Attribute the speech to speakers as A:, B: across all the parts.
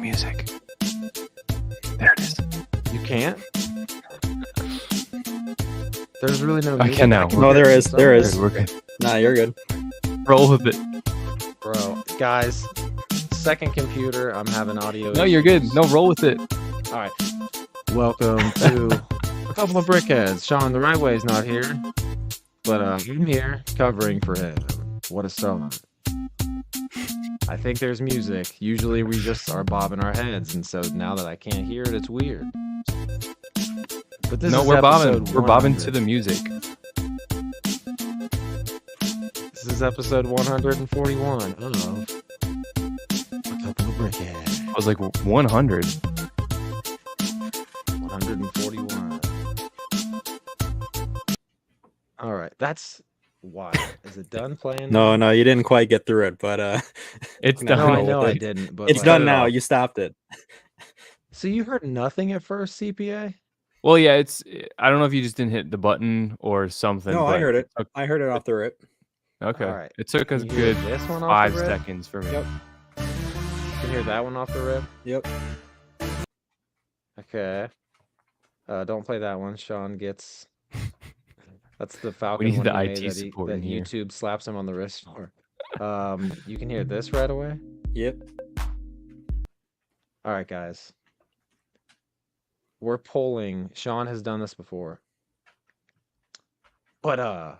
A: music. There it is.
B: You can't? There's really no
A: I
B: music.
A: can now.
C: No, there is. There is.
A: We're good.
C: Nah, you're good.
A: Roll with it.
B: Bro, guys, second computer, I'm having audio.
A: No, you're good.
B: issues.
A: No, roll with it.
B: All right. Welcome to a couple of brickheads. Sean, the right way is not here, but I'm here covering for him. What a song. I think there's music. Usually we just are bobbing our heads, and so now that I can't hear it, it's weird. But this
A: No,
B: is
A: we're bobbing.
B: episode
A: We're bobbing to
B: 100.
A: the music.
B: This is episode 141 of a couple of brickheads.
A: I was like 100.
B: 141. All right, that's wild. Is it done playing?
C: No, you didn't quite get through it, but
A: It's
C: No,
B: No,
A: done.
B: I know I
C: it.
B: didn't, but
C: it's
B: like,
C: done
A: it
C: now.
A: off.
C: You stopped it.
B: So you heard nothing at first, CPA?
A: Well, yeah, it's. I don't know if you just didn't hit the button or something.
C: No, I
A: but
C: heard it.
A: took-
C: I heard it off the rip.
A: Okay.
B: All right.
A: It took
B: Can
A: us
B: you hear
A: good
B: this one off
A: 5
B: the rip?
A: seconds for me.
C: Yep.
B: You can hear that one off the rip?
C: Yep.
B: Okay. Don't play that one. Sean gets. That's the Falcon
A: need
B: one
A: the
B: he
A: IT
B: made that
A: support
B: that
A: in here.
B: YouTube slaps him on the wrist for. You can hear this right away.
C: Yep.
B: All right, guys. We're polling. Sean has done this before. But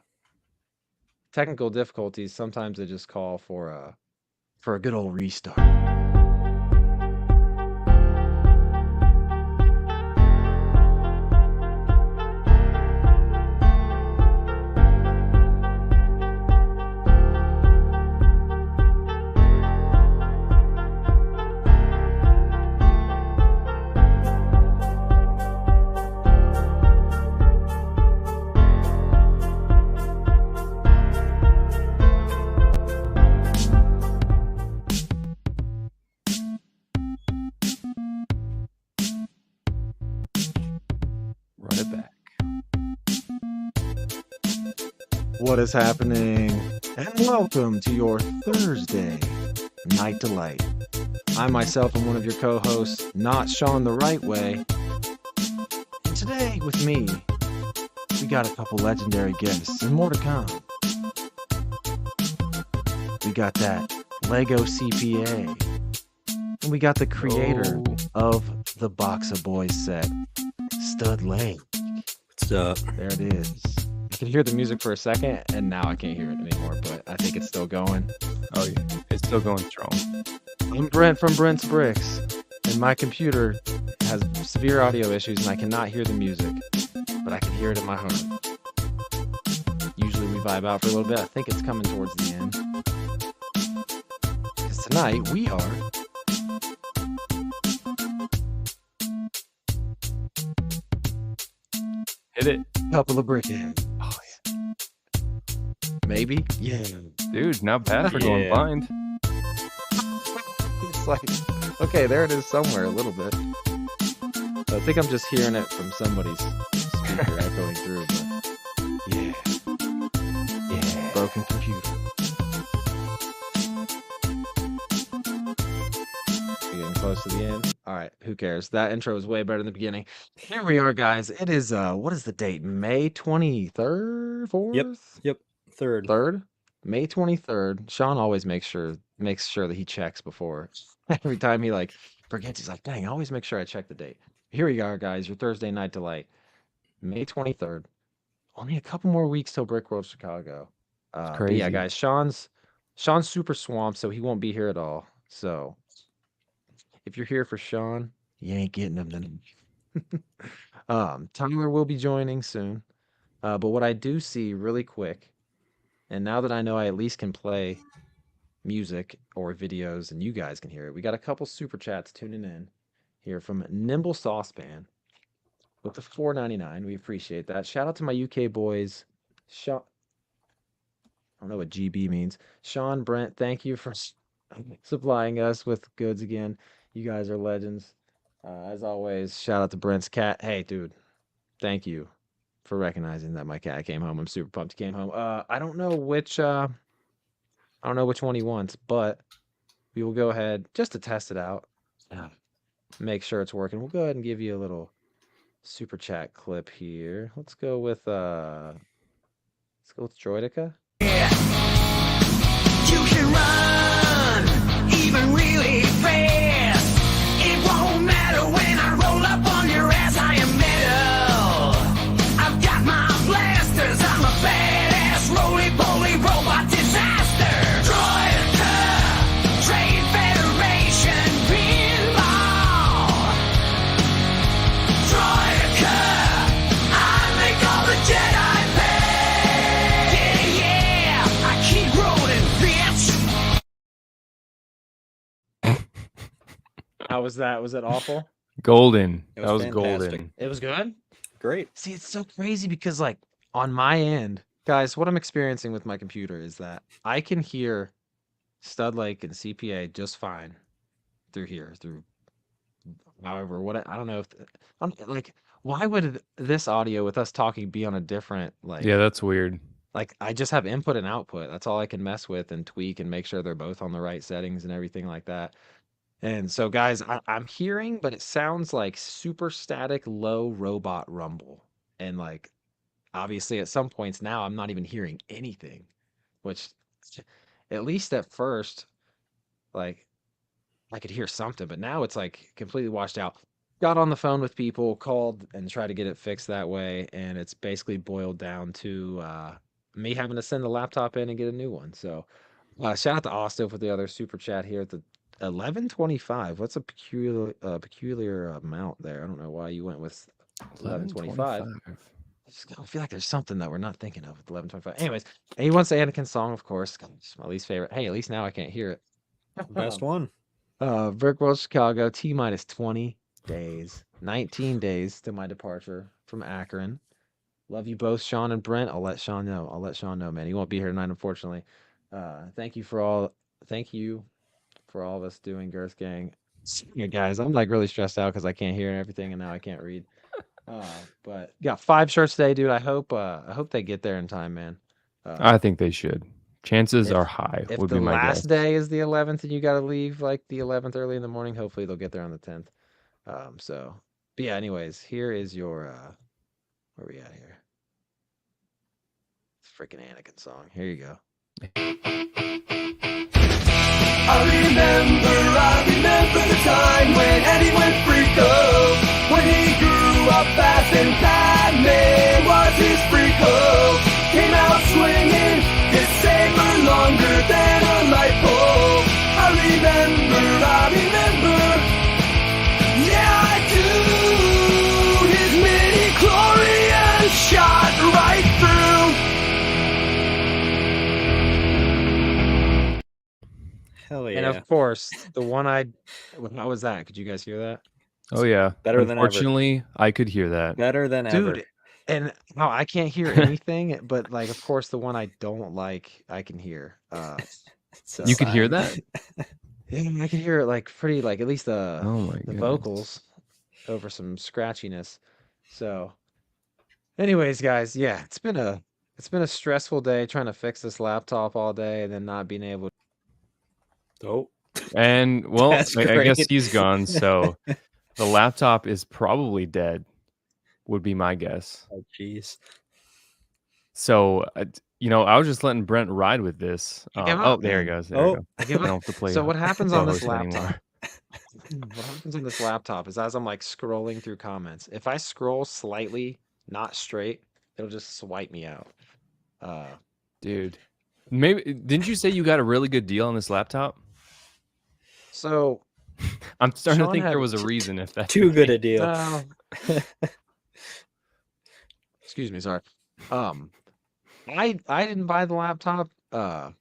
B: technical difficulties, sometimes they just call for a good old restart.
A: Run it back.
B: What is happening? And welcome to your Thursday Night Delight. I myself am one of your co-hosts, not Sean the Right Way. And today with me, we got a couple legendary guests and more to come. We got that Lego CPA. And we got the creator
A: Oh,
B: of the Boxa Boys set, Stud Lane.
C: What's up?
B: There it is. I could hear the music for a second, and now I can't hear it anymore, but I think it's still going.
A: oh yeah. It's still going strong.
B: I'm Brent from Brent's Bricks, and my computer has severe audio issues, and I cannot hear the music, but I can hear it in my heart. Usually we vibe out for a little bit. I think it's coming towards the end. Because tonight we are...
A: Hit it.
B: Couple of brickheads.
A: Oh
B: Maybe? Yeah.
A: yeah. Dude, not bad for going
C: Yeah.
A: blind.
B: It's like, okay, there it is somewhere a little bit. I think I'm just hearing it from somebody's speaker echoing through, but yeah.
A: Yeah.
B: Broken computer. We're getting close to the end. All right, who cares? That intro is way better than the beginning. Here we are, guys. It is, what is the date? May 23rd? 4th?
C: Yep. Third.
B: 3rd? May 23rd. Sean always makes sure that he checks before. Every time he like forgets, he's like, dang, I always make sure I check the date. Here we are, guys. Your Thursday Night Delight. May 23rd. Only a couple more weeks till Brickworld Chicago. But yeah,
A: crazy.
B: guys, Sean's super swamped, so he won't be here at all. So if you're here for Sean, you ain't getting him then. Tyler will be joining soon. But what I do see really quick, and now that I know I at least can play music or videos and you guys can hear it, we got a couple super chats tuning in here from Nimble Saucepan with the $4.99. We appreciate that. Shout out to my UK boys. Sean, I don't know what GB means. Sean, Brent, thank you for supplying us with goods again. You guys are legends. As always, shout out to Brent's cat. Hey, dude, thank you for recognizing that my cat came home. I'm super pumped he came home. I don't know which one he wants, but we will go ahead just to test it out. make sure it's working. We'll go ahead and give you a little super chat clip here. Let's go with Droidica.
D: You can run, even really fast. It won't matter when I roll up on your ass. I am metal. I've got my blasters. I'm a badass roly-poly robot disaster. Droidica, Trade Federation pinball. Droidica, I make all the Jedi pay. Yeah, I keep rolling, bitch.
B: How was that? Was it awful?
A: Golden.
C: It
A: That
C: was
A: was
C: fantastic.
A: golden.
B: It was good.
C: Great.
B: See, it's so crazy because like on my end, guys, what I'm experiencing with my computer is that I can hear Stud Lake and CPA just fine through here, through however, I don't know if like why would this audio with us talking be on a different like
A: Yeah, that's weird.
B: like I just have input and output. That's all I can mess with and tweak and make sure they're both on the right settings and everything like that. And so, guys, I'm hearing, but it sounds like super static, low robot rumble. And like, obviously, at some points now, I'm not even hearing anything, which at least at first, like, I could hear something, but now it's like completely washed out. Got on the phone with people, called and tried to get it fixed that way. And it's basically boiled down to me having to send the laptop in and get a new one. So, shout out to Austin for the other super chat here at the 1125. What's a peculiar amount there? I don't know why you went with 1125. I feel like there's something that we're not thinking of with 1125. Anyways, and he wants the Anakin song, of course. It's my least favorite. Hey, at least now I can't hear it.
C: Best one.
B: Brick World Chicago, T minus 20 days, 19 days to my departure from Akron. Love you both, Sean and Brent. I'll let Sean know, man. He won't be here tonight, unfortunately. Thank you for all of us doing Girth Gang. Yeah, guys, I'm like really stressed out because I can't hear everything and now I can't read. But got 5 shirts today, dude. I hope they get there in time, man.
A: I think they should. Chances
B: if-
A: are high.
B: If
A: Would
B: the
A: be my
B: last
A: guess.
B: day is the 11th and you got to leave like the 11th early in the morning, hopefully they'll get there on the 10th. But yeah, anyways, here is your where we at here? It's freaking Anakin song. Here you go.
D: I remember the time when Eddie went freako. When he grew up fast and Padme was his freako. Came out swinging his saber longer than a light pole. I remember. Yeah, I do. His midi-chlorian shot right through.
C: Hell yeah.
B: And of course, the one how was that? Could you guys hear that?
A: Oh yeah.
C: Better than ever.
A: Unfortunately, I could hear that.
C: Better than ever.
B: Dude, and no, I can't hear anything, but like, of course, the one I don't like, I can hear. So
A: You could hear that?
B: yeah, I can hear it like pretty, like at least
A: Oh my
B: the
A: goodness.
B: vocals over some scratchiness. So, anyways, guys, yeah, it's been a stressful day trying to fix this laptop all day and then not being able to.
C: Oh,
A: And well,
C: That's
A: I guess
C: great.
A: he's gone, so the laptop is probably dead. Would be my guess.
C: oh, jeez.
A: So, I was just letting Brent ride with this.
B: You give
A: Oh,
B: up,
A: there he
B: man.
A: goes. There we go.
B: I give
A: I
B: up.
A: don't have to play.
B: So what happens on this
A: co-host anymore.
B: laptop? What happens on this laptop is as I'm like scrolling through comments, if I scroll slightly not straight, it'll just swipe me out.
A: Dude, maybe didn't you say you got a really good deal on this laptop?
B: So
A: I'm starting
B: Sean
A: to think there
B: had
A: was a reason if that's
C: Too
A: the
C: good a
A: case.
C: deal.
B: excuse me, sorry. I didn't buy the laptop. I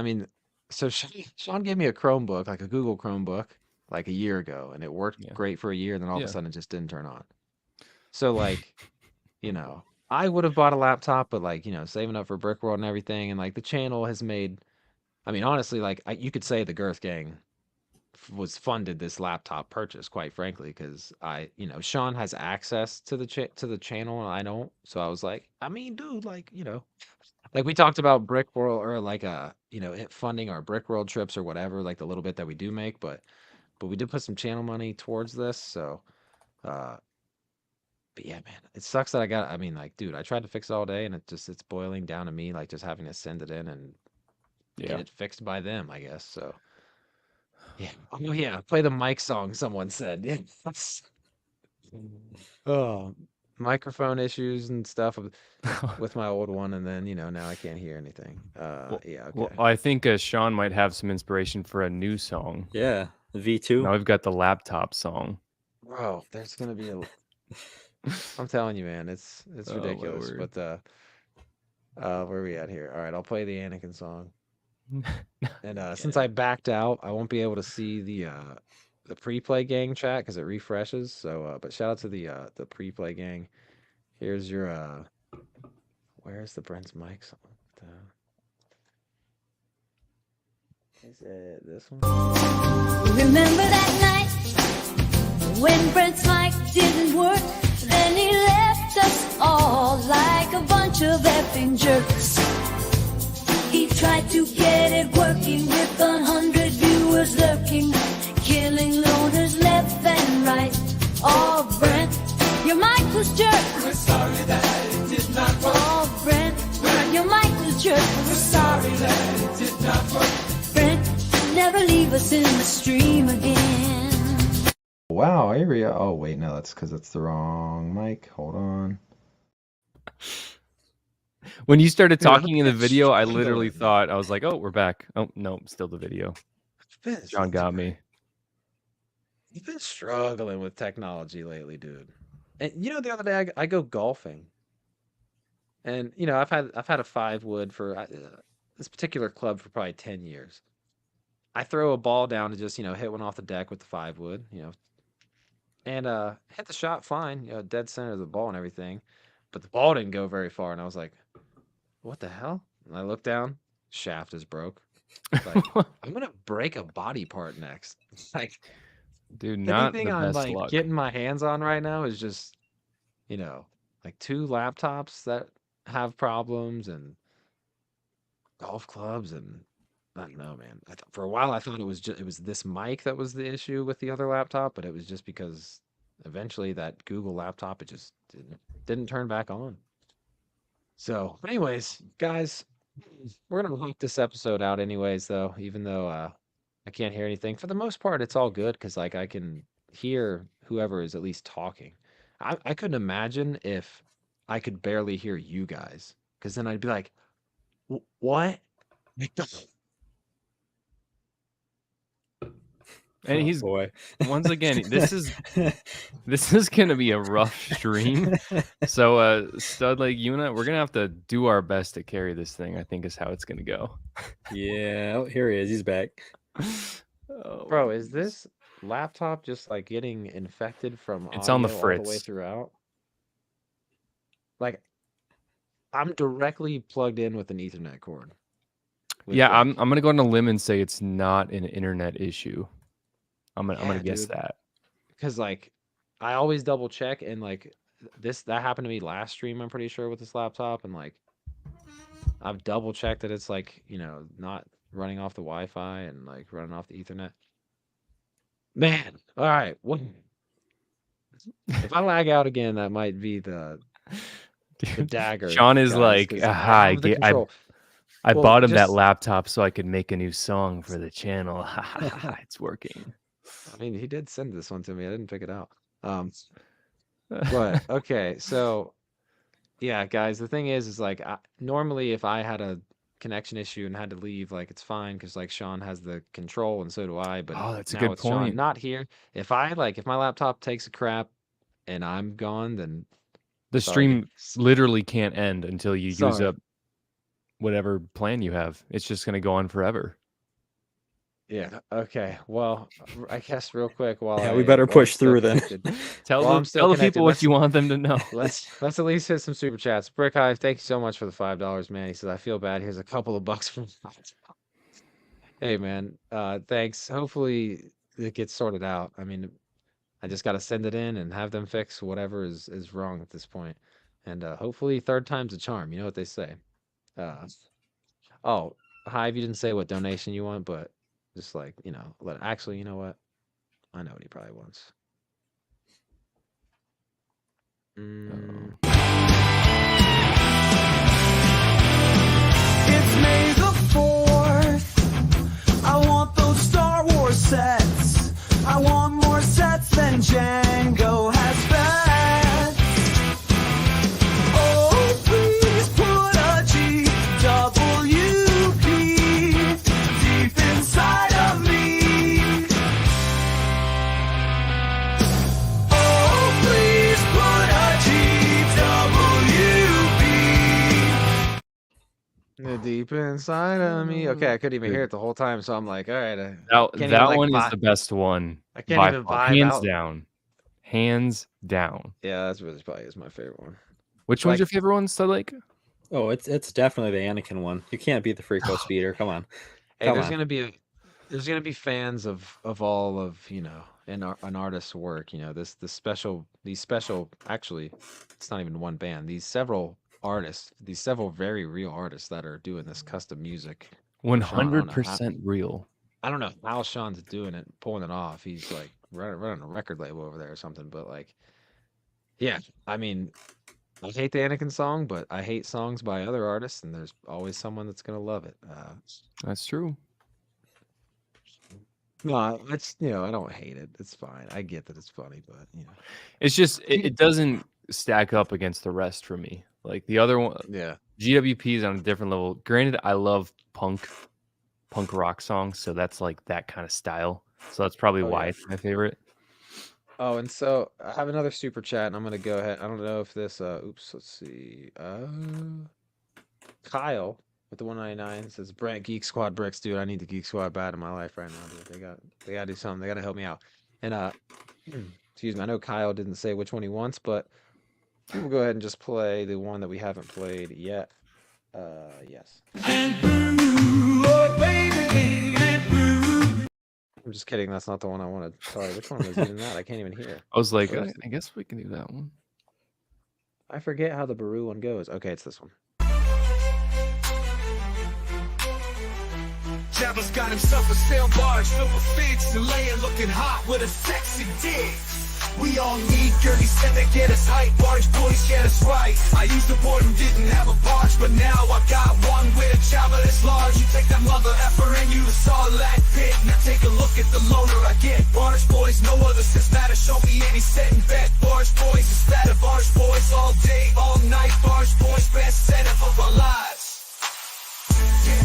B: mean, so Sean gave me a Chromebook, like a Google Chromebook, like a year ago, and it worked
A: Yeah.
B: great for a year, and then all of
A: Yeah.
B: a sudden it just didn't turn on. So like, I would have bought a laptop, but like, saving up for Brickworld and everything, and like the channel has made. I mean, honestly, like you could say the Girth Gang was funded this laptop purchase, quite frankly, because Sean has access to the channel and I don't. So I was like, I mean, dude, like like we talked about Brickworld or like it funding our Brickworld trips or whatever, like the little bit that we do make, but but we did put some channel money towards this, so but yeah, man, it sucks that I mean, like, dude, I tried to fix it all day and it's boiling down to me like just having to send it in and
A: Yeah.
B: get it fixed by them, I guess. So yeah. Oh yeah, play the Mike song, someone said. Yeah. Oh, microphone issues and stuff with my old one, and then now I can't hear anything. Yeah,
A: Well,
B: okay.
A: I think Sean might have some inspiration for a new song.
C: Yeah. V2.
A: Now we've got the laptop song.
B: Bro, there's gonna be a I'm telling you, man, it's
A: Oh, my
B: ridiculous.
A: word.
B: But where are we at here? All right, I'll play the Anakin song. And since I backed out, I won't be able to see the pre-play gang chat because it refreshes. So, but shout out to the pre-play gang. Here's your where's the Brent's mic song? Is it this one?
E: Remember that night when Brent's mic didn't work? Then he left us all like a bunch of effing jerks. He tried to get it working with 100 viewers lurking, killing loners left and right. Oh, Brent, your mic was jerked. We're sorry that it did not work. Oh, Brent, your mic was jerked. We're sorry that it did not work. Brent, never leave us in the stream again.
B: Wow, here we are. Oh wait, no, that's because it's the wrong mic. Hold on.
A: When you started
B: Dude, I'm
A: talking in the video, I
B: struggling.
A: literally thought, I was like, oh, we're back. Oh, no, still the video. John got me.
B: You've been struggling with technology lately, dude. And the other day I go golfing, and I've had a 5-wood for this particular club for probably 10 years. I throw a ball down to just hit one off the deck with the 5-wood, and hit the shot fine, dead center of the ball and everything, but the ball didn't go very far, and I was like, what the hell? And I look down, shaft is broke. Like, I'm gonna break a body part next. Like,
A: Dude, not the
B: anything I'm
A: best
B: like
A: luck.
B: getting my hands on right now is just, like 2 laptops that have problems and golf clubs, and I don't know, man. For a while I thought it was this mic that was the issue with the other laptop, but it was just because eventually that Google laptop, it just didn't turn back on. So, anyways, guys, we're gonna lock this episode out anyways, though, even though I can't hear anything. For the most part, it's all good because like I can hear whoever is at least talking. I couldn't imagine if I could barely hear you guys, because then I'd be like, what?
A: And
C: Oh,
A: he's
C: boy.
A: once again, this is gonna be a rough stream. So Studleg, you and I, we're gonna have to do our best to carry this thing, I think is how it's gonna go.
C: Yeah. Oh, here he is. He's back.
A: Oh,
B: Bro,
A: my
B: is
A: goodness.
B: this laptop just like getting infected from
A: It's on the
B: audio all the way
A: fritz.
B: throughout? Like, I'm directly plugged in with an Ethernet cord.
A: Yeah, I'm gonna go on a limb and say it's not an internet issue. I'm gonna
B: Yeah,
A: guess
B: dude.
A: that.
B: Because like I always double check, and like that happened to me last stream, I'm pretty sure, with this laptop, and like I've double checked that it's like not running off the Wi-Fi and like running off the Ethernet. Man, all right, what if I lag out again? That might be the
A: Dude,
B: dagger.
A: Sean is
B: guys,
A: like,
B: 'cause
A: "Aha,
B: I have the control.
A: I
B: Well,
A: bought him that
B: just-
A: laptop so I could make a new song for the channel. It's working."
B: I mean, he did send this one to me. I didn't pick it out. But okay, so yeah, guys, the thing is like normally if I had a connection issue and had to leave, like it's fine because like Sean has the control and so do I. But
A: Oh, that's a
B: now
A: good
B: with Sean
A: point.
B: not here, if my laptop takes a crap and I'm gone, then
A: The
B: sorry.
A: stream literally can't end until you use
B: Sorry.
A: up whatever plan you have. It's just gonna go on forever.
B: Yeah. Okay. Well, I guess real quick while
C: Yeah, we better
B: while I'm
C: push
B: still
C: through then.
B: connected,
A: Tell
B: Well, I'm
A: the
B: still
A: tell the
B: connected.
A: people what
B: Let's-
A: you want them to know.
B: let's at least hit some super chats. Brick Hive, thank you so much for the $5, man. He says I feel bad. Here's a couple of bucks from. Hey, man. Thanks. Hopefully it gets sorted out. I mean, I just got to send it in and have them fix whatever is wrong at this point. And hopefully third time's a charm. You know what they say. Oh, Hive, you didn't say what donation you want, but just like, actually, you know what? I know what he probably wants.
A: Oh.
D: It's May the 4th. I want those Star Wars sets. I want more sets than Django has fed. Oh, please put a GWP deep inside of me. Oh, please put a GWP.
B: The deep inside of me. Okay, I couldn't even hear it the whole time, so I'm like, all right.
A: That,
B: can't even,
A: that
B: like,
A: one is
B: vi-
A: the best one.
B: I can't
A: by
B: even
A: far.
B: vibe
A: Hands
B: out.
A: down. Hands down.
B: Yeah, that's really probably is my favorite one.
A: Which one's
B: Like-
A: your favorite one, Stud Lake?
C: Oh, it's definitely the Anakin one. You can't beat the Freako Speeder. Come on.
B: Hey,
C: Come
B: there's
C: on.
B: gonna be fans of all of an artist's work. These special. Actually, it's not even one band. These several artists, these several very real artists that are doing this custom music.
A: 100% real.
B: I don't know how Sean's doing it, pulling it off. He's like running a record label over there or something. But like, yeah, I mean, I hate the Anakin song, but I hate songs by other artists, and there's always someone that's gonna love it.
A: That's true.
B: No, it's I don't hate it. It's fine. I get that it's funny, but
A: It's just it doesn't stack up against the rest for me. Like the other one,
B: yeah.
A: GWP is on a different level. Granted, I love punk rock songs, so that's like that kind of style. So that's probably
B: Oh,
A: why
B: yeah.
A: it's my favorite.
B: Oh, and so I have another super chat, and I'm gonna go ahead. I don't know if this. Oops. Let's see. Kyle with the 199 says, "Brent, Geek Squad bricks, dude. I need the Geek Squad bad in my life right now, dude. They gotta do something. They gotta help me out." And excuse me. I know Kyle didn't say which one he wants, but we will go ahead and just play the one that we haven't played yet. Yes. I'm just kidding. That's not the one I wanted. Sorry. Which one was even that? I can't even hear.
A: I was like,
B: What is
A: I guess we can do that one.
B: I forget how the Baru one goes. Okay, it's this one.
D: Jabba's got himself a sail barge filled with figs and laying looking hot with a sexy dick. We all need dirty sand to get us hype. Barge boys get us right. I used a board and didn't have a barge, but now I got one with a Jabba that's large. You take that mother effer and you saw that pit. Now take a look at the loaner I get. Barge boys, no other sense matter. Show me any set and bet. Barge boys is better. Barge boys all day, all night. Barge boys best setup of our lives. Yeah,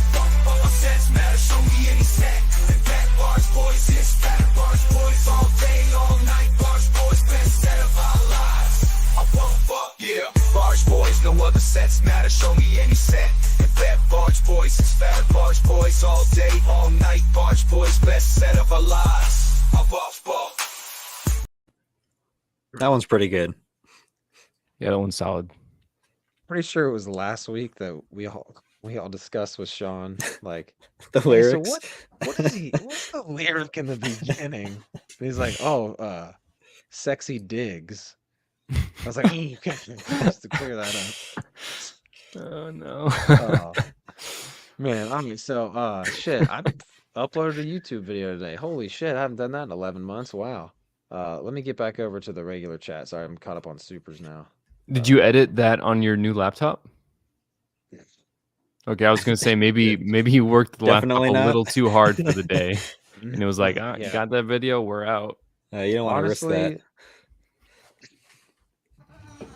D: sets matter. Show me any set and bet. Barge boys is better. Barge boys all day, all night. Barge boys best set of our lives. I won't fuck, yeah. Barge boys, no other sets matter. Show me any set and bet. Barge boys is better. Barge boys all day, all night. Barge boys best set of our lives. I won't fuck.
C: That one's pretty good.
A: Yeah, that one's solid.
B: Pretty sure it was last week that we all discussed with Sean, like,
C: The
B: "Hey,
C: lyrics.
B: So what's the lyric in the beginning? And he's like, "Oh, sexy digs." I was like, "Okay, just to clear that up."
A: Oh no.
B: Oh, man, I mean, so shit, I uploaded a YouTube video today. Holy shit, I haven't done that in 11 months. Wow. Let me get back over to the regular chat. Sorry, I'm caught up on supers now.
A: Did you edit that on your new laptop? Okay, I was gonna say maybe you worked the laptop
C: Definitely
A: a
C: not.
A: little too hard for the day, and it was like, you
B: Yeah.
A: got that video, we're out.
C: You don't want to risk that.
B: Honestly,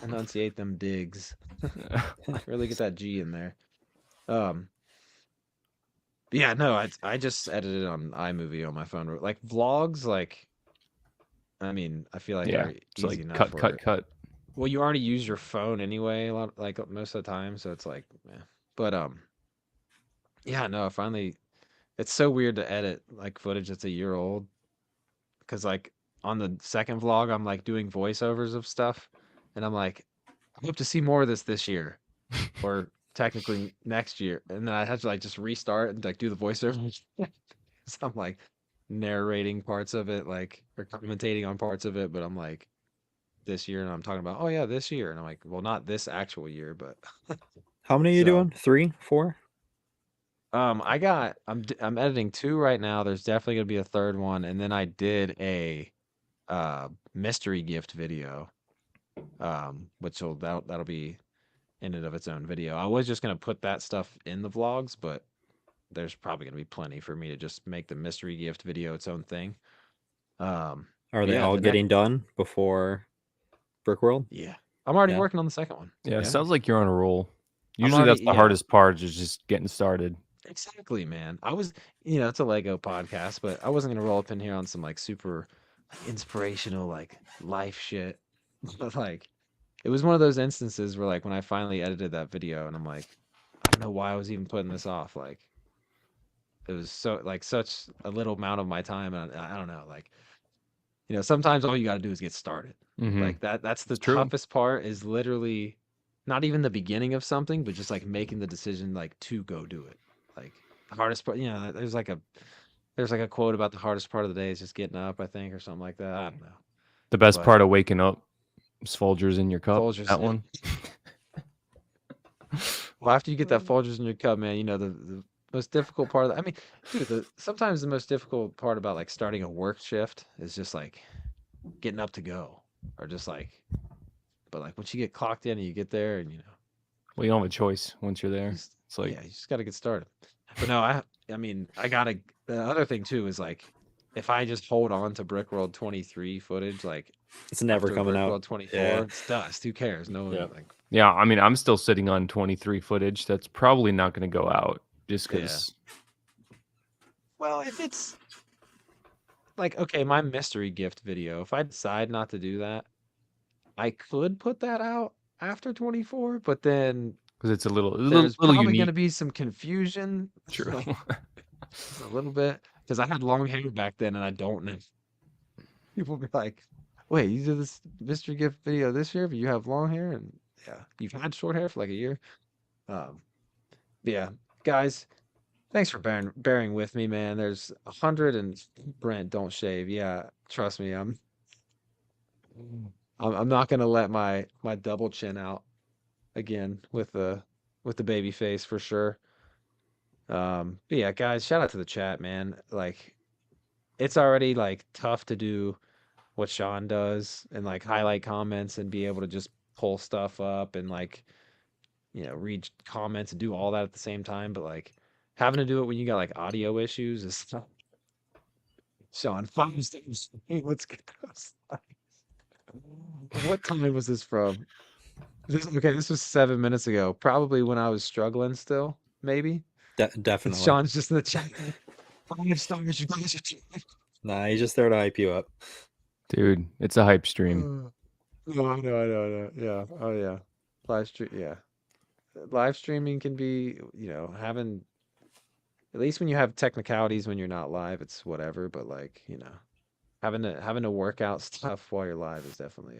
B: enunciate them digs. Really get that G in there. Yeah, no, I just edited it on iMovie on my phone. Like vlogs, like, I mean, I feel like
A: Yeah,
B: are
A: it's
B: easy
A: like
B: enough.
A: cut.
B: Well, you already use your phone anyway, like most of the time, so it's like, yeah. But yeah, no, finally, it's so weird to edit like footage that's a year old, because like on the second vlog, I'm like doing voiceovers of stuff, and I'm like, I hope to see more of this year, or technically next year, and then I have to like just restart and like do the voiceover. So I'm like narrating parts of it, like, or commentating on parts of it, but I'm like this year, and I'm talking about, oh yeah, this year, and I'm like, well, not this actual year, but
C: How many are you
B: So-
C: doing? 3, 4?
B: I'm editing 2 right now. There's definitely gonna be a third one, and then I did a mystery gift video, which that'll be in and of its own video. I was just gonna put that stuff in the vlogs, but there's probably gonna be plenty for me to just make the mystery gift video its own thing.
C: Are
B: but
C: they
B: yeah,
C: all
B: the next,
C: getting done before Brickworld?
B: yeah, I'm already
C: Yeah.
B: working on the second one.
A: Yeah, it
B: Yeah,
A: sounds like you're on a roll.
B: I'm
A: Usually
B: already
A: that's the hardest part is just getting started.
B: exactly, man. I was, it's a Lego podcast, but I wasn't gonna roll up in here on some like super inspirational like life shit. But like it was one of those instances where like when I finally edited that video and I'm like, I don't know why I was even putting this off. Like it was so like such a little amount of my time, and I don't know, like sometimes all you got to do is get started.
A: Mhm.
B: Like that's the
A: It's true.
B: toughest part is literally not even the beginning of something, but just like making the decision like to go do it. Like the hardest part, there's like a quote about the hardest part of the day is just getting up, I think, or something like that. I don't know.
A: The best
B: But
A: part of waking up is Folgers in your cup.
B: Folgers,
A: That
B: yeah.
A: one.
B: Well, after you get that Folgers in your cup, man, the most difficult part of that. I mean, dude, sometimes the most difficult part about like starting a work shift is just like getting up to go, or just like, but like once you get clocked in and you get there, and
A: Well, you don't have a choice once you're there.
B: just,
A: It's like
B: yeah, you just got to get started. But no, I mean, I gotta. The other thing too is like, if I just hold on to Brickworld 23 footage, like
C: It's never
B: after
C: coming
B: Brickworld
C: out.
B: 24,
C: Yeah.
B: it's dust. Who cares? No one
C: Yeah.
B: like.
A: yeah, I mean, I'm still sitting on 23 footage. That's probably not going to go out just
B: Yeah.
A: because.
B: Well, if it's like, okay, my mystery gift video, if I decide not to do that, I could put that out after 24, but then
A: Because it's a little
B: there's
A: little
B: probably going
A: unique.
B: to be some confusion.
A: True.
B: Like, a little bit. Because I had long hair back then and I don't know. People be like, wait, you did this mystery gift video this year, but you have long hair? And yeah, you've had short hair for like a year. But yeah, guys, thanks for bearing with me, man. There's 100 and Brent, don't shave. Yeah, trust me, I'm not gonna let my double chin out again with the baby face for sure. But yeah, guys, shout out to the chat, man. Like it's already like tough to do what Sean does and like highlight comments and be able to just pull stuff up and like read comments and do all that at the same time, but like having to do it when you got like audio issues is tough. Sean, 5 stars. Hey, let's get those likes. What time was this from? This was 7 minutes ago. Probably when I was struggling still, maybe. And
C: Definitely.
B: Sean's just in the chat. 5 stars, you guys are
C: Nah, he's just there to hype you up.
A: Dude, it's a hype stream.
B: No, I know. Yeah. Oh yeah. Live stream. Yeah. Live streaming can be, having at least when you have technicalities when you're not live, it's whatever. But like, having to work out stuff while you're live is definitely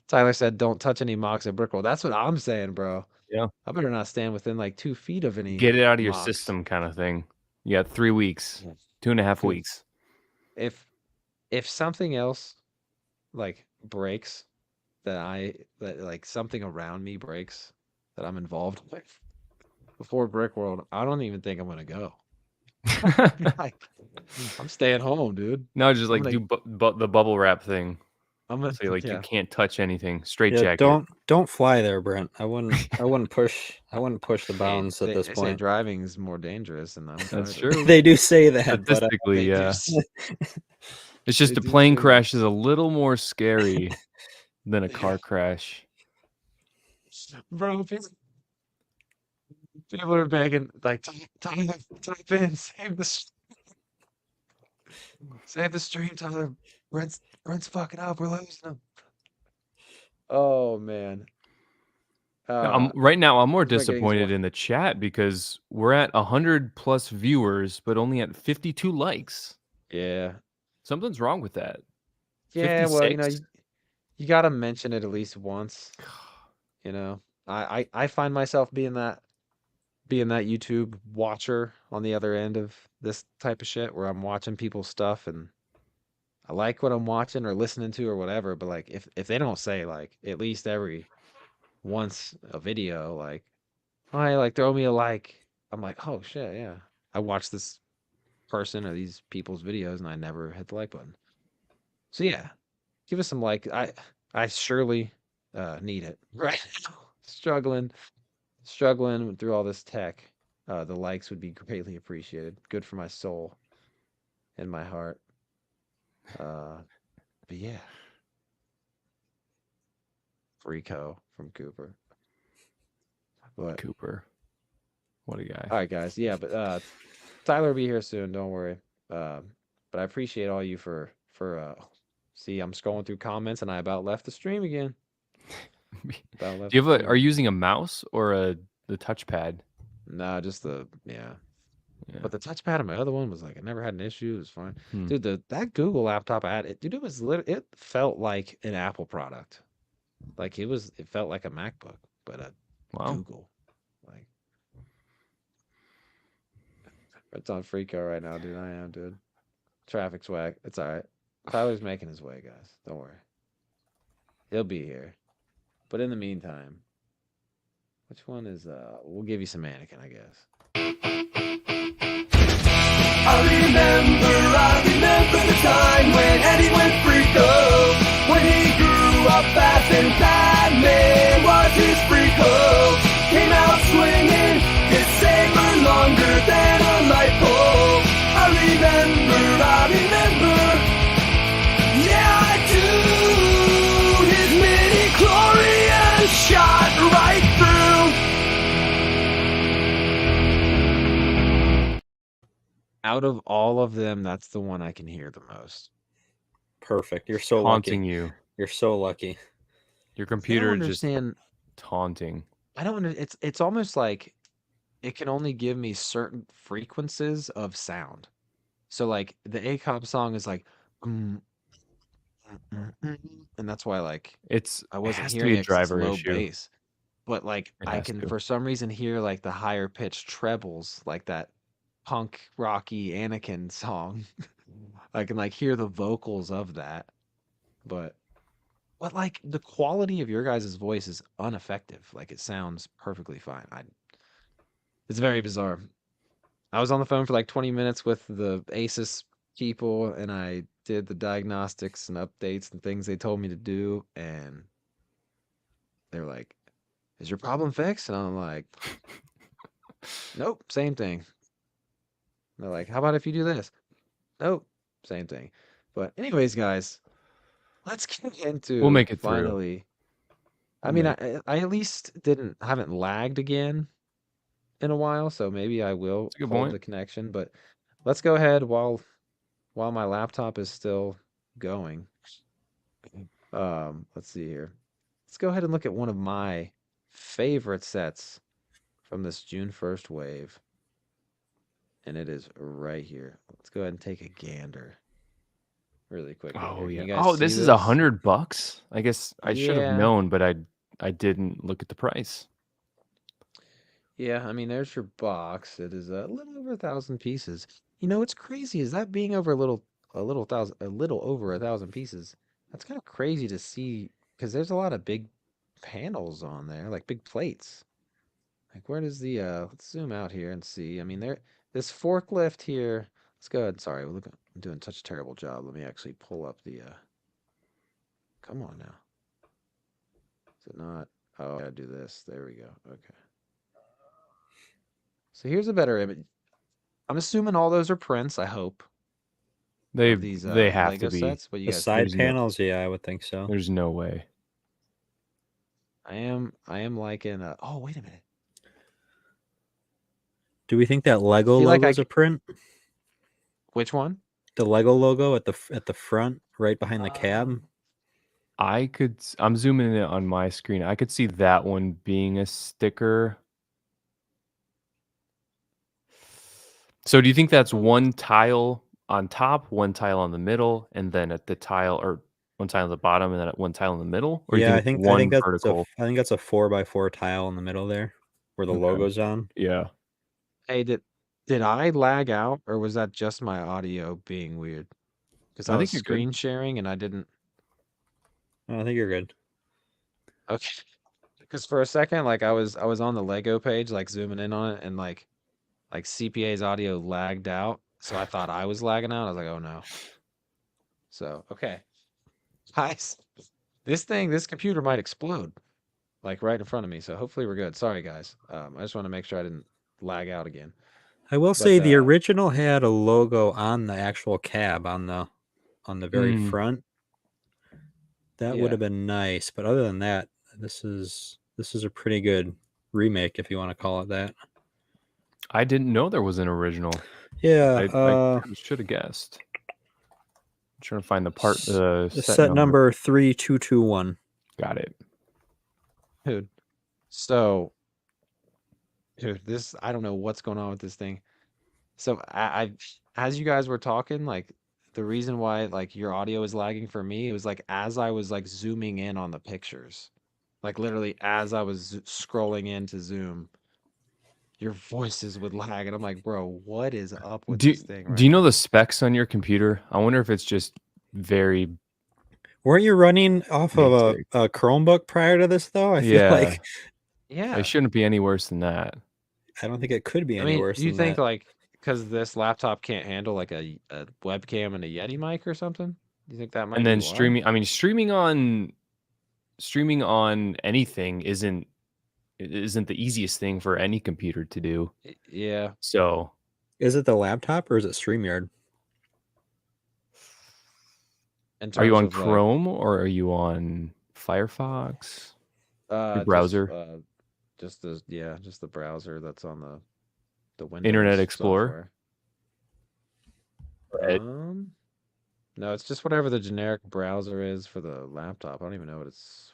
B: Tyler said, "Don't touch any mocks at Brickworld." That's what I'm saying, bro.
A: Yeah.
B: I better not stand within like 2 feet of any.
A: Get it out of your
B: mocks.
A: system kind of thing. You got 3 weeks,
B: Yeah.
A: 2.5
B: Dude.
A: weeks.
B: If something else like breaks that like something around me breaks that I'm involved with before Brickworld, I don't even think I'm gonna go. Like, I'm staying home, dude.
A: No, just like
B: gonna-
A: do the bubble wrap thing.
B: I'm gonna
A: So like
B: yeah.
A: you can't touch anything. Straight
C: Yeah,
A: jacket.
C: don't fly there, Brent. I wouldn't push the bounds at this
B: They say
C: point.
B: driving is more dangerous, and I'm
A: That's
B: driving.
A: true.
C: They do say that, but
A: Statistically,
B: They do
A: yeah.
B: say-
A: It's just
B: they
A: a
B: do
A: plane
B: say that.
A: crash is a little more scary than a car crash.
B: Bro, people are begging, like, type in, save the stream, Tyler. Brent's fucking up. We're losing him. Oh man.
A: Right now, I'm more
B: we're getting
A: disappointed
B: more-
A: in the chat because we're at 100+ viewers, but only at 52 likes.
B: Yeah.
A: Something's wrong with that.
B: Yeah, well,
A: 56?
B: you gotta mention it at least once. I find myself being that YouTube watcher on the other end of this type of shit where I'm watching people's stuff and I like what I'm watching or listening to or whatever, but like if they don't say like at least every once a video like, "Hi, like throw me a like," I'm like, oh shit, yeah. I watched this person or these people's videos and I never hit the like button. So yeah, give us some like. I surely need it right now. Struggling through all this tech. The likes would be greatly appreciated. Good for my soul and my heart. But yeah, Freako from Cooper. But
A: Cooper. What a guy.
B: all right, guys. Yeah, but Tyler will be here soon. Don't worry. But I appreciate all you for see, I'm scrolling through comments and I about left the stream again. About left
A: Do you
B: the
A: have a?
B: stream.
A: Are you using a mouse or the touchpad?
B: Nah, just the yeah.
A: Yeah.
B: But the touchpad on my other one was like I never had an issue. It was fine,
A: Hmm.
B: dude. That Google laptop I had, dude, it was it felt like an Apple product. Like it felt like a MacBook, but a
A: Wow.
B: Google. Like it's on Freako right now, dude. I am, dude. Traffic swag. It's all right. Tyler's making his way, guys. Don't worry. He'll be here. But in the meantime, which one is we'll give you some mannequin, I guess.
D: I remember the time when Eddie went freako. When he grew up fast and Batman was his freako. Came out swinging his saber longer than a light pole. I remember. Yeah, I do. His midi-chlorian shot right through.
B: Out of all of them, that's the one I can hear the most.
C: Perfect. You're so
A: Taunting
C: lucky.
A: you.
C: You're so lucky.
A: Your
B: I don't
A: computer is just
B: understand.
A: taunting.
B: I don't. It's almost like it can only give me certain frequencies of sound. So like the ACOB song is like, and that's why like
A: It's
B: I
A: it
B: wasn't
A: has to
B: hearing
A: be a
B: it 'cause it's
A: driver
B: low
A: issue.
B: bass. But like
A: It
B: I
A: has
B: can
A: to.
B: for some reason hear like the higher pitched trebles, like that punk rocky Anakin song. I can like hear the vocals of that. But like the quality of your guys' voice is ineffective. Like it sounds perfectly fine. It's very bizarre. I was on the phone for like 20 minutes with the ASUS people and I did the diagnostics and updates and things they told me to do and they're like, "Is your problem fixed?" And I'm like, "Nope, same thing." They're like, "How about if you do this?" "Nope, same thing." But anyways, guys, let's get into
A: We'll make it through.
B: finally. I
A: We'll
B: mean,
A: make
B: I at least haven't lagged again in a while, so maybe I will
A: That's a good
B: hold
A: point.
B: the connection. But let's go ahead while my laptop is still going. Let's see here. Let's go ahead and look at one of my favorite sets from this June 1st wave. And it is right here. Let's go ahead and take a gander really quick.
A: Oh
B: here.
A: yeah.
B: Can you guys
A: Oh,
B: see
A: this is
B: this?
A: $100. I guess I should have
B: Yeah.
A: known, but I didn't look at the price.
B: Yeah, I mean, there's your box. It is a little over 1,000 pieces. You know, what's crazy is that being over a little over 1,000 pieces. That's kind of crazy to see because there's a lot of big panels on there, like big plates. Like, where does the let's zoom out here and see. I mean, this forklift here. Let's go ahead. Sorry, look, I'm doing such a terrible job. Let me actually pull up the come on now. Is it not? Oh, I gotta do this. There we go. Okay. So here's a better image. I'm assuming all those are prints, I hope.
A: They
B: Of these
A: they have
B: Lego
A: to be.
B: sets. What you
C: The
B: guys
C: side
A: there's no-
C: panels, yeah, I would think so.
A: There's no way.
B: I am liking oh, wait a minute.
C: Do we think that Lego
B: Feel like
C: logo
B: I
C: is a
B: c-
C: print?
B: Which one?
C: The Lego logo at the front, right behind the cab.
A: I'm zooming in on my screen. I could see that one being a sticker. So do you think that's one tile on top, one tile on the middle, and then at the tile or one tile on the bottom and then one tile in the middle? Or
C: Yeah,
A: you
C: I think
A: one
C: that's
A: vertical?
C: I think that's a 4x4 tile in the middle there, where the
A: Okay.
C: logo's on.
A: Yeah.
B: Hey, did I lag out or was that just my audio being weird? Because
A: I
B: I
A: think
B: was
A: you're good.
B: screen sharing and I didn't.
C: I think you're good.
B: Okay. Because for a second, like I was on the Lego page, like zooming in on it, and like like CPA's audio lagged out, so I thought I was lagging out. I was like, oh no. So okay, guys, this computer might explode, like right in front of me. So hopefully we're good. Sorry guys. I just want to make sure I didn't lag out again.
C: I will
B: But
C: say the original had a logo on the actual cab on the very
A: Mm.
C: front. That
B: Yeah.
C: would have been nice, but other than that, this is a pretty good remake, if you want to call it that.
A: I didn't know there was an original.
C: Yeah,
A: I should have guessed. I'm trying to find the part.
C: the set number 3221.
A: Got it.
B: dude. So, dude, this I don't know what's going on with this thing. So I as you guys were talking, like the reason why like your audio is lagging for me, it was like as I was like zooming in on the pictures, like literally as I was scrolling into Zoom, your voices would lag, and I'm like, bro, what is up with this thing?
A: Do you know
B: now?
A: the specs on your computer? I wonder if it's just very.
C: Weren't you running off of
A: Basic.
C: a Chromebook prior to this, though? I feel
A: Yeah.
C: like
B: Yeah,
A: It shouldn't be any worse than that.
C: I don't think it could be
B: I
C: any
B: mean,
C: worse
B: do you
C: than
B: think
C: that.
B: like because this laptop can't handle like a webcam and a Yeti mic or something? Do you think that might?
A: And then
B: be why?
A: streaming. I mean, streaming on anything isn't the easiest thing for any computer to do.
B: Yeah.
A: So
C: Is it the laptop or is it StreamYard?
B: In
A: are you
B: terms
A: on
B: of, like,
A: Chrome or are you on Firefox?
B: just,
A: browser?
B: just the browser that's on the Windows
A: Internet Explorer?
B: software.
A: Or Edge?
B: No, it's just whatever the generic browser is for the laptop. I don't even know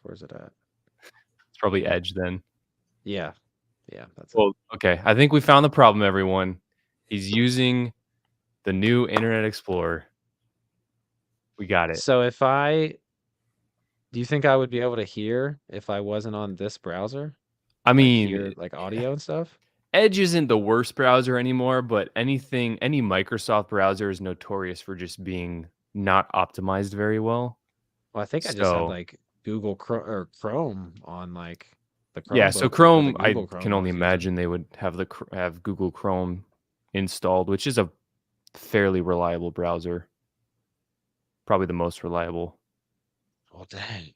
B: where's it at.
A: It's probably Edge then.
B: Yeah, that's it.
A: Well, okay. I think we found the problem, everyone. He's using the new Internet Explorer. We got it.
B: So do you think I would be able to hear if I wasn't on this browser?
A: I
B: Like,
A: mean,
B: hear like audio and stuff?
A: Edge isn't the worst browser anymore, but any Microsoft browser is notorious for just being not optimized very well.
B: Well, I think I just had
A: So-
B: like Google Chrome on like the Chromebook.
A: Yeah, so
B: or the
A: Chrome, I
B: Google Chrome
A: can
B: I
A: only
B: was using.
A: imagine they would have Google Chrome installed, which is a fairly reliable browser. Probably the most reliable,
B: Well, dang.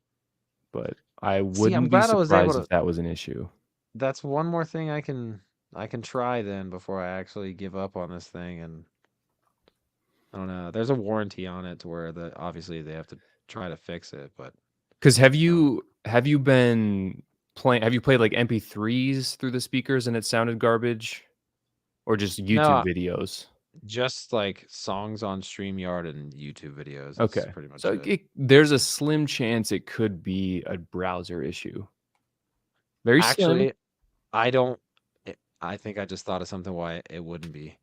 A: but I wouldn't be
B: glad I was able
A: surprised
B: to-
A: if that was an issue.
B: That's one more thing I can try then before I actually give up on this thing. And I don't know. There's a warranty on it to where obviously they have to try to fix it. But
A: Because have you been playing? Have you played like MP3s through the speakers and it sounded garbage, or just YouTube videos?
B: just like songs on StreamYard and YouTube videos.
A: Okay,
B: That's pretty much
A: so
B: it.
A: there's a slim chance it could be a browser issue. Very slim.
B: Actually, I think I just thought of something why it wouldn't be,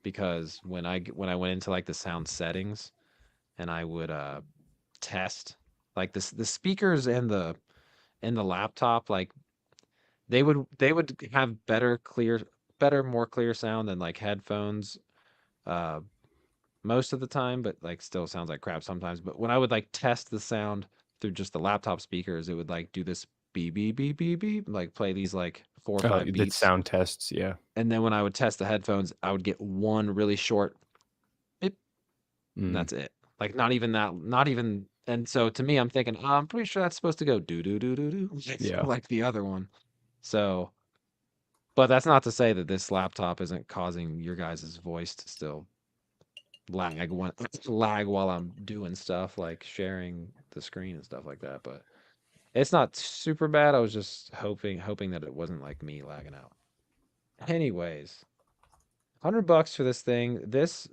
B: because when I went into like the sound settings, and I would test like the speakers and the laptop, like they would have better, more clear sound than like headphones most of the time, but like still sounds like crap sometimes. But when I would like test the sound through just the laptop speakers, it would like do this beep beep beep beep beep, like play these like 4 or 5
A: Did
B: beats.
A: sound tests, yeah.
B: And then when I would test the headphones, I would get one really short beep, and
A: Mm.
B: that's it. Like not even. And so to me, I'm thinking, oh, I'm pretty sure that's supposed to go do do do do do,
A: Yeah.
B: like the other one. So, but that's not to say that this laptop isn't causing your guys' voice to still lag while I'm doing stuff like sharing the screen and stuff like that. But it's not super bad. I was just hoping that it wasn't like me lagging out. Anyways, $100 for this thing. This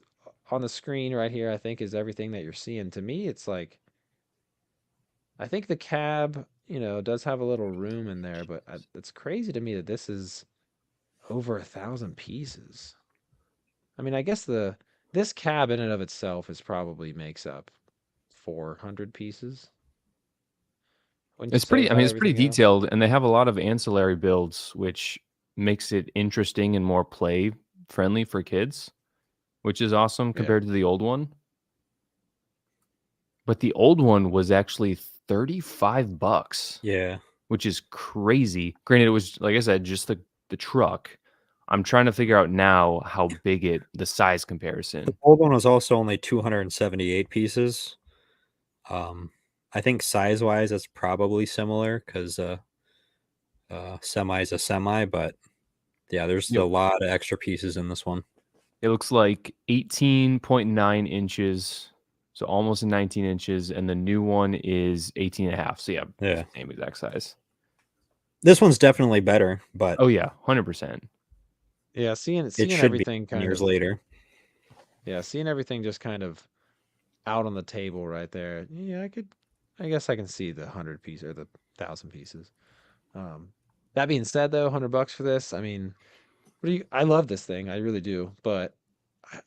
B: on the screen right here, I think, is everything that you're seeing. To me, it's like, I think the cab, does have a little room in there, but it's crazy to me that this is over 1,000 pieces. I mean, I guess this cab in and of itself probably makes up 400 pieces. Wouldn't you
A: It's
B: say,
A: pretty. I
B: without
A: mean, it's pretty
B: everything else?
A: detailed, and they have a lot of ancillary builds, which makes it interesting and more play friendly for kids, which is awesome compared to the old one. But the old one was actually $35,
C: Yeah.
A: which is crazy. Granted, it was, like I said, just the truck. I'm trying to figure out now how big the size comparison.
C: The old one was also only 278 pieces. I think size-wise, it's probably similar because semi is a semi, but yeah, there's
A: Yep.
C: a lot of extra pieces in this one.
A: It looks like 18.9 inches, so almost 19 inches, and the new one is 18 and a half. So yeah,
C: Yeah,
A: same exact size.
C: this one's definitely better, but
A: Oh yeah, 100%.
B: Yeah, seeing
C: it
B: seeing
C: should be
B: everything
C: 10
B: kind
C: years
B: of
C: later.
B: yeah, seeing everything just kind of out on the table right there. Yeah, I guess I can see the 100 piece or the 1,000 pieces. That being said, though, $100 for this. I mean, I love this thing, I really do, but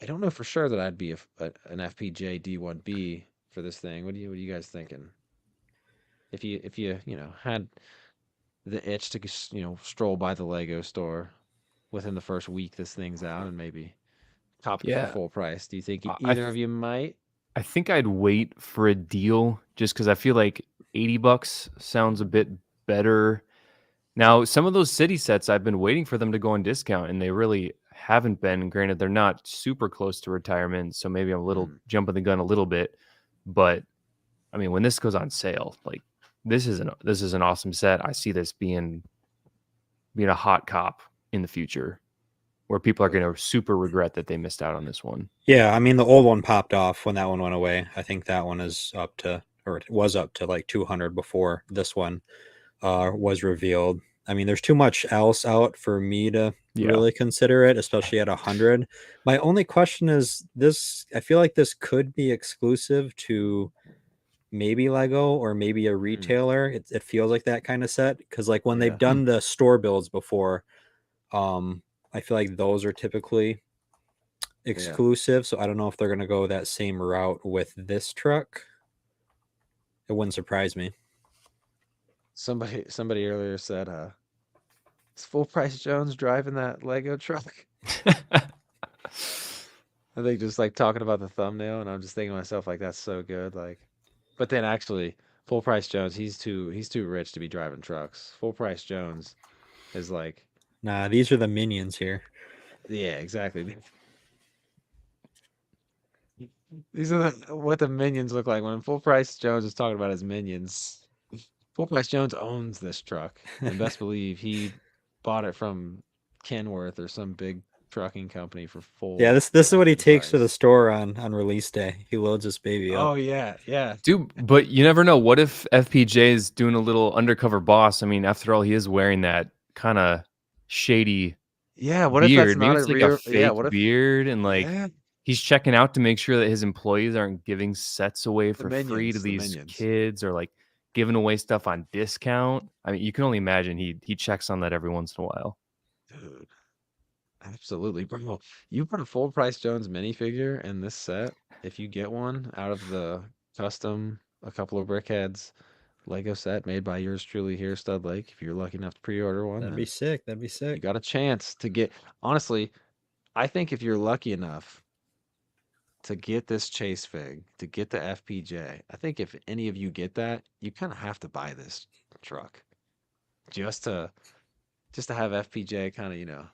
B: I don't know for sure that I'd be an FPJ D1B for this thing. What are you guys thinking? If you had the itch to stroll by the Lego store within the first week this thing's out and maybe cop it for
A: Yeah.
B: full price, do you think
A: I
B: either of you might?
A: I think I'd wait for a deal just because I feel like $80 sounds a bit better. Now, some of those city sets, I've been waiting for them to go on discount, and they really haven't been. Granted, they're not super close to retirement, so maybe I'm a little jumping the gun a little bit. But I mean, when this goes on sale, like this is an awesome set. I see this being a hot cop in the future, where people are going to super regret that they missed out on this one.
C: Yeah, I mean the old one popped off when that one went away. I think that one is up to, or it was up to like 200 before this one was revealed. I mean, there's too much else out for me to really consider it, especially at 100. My only question is this: I feel like this could be exclusive to maybe Lego or maybe a retailer. It feels like that kind of set because, like, when they've done the store builds before, I feel like those are typically exclusive. So I don't know if they're going to go that same route with this truck. It wouldn't surprise me.
B: Somebody earlier said, "Is Full Price Jones driving that Lego truck?" I think just like talking about the thumbnail, and I'm just thinking to myself like, that's so good. Like, but then actually, Full Price Jones, he's too rich to be driving trucks. Full Price Jones is like,
C: Nah, these are the minions here.
B: yeah, exactly. These are what the minions look like when Full Price Jones is talking about his minions. Full Price Jones owns this truck, and best believe he bought it from Kenworth or some big trucking company for full.
C: Yeah, this is what he takes to the
B: price.
C: store on release day. He loads this baby up.
B: Oh yeah, yeah.
A: Dude, but you never know. What if FPJ is doing a little undercover boss? I mean, after all, he is wearing that kind of shady
B: Yeah, what
A: beard.
B: if that's
A: Maybe
B: not
A: it's
B: a
A: like a
B: real?
A: fake
B: Yeah, what if?
A: beard, and like
B: Yeah,
A: he's checking out to make sure that his employees aren't giving sets away for free to
B: the
A: these
B: minions.
A: kids, or like giving away stuff on discount. I mean, you can only imagine he checks on that every once in a while.
B: Dude, absolutely, bro. You put a Full Price Jones minifigure in this set, if you get one out of the custom, a couple of brickheads Lego set made by yours truly here, Stud Lake. If you're lucky enough to pre-order one,
C: That'd
B: then
C: be sick. That'd be
B: you
C: sick.
B: got a chance to get. Honestly, I think if you're lucky enough to get this chase fig, to get the FPJ, I think if any of you get that, you kind of have to buy this truck just to have FPJ kind of,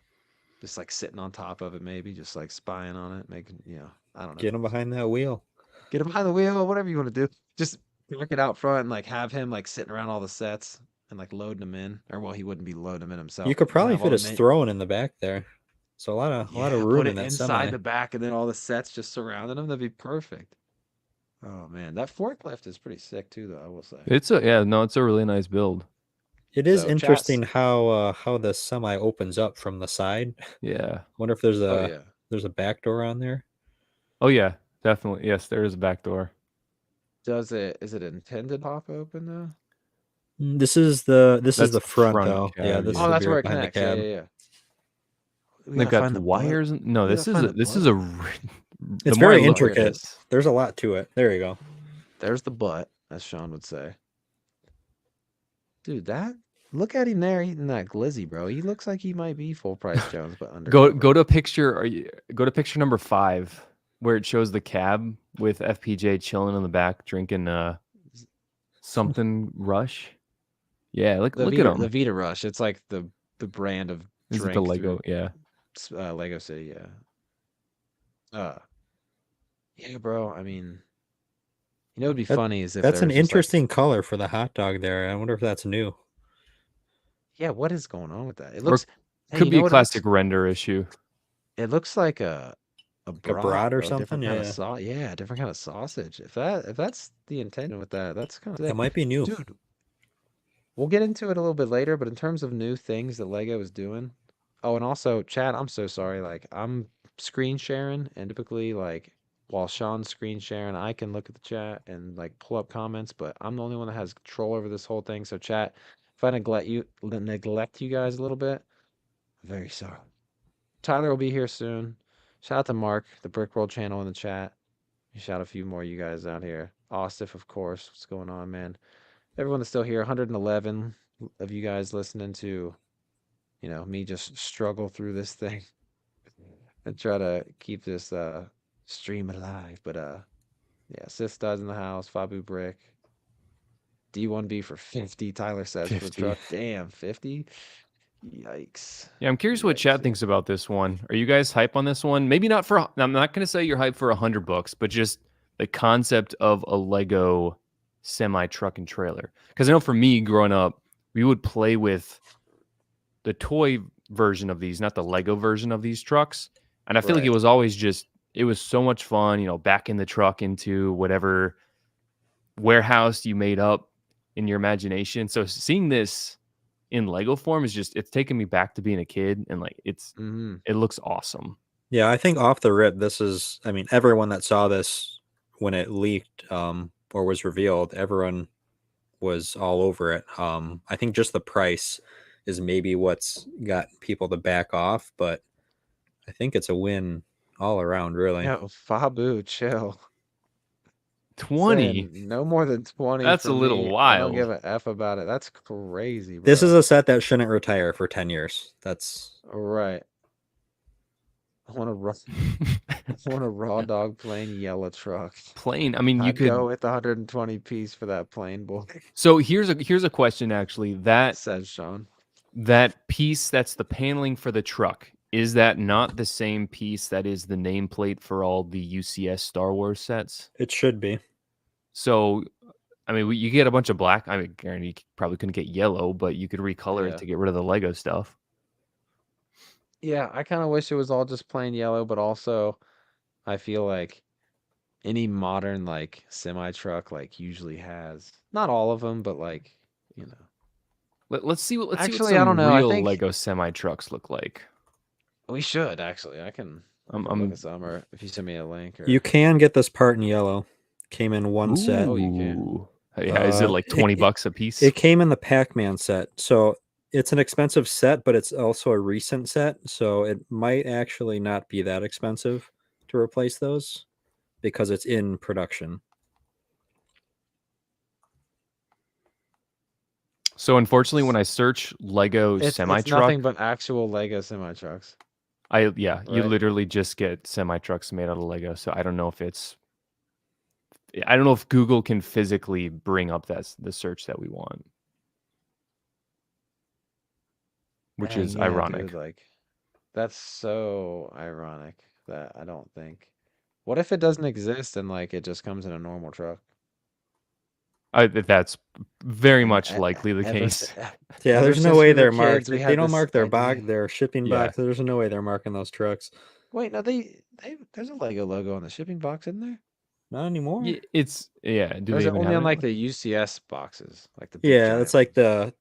B: just like sitting on top of it, maybe just like spying on it, making, I don't know.
C: Get him behind that wheel.
B: Get him behind the wheel, whatever you want to do. Just park it out front and like have him like sitting around all the sets and like loading them in. Or well, he wouldn't be loading them in himself.
C: You could
B: but
C: probably
B: have all
C: fit
B: the
C: his
B: min-
C: throne in the back there. So a lot of
B: Yeah,
C: room
B: put
C: in
B: it
C: that
B: inside
C: semi.
B: the back and then all the sets just surrounding him. That'd be perfect. Oh man, that forklift is pretty sick too, though. I will say.
A: It's a really nice build.
C: It is
B: So,
C: interesting
B: chats-
C: how the semi opens up from the side.
A: Yeah.
C: Wonder if there's
B: Oh yeah.
C: there's a back door on there.
A: Oh yeah, definitely. Yes, there is a back door.
B: Is it intended to pop open though?
C: This is the
A: That's
C: the front,
A: front
C: though.
A: cab,
C: Yeah, this
A: yeah.
C: is
B: Oh,
C: the
B: that's where
C: beard
B: it
C: behind the
B: connects. Yeah,
C: cab.
B: yeah, yeah. We
A: They've
B: gotta
A: got
B: find
A: the
B: the butt.
A: wires. No,
B: We
A: this
B: gotta
A: is
B: find
A: a,
B: the
A: this
B: butt.
A: is a.
C: It's
A: the more I
C: very
A: look at
C: intricate.
A: this-
C: There's a lot to it. There you go.
B: There's the butt, as Sean would say. Dude, look at him there eating that glizzy, bro. He looks like he might be Full Price Jones, but undercover.
A: Go to picture. Go to picture number 5, where it shows the cab with FPJ chilling in the back drinking something Rush. Yeah, look at him.
B: The Vita Rush. It's like the brand of
A: Is it
B: drink.
A: the Lego? Yeah.
B: Lego City. Yeah, bro. I mean, you know, what'd be
C: That-
B: funny is if
C: That's
B: there
C: an
B: was just, like,
C: interesting color for the hot dog there. I wonder if that's new.
B: yeah, what is going on with that? It
A: Or
B: looks. Hey,
A: could
B: you
A: be
B: know
A: a
B: what it looks?
A: classic render issue.
B: It looks like a
C: Like a brat or
B: bro, a different
C: something?
B: kind of
C: Yeah.
B: sauce. Yeah, a different kind of sausage. If that's the intention with that, that's kind of
C: It
B: sick.
C: might be new.
B: Dude, we'll get into it a little bit later, but in terms of new things that Lego is doing. Oh, and also, Chad, I'm so sorry. Like, I'm screen sharing, and typically, like, while Sean's screen sharing, I can look at the chat and like pull up comments, but I'm the only one that has control over this whole thing. So, chat, if I neglect you guys a little bit, I'm very sorry. Tyler will be here soon. Shout out to Mark, the Brick World channel in the chat. Shout a few more of you guys out here. Ostif, of course. What's going on, man? Everyone that's still here, 111 of you guys listening to, you know, me just struggle through this thing and try to keep this stream alive. But yeah, Sis Dies in the house, Fabu Brick. D1B for 50, Tyler says for
A: 50.
B: truck. Damn, 50? Yikes.
A: Yeah, I'm curious what
B: Yikes,
A: Chad
B: yeah.
A: thinks about this one. Are you guys hype on this one? Maybe not for. I'm not going to say you're hype for $100, but just the concept of a Lego semi truck and trailer. Because I know for me, growing up, we would play with the toy version of these, not the Lego version of these trucks. And I feel like it
B: Right.
A: was always just. It was so much fun, you know, backing the truck into whatever warehouse you made up in your imagination. So seeing this in Lego form is just, it's taking me back to being a kid, and like
B: Mm-hmm.
A: it looks awesome.
C: Yeah, I think off the rip, this is, I mean, everyone that saw this when it leaked or was revealed, everyone was all over it. I think just the price is maybe what's got people to back off, but I think it's a win all around, really.
B: Yo, Fabu, chill.
A: 20.
B: Saying no more than 20
A: That's
B: for
A: a little
B: me. I
A: wild.
B: don't give a F about it. That's crazy, bro.
C: This is a set that shouldn't retire for 10 years. That's
B: Right. I want a raw dog plain yellow truck.
A: Plain. I mean, you
B: I'd
A: could.
B: go with the 120 piece for that plain boy,
A: So here's a question actually.
B: says Sean.
A: That piece that's the paneling for the truck, is that not the same piece that is the nameplate for all the UCS Star Wars sets?
C: it should be.
A: So, I mean, you get a bunch of black. I mean, guarantee you probably couldn't get yellow, but you could recolor
B: Yeah.
A: it to get rid of the Lego stuff.
B: Yeah, I kind of wish it was all just plain yellow, but also I feel like any modern like semi truck like usually has, not all of them, but like, you know.
A: Let's see what
B: Actually, I
A: some
B: don't know. I
A: real
B: think
A: Lego semi trucks look like.
B: we should actually. I can look at some, or if you send me a link. Or...
C: You can get this part in yellow. Came in one set.
B: Oh, you can.
A: Ooh. Yeah, is it like
C: it-
A: 20 bucks a piece?
C: It came in the Pac-Man set. So it's an expensive set, but it's also a recent set. So it might actually not be that expensive to replace those because it's in production.
A: So unfortunately, when I search Lego
B: It's
A: semi
B: nothing
A: truck,
B: but actual Lego semi trucks.
A: you
B: Right.
A: literally just get semi trucks made out of Lego. So I don't know if Google can physically bring up the search that we want, which
B: Dang,
A: is
B: yeah,
A: ironic.
B: dude, like, that's so ironic that I don't think. What if it doesn't exist and like it just comes in a normal truck?
A: That's very
B: And
A: much likely the
B: ever
A: case.
C: Yeah,
B: ever
C: there's no
B: since
C: way
B: we were
C: they're marked.
B: kids, we
C: They
B: had
C: don't
B: this
C: mark their
B: idea.
C: their shipping
A: Yeah.
C: box. There's no way they're marking those trucks.
B: Wait, no, there's a Lego logo on the shipping box, isn't there?
C: Not anymore.
A: Do
B: Or is
A: they
B: it
A: even
B: only
A: have
B: on
A: it?
B: like the UCS boxes, like the big
C: Yeah,
B: giant
C: it's like
B: ones?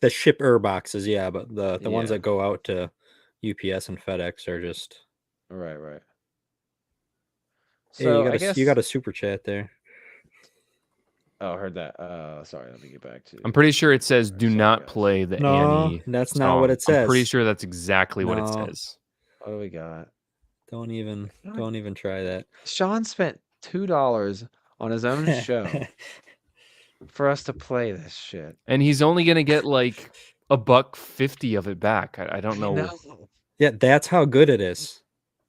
C: the shipper boxes. Yeah, but the ones
B: Yeah.
C: that go out to UPS and FedEx are just.
B: Right, right.
C: Hey,
B: So I guess.
C: you got a super chat there.
B: Oh, I heard that. Sorry, let me get back to.
A: I'm pretty sure it says "Do
B: Sorry,
A: not
B: guys.
A: play the
C: No,
A: Annie."
C: that's not what
A: song."
C: it
A: I'm pretty
C: says.
A: sure that's exactly what it
C: No.
A: says.
B: What do we got?
C: Don't even
B: God.
C: try that.
B: Sean spent $2 on his own show for us to play this shit.
A: And he's only gonna get like $1.50 of it back. I don't know.
B: No.
C: Yeah, that's how good it is.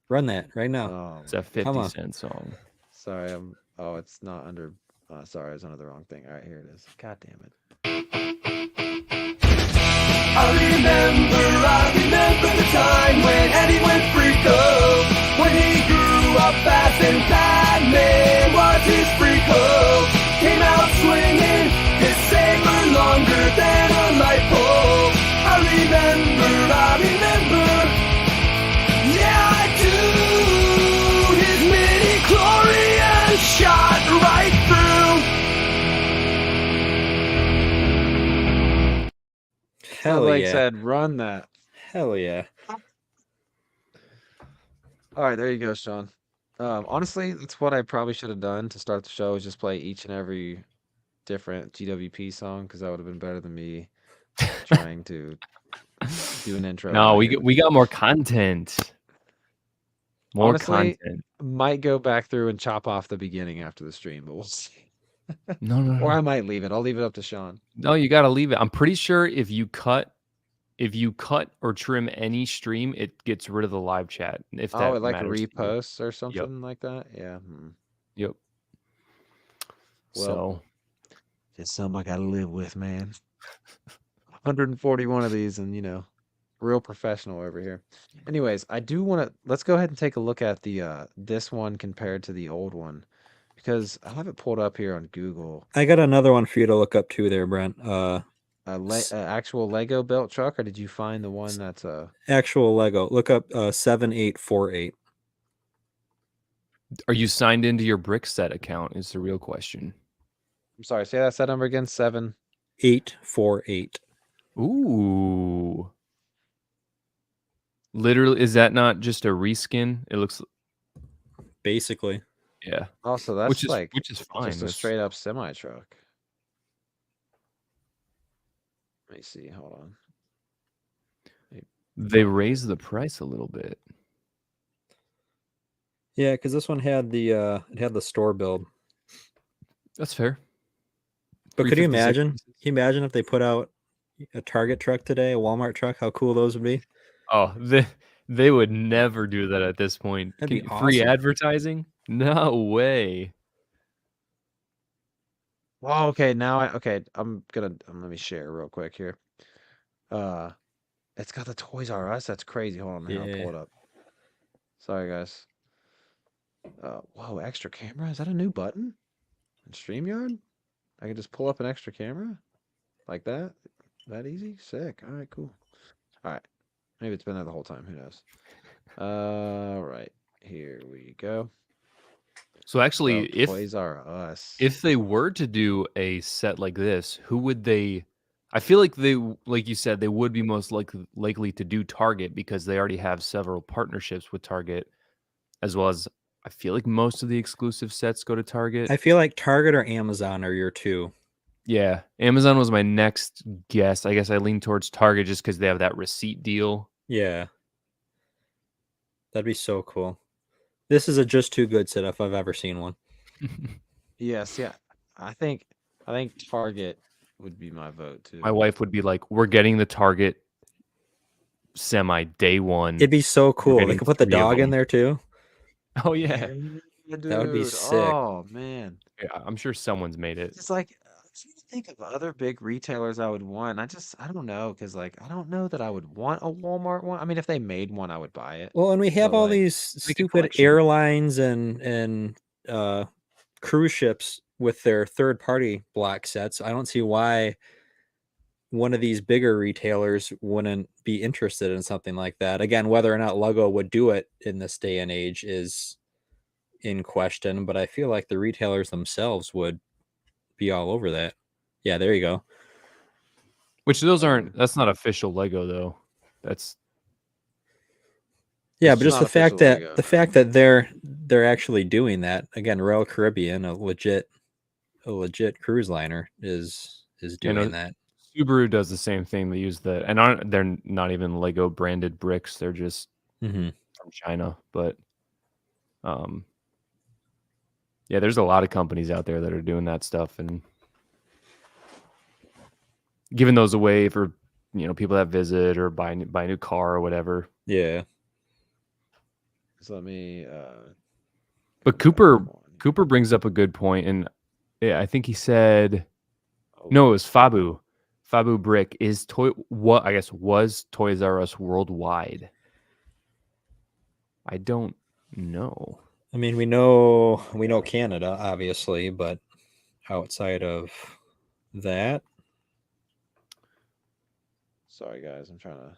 C: Run that right now.
B: Oh,
A: It's a
C: Come on.
A: 50-cent song.
B: sorry. Oh, it's not under. Sorry, I was under the wrong thing. All right, here it is. God damn it.
D: I remember the time when Eddie went freako. When he grew up fast and Batman was his freako. Came out swinging his saber longer than a light pole. I remember, yeah I do. His midi-chlorian shot right through.
C: Hell
B: Like
C: yeah.
B: said, run that.
C: Hell yeah.
B: All right, there you go, Sean. Honestly, that's what I probably should have done to start the show, is just play each and every different GWP song, because that would have been better than me trying to do an intro.
A: No,
B: record.
A: we got more content. More
B: Honestly,
A: content.
B: Might go back through and chop off the beginning after the stream, but we'll see.
A: No.
B: Or I might leave it. I'll leave it up to Sean.
A: No, you got to leave it. I'm pretty sure if you cut or trim any stream, it gets rid of the live chat. If that
B: Oh, it like
A: matters to you.
B: reposts or something like that? Yeah.
A: Yep.
B: Well,
A: So
B: it's something I gotta live with, man. 141 of these, and real professional over here. Anyways, I do want to let's go ahead and take a look at the this one compared to the old one, because I have it pulled up here on Google.
C: I got another one for you to look up too there, Brent.
B: Actual Lego built truck, or did you find the one that's
C: Actual Lego. Look up 7848.
A: are you signed into your Brickset account is the real question.
B: I'm sorry, say that set number again. 7.
C: 848.
A: Ooh. Literally, is that not just a reskin? It looks,
C: Basically.
A: yeah.
B: Also, that's
A: Which is
B: like
A: fine.
B: just a
A: That's-
B: straight up semi truck. Let me see. Hold on.
A: They raised the price a little bit.
C: Yeah, because this one had the store build.
A: That's fair.
C: But could you
A: 356
C: imagine?
A: pieces.
C: Can you imagine if they put out a Target truck today, a Walmart truck? How cool those would be.
A: Oh, they would never do that at this point.
C: That'd be
A: Free
C: awesome.
A: advertising? No way.
B: Oh, okay. Now let me share real quick here. It's got the Toys R Us. That's crazy. Hold on, here, I'll
C: Yeah.
B: pull it up. Sorry, guys. Whoa, extra camera? Is that a new button in StreamYard? I can just pull up an extra camera like that? That easy? Sick. All right, cool. All right. Maybe it's been there the whole time. Who knows? All right. Here we go.
A: So actually,
B: So, Toys R Us.
A: if they were to do a set like this, who would they? I feel like like you said, they would be most likely to do Target because they already have several partnerships with Target, as well as I feel like most of the exclusive sets go to Target.
C: I feel like Target or Amazon are your two.
A: Yeah, Amazon was my next guess. I guess I lean towards Target just because they have that receipt deal.
C: Yeah. That'd be so cool. This is a just too good set if I've ever seen one.
B: Yes, yeah. I think Target would be my vote too.
A: My wife would be like, "We're getting the Target semi day one."
C: It'd be so cool. They
A: getting
C: could put the
A: 3 of
C: dog in
A: them.
C: there too.
A: Oh yeah.
C: That would be
B: Dude,
C: sick.
B: Oh man.
A: Yeah, I'm sure someone's made it.
B: It's like I'm trying to think of other big retailers I would want. I don't know, because like I don't know that I would want a Walmart one. I mean, if they made one, I would buy it.
C: Well, and we have
B: But,
C: all
B: like,
C: these
A: make a
C: stupid
A: collection.
C: airlines and cruise ships with their third party black sets. I don't see why one of these bigger retailers wouldn't be interested in something like that. Again, whether or not Lego would do it in this day and age is in question, but I feel like the retailers themselves would be all over that. Yeah, there you go.
A: Which that's not official Lego though. That's
C: Yeah,
B: It's
C: but just
B: not
C: the fact
B: official
C: that
B: Lego.
C: they're actually doing that. Again, Royal Caribbean, a legit cruise liner is doing that.
A: Subaru does the same thing. They use they're not even Lego branded bricks. They're just
C: Mhm.
A: from China. But yeah, there's a lot of companies out there that are doing that stuff and giving those away for people that visit or buy a new car or whatever.
C: Yeah.
B: So let me
A: But Cooper brings up a good point, and yeah, I think he said no, it was Fabu. Fabu Brick is what I guess was Toys R Us worldwide. I don't know.
C: I mean, we know Canada, obviously, but outside of that,
B: Sorry, guys. I'm trying to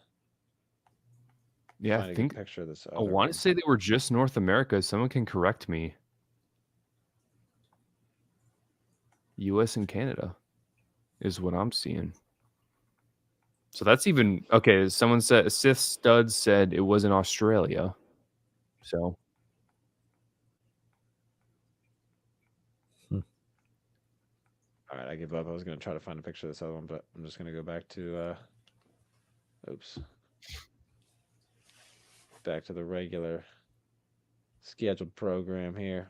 A: Yeah,
B: find
A: I
B: a
A: think
B: good picture of this.
A: I want to say they were just North America. Someone can correct me. US and Canada is what I'm seeing. So that's even okay. Someone said Sith Studs said it was in Australia. So
B: All right, I give up. I was going to try to find a picture of this other one, but I'm just going to go back to oops. Back to the regular scheduled program here.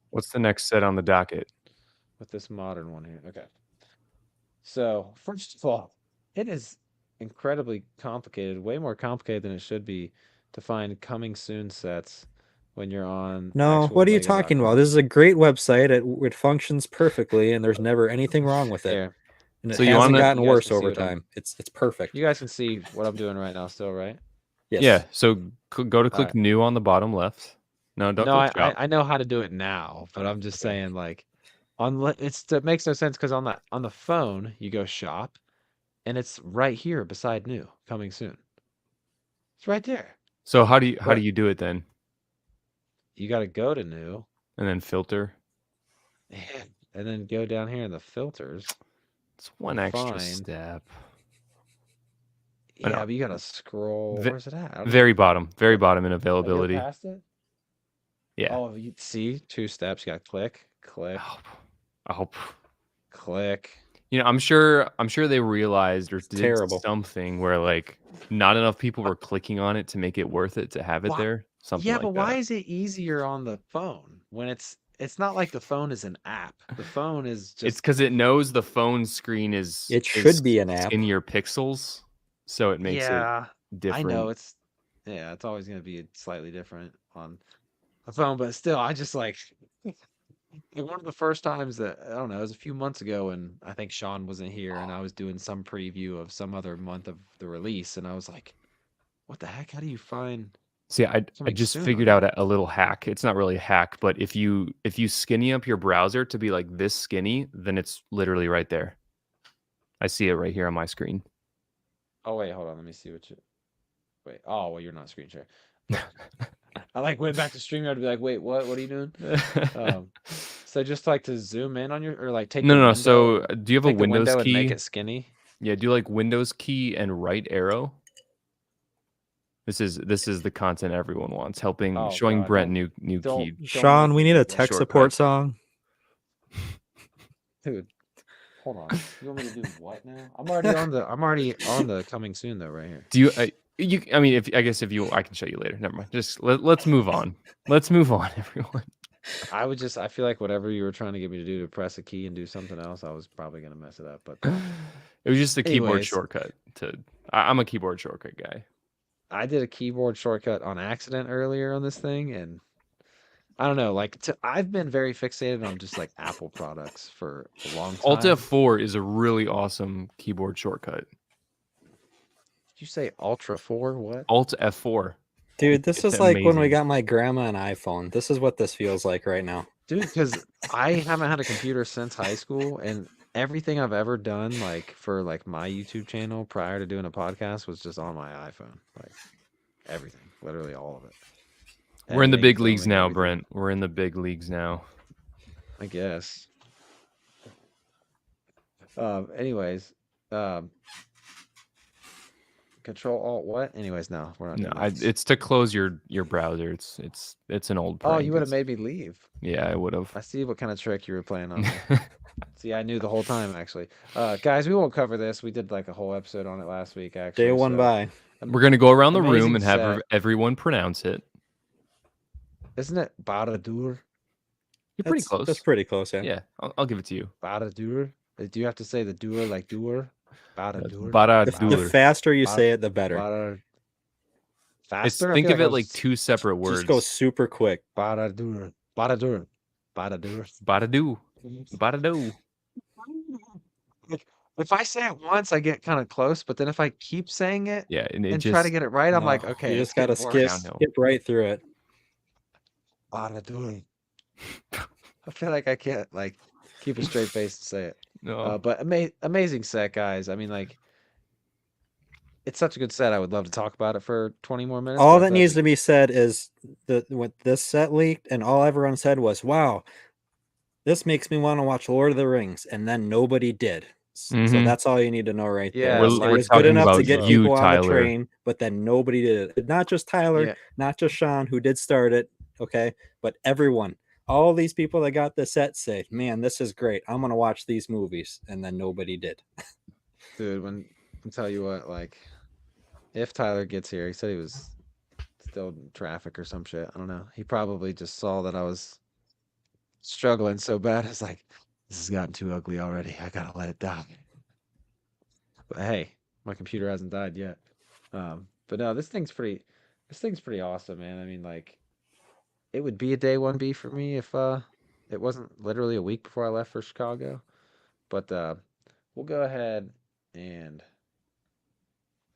A: what's the next set on the docket?
B: With this modern one here. Okay. So, first of all, it is incredibly complicated, way more complicated than it should be to find coming soon sets when you're on
C: no.
B: actual
C: What are you
B: Lego.com.
C: talking about? This is a great website. It functions perfectly, and there's never anything wrong with it.
B: Here,
C: And it
A: So you
C: hasn't
A: wanna-
C: gotten
B: You guys
C: worse
B: can see
C: over
B: what I'm-
C: time. It's perfect.
B: you guys can see what I'm doing right now still, right?
C: Yes.
A: Yeah. So go to click
B: Alright.
A: new on the bottom left. No, don't
B: No,
A: click drop.
B: I know how to do it now, but I'm just saying like it makes no sense because on the phone you go shop and it's right here beside new coming soon. It's right there.
A: So how do
B: But-
A: you do it then?
B: You got to go to new
A: And then filter.
B: and then go down here in the filters.
A: It's one
B: And
A: extra
B: find-
A: step.
B: Yeah,
A: know.
B: but you got to scroll.
A: Ve-
B: Where's it at? I don't know.
A: Very bottom in
B: Oh, you
A: availability.
B: past it?
A: Yeah.
B: Oh, you see 2 steps. You got to click,
A: I hope.
B: click.
A: You know, I'm sure they realized or did
C: terrible.
A: something where like not enough people were clicking on it to make it worth it to have it
B: Why-
A: there. Something
B: Yeah,
A: like
B: but
A: that.
B: why is it easier on the phone when it's not like the phone is an app. The phone is just
A: It's because it knows the phone screen is
C: It should be an app.
A: in your pixels, so it makes
B: yeah.
A: it different.
B: I know it's always going to be slightly different on a phone, but still, I just like one of the first times that I don't know, it was a few months ago, and I think Sean wasn't here, and I was doing some preview of some other month of the release, and I was like, "What the heck? How do you find?"
A: See, I
B: Coming
A: just
B: soon
A: figured
B: on
A: out a little hack. It's not really a hack, but if you skinny up your browser to be like this skinny, then it's literally right there. I see it right here on my screen.
B: Oh wait, hold on, let me see what you. Wait, oh well, you're not screen share. I like went back to StreamYard to be like, wait, what? What are you doing? So just like to zoom in on your or like take
A: No,
B: the
A: no.
B: window,
A: So do you have a
B: take the
A: Windows
B: window
A: key?
B: and make it skinny.
A: Yeah, do like Windows key and right arrow. This is the content everyone wants. Helping
B: Oh,
A: showing
B: God,
A: Brent
B: don't-
A: new
B: don't-
A: key.
B: don't
C: Sean,
B: make
C: we
B: me
C: need a
B: do that.
C: tech
A: Shortcut.
C: support song.
B: Dude, hold on. You want me to do what now? I'm already on the coming soon though, right here.
A: Do you I mean if I can show you later. Never mind. Just let's move on. Let's move on, everyone.
B: I feel like whatever you were trying to get me to do to press a key and do something else, I was probably gonna mess it up. But
A: It was just a keyboard
B: Anyways.
A: shortcut to I'm a keyboard shortcut guy.
B: I did a keyboard shortcut on accident earlier on this thing, and I don't know, like I've been very fixated on just like Apple products for a long time.
A: Alt F4 is a really awesome keyboard shortcut.
B: Did you say Ultra 4? What?
A: Alt F4.
C: Dude, this
A: It's
C: is like when we
A: amazing.
C: got my grandma an iPhone. This is what this feels like right now.
B: Dude, because I haven't had a computer since high school, and everything I've ever done, like for like my YouTube channel prior to doing a podcast, was just on my iPhone. Like everything, literally all of it.
A: We're in the
B: Editing,
A: big leagues
B: filming,
A: now,
B: everything.
A: Brent. We're in the big leagues now.
B: I guess. Anyways, Control Alt what? Anyways, no, we're not.
A: No,
B: doing that.
A: it's to close your browser. It's an old
B: Oh,
A: prank.
B: you would have
A: It's-
B: made me leave.
A: Yeah, I would have.
B: I see what kind of trick you were playing on me. See, I knew the whole time actually. Guys, we won't cover this. We did like a whole episode on it last week. Actually,
C: Day one
B: so-
C: by.
A: We're gonna go around the room
B: Amazing
A: and have
B: set.
A: everyone pronounce it.
B: Isn't it Baradur?
A: You're pretty
C: That's-
A: close.
C: That's pretty close, yeah.
A: Yeah, I'll give it to you.
B: Baradur? Do you have to say the doer like doer? Baradur.
C: The
A: Baradur.
C: faster you say it, the better.
B: Barar.
A: It's,
B: Faster. I
A: think
B: feel
A: of
B: I
A: it
B: was
A: like two separate words.
C: Just go super quick.
B: Baradur. Baradur. Baradur.
A: Badadoo. Badadoo.
B: If I say it once, I get kind of close, but then if I keep saying it
A: Yeah, and it
B: and try to
A: just
B: get it right, I'm like,
C: No,
B: okay,
C: you
B: it's
C: just gotta
B: getting
C: skip
B: worse.
A: downhill.
C: right through it.
B: Aradui. I feel like I can't like keep a straight face and say it.
A: no.
B: But amazing set, guys. I mean, like, it's such a good set. I would love to talk about it for 20 more minutes.
C: All
B: but I
C: that
B: feel like
C: needs
B: we-
C: to be said is when this set leaked, and all everyone said was, "Wow, this makes me want to watch Lord of the Rings," and then nobody did. So
A: Mhm.
C: that's all you need to know right
B: Yeah,
C: there.
A: We're-
C: It
A: we're
C: was good
A: talking
C: enough to
A: about
C: get
A: you,
C: people on the
A: Tyler.
C: train, but then nobody did it. Not just Tyler,
B: Yeah.
C: not just Sean, who did start it, okay, but everyone. All these people that got the set say, "Man, this is great. I'm gonna watch these movies," and then nobody did.
B: Dude, I'll tell you what, like, if Tyler gets here, he said he was still in traffic or some shit. I don't know. He probably just saw that I was struggling so bad. It's like, this has gotten too ugly already. I gotta let it die. But hey, my computer hasn't died yet. But no, this thing's pretty awesome, man. I mean, like, it would be a day 1B for me if it wasn't literally a week before I left for Chicago. But we'll go ahead and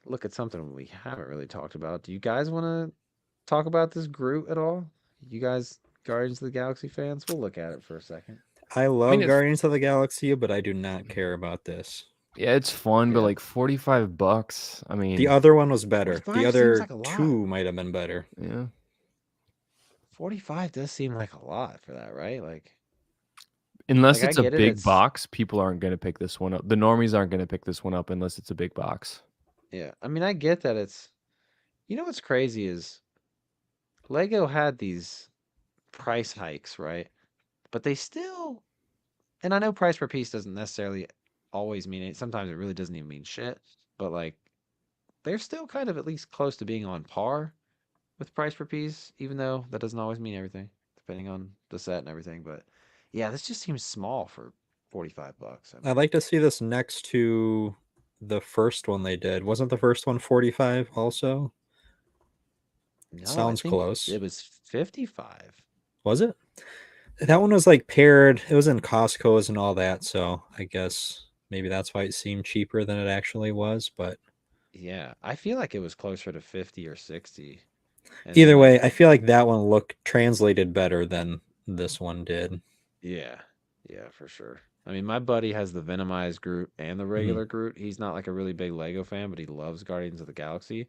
B: look at something we haven't really talked about. Do you guys want to talk about this Groot at all? You guys, Guardians of the Galaxy fans? We'll look at it for a second.
C: I love
A: it's-
C: Guardians of the Galaxy, but I do not care about this.
A: Yeah, it's fun, but
B: Yeah.
A: like $45. I mean,
C: The other one was better.
B: 45
C: The
B: seems
C: other
B: like a lot.
C: two might have been better.
A: yeah.
B: 45 does seem like a lot for that, right? Like,
A: Unless
B: Like, I
A: it's a
B: get it,
A: big
B: it's-
A: box, people aren't going to pick this one up. The normies aren't going to pick this one up unless it's a big box.
B: yeah. I mean, I get that it's. You know what's crazy is Lego had these price hikes, right? But they still. And I know price per piece doesn't necessarily always mean it. Sometimes it really doesn't even mean shit. But like, they're still kind of at least close to being on par with price per piece, even though that doesn't always mean everything, depending on the set and everything. But yeah, this just seems small for $45. I mean,
C: I'd like to see this next to the first one they did. Wasn't the first one 45 also?
B: no, I
C: sounds
B: think
C: close.
B: It was 55.
C: Was it? That one was like paired. It was in Costco's and all that, so I guess maybe that's why it seemed cheaper than it actually was. But
B: Yeah, I feel like it was closer to 50 or 60. And
C: either
B: then,
C: way,
B: like,
C: I feel like that one looked translated better than this one did.
B: yeah, for sure. I mean, my buddy has the Venomized Groot and the regular Groot. He's not like a really big Lego fan, but he loves Guardians of the Galaxy.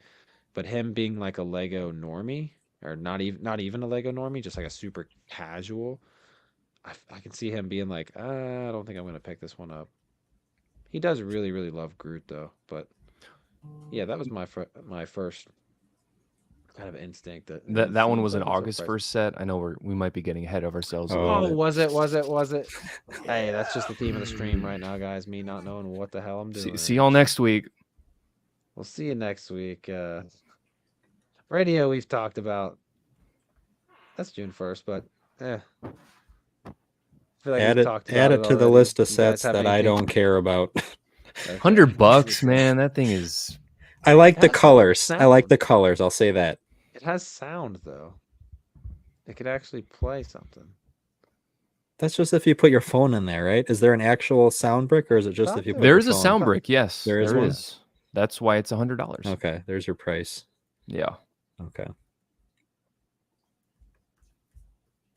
B: But him being like a Lego normie, or not even a Lego normie, just like a super casual, I can see him being like, I don't think I'm gonna pick this one up. He does really, really love Groot though. But yeah, that was my first kind of instinct that
A: That one
B: seems
A: was an
B: like it's
A: August
B: overpriced.
A: 1st set. I know we might be getting ahead of ourselves a
C: Oh.
A: little
B: Oh,
A: bit.
B: was it? Hey, that's just the theme of the stream right now, guys. Me not knowing what the hell I'm doing.
A: See y'all next week.
B: We'll see you next week. Radio we've talked about. That's June 1st, but I feel like
C: Add
B: we've
C: it,
B: talked about
C: add it to the
B: already.
C: list of
B: You guys
C: sets
B: have
C: that I
B: anything?
C: don't care about.
B: Okay.
A: $100, man. That thing is.
C: I like the
B: Has
C: colors. I like
B: sound.
C: the colors. I'll say that.
B: It has sound though. It could actually play something.
C: That's just if you put your phone in there, right? Is there an actual sound brick, or is it just
B: Thought
C: if you
B: there
C: put your
A: There's a
C: phone?
A: sound brick. Yes,
C: There is
A: there
C: one?
A: is. That's why it's $100.
C: Okay, there's your price.
A: Yeah.
C: Okay.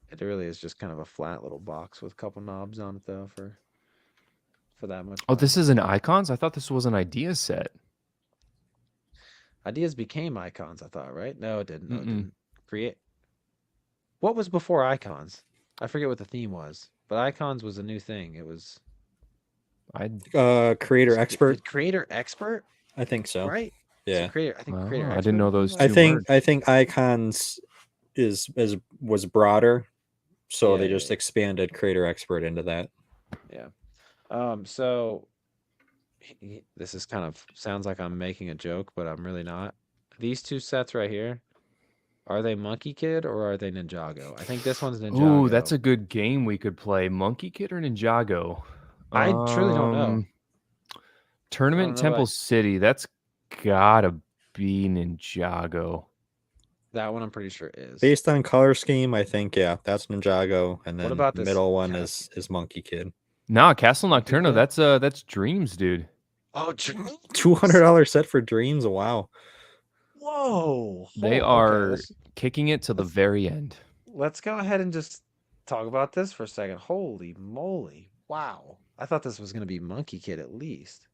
B: It really is just kind of a flat little box with a couple knobs on it though for that much.
A: Oh,
B: money.
A: this is an icons? I thought this was an idea set.
B: Ideas became icons, I thought, right? No, it didn't. No, it
A: Mm-mm.
B: didn't. Create. What was before icons? I forget what the theme was, but icons was a new thing. It was
A: I
C: Creator expert.
B: Creator expert,
C: I think so.
B: right? So
C: Yeah.
B: creator. I think
A: Oh,
B: creator.
A: I
B: expert
A: didn't know
B: was
A: those
B: the
C: I
B: theme.
A: two
C: think I think icons was broader, so
B: Yeah,
C: they
B: yeah,
C: just
B: yeah.
C: expanded Creator expert into that.
B: So this is kind of sounds like I'm making a joke, but I'm really not. These two sets right here, are they Monkey Kid or are they Ninjago? I think this one's Ninjago.
A: Ooh, that's a good game we could play. Monkey Kid or Ninjago?
B: I truly don't know.
A: Tournament
B: know,
A: Temple
B: like-
A: City. That's gotta be Ninjago.
B: That one I'm pretty sure is.
C: Based on color scheme, I think that's Ninjago, and then
B: about
C: the
B: this
C: middle one
B: kinda-
C: is Monkey Kid.
A: Nah, Castle
B: Look at
A: Nocturno.
B: that.
A: That's Dreams, dude.
B: Oh,
C: $200 set for Dreams. Wow.
B: Whoa.
A: They
B: Okay,
A: are kicking it to the very end.
B: let's go ahead and just talk about this for a second. Holy moly. Wow. I thought this was going to be Monkey Kid at least.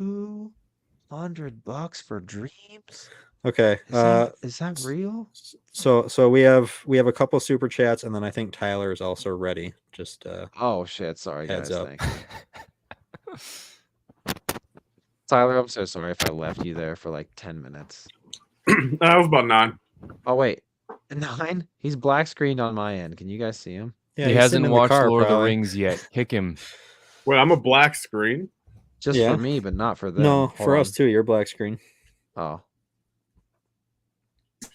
B: $200 for Dreams?
C: Okay.
B: Is that real?
C: So we have a couple super chats, and then I think Tyler is also ready. Just
B: Oh shit, sorry
C: heads
B: guys.
C: up.
B: Thank you. Tyler, I'm so sorry if I left you there for like 10 minutes.
F: That was about 9.
B: Oh wait. 9? He's black screened on my end. Can you guys see him?
C: Yeah,
A: he
C: he's sitting
A: hasn't
C: in the
A: watched
C: car,
A: Lord of the
C: probably.
A: Rings yet. Kick him.
F: Wait, I'm a black screen.
B: Just
C: Yeah.
B: for me, but not for them.
C: No,
B: Hold
C: for us
B: on.
C: too. You're black screen.
B: Oh.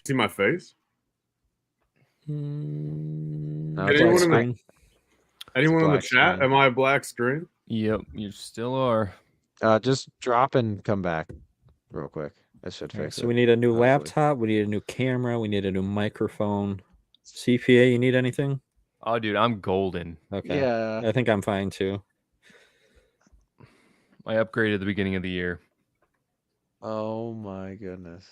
F: See my face?
B: No,
F: Can
B: it's
F: anyone
B: black
F: in the-
B: screen.
F: Anyone in the
B: black
F: chat?
B: screen.
F: Am I a black screen?
A: Yep, you still are.
B: Just drop and come back real quick. That should
C: Alright,
B: fix
C: so
B: it.
C: we need a new
B: hopefully.
C: laptop. We need a new camera. We need a new microphone. CPA, you need anything?
A: Oh, dude, I'm golden.
C: Okay.
B: Yeah.
C: I think I'm fine too.
A: I upgraded at the beginning of the year.
B: Oh my goodness.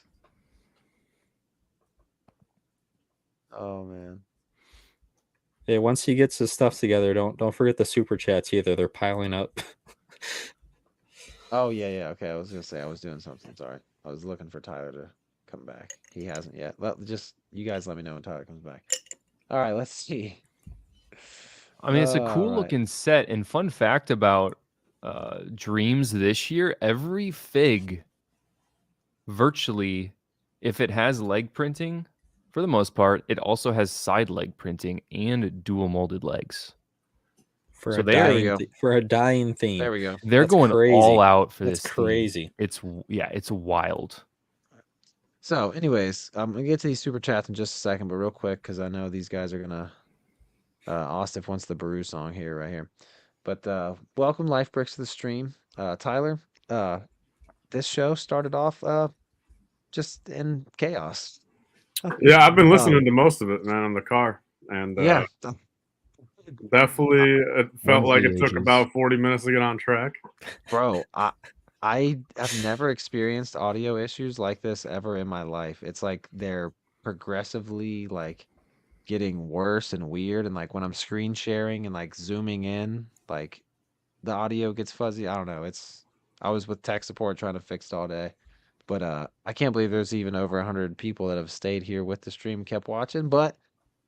B: Oh man.
C: Hey, once he gets his stuff together, don't forget the super chats either. They're piling up.
B: Oh yeah. Okay, I was gonna say I was doing something. Sorry, I was looking for Tyler to come back. He hasn't yet. Just you guys let me know when Tyler comes back. All right, let's see.
A: I mean, it's a cool
B: Alright.
A: looking set. And fun fact about Dreams this year, every fig virtually, if it has leg printing, for the most part, it also has side leg printing and dual molded legs.
C: For
A: So
C: a
A: there
B: we go.
C: dying theme.
B: There we go.
A: They're
C: That's
A: going
C: crazy.
A: all out for
C: That's
A: this. theme.
C: crazy.
A: It's wild.
B: So, anyways, I'm gonna get to these super chats in just a second, but real quick because I know these guys are gonna. Ostif wants the Baru song here, right here. But welcome, Life Bricks, to the stream. Tyler, this show started off just in chaos.
F: Yeah, I've been listening to most of it, man, in the car. And
B: Yeah.
F: definitely it felt
A: One's
F: like
A: the
F: it took
A: ages.
F: about 40 minutes to get on track.
B: Bro, I have never experienced audio issues like this ever in my life. It's like they're progressively like getting worse and weird, and like when I'm screen sharing and like zooming in, like the audio gets fuzzy. I don't know. I was with tech support trying to fix it all day. But I can't believe there's even over 100 people that have stayed here with the stream, kept watching. But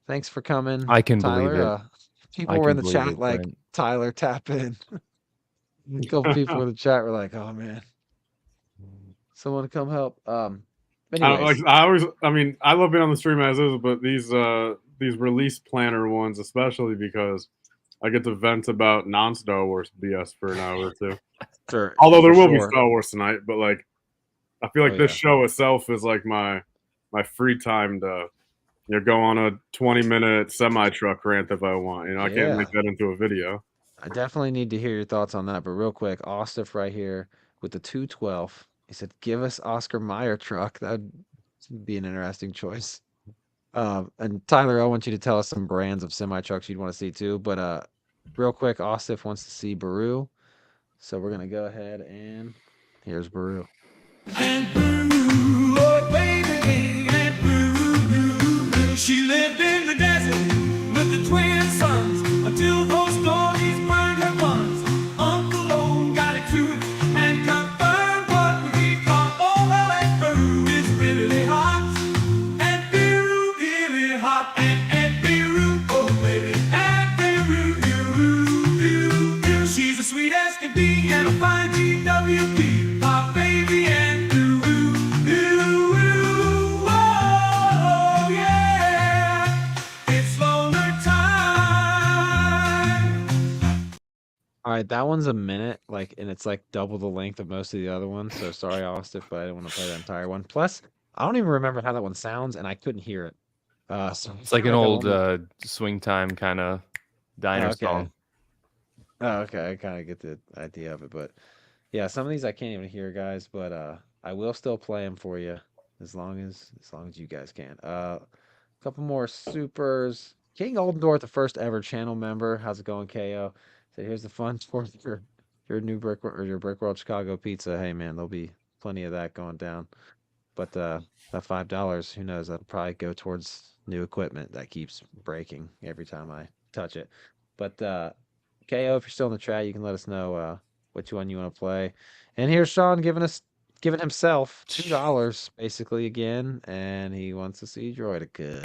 B: thanks for coming.
A: I can
B: Tyler.
A: believe it.
B: People
A: I
B: were in
A: can
B: the
A: believe
B: chat
A: it,
B: like,
A: Brent.
B: Tyler, tap in. A couple people in the chat were like, "Oh man, someone come help." Anyways,
F: I love being on the stream as is, but these release planner ones, especially because I get to vent about non-Star Wars BS for an hour or two.
B: sure,
F: Although there
B: for
F: will be
B: sure.
F: Star Wars tonight, but like I feel like
B: Oh,
F: this
B: yeah.
F: show itself is like my free time to go on a 20-minute semi-truck rant if I want. I
B: Yeah.
F: can't make that into a video.
B: I definitely need to hear your thoughts on that. But real quick, Ostif right here with the 212. He said, "Give us Oscar Mayer truck." That'd be an interesting choice. And Tyler, I want you to tell us some brands of semi trucks you'd want to see too. But real quick, Ostif wants to see Baru, so we're gonna go ahead and here's Baru.
D: And Peru, oh baby, and Peru, she lived in the desert with the twin sons until those stories burned her buns. Uncle O got it to it and confirmed what we thought. Oh well, and Peru is really hot, and Peru really hot, and Peru, oh baby, and Peru, Peru, she's the sweetest can be and a fine GWP, my baby and oh yeah, it's loner time.
B: All right, that one's a minute, like, and it's like double the length of most of the other ones. So sorry, Ostif, but I didn't want to play the entire one. Plus, I don't even remember how that one sounds, and I couldn't hear it. So
A: It's like an old swing time kind of diner
B: Okay.
A: song.
B: Oh, okay, I kind of get the idea of it, but yeah, some of these I can't even hear, guys. But I will still play them for you as long as you guys can. A couple more supers. King Oldendorf, the first ever channel member. How's it going, KO? So here's the fun for your new your Brick World Chicago pizza. Hey man, there'll be plenty of that going down. But that $5, who knows? That'll probably go towards new equipment that keeps breaking every time I touch it. But KO, if you're still in the chat, you can let us know which one you want to play. And here's Sean giving himself $2 basically again, and he wants to see Droideka.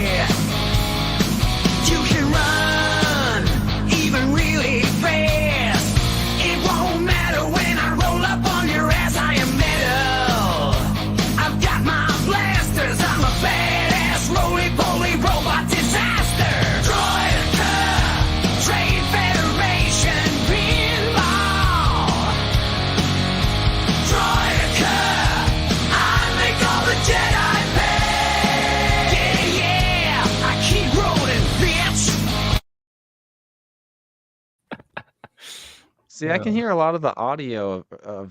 D: You can run, even really fast. It won't matter when I roll up on your ass. I am metal. I've got my blasters. I'm a badass roly-poly robot disaster. Droideka, Trade Federation pinball. Droideka, I make all the Jedi pay. Yeah, yeah, I keep rolling, bitch.
B: See, I can hear a lot of the audio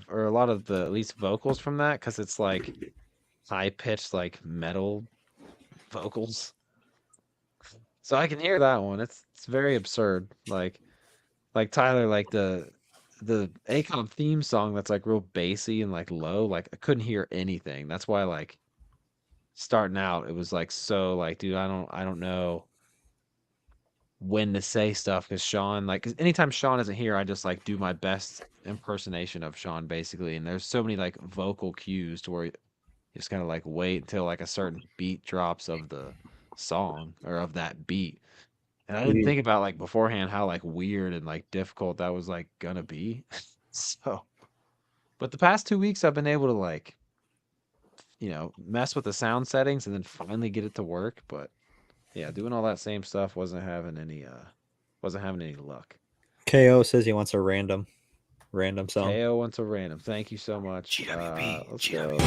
B: or a lot of the at least vocals from that because it's like high pitched like metal vocals. So I can hear that one. It's very absurd. Like Tyler, like the ACOM theme song that's like real bassy and like low. Like I couldn't hear anything. That's why like starting out it was like so like dude I don't know when to say stuff because Sean like 'cause anytime Sean isn't here I just like do my best impersonation of Sean basically and there's so many like vocal cues to where you just kind of like wait until like a certain beat drops of the song or of that beat and I didn't think about like beforehand how like weird and like difficult that was like gonna be so but the past 2 weeks I've been able to like mess with the sound settings and then finally get it to work but yeah, doing all that same stuff wasn't having any luck.
C: KO says he wants a random song.
B: KO wants a random. Thank you so much. Let's go.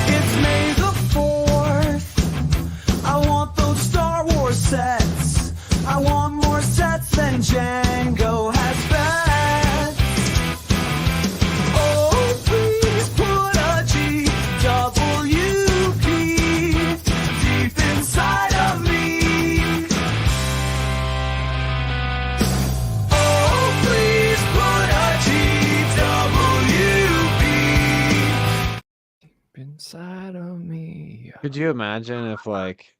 D: It's May the 4th. I want those Star Wars sets. I want more sets than Django has bet. Oh, please put a GWP deep inside of me. Oh, please put a GWP
A: Inside of me.
B: Could you imagine if like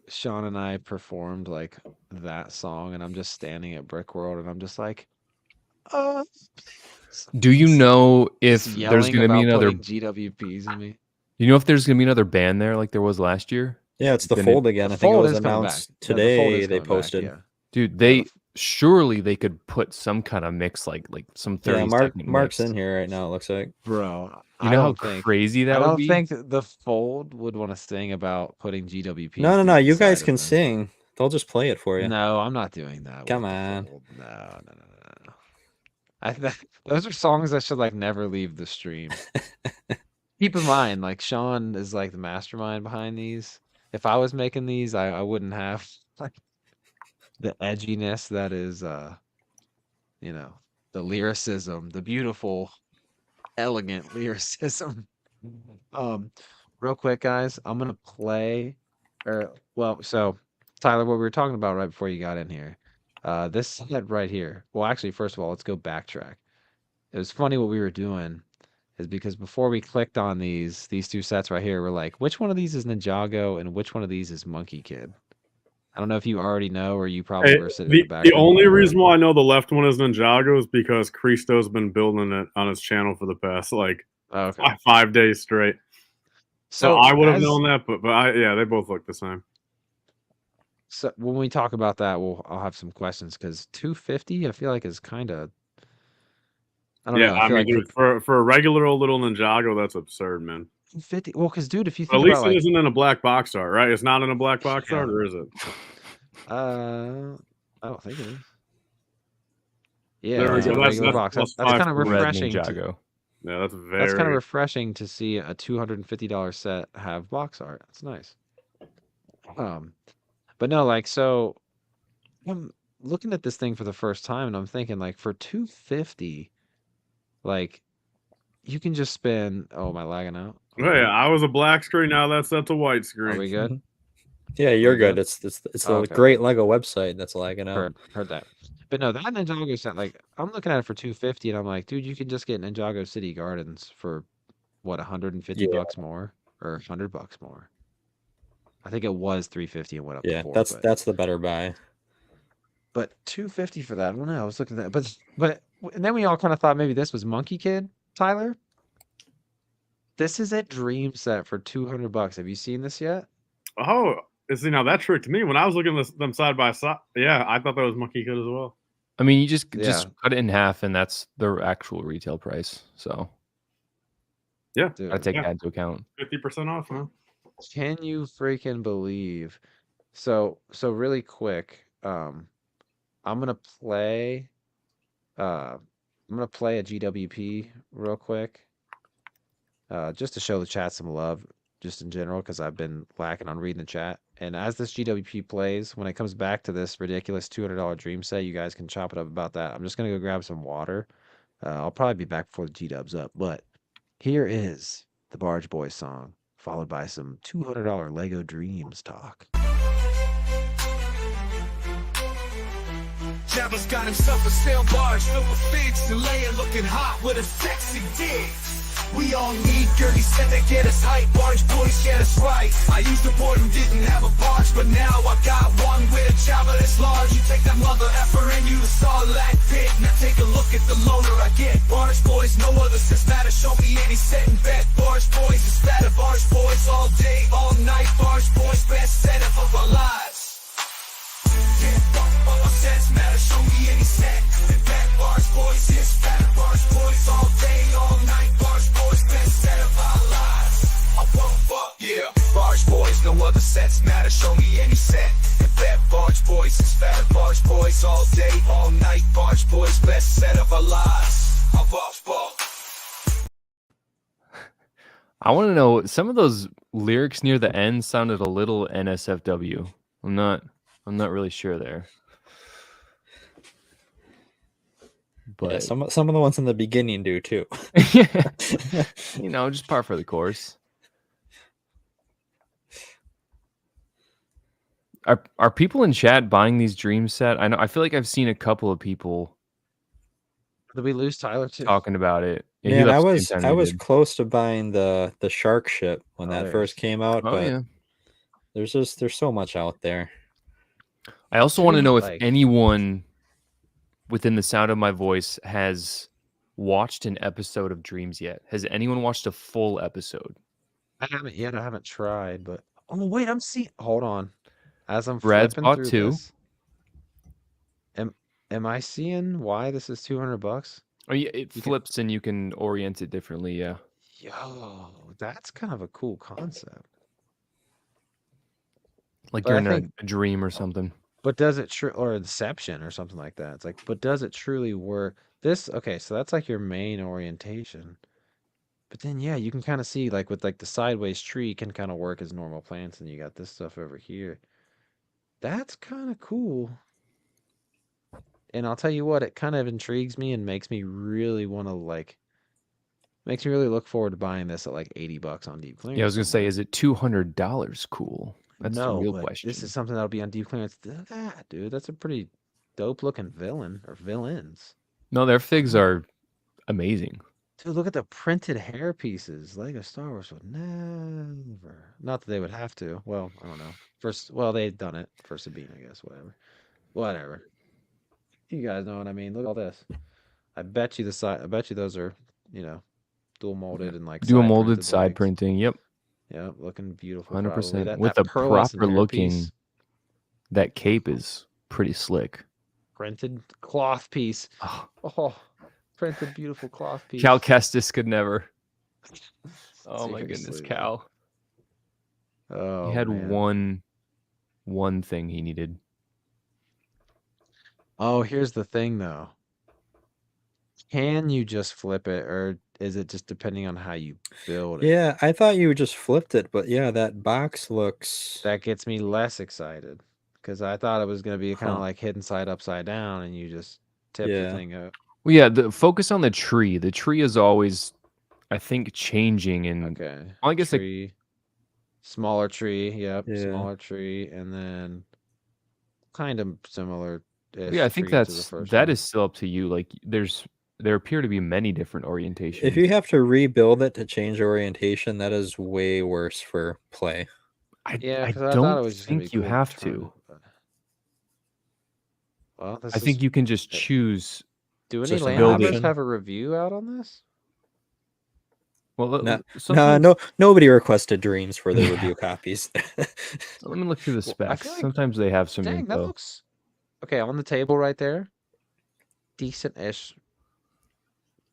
B: Sean and I performed like that song and I'm just standing at Brick World and I'm just like,
A: Do you know if
B: just
A: there's
B: yelling
A: going to be
B: about
A: another?
B: putting GWPs in me?
A: You know if there's going to be another band there like there was last year?
C: Yeah, it's the
A: Then it-
C: Fold again.
B: The
C: I think it
B: Fold
C: was
B: is coming
C: announced
B: back. Yeah, the Fold
C: today.
B: is
C: They
B: coming back,
C: posted.
B: yeah.
A: Dude,
B: Yeah,
A: they surely they could put some kind of mix like some 30
C: Yeah, Mark's in here right now. It looks like.
B: Bro,
A: You
B: I
A: know how
B: don't think
A: crazy that
B: I
A: would
B: don't
A: be?
B: think the Fold would want to sing about putting GWP.
C: No. You guys can sing. They'll just play it for you.
B: No, I'm not doing that.
C: Come
B: with the
C: on.
B: Fold. No. Those are songs that should like never leave the stream. Keep in mind, like Sean is like the mastermind behind these. If I was making these, I wouldn't have like the edginess that is the lyricism, the beautiful, elegant lyricism. Real quick, guys, I'm gonna play so Tyler, what we were talking about right before you got in here. This set right here. Well, actually, first of all, let's go backtrack. It was funny what we were doing is because before we clicked on these two sets right here, we're like, which one of these is Ninjago and which one of these is Monkey Kid? I don't know if you already know or you probably were sitting in the back.
F: The only reason why I know the left one is Ninjago is because Christo's been building it on his channel for the past like 5 days straight. So I would have known that, but they both look the same.
B: So when we talk about that, I'll have some questions because 250, I feel like is kind of. I don't know.
F: I mean, dude, for a regular old little Ninjago, that's absurd, man.
B: 250. Well, because dude, if you
F: At
B: think
F: least
B: about
F: it
B: like,
F: isn't in a black box art, right? It's not in a black box art, or is it?
B: I don't think it is. Yeah,
F: There we
B: it's
F: go.
B: in a
F: That's
B: regular box.
F: plus
B: That's
F: 5
B: kind of
F: for red
B: refreshing.
A: Ninjago.
F: Yeah, that's very.
B: That's kind of refreshing to see a $250 set have box art. That's nice. But no, like so, I'm looking at this thing for the first time, and I'm thinking like for 250, like you can just spend. Oh, am I lagging out?
F: Oh, yeah, I was a black screen. Now that's a white screen.
B: Are we good?
C: Yeah, you're
B: we
C: good.
B: good?
C: It's the
B: Okay.
C: great Lego website that's lagging out.
B: Heard that. But no, that Ninjago set, like, I'm looking at it for 250, and I'm like, dude, you can just get Ninjago City Gardens for what, 150
C: Yeah,
B: bucks more or 100 bucks more. I think it was 350 and went up to
C: yeah,
B: 4,
C: that's the better buy.
B: but 250 for that. I don't know. I was looking at that, but and then we all kind of thought maybe this was Monkey Kid, Tyler. This is a dream set for 200 bucks. Have you seen this yet?
F: Oh, see, now that tricked me when I was looking at them side by side. Yeah, I thought that was Monkey Kid as well.
A: I mean, you just
B: Yeah.
A: cut it in half, and that's the actual retail price. So
F: Yeah,
B: Dude,
A: I take
F: yeah.
A: that into account.
F: 50% off, huh?
B: can you freaking believe? So really quick, I'm gonna play a GWP real quick. Just to show the chat some love, just in general, because I've been lacking on reading the chat. And as this GWP plays, when it comes back to this ridiculous $200 dream set, you guys can chop it up about that. I'm just gonna go grab some water. I'll probably be back before the G-Dub's up, but here is the Barge Boys song, followed by some $200 Lego Dreams talk.
D: Jabba's got himself a sail barge filled with figs and laying looking hot with a sexy dig. We all need dirty set to get us hype. Barge boys get us right. I used to board and didn't have a barge, but now I got one with a Jabba that's large. You take that mother effer and you saw that pit. Now take a look at the loader I get. Barge boys, no other sense matter. Show me any set and bet. Barge boys is better. Barge boys all day, all night. Barge boys best setup of our lives. Yeah, all sets matter. Show me any set and bet. Barge boys is better. Barge boys all day, all night. Barge boys best set of our lives. I won't fuck, yeah. Barge boys, no other sets matter. Show me any set and bet. Barge boys is better. Barge boys all day, all night. Barge boys best set of our lives. I barge ball.
A: I want to know, some of those lyrics near the end sounded a little NSFW. I'm not really sure there. But
C: Yeah, some of the ones in the beginning do too.
A: you know, just par for the course. Are people in chat buying these dream set? I feel like I've seen a couple of people
B: Did we lose Tyler too?
A: talking about it. Yeah, he
C: Man,
A: left
C: I
A: the
C: was
A: same time
C: I
A: you
C: was
A: did.
C: close to buying the shark ship when that first came out,
A: Oh
C: but
A: yeah.
C: there's so much out there.
A: I also want to
B: Dude,
A: know if
B: like-
A: anyone within the sound of my voice has watched an episode of Dreams yet. Has anyone watched a full episode?
B: I haven't yet. I haven't tried, but oh wait, I'm seeing. Hold on, as I'm
A: Brad's
B: flipping
A: bought
B: through
A: 2.
B: this, am I seeing why this is $200?
A: Oh yeah, it
B: You can-
A: flips and you can orient it differently. Yeah.
B: Yo, that's kind of a cool concept.
A: Like
B: But
A: you're
B: I
A: in
B: think-
A: a dream or something.
B: But does it or Inception or something like that? It's like, but does it truly work? This okay, so that's like your main orientation. But then yeah, you can kind of see like with like the sideways tree can kind of work as normal plants, and you got this stuff over here. That's kind of cool. And I'll tell you what, it kind of intrigues me and makes me really want to makes me really look forward to buying this at like $80 on deep clearance.
A: Yeah, I was gonna say,
B: somewhere.
A: is it $200 cool? That's
B: No,
A: the real
B: but
A: question.
B: this is something that'll be on deep clearance. That, dude, that's a pretty dope looking villain or villains.
A: No, their figs are amazing.
B: Dude, look at the printed hair pieces. Lego Star Wars would never. Not that they would have to. Well, I don't know. Well, they'd done it for Sabine, I guess. Whatever. You guys know what I mean. Look at all this. I bet you those are, dual molded and like
A: Dual
B: side
A: molded
B: printed
A: side
B: legs.
A: printing. Yep.
B: Yep, looking beautiful.
A: 100%.
B: Probably.
A: With
B: that
A: a
B: pearlescent
A: proper looking,
B: hairpiece,
A: that cape is pretty slick.
B: printed cloth piece.
A: Oh,
B: Oh, printed beautiful cloth piece.
A: Cal Kestis could never. Oh my goodness,
B: Seriously,
A: Cal.
B: Oh,
A: He had
B: man.
A: one thing he needed.
B: Oh, here's the thing though. Can you just flip it, or is it just depending on how you build it?
C: Yeah, I thought you just flipped it, but yeah, that box looks.
B: That gets me less excited because I thought it was going to be kind of
C: Huh.
B: like hidden side upside down, and you just tip the
C: Yeah.
B: thing up.
A: Well, yeah, the focus on the tree. The tree is always, I think, changing, and
B: Okay.
A: well, I guess
B: tree. Smaller tree, yep,
C: Yeah.
B: smaller tree, and then kind of similar.
A: Yeah, I think
B: tree to the
A: that's
B: first
A: that
B: one.
A: is still up to you. Like there appear to be many different orientations.
C: If you have to rebuild it to change orientation, that is way worse for play.
B: Yeah,
A: I
B: because I thought
A: don't
B: it was just gonna be
A: think you
B: cool
A: have
B: trying
A: to.
B: but- Well, this
A: I think
B: is.
A: you can just
B: Hey,
A: choose.
B: Do any
C: just an
B: Landlubbers
C: option.
B: have a review out on this?
A: Well,
C: No,
A: sometimes,
C: nobody requested dreams for their review copies.
A: let me look through the
B: Well, I
A: specs.
B: feel like-
A: Sometimes they have some
B: Dang, that
A: info.
B: looks okay on the table right there. Decent-ish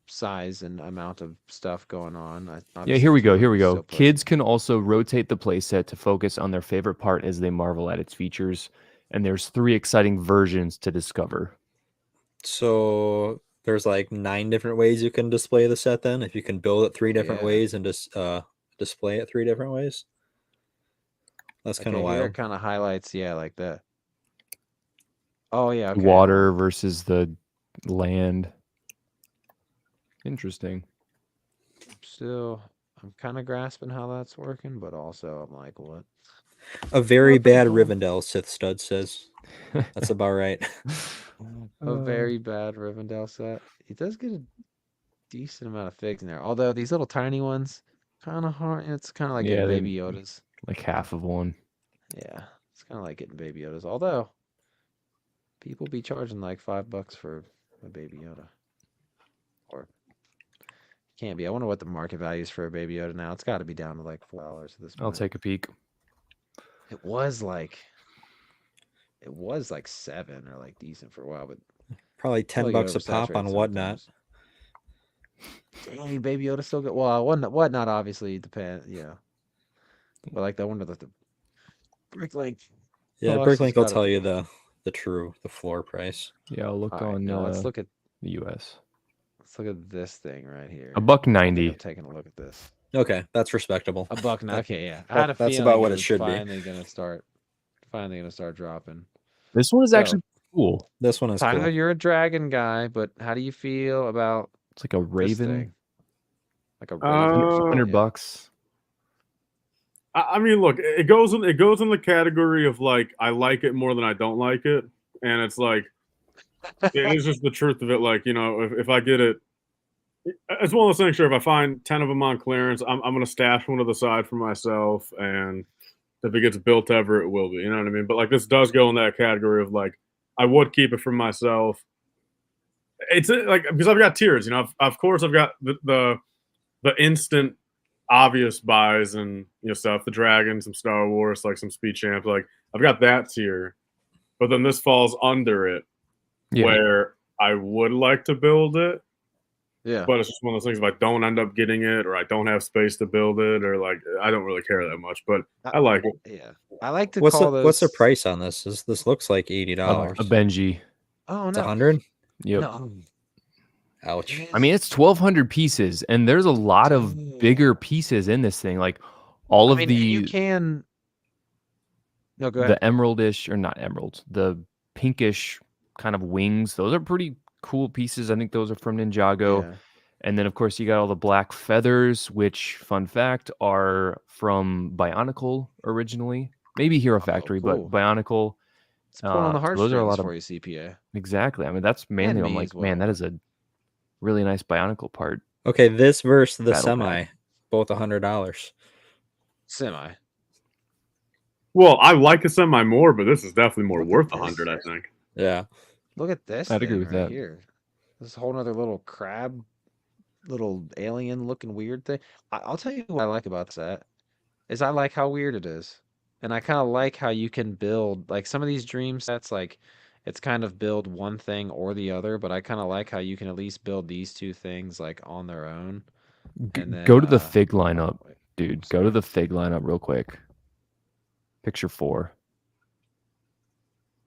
B: size and amount of stuff going on.
A: Yeah,
B: Obviously
A: here we
B: it's
A: go.
B: not
A: Here we go.
B: still pushing
A: Kids
B: it.
A: can also rotate the playset to focus on their favorite part as they marvel at its features. And there's 3 exciting versions to discover.
C: So there's like 9 different ways you can display the set. Then, if you can build it 3 different
B: Yeah.
C: ways and just display it 3 different ways, that's kind of
B: Okay, here it
C: wild.
B: kind of highlights, yeah, like that. Oh yeah, okay.
A: Water versus the land. Interesting.
B: Still, I'm kind of grasping how that's working, but also I'm like, what?
C: A very
B: What the
C: bad
B: hell?
C: Rivendell Sith stud says. That's about right.
B: A very bad Rivendell set. He does get a decent amount of figs in there. Although these little tiny ones, kind of hard. It's kind of like
A: Yeah,
B: getting
A: they-
B: Baby Yodas.
A: like half of one.
B: Yeah, it's kind of like getting Baby Yodas. Although people be charging like $5 for a Baby Yoda, or can't be. I wonder what the market value is for a Baby Yoda now. It's got to be down to like $4 at this point.
A: I'll take a peek.
B: It was like 7 or like decent for a while, but
C: Probably
B: I feel
C: $10
B: like it
C: a pop on
B: oversaturated
C: Whatnot.
B: sometimes. Dang, Baby Yoda's still good. Well, whatnot obviously depend. Yeah, but like the one with the Bricklink.
C: Yeah,
B: cost has
C: Bricklink will
B: gotta
C: tell
B: be-
C: you the floor price.
A: Yeah, I'll look
B: All right,
A: on
B: now let's look at
A: the US.
B: this thing right here.
A: $1.90.
B: I'm taking a look at this.
C: Okay, that's respectable.
B: $1.
C: That-
B: Okay, yeah. I
C: that-
B: had a
C: that's
B: feeling
C: about what it
B: was
C: should be.
B: finally gonna start dropping.
A: This one is
B: So-
A: actually cool.
C: This one is
B: Tyler,
C: cool.
B: you're a dragon guy, but how do you feel about
A: It's like a
B: this
A: raven.
B: thing? Like a
A: $100
B: yeah.
A: bucks.
F: I mean, look, it goes in the category of like I like it more than I don't like it, and it's like it is just the truth of it. Like, you know, if I get it, it's one of those things. Sure, if I find 10 of them on clearance, I'm gonna stash one to the side for myself, and if it gets built ever, it will be. You know what I mean? But like this does go in that category of like I would keep it for myself. It's like because I've got tiers. You know, of course I've got the instant obvious buys and stuff, the Dragon, some Star Wars, like some Speed Champs, like I've got that tier, but then this falls under it where I would like to build it, but it's just one of those things if I don't end up getting it or I don't have space to build it or like I don't really care that much, but I like it.
B: Yeah, I like to
C: What's
B: call
C: the
B: those.
C: price on this? This looks like $80.
A: A Benji.
B: Oh
C: It's
B: no,
C: 100.
A: Yep.
B: no.
C: Ouch.
B: It
A: I mean, it's 1,200 pieces, and there's a lot of
B: Dang.
A: bigger pieces in this thing. Like all
B: I
A: of
B: mean, and you
A: the
B: can. No, go ahead.
A: the emeraldish or not emeralds, the pinkish kind of wings. Those are pretty cool pieces. I think those are from Ninjago.
B: Yeah.
A: And then, of course, you got all the black feathers, which, fun fact, are from Bionicle originally. Maybe Hero Factory,
B: cool.
A: but Bionicle.
B: It's pulling on the
A: so those are a
B: heartstrings
A: lot of
B: for you, CPA.
A: exactly. I mean, that's mainly
B: me
A: I'm
B: as
A: like, man,
B: well.
A: that is a really nice Bionicle part.
C: Okay, this versus the
A: Battle
C: semi,
A: pack.
C: both $100.
B: Semi.
F: Well, I like a semi more, but this is definitely more
B: Look at
F: worth
B: this.
F: 100, I think.
C: Yeah.
B: Look at this.
A: I'd agree
B: thing
A: with
B: right
A: that.
B: Here. This whole other little crab, little alien looking weird thing. I'll tell you what I like about that is I like how weird it is. And I kind of like how you can build like some of these dream sets, like it's kind of build one thing or the other, but I kind of like how you can at least build these two things like on their own. And then,
A: Go to the fig lineup,
B: wait,
A: dude. Go to the fig lineup real quick. Picture 4.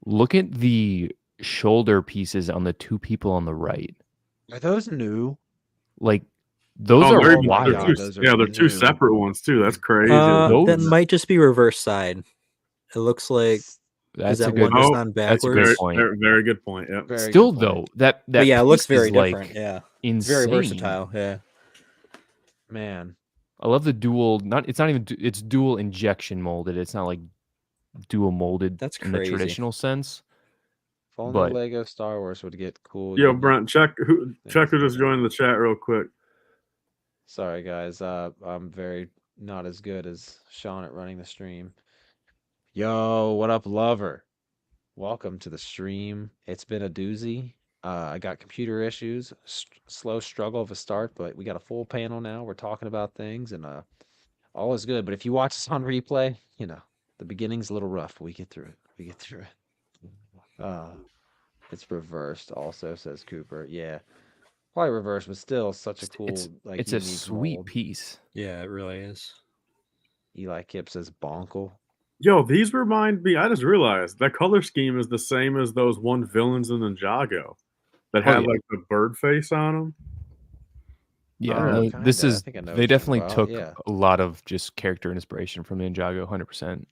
A: Look at the shoulder pieces on the 2 people on the right.
B: Are those new?
A: Like those
F: Oh,
A: are
F: they're
A: wild.
B: God, those are
F: they're two
B: new.
F: separate ones too. That's crazy.
A: those-
C: That might just be reverse side. It looks like
A: That's
C: that
A: a good
C: one just
F: Oh,
C: on
A: that's a good
C: backwards.
A: point.
F: Very good point. Yeah.
B: Very
A: Still
B: good point.
A: though, that
C: But yeah, it looks
A: piece
C: very
A: is,
C: different.
A: like,
C: Yeah.
A: insane.
C: Very versatile. Yeah.
B: Man,
A: I love the dual. It's not even. It's dual injection molded. It's not like dual molded.
C: That's
A: in the
C: crazy.
A: traditional sense.
B: If only
A: But
B: Lego Star Wars would get cool.
F: Yo,
B: unique
F: Brent, check who
B: things
F: just
B: like
F: joined
B: that.
F: the chat real quick.
B: Sorry, guys. I'm very not as good as Sean at running the stream. Yo, what up, lover? Welcome to the stream. It's been a doozy. I got computer issues, slow struggle of a start, but we got a full panel now. We're talking about things, and all is good. But if you watch us on replay, you know the beginning's a little rough. But we get through it. We get through it. It's reversed. Also says Cooper. Yeah, probably reversed, but still such a cool like.
A: it's a
B: unique
A: sweet
B: mold.
A: piece.
C: Yeah, it really is.
B: Eli Kip says bonkle.
F: Yo, these remind me. I just realized that color scheme is the same as those one villains in Ninjago that had
A: yeah.
F: like the bird face on them.
A: Yeah,
B: Oh,
A: no, this
B: kinda. I
A: is.
B: think I know what
A: They
B: you're
A: definitely
B: talking
A: took
B: about, yeah.
A: a lot of just character inspiration from Ninjago, 100%.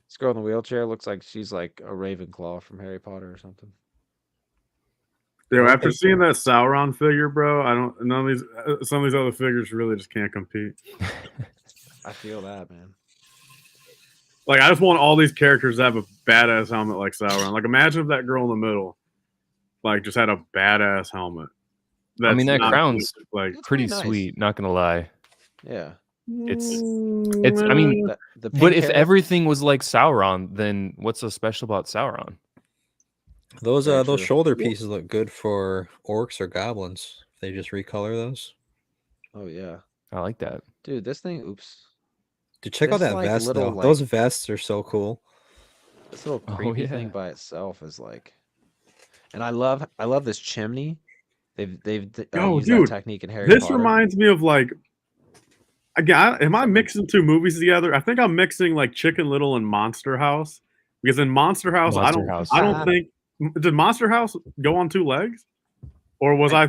B: This girl in the wheelchair looks like she's like a Ravenclaw from Harry Potter or something.
F: Yo,
C: I
F: after
C: think
F: seeing that Sauron figure, bro, I don't. None of these. Some of these other figures really just can't compete.
B: I feel that, man.
F: Like, I just want all these characters to have a badass helmet like Sauron. Like, imagine if that girl in the middle, like, just had a badass helmet.
A: I mean, that
F: not
A: crown's
F: like
B: It's
A: pretty
B: pretty nice.
A: sweet. Not gonna lie.
B: Yeah.
A: It's. I mean,
B: The
A: but
B: pink
A: if
B: hair-
A: everything was like Sauron, then what's so special about Sauron?
C: Those
B: Very
C: those
B: true.
C: shoulder pieces look good for orcs or goblins. If they just recolor those.
B: Oh yeah,
A: I like that.
B: dude, this thing. Oops.
C: Dude, check out
B: This,
C: that
B: like,
C: vest
B: little,
C: though.
B: like-
C: Those vests are so cool.
B: This little
A: Oh,
B: creepy
A: yeah.
B: thing by itself is like, and I love this chimney. They've
F: Yo,
B: used
F: dude,
B: that technique in Harry
F: this
B: Potter.
F: reminds me of like. Again, am I mixing two movies together? I think I'm mixing like Chicken Little and Monster House because in Monster House,
A: Monster House.
F: I don't think did Monster House go on two legs, or was I?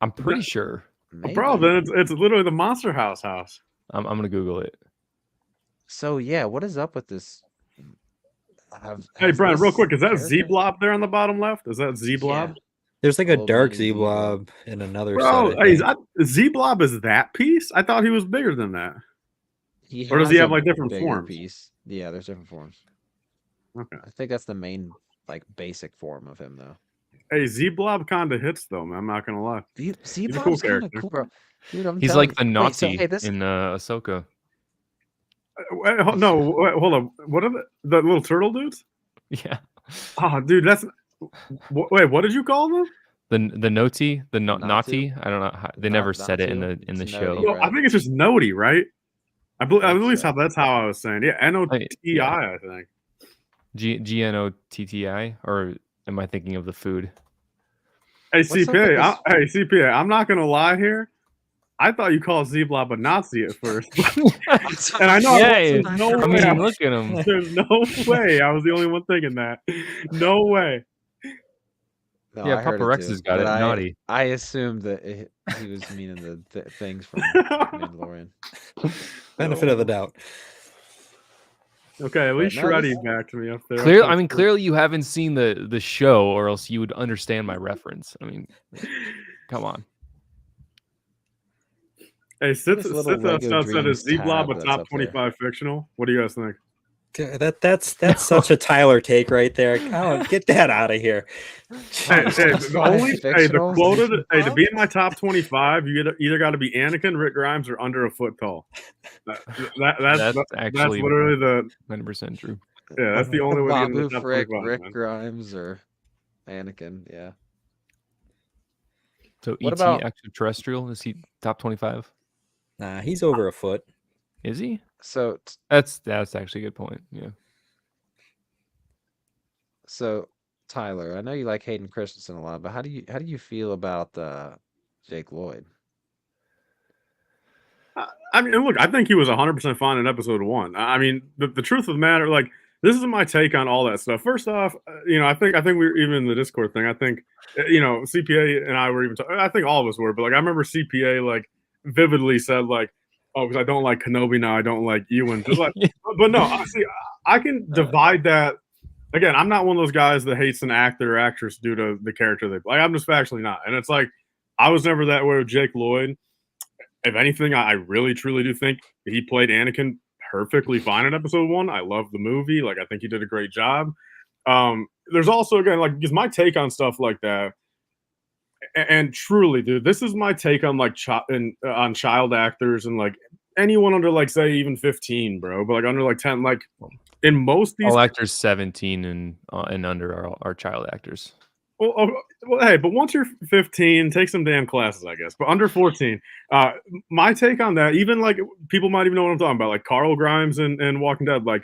A: I'm pretty sure.
F: Bro,
B: Maybe.
F: then it's literally the Monster House house.
A: I'm gonna Google it.
B: So yeah, what is up with this?
F: Hey,
B: Has
F: Brian, real
B: this
F: quick, is that
B: character-
F: Z Blob there on the bottom left? Is that Z Blob?
B: Yeah.
C: There's like a
B: Little
C: dark
B: mini
C: Z
B: Z-Blob.
C: blob in another
F: Bro,
C: set. I
F: hey,
C: think.
F: Z Blob is that piece? I thought he was bigger than that. Or does
B: has
F: he have
B: a
F: like different
B: bigger
F: forms?
B: Piece. Yeah, there's different forms.
F: Okay.
B: I think that's the main like basic form of him though.
F: Hey, Z Blob kind of hits though, man. I'm not gonna lie.
B: See,
F: He's a
B: Blob's
F: cool
B: kind of
F: character.
B: cool, bro. Dude, I'm
A: He's
B: telling
A: like the
B: you. Wait, so,
A: Nazi
B: hey, this
A: in Ahsoka.
F: No, wait, hold on. What are the little turtle dudes?
A: Yeah.
F: Oh, dude, that's. Wait, what did you call them?
A: The Noti, the
B: Natu?
A: Nati. I don't know. They never said it in
B: Natu?
A: the
B: It's
A: show.
B: Noti,
F: Well, I
B: right?
F: think it's just Noti, right? At least
B: so.
F: that's how I was saying. Yeah, Noti,
A: yeah.
F: I think.
A: GNOTTI, or am I thinking of the food?
F: Hey,
B: What's up with
F: CPA.
B: this-
F: Hey, CPA. I'm not gonna lie here. I thought you called Z-Blob a Nazi at first, and I know
A: Yeah,
F: there's no
A: I
F: way.
A: mean, look at him.
F: There's no way I was the only one thinking that. No way.
B: No,
A: Yeah,
B: I heard
A: Papa
B: it
A: Rex
B: too,
A: has got
B: but
A: it. Naughty.
B: I assumed that he was meaning the things from Mandalorian.
C: Benefit of the doubt.
F: Okay, at least
B: no,
F: Shreddy
B: this-
F: backed me up there.
A: Clearly, I mean, clearly you haven't seen the show, or else you would understand my reference. I mean, come on.
F: Hey, Sith
B: This little
F: said
B: Lego
F: is
B: Dreams
F: Z-Blob
B: tab
F: a
B: that's
F: top
B: up there.
F: 25 fictional? What do you guys think?
C: Dude, that's such a Tyler take right there. Oh, get that out of here.
F: Hey, the
B: Fictional?
F: quoted. Hey, to be in my top 25, you either got to be Anakin, Rick Grimes, or under a foot tall. That's
A: Actually
F: literally the
A: 100% true.
F: yeah. That's the only way to get in the
B: Babu
F: top
B: Frick,
F: 25.
B: Rick
F: man.
B: Grimes, or Anakin. Yeah.
A: So
B: What
A: ET
B: about-
A: extraterrestrial, is he top 25?
C: Nah, he's over a foot.
A: Is he?
B: So
A: That's actually a good point. Yeah.
B: Tyler, I know you like Hayden Christensen a lot, but how do you feel about Jake Lloyd?
F: I mean, look, I think he was 100% fine in episode 1. I mean, the truth of the matter, like, this is my take on all that stuff. First off, I think we were even in the Discord thing. I think, CPA and I were even. I think all of us were, but like, I remember CPA like vividly said like, "Oh, because I don't like Kenobi now, I don't like Ewan." Like, but no, honestly, I can divide that. Again, I'm not one of those guys that hates an actor or actress due to the character they play. I'm just factually not, and it's like I was never that way with Jake Lloyd. If anything, I really truly do think he played Anakin perfectly fine in episode 1. I love the movie. Like, I think he did a great job. There's also, again, like, because my take on stuff like that, and truly, dude, this is my take on like on child actors and like anyone under like say even 15, bro, but like under like 10, like in most these
A: all actors 17 and under are child actors.
F: Well, hey, but once you're 15, take some damn classes, I guess. But under 14, my take on that, even like people might even know what I'm talking about, like Carl Grimes and Walking Dead, like,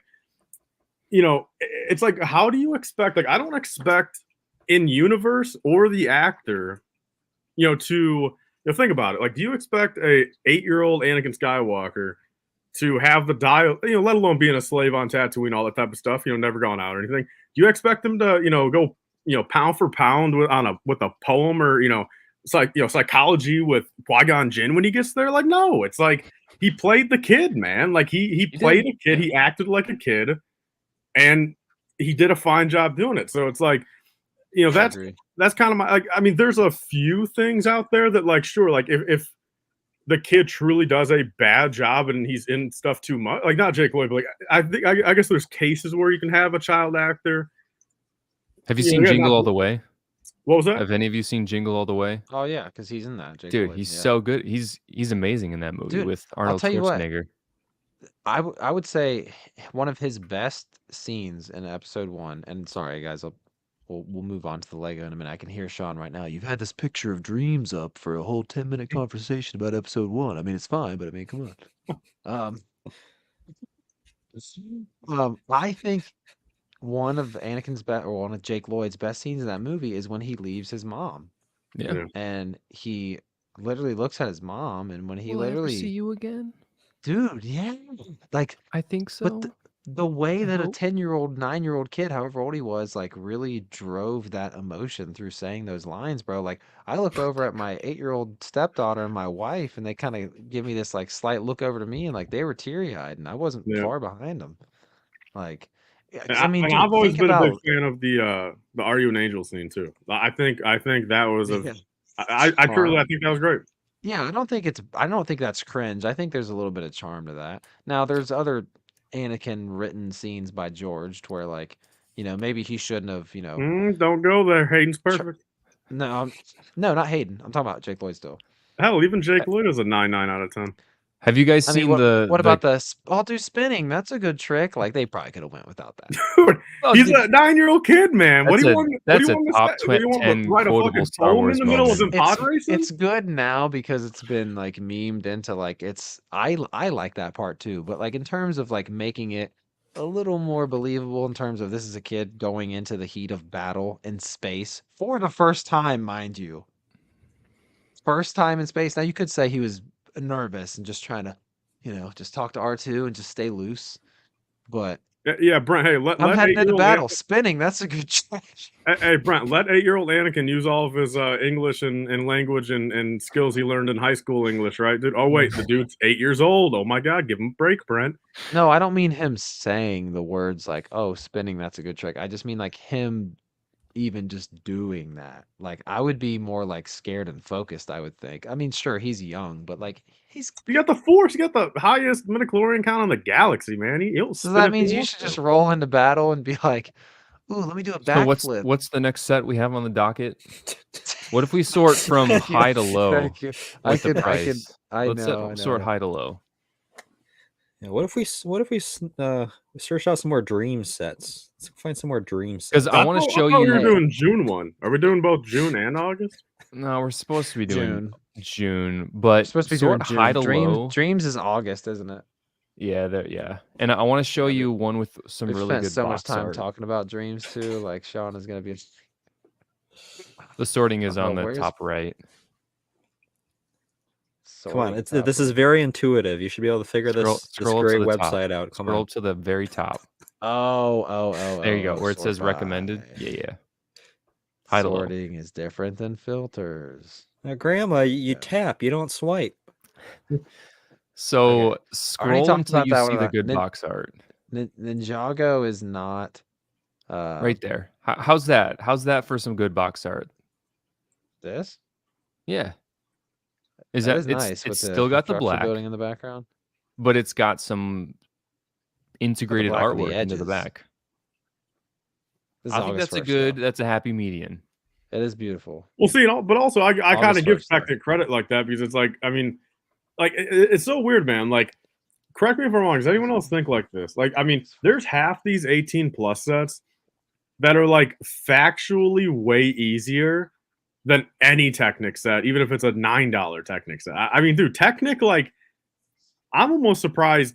F: you know, it's like, how do you expect? Like, I don't expect in universe or the actor, you know, to think about it. Like, do you expect a 8-year-old Anakin Skywalker to have the dial, you know, let alone being a slave on Tatooine, all that type of stuff, you know, never gone out or anything? Do you expect him to, you know, go, you know, pound for pound with a poem or, you know, it's like, you know, psychology with Qui-Gon Jinn when he gets there? Like, no, it's like he played the kid, man. Like he played a kid, he acted like a kid, and he did a fine job doing it. So it's like, you know, that's kind of my, like, I mean, there's a few things out there that, like, sure, like if the kid truly does a bad job and he's in stuff too much, like not Jake Lloyd, but like I guess there's cases where you can have a child actor.
A: Have you seen Jingle All the Way?
F: What was that?
A: Have any of you seen Jingle All the Way?
B: Oh yeah, because he's in that. Jake
A: Dude,
B: Lloyd,
A: he's so good. He's amazing in that movie with Arnold Schwarzenegger.
B: I would say one of his best scenes in episode 1. And sorry guys, we'll move on to the Lego in a minute. I can hear Sean right now. You've had this picture of dreams up for a whole 10-minute conversation about episode 1. I mean, it's fine, but I mean, come on. I think one of Anakin's best, or one of Jake Lloyd's best scenes in that movie is when he leaves his mom.
A: Yeah.
B: And he literally looks at his mom, and when he
A: Will I ever
B: literally
A: see you again?
B: Dude, yeah. Like,
A: I think so.
B: but the way that a
A: hope.
B: 10-year-old, 9-year-old kid, however old he was, like really drove that emotion through saying those lines, bro. Like, I look over at my 8-year-old stepdaughter and my wife, and they kind of give me this like slight look over to me, and like they were teary-eyed, and I wasn't far behind them. Like, I mean, dude,
F: I've always been a big
B: about
F: fan of the "Are You an Angel" scene too. I think that was I truly think that was great.
B: Yeah, I don't think that's cringe. I think there's a little bit of charm to that. Now, there's other Anakin written scenes by George to where, like, you know, maybe he shouldn't have, you know.
F: Don't go there. Hayden's perfect.
B: No, not Hayden. I'm talking about Jake Lloyd still.
F: Hell, even Jake Lloyd is a 9 out of 10.
A: Have you guys seen
B: what about the I'll do spinning? That's a good trick. Like, they probably could have went without that.
F: Dude, he's a 9-year-old kid, man. What do you want?
A: That's
F: what do you
A: a top
F: want to say?
A: 10 quotable Star Wars
F: in the middle of
A: moment.
F: them pod racing?
B: It's good now because it's been like memed into like I like that part too. But like in terms of like making it a little more believable in terms of this is a kid going into the heat of battle in space for the first time, mind you. First time in space. Now you could say he was nervous and just trying to, you know, just talk to R2 and just stay loose. But
F: yeah, Brent, hey,
B: I'm heading into battle. Spinning, that's a good choice.
F: Hey, Brent, let 8-year-old Anakin use all of his English and language and skills he learned in high school English, right, dude? Oh, wait, the dude's 8 years old. Oh, my God, give him a break, Brent.
B: No, I don't mean him saying the words like, oh, spinning, that's a good trick. I just mean like him even just doing that. Like, I would be more like scared and focused, I would think. I mean, sure, he's young, but like
F: you got the Force, you got the highest midichlorian count in the galaxy, man.
B: So that means you should just roll into battle and be like, ooh, let me do a backflip.
A: So what's the next set we have on the docket? What if we sort from high to low?
B: Thank you.
A: I
B: Let's
A: sort high to low.
C: Yeah, what if we search out some more dream sets? Let's find some more dream sets.
A: Because I want to show you.
F: We're doing June 1. Are we doing both June and August?
A: No, we're supposed to be doing June, but
B: we're supposed to be
A: sort
B: doing
A: high to low.
B: Dreams is August, isn't it?
A: Yeah. And I want to show you one with some really good.
B: So much time talking about dreams too. Like Sean is gonna be.
A: The sorting is on the top right.
C: Come on, this is very intuitive. You should be able to figure this great website out. Come
A: scroll to the very top.
B: Oh.
A: There you go, where it says recommended. Yeah. High to low.
B: Sorting is different than filters.
C: Now, Grandma, you tap, you don't swipe.
A: So scroll until you see the good box art.
B: Ninjago is not
A: right there. How's that? How's that for some good box art?
B: This?
A: Yeah. Is
B: That
A: that
B: is nice with
A: it's
B: the
A: still got the
B: construction
A: black,
B: building in the background.
A: but it's got some integrated
B: black on the
A: artwork into the
B: edges.
A: back.
B: This is
A: I think
B: August
A: that's
B: 1st,
A: that's a happy median.
B: It is beautiful.
F: Well, see, but also I kind
B: August
F: of give
B: 1st, though.
F: Tecnic credit like that because it's like, I mean, like it's so weird, man. Like, correct me if I'm wrong. Does anyone else think like this? Like, I mean, there's half these 18 plus sets that are like factually way easier than any Technic set, even if it's a $9 Technic set. I mean, dude, Technic, like, I'm almost surprised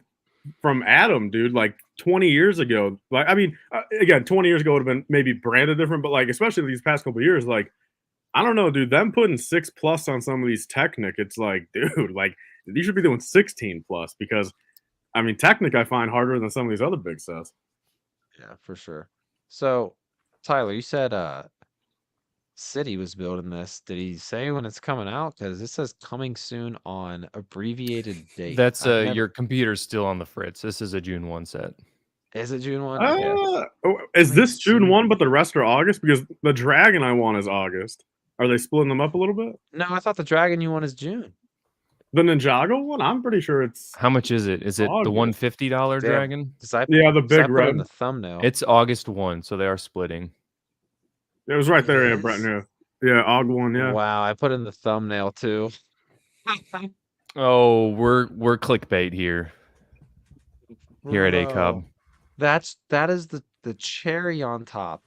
F: from Adam, dude, like 20 years ago. Like, I mean, again, 20 years ago would have been maybe branded different, but like, especially these past couple of years, like, I don't know, dude, them putting 6+ on some of these Technic, it's like, dude, like, you should be doing 16+ because, I mean, Technic I find harder than some of these other big sets.
B: Yeah, for sure. So, Tyler, you said City was building this. Did he say when it's coming out? Because it says coming soon on abbreviated date.
A: That's your computer's still on the fritz. This is a June 1 set.
B: Is it June 1? Okay.
F: Is this June 1, but the rest are August? Because the Dragon I want is August. Are they splitting them up a little bit?
B: No, I thought the Dragon you want is June.
F: The Ninjago one? I'm pretty sure it's
A: How much is it? Is it the
F: August.
A: $150
B: Damn.
A: dragon?
F: Yeah, the big
B: put it
F: red.
B: in the thumbnail.
A: It's August 1, so they are splitting.
F: It was right there,
B: It
F: yeah,
B: is?
F: Brett. Yeah, Og one, yeah.
B: Wow, I put in the thumbnail too.
A: Oh, we're clickbait here at ACOB.
B: Bro, that is the cherry on top.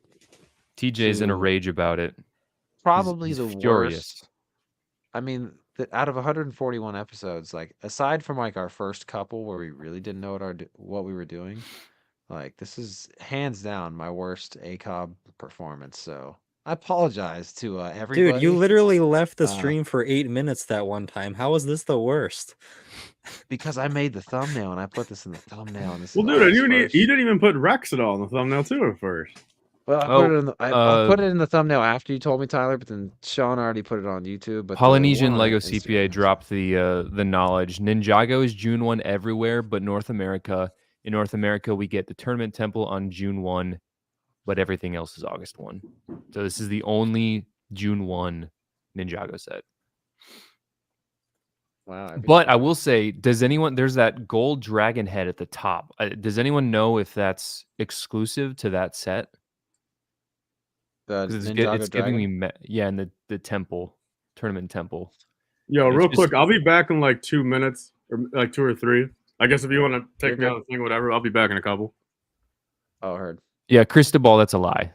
A: TJ's in a
B: Dude.
A: rage about it.
B: Probably
A: He's
B: the
A: furious.
B: worst. I mean, out of 141 episodes, like aside from like our first couple where we really didn't know what we were doing, like this is hands down my worst ACOB performance. So I apologize to everybody.
C: Dude, you literally left the
B: Uh,
C: stream for 8 minutes that one time. How is this the worst?
B: because I made the thumbnail and I put this in the thumbnail. And this
F: Well,
B: is
F: dude,
B: August
F: you
B: 1st.
F: didn't even put Rex at all in the thumbnail too at first.
B: Well, I put it in I put it in the thumbnail after you told me, Tyler, but then Sean already put it on YouTube. But the
A: Polynesian
B: one on
A: Lego
B: Instagram
A: CPA
B: is-
A: dropped the knowledge. Ninjago is June 1 everywhere, but in North America, we get the Tournament Temple on June 1, but everything else is August 1. So this is the only June 1 Ninjago set.
B: Wow.
A: But I will say, there's that gold dragon head at the top. Does anyone know if that's exclusive to that set?
B: The
A: 'Cause
B: Ninjago
A: it's giving
B: Dragon?
A: me, in the temple, Tournament Temple.
F: Yo,
A: It's
F: real
A: just-
F: quick, I'll be back in like 2 minutes, or like 2 or 3. I guess if you want to take me
B: You're
F: out of the thing, whatever, I'll be back in a couple.
B: Oh, heard.
A: Yeah, Cristobal, that's a lie.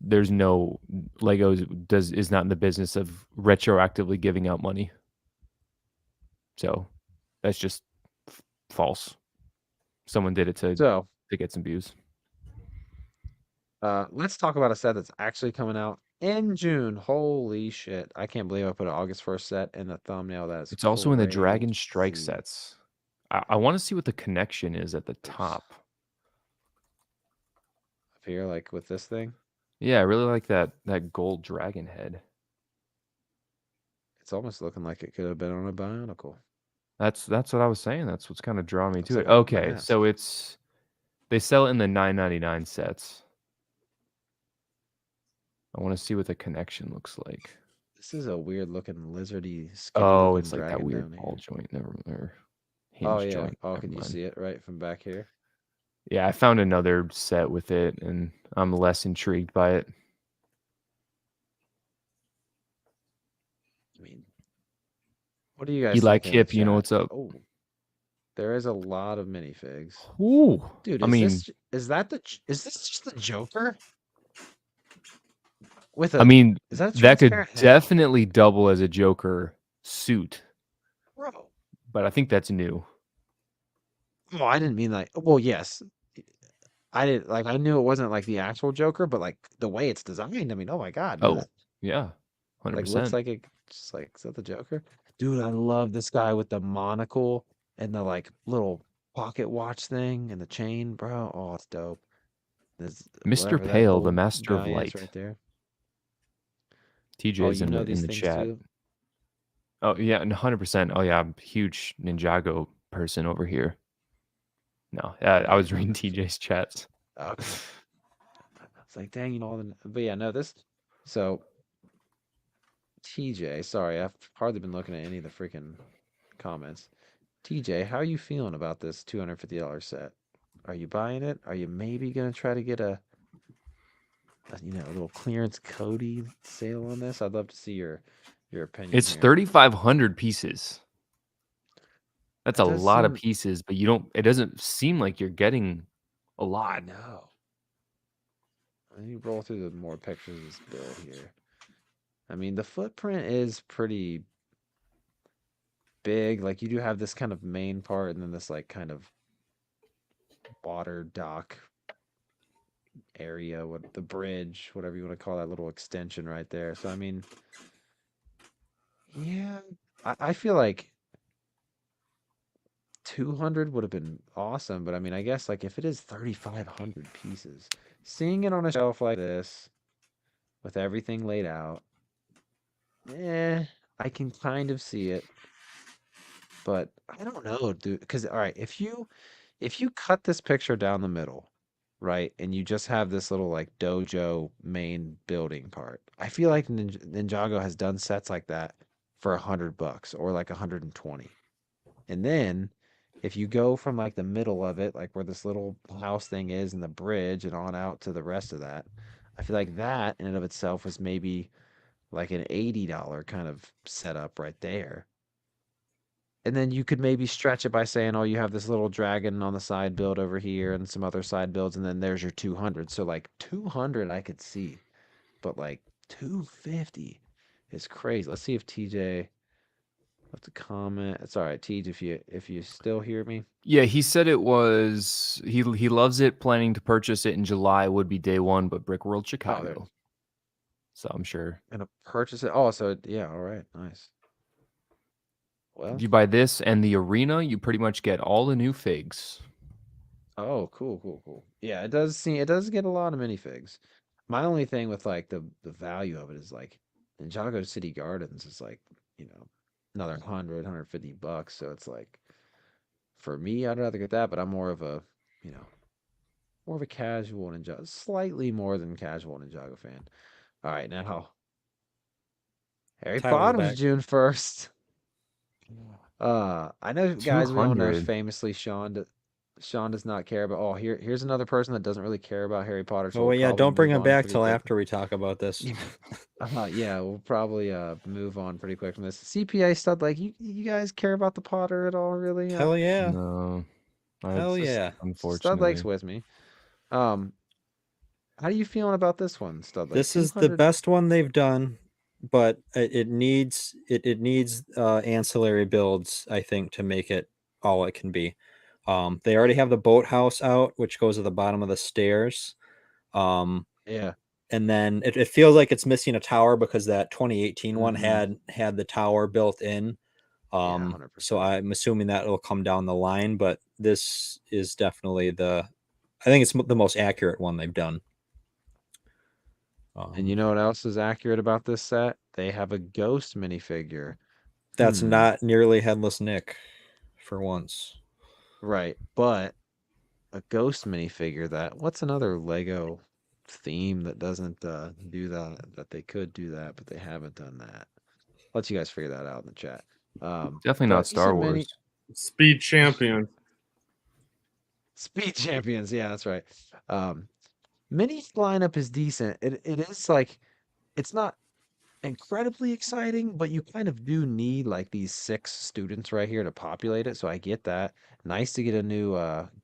A: There's no Lego is not in the business of retroactively giving out money. So that's just false. Someone did it to
B: So,
A: get some views.
B: let's talk about a set that's actually coming out in June. Holy shit. I can't believe I put an August 1st set in the thumbnail. That is
A: It's also in the Dragon Strike
B: crazy.
A: sets. I want to see what the connection is at the top.
B: Up here, like with this thing.
A: Yeah, I really like that gold dragon head.
B: It's almost looking like it could have been on a Bionicle.
A: That's what I was saying. That's what's kind of drawing me
B: Looks
A: to
B: like
A: it.
B: a
A: Okay,
B: mask.
A: so they sell it in the $9.99 sets. I want to see what the connection looks like.
B: This is a weird looking lizardy.
A: Oh,
B: skippy-looking
A: it's like that
B: dragon
A: weird
B: down here.
A: ball joint. Or
B: Oh
A: hinge
B: yeah.
A: joint.
B: Oh,
A: Never
B: can you
A: mind.
B: see it right from back here?
A: Yeah, I found another set with it, and I'm less intrigued by it.
B: I mean, what do you guys?
A: Eli
B: think in the
A: Kip, you know
B: chat?
A: what's up?
B: Oh, there is a lot of minifigs.
A: Ooh,
B: Dude,
A: I mean,
B: is this just the Joker? With
A: I mean,
B: is that a
A: that could
B: transparent head?
A: definitely double as a Joker suit,
B: Bro.
A: but I think that's new.
B: Oh, I didn't mean like. Well, yes, I didn't like. I knew it wasn't like the actual Joker, but like the way it's designed. I mean, oh my god.
A: Oh,
B: that,
A: yeah, 100%.
B: like looks like it. Just like, is that the Joker? Dude, I love this guy with the monocle and the like little pocket watch thing and the chain, bro. Oh, it's dope.
A: Mr.
B: Whatever that
A: Pale, the
B: gold
A: Master of
B: guy is
A: Light.
B: right there.
A: TJ's
B: you
A: in
B: know
A: the
B: these
A: in the
B: things
A: chat.
B: too?
A: Oh yeah, and 100%. Oh yeah, I'm a huge Ninjago person over here. No, I was reading TJ's chats.
B: Okay. It's like, dang, you know, all the, but yeah, no, this. So, TJ, sorry, I've hardly been looking at any of the freaking comments. TJ, how are you feeling about this $250 set? Are you buying it? Are you maybe gonna try to get a little clearance Cody sale on this? I'd love to see your opinion.
A: It's
B: here.
A: 3,500 pieces. That's
B: It
A: a
B: does
A: lot of
B: seem-
A: pieces, but it doesn't seem like you're getting a
B: I
A: lot.
B: know. Let me roll through the more pictures of this build here. I mean, the footprint is pretty big. Like, you do have this kind of main part and then this, like, kind of water dock area, what the bridge, whatever you want to call that little extension right there. So, I mean, yeah, I feel like 200 would have been awesome, but I mean, I guess, like, if it is 3,500 pieces, seeing it on a shelf like this with everything laid out, I can kind of see it, but I don't know, dude. Because all right, if you cut this picture down the middle, right, and you just have this little like dojo main building part, I feel like Ninjago has done sets like that for $100 or like 120, and then if you go from like the middle of it, like where this little house thing is, and the bridge, and on out to the rest of that, I feel like that in and of itself was maybe like an $80 kind of setup right there. And then you could maybe stretch it by saying, oh, you have this little dragon on the side build over here and some other side builds, and then there's your 200. So like 200 I could see, but like 250 is crazy. Let's see if TJ left a comment. It's all right, TJ, if you still hear me.
A: Yeah, he said it was he loves it, planning to purchase it in July would be day one, but Brick World Chicago. So I'm sure.
B: Gonna purchase it. Oh, so yeah, all right, nice. Well,
A: If you buy this and the arena, you pretty much get all the new figs.
B: oh, cool. Yeah, it does get a lot of minifigs. My only thing with like the value of it is like Ninjago City Gardens is like, another $150. So it's like, for me, I'd rather get that, but I'm more of a casual Ninjago, slightly more than casual Ninjago fan. All right, now Harry
C: Tyler's
B: Potter's
C: back.
B: June 1st. I know, guys, we all know
A: 200.
B: famously Sean does not care about. Oh, here's another person that doesn't really care about Harry Potter. So
C: Oh,
B: we'll
C: yeah,
B: probably
C: don't bring
B: move
C: him
B: on
C: back
B: pretty
C: till
B: quick.
C: after we talk about this.
B: Yeah, we'll probably move on pretty quick from this. CPA stud, like, you guys care about the Potter at all, really?
C: Hell yeah.
A: No.
C: Hell
A: That's-
C: yeah.
A: Unfortunately.
B: Stud Lake's with me. How are you feeling about this one, Stud Lake?
C: This is the
B: 200
C: best one they've done, but it needs ancillary builds, I think, to make it all it can be. They already have the boathouse out, which goes at the bottom of the stairs.
B: Yeah.
C: And then it feels like it's missing a tower because that 2018 one
B: Mhm.
C: had the tower built in.
B: Yeah, 100%.
C: So I'm assuming that will come down the line, but this is definitely I think it's the most accurate one they've done.
B: And you know what else is accurate about this set? They have a ghost minifigure.
C: That's not nearly Headless Nick for once.
B: Right, but a ghost minifigure what's another Lego theme that doesn't do that they could do that, but they haven't done that. Let you guys figure that out in the chat.
A: Definitely not Star Wars.
F: Speed Champion.
B: Speed Champions, yeah, that's right. Mini lineup is decent. It is like, it's not incredibly exciting, but you kind of do need like these 6 students right here to populate it. So I get that. Nice to get a new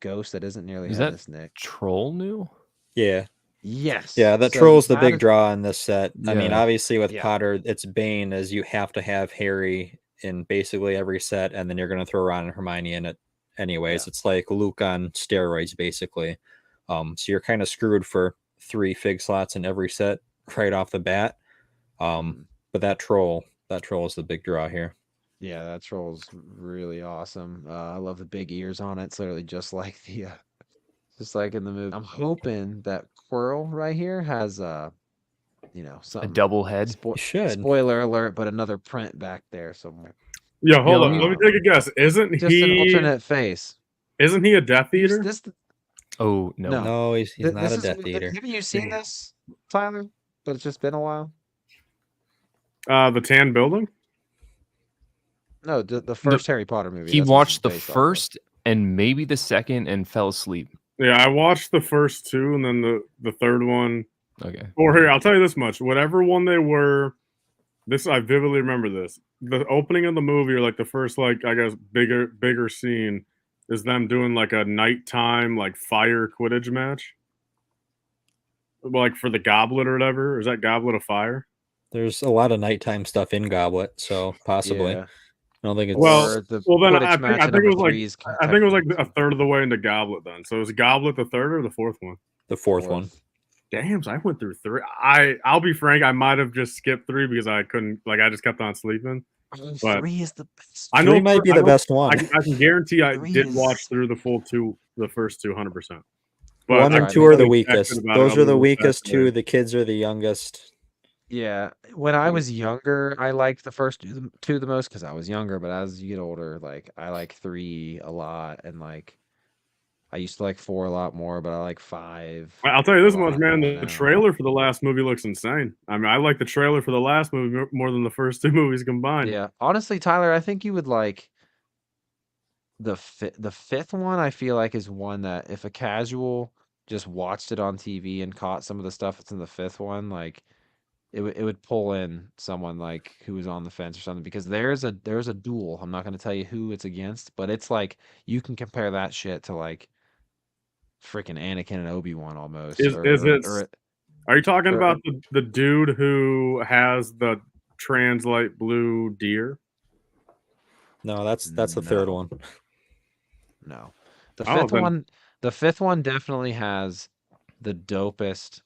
B: ghost that isn't nearly
A: Is that
B: Headless Nick.
A: Troll new?
C: Yeah.
B: Yes.
C: Yeah, that
B: So
C: Troll's the
B: that
C: big
B: is-
C: draw in this set. I mean,
A: Yeah.
C: obviously with
B: Yeah.
C: Potter, it's Bane, as you have to have Harry in basically every set, and then you're going to throw Ron and Hermione in it anyways.
B: Yeah.
C: It's like Luke on steroids, basically. So you're kind of screwed for 3 fig slots in every set right off the bat. But that troll is the big draw here.
B: Yeah, that Troll's really awesome. I love the big ears on it. It's literally just like just like in the movie. I'm hoping that Quirrell right here has
A: A
B: something.
A: double head?
C: You should.
B: Spoiler alert, but another print back there somewhere.
F: Yeah, hold on.
A: let
F: Let me take a guess. Isn't
B: Just an
F: he?
B: alternate face.
F: Isn't he a Death Eater?
A: Oh, no.
B: No.
C: No, he's not
B: This
C: a
B: is-
C: Death Eater.
B: Have you seen this, Tyler? But it's just been a while.
F: The Tan Building?
B: No, the first Harry Potter movie.
A: He
B: that's what
A: watched
B: it's
A: the
B: based off of.
A: first and maybe the second and fell asleep.
F: Yeah, I watched the first two and then the third one.
A: Okay.
F: Or here, I'll tell you this much. Whatever one they were, this I vividly remember this. The opening of the movie, or like the first, like, I guess, bigger scene is them doing like a nighttime like fire Quidditch match. Like for the Goblet or whatever. Or is that Goblet of Fire?
C: There's a lot of nighttime stuff in Goblet, so possibly.
B: Yeah.
C: I don't think it's
F: Well,
B: Or the
F: then
B: Quidditch
F: I
B: match
F: think
B: in
F: it was
B: number
F: like
B: three is
F: I think it was like
B: technically
F: a third of the way into Goblet then. So is Goblet the third or the fourth one?
C: the fourth one.
F: Damn, so I went through three. I'll be frank, I might have just skipped three because I couldn't, like, I just kept on sleeping. But
B: Three is the best.
F: I know
C: Three might be the best one.
F: I can guarantee I
B: Three
F: did
B: is-
F: watch through the first two, 100%.
C: One and
B: I
C: two are the
F: really
C: weakest.
F: affected about
C: Those
F: it.
C: are the
F: I'll be
C: weakest
F: affected.
C: two. The kids are the youngest.
B: Yeah, when I was younger, I liked the first two the most because I was younger. But as you get older, like I like three a lot, and like I used to like four a lot more, but I like five.
F: I'll tell you this
B: a
F: much,
B: lot
F: man.
B: more
F: The
B: now.
F: trailer for the last movie looks insane. I mean, I like the trailer for the last movie more than the first two movies combined.
B: Yeah, honestly, Tyler, I think you would like the fifth one. I feel like is one that if a casual just watched it on TV and caught some of the stuff that's in the fifth one, like it would pull in someone like who was on the fence or something because there's a duel. I'm not going to tell you who it's against, but it's like you can compare that shit to like freaking Anakin and Obi-Wan almost.
F: Are you talking
B: or-
F: about the dude who has the translate blue deer?
C: No, that's the third
B: No.
C: one.
B: No. The
F: Oh,
B: fifth
F: then-
B: one, the fifth one definitely has the dopest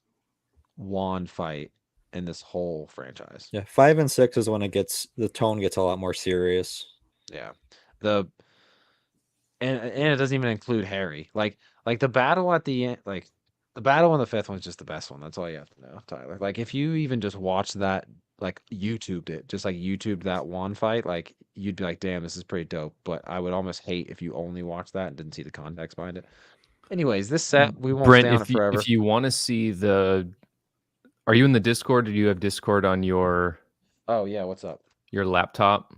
B: wand fight in this whole franchise.
C: Yeah, 5 and 6 is when the tone gets a lot more serious.
B: Yeah. And it doesn't even include Harry. Like the battle at the end, like the battle in the fifth one's just the best one. That's all you have to know, Tyler. Like if you even just watched that, like YouTubed it, just like YouTubed that wand fight, like you'd be like, damn, this is pretty dope. But I would almost hate if you only watched that and didn't see the context behind it. Anyways, this set we won't
A: Brent,
B: stay on it forever.
A: if you want to see are you in the Discord or do you have Discord on your
B: Oh yeah, what's up?
A: laptop?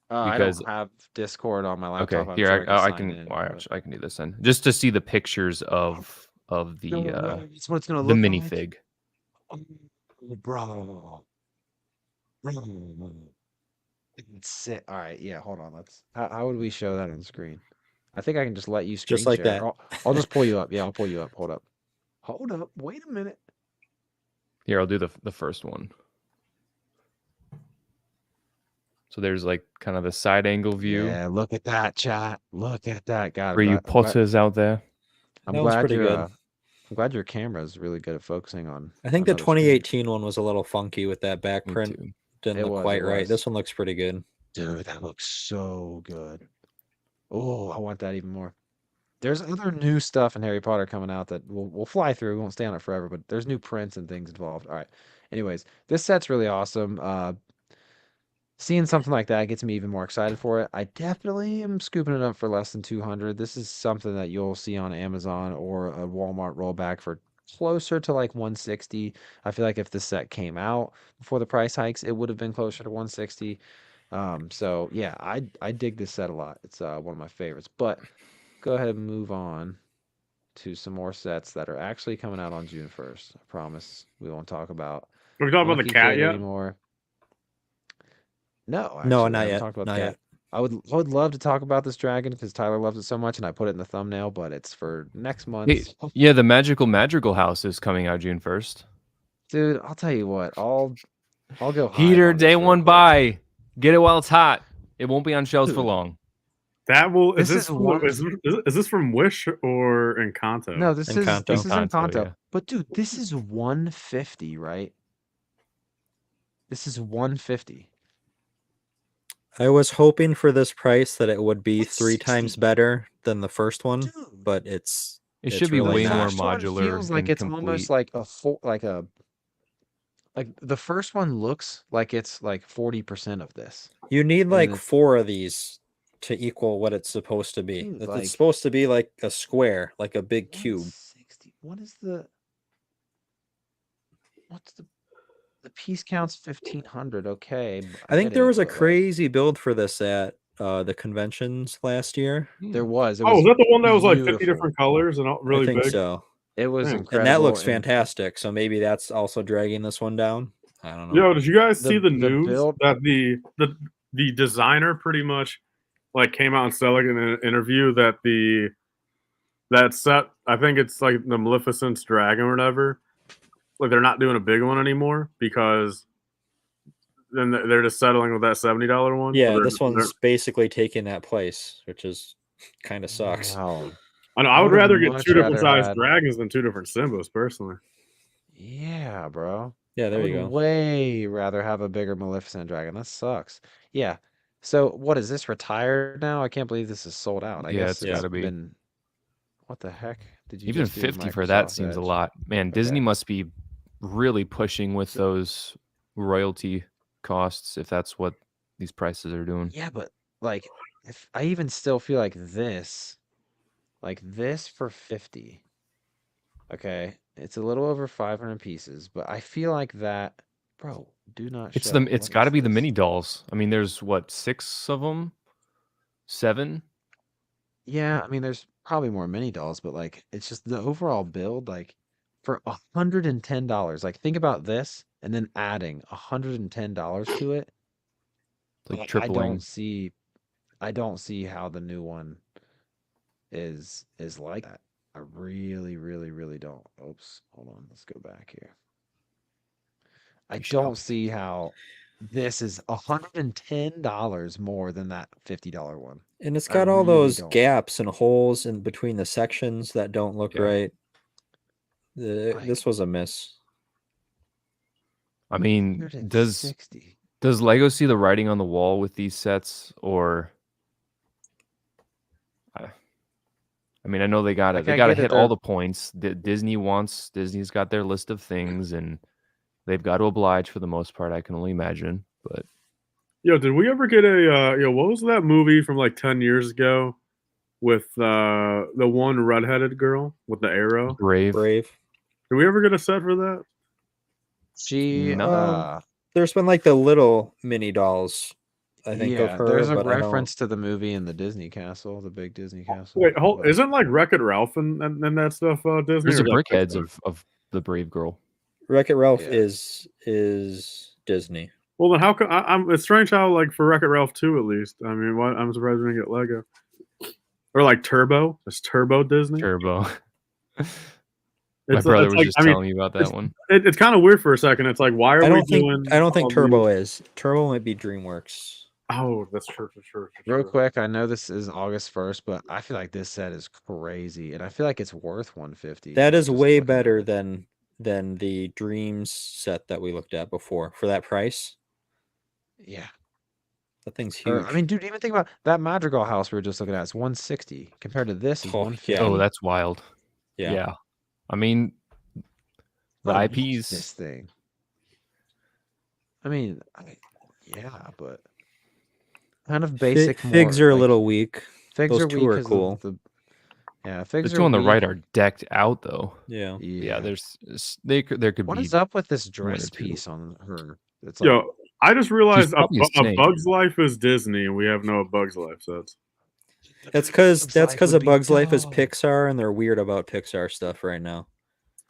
B: I
A: Because-
B: don't have Discord on my laptop.
A: Okay,
B: I'm
A: here
B: sure
A: I
B: sign
A: can.
B: in,
A: Well,
B: but-
A: actually, I can do this then, just to see the pictures of the
B: It's what it's gonna
A: the
B: look like.
A: minifig.
B: Oh, bro. It's sick. All right, yeah. Hold on. How would we show that on screen? I think I can just let you screen
C: Just like
B: share.
C: that.
B: I'll just pull you up. Yeah, I'll pull you up. Hold up. Hold up. Wait a minute.
A: Here, I'll do the first one. So there's like kind of the side angle view
B: Yeah, look at that, chat. Look at that, God.
A: for you Potters out there.
B: I'm
C: That was
B: glad
C: pretty
B: you're.
C: good.
B: I'm glad your camera is really good at focusing on.
C: I think the
B: another screen.
C: 2018 one was a little funky with that back
A: Me
C: print.
A: too.
C: Didn't
B: It
C: look
B: was,
C: quite
B: it
C: right.
B: was.
C: This one looks pretty good.
B: Dude, that looks so good. Oh, I want that even more. There's other new stuff in Harry Potter coming out that we'll fly through. We won't stay on it forever, but there's new prints and things involved. All right. Anyways, this set's really awesome. Seeing something like that gets me even more excited for it. I definitely am scooping it up for less than 200. This is something that you'll see on Amazon or a Walmart rollback for closer to like 160. I feel like if this set came out before the price hikes, it would have been closer to 160. So yeah, I dig this set a lot. It's one of my favorites. But go ahead and move on to some more sets that are actually coming out on June 1st. I promise we won't talk about.
F: Have we talked about the
B: Monkey
F: cat
B: Kid
F: yet?
B: anymore. No, actually,
C: No,
B: we
C: not
B: haven't
C: yet.
B: talked about
C: Not
B: the
C: yet.
B: cat. I would love to talk about this dragon because Tyler loves it so much, and I put it in the thumbnail. But it's for next month.
A: Hey, yeah, the Magical Madrigal House is coming out June 1st.
B: Dude, I'll tell you what. I'll go. hype
A: Heater
B: on this
A: day
B: real
A: one
B: quick.
A: buy. Get it while it's hot. It won't be on shelves for
B: Dude.
A: long.
F: That will
B: This is one-
F: is this from Wish or Encanto?
B: No, this is
C: Encanto.
B: this is
A: Encanto,
B: Encanto.
A: yeah.
B: But dude, this is 150, right? This is 150.
C: I was hoping for this price that it would be 3
B: 160.
C: times better than the first one,
B: Dude,
C: but it's
A: It
C: It's
A: should be
C: really
A: way more
C: not.
B: first one
A: modular.
B: feels like
A: and
B: it's
A: complete.
B: almost like like the first one looks like it's like 40% of this.
C: you need like
B: then-
C: 4 of these to equal what it's supposed to be.
B: Dude,
C: It's
B: like-
C: supposed to be like a square, like a big cube.
B: 160. What is the the piece count's 1,500. Okay,
C: I think
B: get
C: there
B: it,
C: was a
B: but, like,
C: crazy build for this at the conventions last year.
B: there was. It
F: Oh, was that the one that was like 50
B: beautiful.
F: different colors and all,
C: I
F: really
C: think
F: big?
C: so.
B: It was
F: Damn.
B: incredible.
C: And that looks
B: and
C: fantastic. So maybe that's also dragging this one down. I don't know.
F: Yo, did you guys see the
B: The
F: news
B: build-
F: that the designer pretty much like came out and said like in an interview that that set, I think it's like the Maleficent's dragon or whatever, like they're not doing a big one anymore because then they're just settling with that $70 one.
C: Yeah,
F: So
C: this one's basically taking that place, which is kind of sucks.
B: Wow.
F: I know. I would
B: would've
F: rather get
B: much
F: two different
B: rather
F: sized
B: had-
F: dragons than two different Simbas, personally.
B: Yeah, bro.
C: Yeah, there
B: I
C: you
B: would
C: go.
B: way rather have a bigger Maleficent dragon. That sucks. Yeah. So what is this retired now? I can't believe this is sold out. I
A: Yeah,
B: guess
A: it's gotta be.
B: been. What the heck did you
A: Even
B: just do with
A: 50 for that
B: Microsoft
A: seems a
B: Edge?
A: lot. Man, Disney
B: Okay.
A: must be really pushing with those royalty costs if that's what these prices are doing.
B: Yeah, but like, if I even still feel like this for 50. Okay, it's a little over 500 pieces, but I feel like that, bro. Do not.
A: It's
B: show.
A: it's
B: What
A: got to
B: is
A: be the
B: this?
A: mini dolls. I mean, there's what, 6 of them? 7?
B: Yeah, I mean, there's probably more mini dolls, but like, it's just the overall build. Like, for $110, like, think about this, and then adding $110 to it.
A: Like
B: I
A: tripling.
B: I don't see how the new one is like that. I really, really, really don't. Oops, hold on. Let's go back here. I don't see how this is $110 more than that $50 one.
C: And it's
B: I
C: got all
B: really
C: those
B: don't.
C: gaps and holes in between the sections that don't look
A: Yeah.
C: right.
B: Like-
C: This was a miss.
A: I mean, does
B: 160.
A: Lego see the writing on the wall with these sets, or I mean, I know they got
B: Like,
A: They
B: I
A: got to
B: get it,
A: hit all
B: they're-
A: the points. Disney's got their list of things, and they've got to oblige for the most part. I can only imagine, but
F: Yo, did we ever get a what was that movie from like 10 years ago with the one redheaded girl with the arrow?
A: Brave.
F: Did we ever get a set for that?
B: She,
A: No.
C: There's been like the little mini dolls, I think,
B: yeah,
C: of her.
B: there's a
C: but I don't-
B: reference to the movie in the Disney castle, the big Disney castle.
F: Wait,
B: but-
F: isn't like Wreck-It Ralph and that stuff Disney?
A: There's
F: or
A: the
F: is that
A: brickheads
F: Pixar?
A: of the Brave Girl.
C: Wreck-It Ralph
B: Yeah.
C: is Disney.
F: Well, then how come it's strange how like for Wreck-It Ralph 2 at least. I mean, I'm surprised we didn't get Lego. Or like Turbo. Is Turbo Disney?
A: Turbo. My
F: It's
A: brother was
F: like,
A: just
F: I mean,
A: telling me about that one.
F: It's kind of weird for a second. It's like, why are
C: I
F: we
C: don't think
F: doing? all
C: Turbo
F: these-
C: is. Turbo might be DreamWorks.
F: Oh, that's true.
B: Real quick, I know this is August 1st, but I feel like this set is crazy, and I feel like it's worth 150.
C: That is
B: just
C: way
B: looking at
C: better
B: it.
C: than the Dreams set that we looked at before for that price.
B: Yeah.
C: That thing's huge.
B: I mean, dude, even think about that Madrigal house we were just looking at. It's 160 compared to this is
C: Oh,
B: 150.
C: yeah.
A: Oh, that's wild.
C: yeah.
A: Yeah. I mean, the
B: What is
A: IPs.
B: this thing. I mean, yeah, but kind of basic.
C: Figs
B: more,
C: are a
B: like,
C: little weak.
B: Figs
C: those
B: are
C: two
B: weak
C: are
B: 'cause of
C: cool.
B: Yeah,
A: The
B: figs
A: two
B: are
A: on the right
B: weak.
A: are decked out, though.
C: Yeah.
A: Yeah, there could
B: What
A: be.
B: is up with this
A: or
B: dress
A: two.
B: piece on her? It's like,
F: Yo, I just realized
A: probably a
F: a
A: snake.
F: Bug's Life is Disney, and we have no Bug's Life sets.
C: That's because
B: Bug's Life would
C: a
B: be
C: Bug's Life is
B: dope.
C: Pixar, and they're weird about Pixar stuff right now.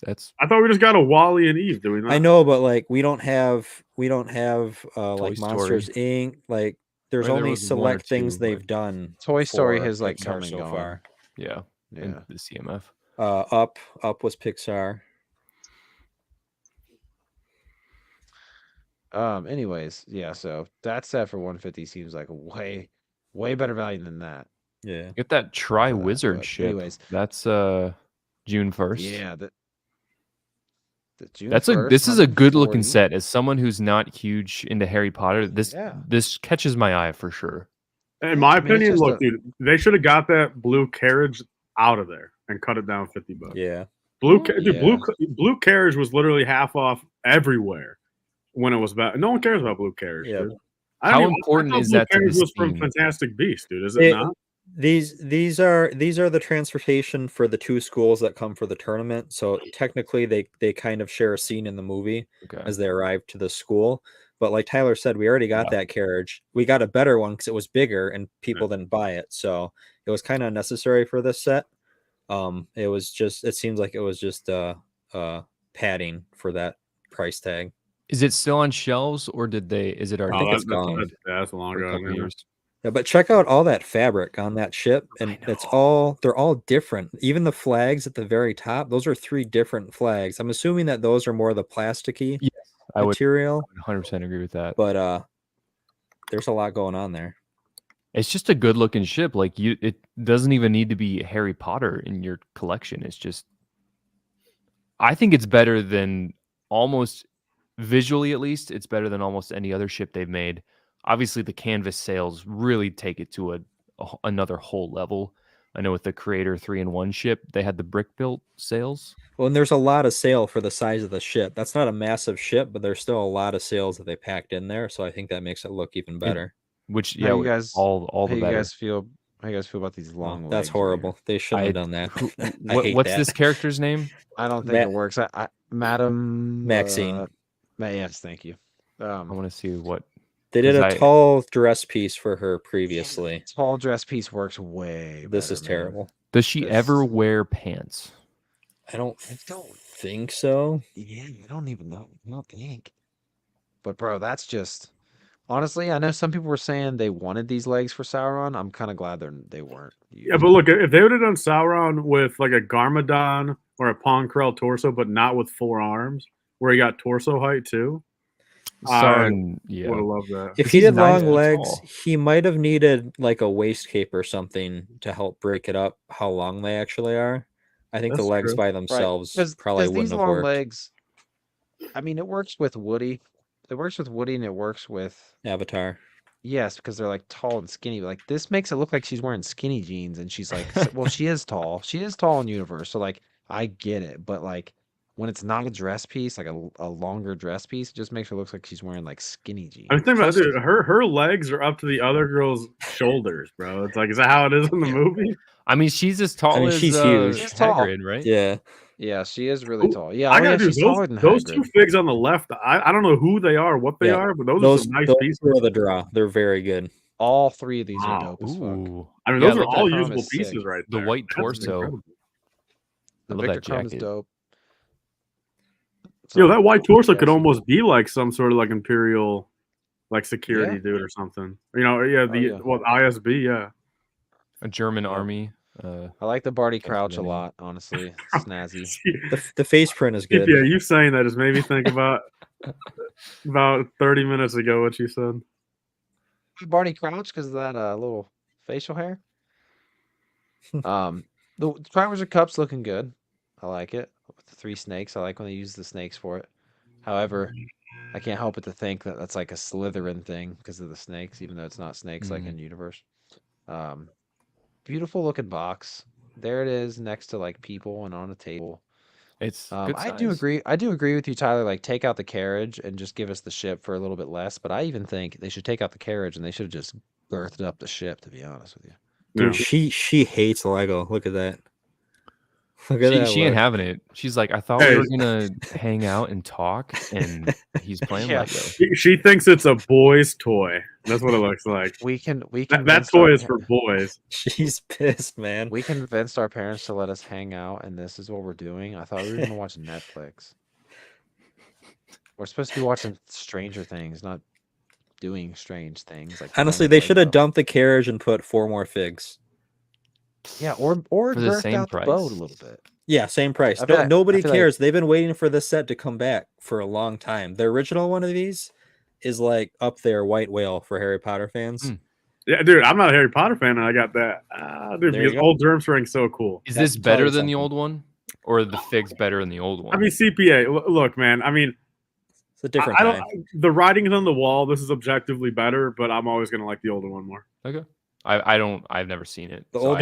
A: That's
F: I thought we just got a Wally and Eve. Do we not?
C: I know, but like we don't have like
A: Story.
C: Monsters Inc. Like there's
A: Well, there
C: only
A: was one or
C: select things
A: two,
C: they've
A: but-
C: done.
B: Toy Story
C: for
B: has like
C: Pixar
B: come and
C: so
B: gone.
C: far.
A: yeah.
B: Yeah.
A: And the CMF.
C: Up was Pixar.
B: Anyways, yeah. So that set for 150 seems like a way better value than that.
C: Yeah.
A: Get that Tri
B: for that,
A: Wizard
B: but
A: ship.
B: anyways.
A: That's June 1st.
B: Yeah. The June
A: This
B: 1st,
A: is a good looking
B: 140.
A: set. As someone who's not huge into Harry Potter, this catches my eye for sure.
F: In my
B: I mean, it's
F: opinion,
B: just
F: look, dude, they should have got that blue carriage out of there and cut it down $50.
C: Yeah.
F: Blue carriage was literally half off everywhere when it was about. No one cares about blue carriage.
C: Yeah.
F: Dude.
A: How important is
F: Blue
A: that to
F: carriage
A: this
F: was from
A: team?
F: Fantastic Beasts, dude? Is it
C: It-
F: not?
C: These are the transportation for the two schools that come for the tournament. So technically, they kind of share a scene in the movie as they arrive to the school. But like Tyler said, we already got that carriage. We got a better one because it was bigger and people didn't buy it. So it was kind of necessary for this set. It seems like it was just padding for that price tag.
A: Is it still on shelves or is it already?
C: I think it's gone.
F: That's long ago.
C: Yeah, but check out all that fabric on that ship, and they're all different. Even the flags at the very top, those are 3 different flags. I'm assuming that those are more the plasticky material.
A: I would 100% agree with that.
C: But there's a lot going on there.
A: It's just a good looking ship. Like it doesn't even need to be Harry Potter in your collection. It's just, I think it's better than almost visually, at least it's better than almost any other ship they've made. Obviously the canvas sails really take it to another whole level. I know with the Creator 3-in-1 ship, they had the brick built sails.
C: Well, and there's a lot of sail for the size of the ship. That's not a massive ship, but there's still a lot of sails that they packed in there. So I think that makes it look even better.
A: Which
B: you guys,
A: all the better.
B: How you guys feel about these long legs?
C: That's horrible.
B: Here?
C: They shouldn't have done that.
A: What's this character's name?
B: I don't think it works. Madam
C: Maxine.
B: Yes, thank you.
A: I want to see what
C: they did a tall dress piece for her previously.
B: Tall dress piece works way better.
C: This is terrible.
A: Does she ever wear pants?
C: I don't think so.
B: Yeah, I don't even know. I don't think. But bro, that's just honestly, I know some people were saying they wanted these legs for Sauron. I'm kind of glad they weren't.
F: Yeah, but look, if they would have done Sauron with like a Garmadon or a Ponkrell torso, but not with 4 arms, where he got torso height too.
A: Sauron,
F: would have loved that.
C: If he did long legs, he might have needed like a waist cape or something to help break it up how long they actually are. I think the legs by themselves probably wouldn't have worked.
B: Legs, I mean, it works with Woody. It works with Woody and it works with
C: Avatar.
B: Yes, because they're like tall and skinny. But, like this makes it look like she's wearing skinny jeans and she's like, well, she is tall. She is tall in universe. So like, I get it. But like, when it's not a dress piece, like a longer dress piece, it just makes her look like she's wearing like skinny jeans.
F: I'm thinking about it, dude, her legs are up to the other girl's shoulders, bro. It's like, is that how it is in the movie?
A: I mean, she's as tall as
C: she's huge.
A: She's Hagrid, right?
C: Yeah.
B: Yeah, she is really tall. Yeah,
F: I gotta do those 2 figs on the left. I don't know who they are, what they are, but those are some nice pieces.
C: Those are the draw. They're very good.
B: All 3 of these are dope as fuck.
F: I mean, those are all usable pieces right there.
A: The white torso.
B: The Victor Crumb is dope.
F: So, that white torso could almost be like some sort of like Imperial, like security dude or something. You know, ISB, yeah.
A: A German army.
B: I like the Barty Crouch a lot, honestly. Snazzy.
C: The face print is good.
F: Yeah, you saying that just made me think about 30 minutes ago what you said.
B: Barty Crouch because of that little facial hair. The Triwizard Cup's looking good. I like it. With the 3 snakes, I like when they use the snakes for it. However, I can't help but to think that that's like a Slytherin thing because of the snakes, even though it's not snakes like in Universe. Beautiful looking box. There it is next to like people and on a table.
A: It's
B: I do agree with you, Tyler. Like take out the carriage and just give us the ship for a little bit less. But I even think they should take out the carriage and they should have just birthed up the ship, to be honest with you.
C: Dude, she hates Lego. Look at that.
A: She ain't having it. She's like, I thought we were gonna hang out and talk, and he's playing Lego.
F: She thinks it's a boy's toy. That's what it looks like.
B: We can.
F: That toy is for boys.
C: She's pissed, man.
B: We convinced our parents to let us hang out, and this is what we're doing. I thought we were gonna watch Netflix. We're supposed to be watching Stranger Things, not doing strange things. Like
C: honestly, they should have dumped the carriage and put 4 more figs.
B: Yeah, or
A: for the same
B: out
A: price.
B: The boat a little bit.
C: Yeah, same price. Nobody cares. They've been waiting for this set to come back for a long time. The original one of these is like up there, White Whale for Harry Potter fans.
F: Yeah, dude, I'm not a Harry Potter fan, and I got that. Dude, because old Durmstrang's so cool.
A: Is this better than the old one, or are the figs better than the old one?
F: I mean, CPA. Look, man. I mean,
C: it's a different time.
F: The writing's on the wall. This is objectively better, but I'm always gonna like the older one more.
A: Okay. I've never seen it.
F: The old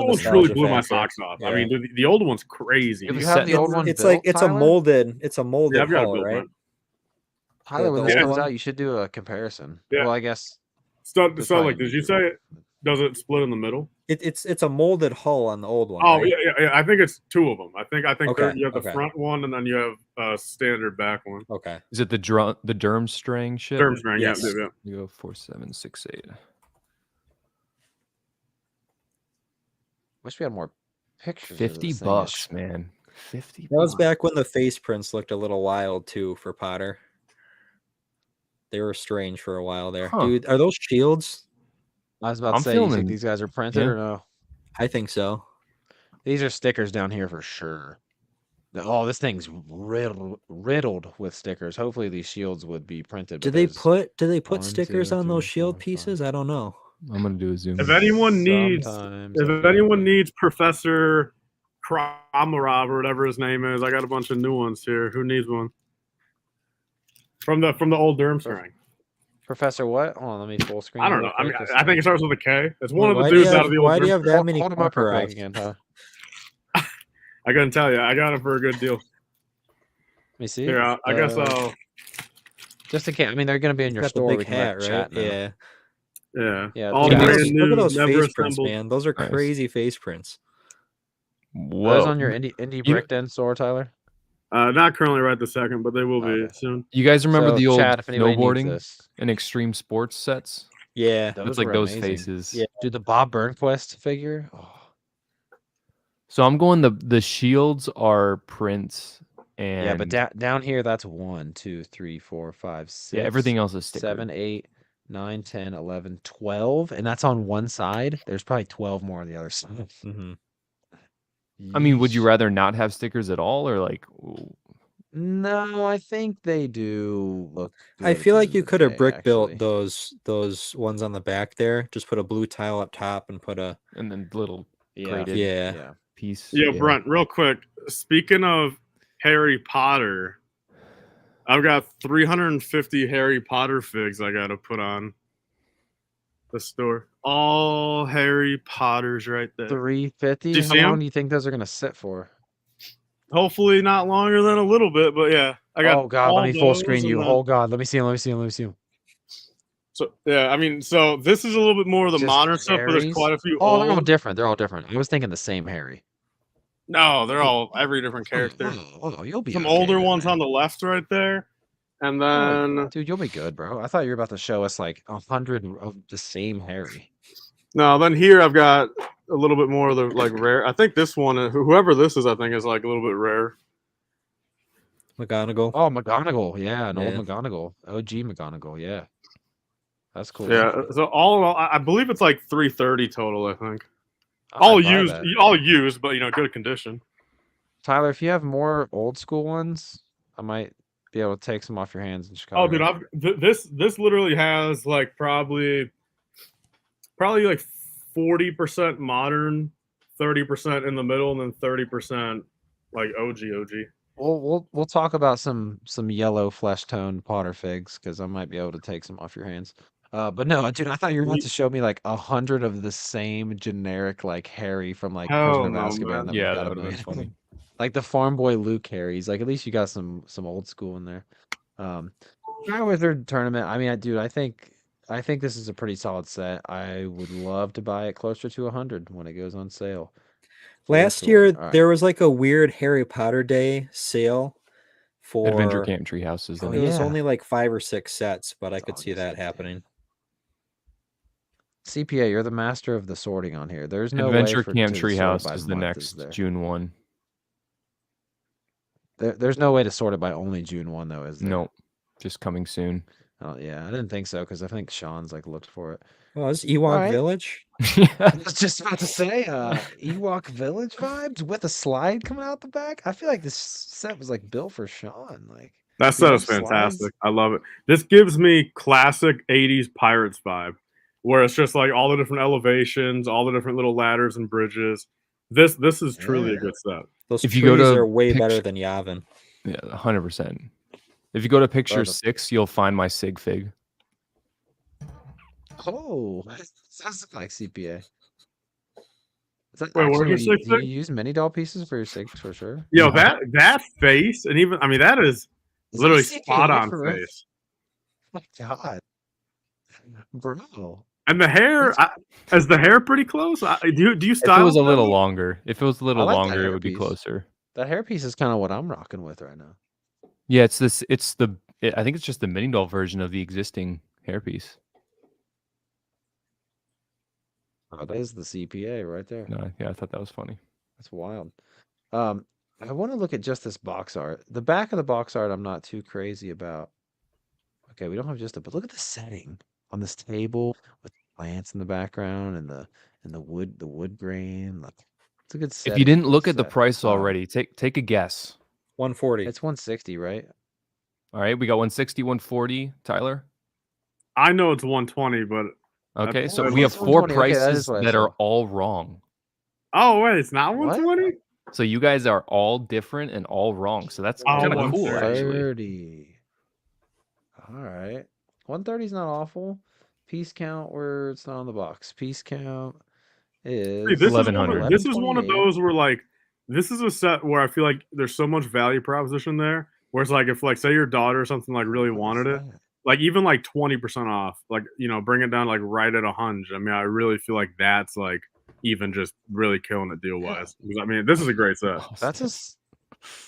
F: one truly blew my socks off. Yeah. I mean, the old one's crazy.
B: If you have the old one,
C: it's like it's
B: Tyler?
C: It's a molded hull, right?
B: Tyler, when this comes out, you should do a comparison.
F: Yeah.
B: Well, I guess.
F: So like, did you say does it split in the middle?
C: It's a molded hull on the old one.
F: Oh
C: right?
F: yeah. I think it's 2 of them. I think
C: Okay,
F: you have the
C: okay.
F: front one and then you have a standard back one.
C: Okay.
A: Is it the Durmstrang ship?
F: Durmstrang,
C: Yes.
F: yeah.
A: You go 4768.
B: Wish we had more pictures. of
A: 50
B: this thing.
A: bucks, man. 50
C: That was
A: bucks.
C: back when the face prints looked a little wild too for Potter. They were strange for a while there.
A: Huh.
C: Dude, are those shields?
B: I was about to
A: I'm
B: say, you think
A: feeling-
B: these guys are printed
A: yeah.
B: or no?
C: I think so.
B: These are stickers down here for sure. Oh, this thing's riddled with stickers. Hopefully these shields would be printed.
C: Do
B: but
C: they
B: there's
C: put
B: 1,
C: stickers
B: 2,
C: on those
B: 3,
C: shield
B: 4, 5.
C: pieces? I don't know.
A: I'm gonna do a zoom.
F: If anyone needs
B: Sometimes I feel
F: anyone
B: like-
F: needs Professor Kramarov or whatever his name is, I got a bunch of new ones here. Who needs one? From the old Durmstrang.
B: Professor what? Hold on, let me full screen.
F: I don't
B: real
F: know. I mean,
B: quick, just
F: I think
B: to-
F: it starts with a K. It's one of the
C: Why do
F: dudes
C: you
F: out of the old
C: Why do you have
F: Durmstrang.
C: that many
B: Hold them up real quick
C: Makarovs?
B: again, Tyler.
F: I couldn't tell you. I got it for a good deal.
B: Let me see.
F: Here, I guess I'll.
B: Just in case. I mean, they're going to be in
C: He's
B: your
C: got the
B: store.
C: big
B: we can
C: hat,
B: wrap
C: right?
B: chat now.
C: Yeah.
F: Yeah.
B: Yeah,
F: All
B: look at
F: brand
B: those-
F: new,
C: Look at those
F: never
C: face prints,
F: assembled.
C: man. Those are
A: Nice.
C: crazy face prints.
A: Whoa.
B: Are those on your indie brick den store, Tyler?
F: Not currently right this second, but they will be
B: Okay.
F: soon.
A: You guys remember
B: So,
A: the old
B: chat, if anybody needs
A: snowboarding
B: this.
A: and extreme sports sets?
C: Yeah.
A: It's like
B: were
A: those
B: amazing.
A: faces.
C: Yeah.
B: Dude, the Bob Burnquist figure. Oh,
A: So I'm going the shields are prints and
B: yeah, but down here, that's 1, 2, 3, 4, 5, 6.
A: yeah, everything else is sticker.
B: 7, 8, 9, 10, 11, 12. And that's on one side. There's probably 12 more on the other side.
C: Mm-hmm.
A: I mean, would you
B: Yeesh.
A: rather not have stickers at all, or like?
B: No, I think they do look.
C: I
B: good
C: feel
B: at
C: like
B: the
C: you
B: end of
C: could
B: the
C: have
B: day,
C: brick built
B: actually.
C: those ones on the back there. Just put a blue tile up top and put a
A: And then little
B: Yeah,
A: graded
C: yeah.
A: piece.
F: Yo,
A: yeah.
F: Brent, real quick. Speaking of Harry Potter, I've got 350 Harry Potter figs I got to put on the store. All Harry Potters right there.
B: 350.
F: Do you
B: How
F: see
B: long
F: 'em?
B: do you think those are gonna sit for?
F: Hopefully not longer than a little bit, but yeah. I got
B: Oh God, let
F: all
B: me full
F: those
B: screen
F: and
B: you.
F: then-
B: Oh God, let me see him. Let me see him. Let me see him.
F: So yeah, I mean, so this is a little bit more of the
B: Just
F: modern stuff, but there's
B: Harrys?
F: quite a few
B: Oh, they're all
F: old.
B: different. They're all different. I was thinking the same Harry.
F: No, they're all every different character.
B: Oh, you'll be
F: Some
B: okay
F: older
B: then,
F: ones
B: man.
F: on the left right there. And
B: Oh,
F: then
B: dude, you'll be good, bro. I thought you were about to show us like 100 of the same Harry.
F: no, then here I've got a little bit more of the like rare. I think this one, whoever this is, I think is like a little bit rare.
C: McGonagall.
B: Oh, McGonagall. Yeah, an old
C: Yeah.
B: McGonagall. OG McGonagall. Yeah. That's cool.
F: Yeah. So all in all, I believe it's like 330 total. I think
B: I might
F: all
B: buy
F: used,
B: that.
F: all used, but good condition.
B: Tyler, if you have more old school ones, I might be able to take some off your hands in Chicago.
F: Oh, dude, this literally has like probably like 40% modern, 30% in the middle, and then 30% like OG.
B: We'll talk about some yellow flesh tone Potter figs because I might be able to take some off your hands. But no, dude, I thought you were about to show me like 100 of the same generic like Harry from like
F: Hell
B: Prisoner of
F: no,
B: Azkaban.
F: man.
B: That
A: Yeah,
B: we've got
A: that
B: a
A: would've been
B: million.
A: funny.
B: Like the farm boy Luke Harrys. Like at least you got some old school in there. Fire Wizard tournament. I mean, dude, I think this is a pretty solid set. I would love to buy it closer to 100 when it goes on sale.
C: Last
B: For
C: year
B: sure. All right.
C: there was like a weird Harry Potter Day sale for
A: Adventure Camp Treehouse is
B: Oh,
A: in
C: It
A: it.
C: was
B: yeah.
C: only like 5 or 6 sets, but I
B: That's
C: could
B: all
C: see
B: it is,
C: that
B: yeah.
C: happening.
B: CPA, you're the master of the sorting on here. There's no
A: Adventure
B: way
A: Camp
B: to sort it
A: Treehouse
B: by
A: is the
B: month,
A: next
B: there?
A: June 1.
B: There's no way to sort it by only June 1, though, is there?
A: Nope, just coming soon.
B: Oh, yeah, I didn't think so because I think Sean's like looked for it.
C: Oh, this Ewok
B: Alright.
C: Village?
B: I was just about to say, Ewok Village vibes with a slide coming out the back. I feel like this set was like built for Sean. Like,
F: That
B: You
F: set
B: love
F: is fantastic.
B: slides?
F: I love it. This gives me classic 80s Pirates vibe, where it's just like all the different elevations, all the different little ladders and bridges. This is truly a
B: Yeah.
F: good set.
C: Those
A: If you go
C: trees
A: to
C: are way better
A: picture-
C: than Yavin.
A: Yeah, 100%. If you go to picture
B: Love it.
A: 6, you'll find my sig fig.
B: oh, that sounds like CPA. Is that
F: Wait, where's
B: actually
F: your
B: what you,
F: six
B: do you
F: fig?
B: use mini doll pieces for your SIGs for sure?
F: Yo,
A: Yeah.
F: that face, and even that is
B: Is that
F: literally
B: CPA
F: spot on
B: for real?
F: face.
B: Oh my God, bro.
F: And the hair, is the hair pretty close? Do you style?
A: If it was a
F: that
A: little
F: way?
A: longer, if it was a little
B: like that
A: longer, it would be
B: hairpiece.
A: closer.
B: That hairpiece is kind of what I'm rocking with right now.
A: Yeah, it's this. I think it's just the mini doll version of the existing hairpiece.
B: Oh, that is the CPA right there.
A: No, yeah, I thought that was funny.
B: That's wild. I want to look at just this box art. The back of the box art, I'm not too crazy about. Okay, we don't have just a, but look at the setting on this table with plants in the background and the wood grain. It's a good setting.
A: If you didn't look
B: for
A: at the
B: set.
A: price already, take a guess.
C: 140.
B: It's 160, right?
A: All right, we got 160, 140. Tyler.
F: I know it's 120, but
A: Okay, so
F: That's-
A: we have
B: it's
A: 4
B: 120. Okay, that
A: prices
B: is what I
A: that are
B: saw.
A: all wrong.
F: oh wait, it's not
B: What?
F: 120.
A: So you guys are all different and all wrong. So that's
F: Oh,
A: kind of cool,
F: 130.
A: actually.
B: 130. All right. 130 is not awful. Piece count where it's not on the box. Piece count is
F: See, this is
A: 1100.
F: This is one of
B: 1128.
F: those where like this is a set where I feel like there's so much value proposition there. Where it's like if like say your daughter or something like really
B: What is
F: wanted it,
B: that?
F: like even like 20% off, like bring it down like right at 100. I mean, I really feel like that's like even just really killing it deal wise. I mean, this is a great set.
B: That's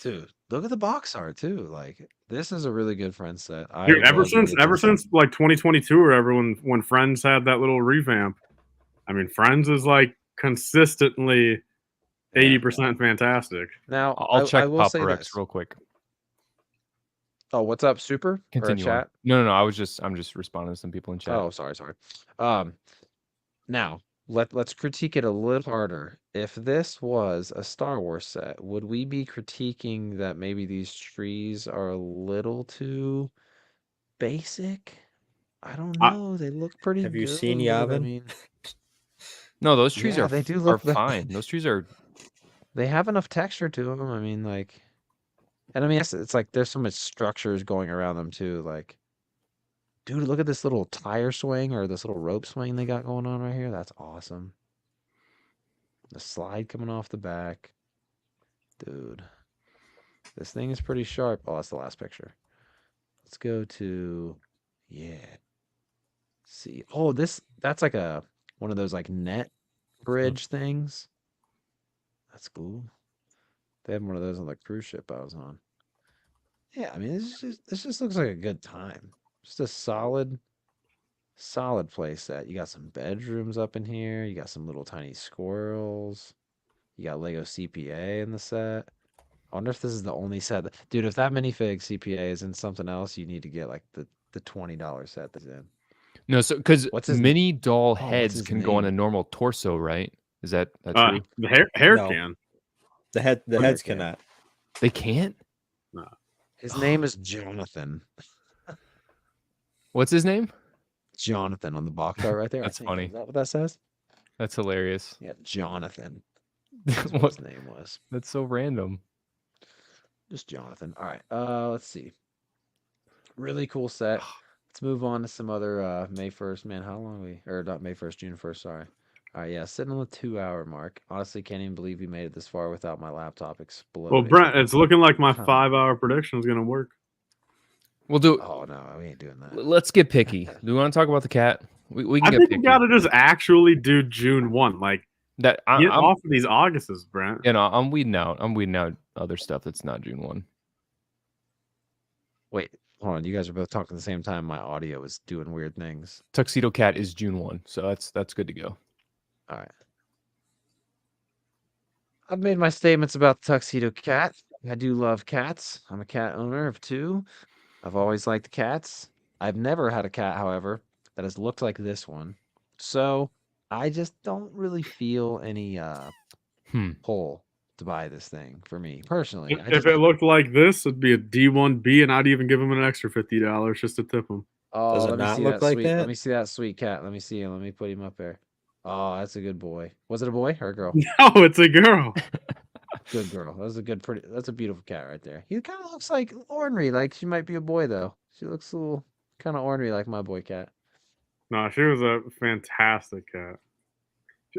B: dude. Look at the box art too. Like this is a really good friend set. I
F: Dude,
B: would
F: ever
B: love to
F: since
B: get this.
F: like 2022 or everyone when Friends had that little revamp, I mean, Friends is like consistently 80% fantastic.
B: Now
A: I'll check
B: I will say
A: Papa Rex
B: this.
A: real quick.
B: Oh, what's up, Super?
A: Continue
B: Or
A: on.
B: chat?
A: No. I'm just responding to some people in chat.
B: Oh, sorry. Now let's critique it a little harder. If this was a Star Wars set, would we be critiquing that maybe these trees are a little too basic? I don't know. They look pretty
C: Have
B: good.
C: you seen
B: I
C: Yavin?
B: mean,
A: No, those trees
B: yeah,
A: are
B: they do
A: are
B: look
A: fine. Those trees are
B: they have enough texture to them. I mean, like, and I mean, it's like there's so much structures going around them too. Like, dude, look at this little tire swing or this little rope swing they got going on right here. That's awesome. The slide coming off the back. Dude. This thing is pretty sharp. Oh, that's the last picture. Let's go to yeah. See. Oh, that's like one of those like net bridge things. That's cool. They had one of those on the cruise ship I was on. Yeah, I mean this just looks like a good time. Just a solid play set. You got some bedrooms up in here. You got some little tiny squirrels. You got Lego CPA in the set. I wonder if this is the only set. Dude, if that minifig CPA is in something else, you need to get like the $20 set that's in.
A: no, so because
B: What's his
A: mini doll
B: what's
A: heads
B: his
A: can go on a
B: name?
A: normal torso, right? Is that true?
F: The hair
C: No.
F: can.
C: The heads
B: Okay.
C: cannot.
A: They can't.
B: His name is Jonathan.
A: What's his name?
B: Jonathan on the box art right there. I
A: That's
B: think.
A: funny.
B: Is that what that says?
A: That's hilarious.
B: Yeah, Jonathan. That's what
A: What?
B: his name was.
A: That's so random.
B: Just Jonathan. All right. Let's see. Really cool set. Let's move on to some other May 1st. Man, how long or not May 1st, June 1st, sorry. All right, yeah, sitting on the 2-hour mark. Honestly, can't even believe we made it this far without my laptop exploding.
F: Well, Brent, it's looking like my
B: Huh.
F: 5-hour prediction is gonna work.
A: We'll do.
B: Oh no, we ain't doing that.
A: Let's get picky. Do we want to talk about the cat? We can
F: I
A: get
F: think
A: picky.
F: we gotta just actually do June 1. Like,
A: That
F: get
A: I'm,
F: off of these Augusts, Brent.
A: you know, I'm weeding out. I'm weeding out other stuff that's not June 1.
B: Wait, hold on. You guys are both talking at the same time. My audio is doing weird things.
A: Tuxedo Cat is June 1, so that's good to go.
B: All right. I've made my statements about the Tuxedo Cat. I do love cats. I'm a cat owner of 2. I've always liked cats. I've never had a cat, however, that has looked like this one. So I just don't really feel any pull to buy this thing for me personally.
F: If it looked like this, it'd be a D1B, and I'd even give him an extra $50 just to tip him.
B: Oh,
C: Does it
B: let me
C: not
B: see
C: look
B: that
C: like
B: sweet.
C: that?
B: Let me see that sweet cat. Let me see him. Let me put him up there. Oh, that's a good boy. Was it a boy or a girl?
F: No, it's a girl.
B: Good girl. That's a beautiful cat right there. He kind of looks like ornery, like she might be a boy though. She looks a little kind of ornery like my boy cat.
F: No, she was a fantastic cat.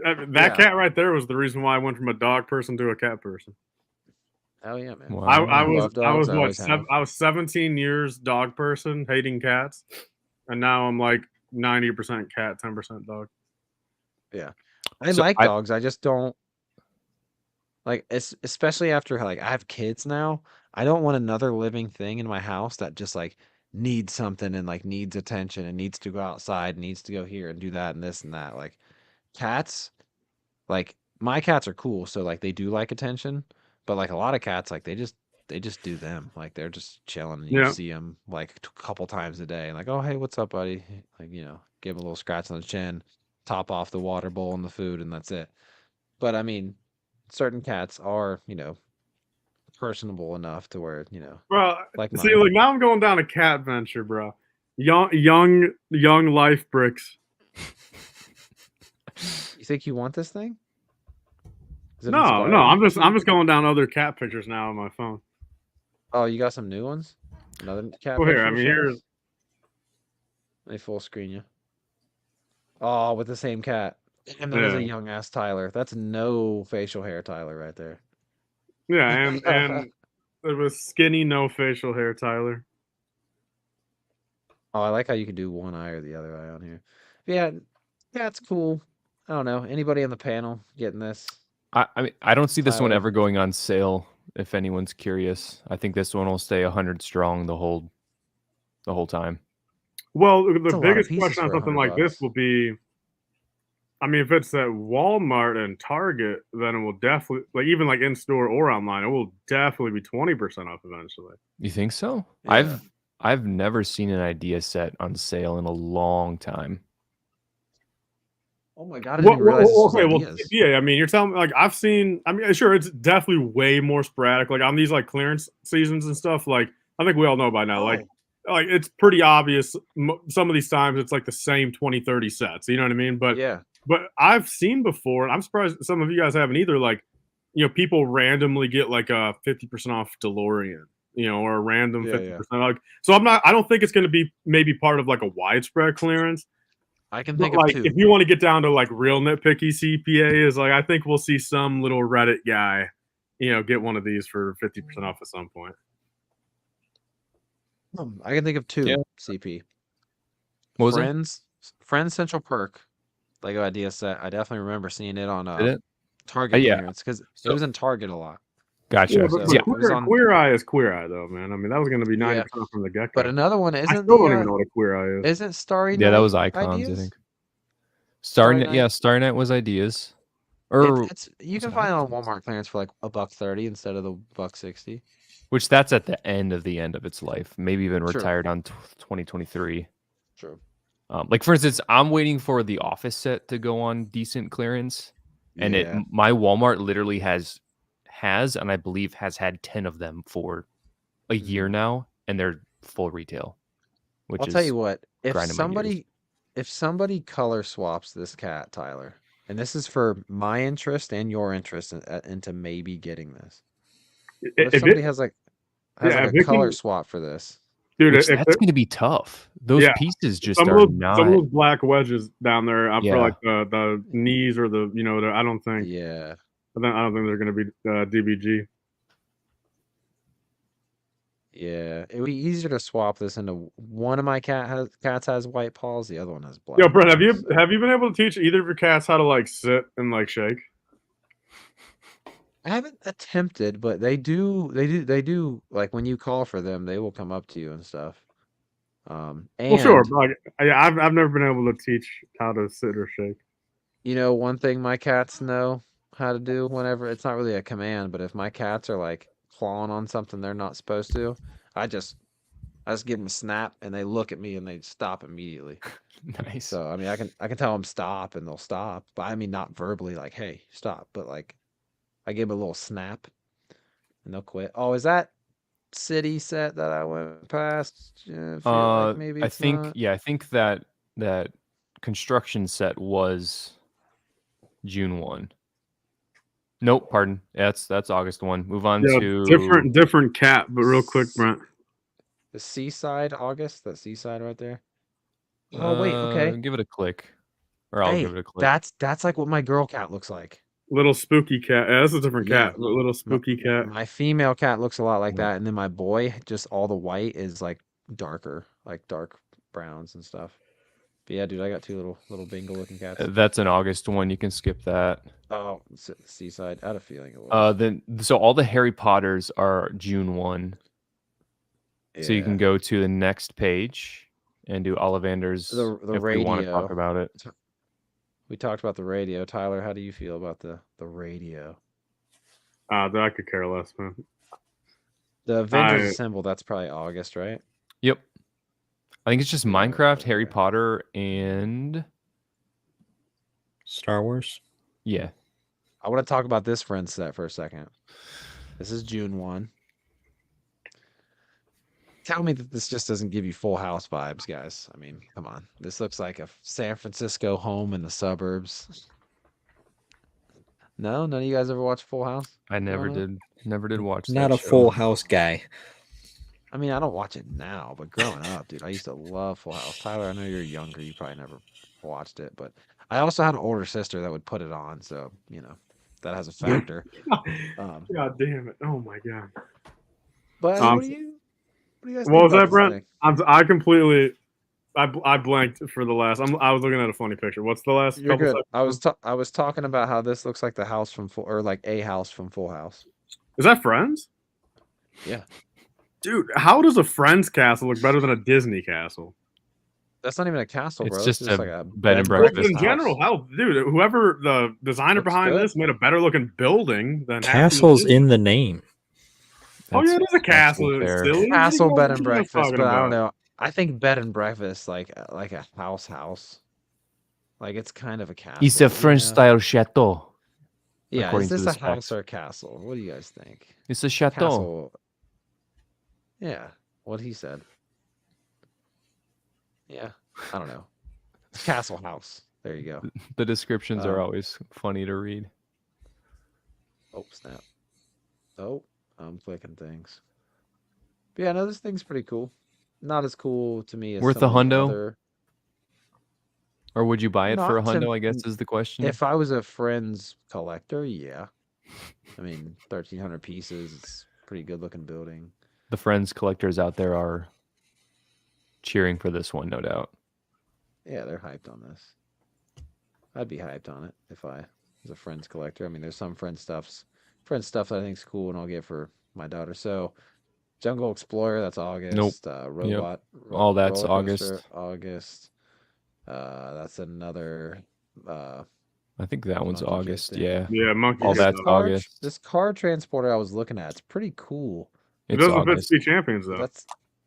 F: That
B: Yeah.
F: cat right there was the reason why I went from a dog person to a cat person.
B: Hell yeah, man.
A: Wow.
F: I
B: love
F: was
B: dogs,
F: what
B: always have.
F: I was 17 years dog person, hating cats, and now I'm like 90% cat, 10% dog.
B: Yeah, I
A: So
B: like
A: I
B: dogs. I just don't like, especially after like I have kids now. I don't want another living thing in my house that just like needs something and like needs attention and needs to go outside, needs to go here and do that and this and that. Like cats, like my cats are cool, so like they do like attention, but like a lot of cats, like they just do them. Like they're just chilling and you
F: Yeah.
B: see them like a couple times a day and like, oh hey, what's up, buddy? Like give a little scratch on the chin, top off the water bowl and the food, and that's it. But I mean, certain cats are personable enough to where
F: Bro,
B: like
F: see,
B: mine.
F: like now I'm going down a cat venture, bro. Young life bricks.
B: You think you want this thing? Is it
F: No,
B: inspiring?
F: I'm just going down other cat pictures now on my phone.
B: Oh, you got some new ones? Another cat
F: Well, here,
B: picture
F: I
B: to
F: mean,
B: show
F: here's
B: us? Let me full screen you. Oh, with the same cat. And that is a
F: yeah,
B: young ass Tyler. That's no facial hair Tyler right there.
F: yeah, and it was skinny, no facial hair, Tyler.
B: Oh, I like how you can do one eye or the other eye on here. Yeah, it's cool. I don't know. Anybody on the panel getting this?
A: I mean, I don't see this one
B: Tyler.
A: ever going on sale. If anyone's curious, I think this one will stay 100 strong the whole time.
F: Well,
B: That's a
F: the
B: lot of
F: biggest
B: pieces
F: question on
B: for
F: something like
B: $100.
F: this will be, I mean, if it's at Walmart and Target, then it will definitely, like even like in store or online, it will definitely be 20% off eventually.
A: You think so?
B: Yeah.
A: I've never seen an idea set on sale in a long time.
B: Oh my god! I didn't even realize this was ideas.
F: yeah. I mean, you're telling me like I've seen. I mean, sure, it's definitely way more sporadic. Like on these like clearance seasons and stuff. Like I think we all know by now. Like it's pretty obvious. Some of these times it's like the same 20, 30 sets. You know what I mean? But
B: yeah.
F: But I've seen before, and I'm surprised some of you guys haven't either. Like, people randomly get like a 50% off DeLorean, or a random 50%. Like, so I don't think it's going to be maybe part of like a widespread clearance.
B: I can think
F: like
B: of two.
F: If you want to get down to like real nitpicky CPA, is like I think we'll see some little Reddit guy, get one of these for 50% off at some point.
B: I can think of two.
A: Yeah.
B: CP.
A: What was it?
B: Friends Central Perk Lego idea set. I definitely remember seeing it on
A: Did it?
B: Target
A: Yeah.
B: clearance because it was in Target a lot.
A: Gotcha.
F: Yeah, but
A: Yeah.
F: Queer Eye is Queer Eye though, man. I mean, that was going to be 90% from the get-go.
B: But another one
F: I
B: isn't.
F: still don't even know what a Queer Eye is.
B: Isn't Starry Night?
A: Yeah, that was Icons,
B: ideas?
A: I think.
B: Starry Night?
A: Yeah, Starry Night was ideas. Or
B: you can find it on Walmart clearance for like $130 instead of the $160.
A: which that's at the end of its life. Maybe even
B: True.
A: retired on 2023.
B: True.
A: Like for instance, I'm waiting for the Office set to go on decent clearance, and my Walmart literally has and I believe has had 10 of them for a year now, and they're full retail.
B: I'll tell you what, if
A: grinding my gears.
B: somebody color swaps this cat, Tyler, and this is for my interest and your interest into maybe getting this. What if somebody has like a color swap for this?
F: Dude,
A: that's going to be tough. Those pieces just are not.
F: Some of those black wedges down there for like the knees or the I don't think.
B: Yeah.
F: I don't think they're going to be DBG.
B: Yeah, it would be easier to swap this into one of my cats has white paws, the other one has black.
F: Yo, Brent, have you been able to teach either of your cats how to like sit and like shake?
B: I haven't attempted, but they do like when you call for them, they will come up to you and stuff.
F: Well, sure, but like, I've never been able to teach how to sit or shake.
B: One thing my cats know how to do whenever it's not really a command, but if my cats are like clawing on something they're not supposed to, I just give them a snap and they look at me and they stop immediately.
A: Nice.
B: So I mean, I can tell them stop and they'll stop, but I mean not verbally like, hey, stop, but like I give them a little snap and they'll quit. Oh, is that city set that I went past? Like maybe
A: I think I think that construction set was June 1. Nope, pardon. That's August 1. Move on to
F: different cat, but real quick, Brent.
B: The Seaside August, that Seaside right there. Oh wait, okay.
A: Give it a click. Or I'll give it a click.
B: That's like what my girl cat looks like.
F: Little spooky cat. Yeah, that's a different cat. Little spooky cat.
B: My female cat looks a lot like that, and then my boy, just all the white is like darker, like dark browns and stuff. But yeah, dude, I got two little bingo looking cats.
A: That's an August one. You can skip that.
B: Oh, Seaside. I had a feeling it was.
A: Then so all the Harry Potters are June 1. So you can go to the next page and do Ollivander's
B: the
A: if we want to talk
B: radio.
A: about it.
B: We talked about the radio. Tyler, how do you feel about the radio?
F: I could care less, man.
B: The Avengers Assemble, that's probably August, right?
A: Yep. I think it's just Minecraft, Harry Potter, and
C: Star Wars.
A: Yeah.
B: I want to talk about this friend set for a second. This is June 1. Tell me that this just doesn't give you Full House vibes, guys. I mean, come on. This looks like a San Francisco home in the suburbs. No? None of you guys ever watched Full House?
A: I never did. Never did watch that
C: Not a
A: show.
C: Full House guy.
B: I mean, I don't watch it now, but growing up, dude, I used to love Full House. Tyler, I know you're younger. You probably never watched it, but I also had an older sister that would put it on, so, you know, that has a factor.
F: God damn it. Oh, my God.
B: But what do you guys
F: what was
B: think
F: that,
B: about
F: Brent?
B: this thing?
F: I completely... I blanked for the last. I was looking at a funny picture. What's the last?
B: You're
F: couple
B: good. I was talking about how this looks like the house from a house from Full House.
F: Is that Friends?
B: Yeah.
F: Dude, how does a Friends castle look better than a Disney castle?
B: That's not even a castle, bro.
A: It's just
B: like
A: a
B: a
A: bed and breakfast.
F: In general, hell, dude, whoever the designer
B: Looks
F: behind
B: good.
F: this made a better looking building than
C: Castle's in the name.
F: Oh yeah, it is a castle.
A: fair.
F: It's silly.
B: Castle
F: What
B: bed
F: are
B: and
F: you
B: breakfast,
F: talking
B: but I don't
F: about?
B: know. I think bed and breakfast like a house. Like it's kind of a castle.
A: It's a French
B: yeah.
A: style chateau.
B: Yeah,
A: according
B: is
A: to
B: this
A: the
B: a house
A: specs.
B: or a castle? What do you guys think?
A: It's a chateau.
B: Castle. Yeah, what he said. Yeah, I don't know. Castle house. There you go.
A: The descriptions are always funny to read.
B: Oh, snap. Oh, I'm clicking things. But yeah, no, this thing's pretty cool. Not as cool to me as
A: Worth
B: some
A: a
B: of the
A: hundo?
B: other-
A: Or would you buy it for a
B: Not to-
A: hundo, I guess is the question.
B: If I was a Friends collector, yeah. I mean, 1,300 pieces. It's a pretty good looking building.
A: The Friends collectors out there are cheering for this one, no doubt.
B: Yeah, they're hyped on this. I'd be hyped on it if I was a Friends collector. I mean, there's some Friends stuff that I think's cool and I'll get for my daughter. So, Jungle Explorer, that's August. Robot.
A: All that's
B: Roller Coaster,
A: August.
B: That's another.
A: I think that one's
B: Monkey
A: August.
B: Fist,
A: Yeah.
F: Yeah, monkey.
A: All
F: Fist,
A: that's
F: though.
A: August.
B: This car transporter I was looking at, it's pretty cool.
F: It
A: It's
F: doesn't fit
A: August.
F: Speed Champions though.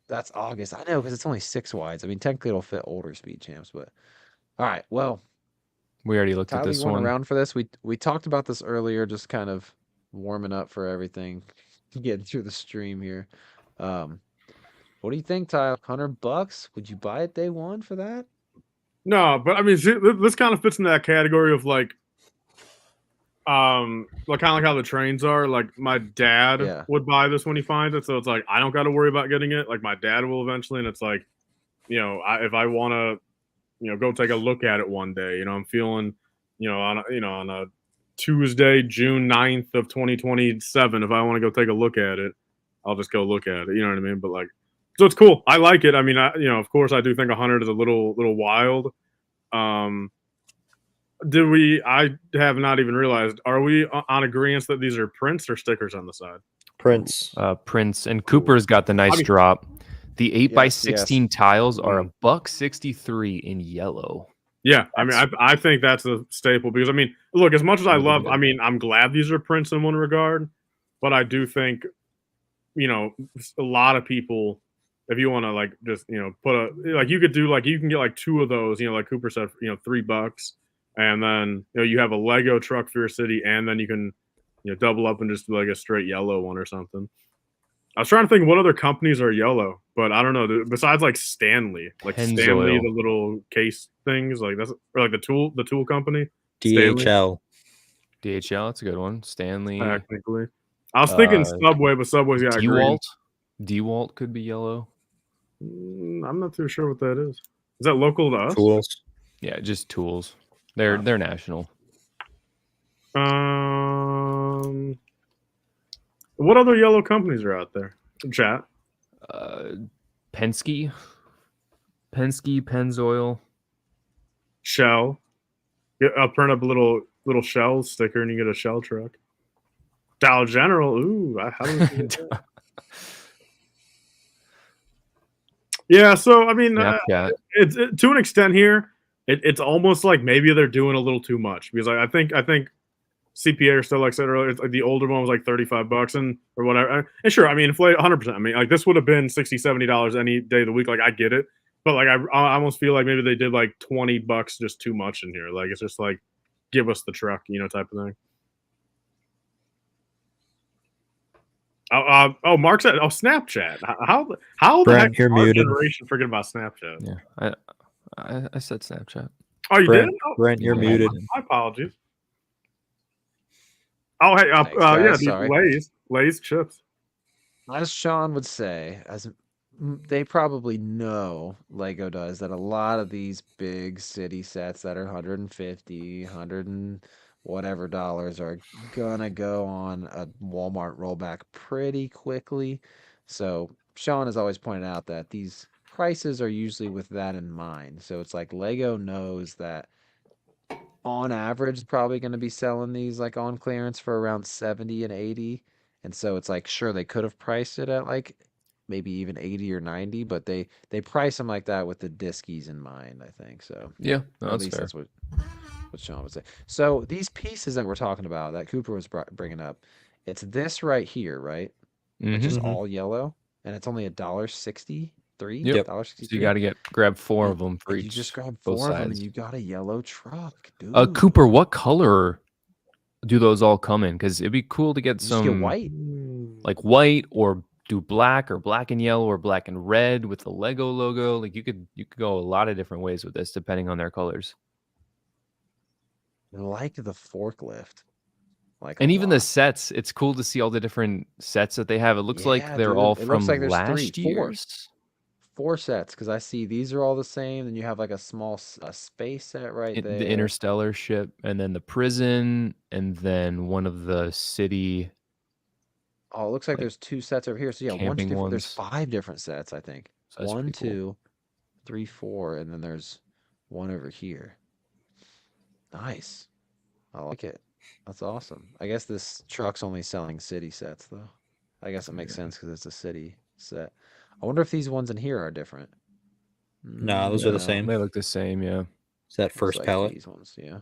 B: That's August. I know because it's only 6 wides. I mean, technically it'll fit older Speed Champs, but all right. Well,
A: We already looked at
B: Tyler,
A: this
B: you want
A: one.
B: around for this? We talked about this earlier, just kind of warming up for everything, getting through the stream here. What do you think, Tyler? $100? Would you buy it day one for that?
F: No, but I mean, see, this kind of fits in that category of like kind of like how the trains are. Like my dad would buy this when he finds it, so it's like I don't got to worry about getting it. Like my dad will eventually, and it's like, if I want to, go take a look at it one day, I'm feeling, on a Tuesday, June 9th of 2027, if I want to go take a look at it, I'll just go look at it. You know what I mean? But like, so it's cool. I like it. I mean, of course, I do think 100 is a little wild. I have not even realized. Are we on agreement that these are prints or stickers on the side?
C: Prints.
A: Prince and Cooper's got the nice drop. The 8x16 tiles are $163 in yellow.
F: Yeah, I mean, I think that's a staple because I mean, look, as much as I love, I mean, I'm glad these are prints in one regard, but I do think, a lot of people, if you want to like just put you could do like you can get like 2 of those, like Cooper said, $3, and then you have a Lego truck for your city, and then you can double up and just do like a straight yellow one or something. I was trying to think what other companies are yellow, but I don't know. Besides like Stanley, Stanley, the little case things, like that's or like the tool company.
C: DHL.
A: DHL, that's a good one. Stanley.
F: Technically, I was thinking Subway, but Subway's got green.
A: DeWalt could be yellow.
F: I'm not too sure what that is. Is that local to us?
C: Tools.
A: Yeah, just tools. They're national.
F: What other yellow companies are out there? Chat.
A: Penske, Pennzoil.
F: Shell. I'll print up a little Shell sticker, and you get a Shell truck. Dollar General. Ooh, how do we get that? Yeah, so I mean, it's to an extent here. It's almost like maybe they're doing a little too much because I think CPA or still, like I said earlier, like the older one was like $35 and or whatever. And sure, I mean, inflate 100%. I mean, like this would have been $60, $70 any day of the week. Like I get it, but like I almost feel like maybe they did like $20 just too much in here. Like it's just like give us the truck, type of thing. Mark said, Snapchat. How the heck
C: you're muted.
F: Generation forget about Snapchat?
A: Yeah, I said Snapchat.
F: Oh, you did?
C: Brent, you're muted.
F: My apologies. Oh, hey,
B: Thanks,
F: yeah, Lay's chips.
B: As Sean would say, as they probably know, Lego does, that a lot of these big city sets that are 150, 100 and whatever dollars are gonna go on a Walmart rollback pretty quickly. So Sean has always pointed out that these prices are usually with that in mind. So it's like Lego knows that on average probably going to be selling these like on clearance for around 70 and 80. And so it's like, sure, they could have priced it at like maybe even 80 or 90, but they price them like that with the diskies in mind, I think. So
A: yeah,
B: at least
A: fair.
B: that's what Sean would say. So these pieces that we're talking about that Cooper was bringing up, it's this right here, right? It's just all yellow, and it's only $1.63.
A: Yep. So you got to grab 4 of them for each.
B: You just grab 4 of them, and you got a yellow truck, dude.
A: Cooper, what color do those all come in? Because it'd be cool to get some
B: get white,
A: like white, or do black, or black and yellow, or black and red with the Lego logo. Like you could go a lot of different ways with this depending on their colors.
B: I like the forklift.
A: And even the sets, it's cool to see all the different sets that they have. It looks like they're all from last year's.
B: 4 sets, because I see these are all the same. Then you have like a small space set right there.
A: The interstellar ship, and then the prison, and then one of the city.
B: Oh, it looks like there's 2 sets over here. So yeah, 1, 2, 3, 4. There's 5 different sets, I think. So 1, 2, 3, 4, and then there's one over here. Nice. I like it. That's awesome. I guess this truck's only selling city sets, though. I guess it makes sense because it's a city set. I wonder if these ones in here are different.
C: No, those are the same.
A: They look the same, yeah.
C: It's that first palette.
B: These ones, yeah.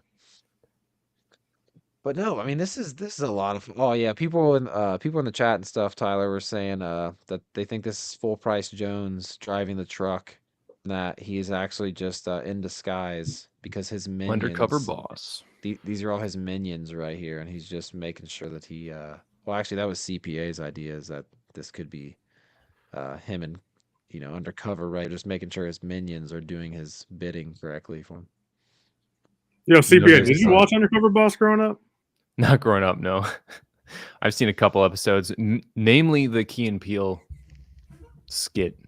B: But no, I mean this is a lot of. Oh yeah, people in the chat and stuff, Tyler, were saying that they think this is full price Jones driving the truck, that he is actually just in disguise because his minions,
A: undercover boss.
B: These are all his minions right here, and he's just making sure that he. Well, actually, that was CPA's idea, is that this could be him and undercover, right? Just making sure his minions are doing his bidding correctly for him.
F: Yo, CPA, did you watch Undercover Boss growing up?
A: Not growing up, no. I've seen a couple episodes, namely the Key and Peele skit.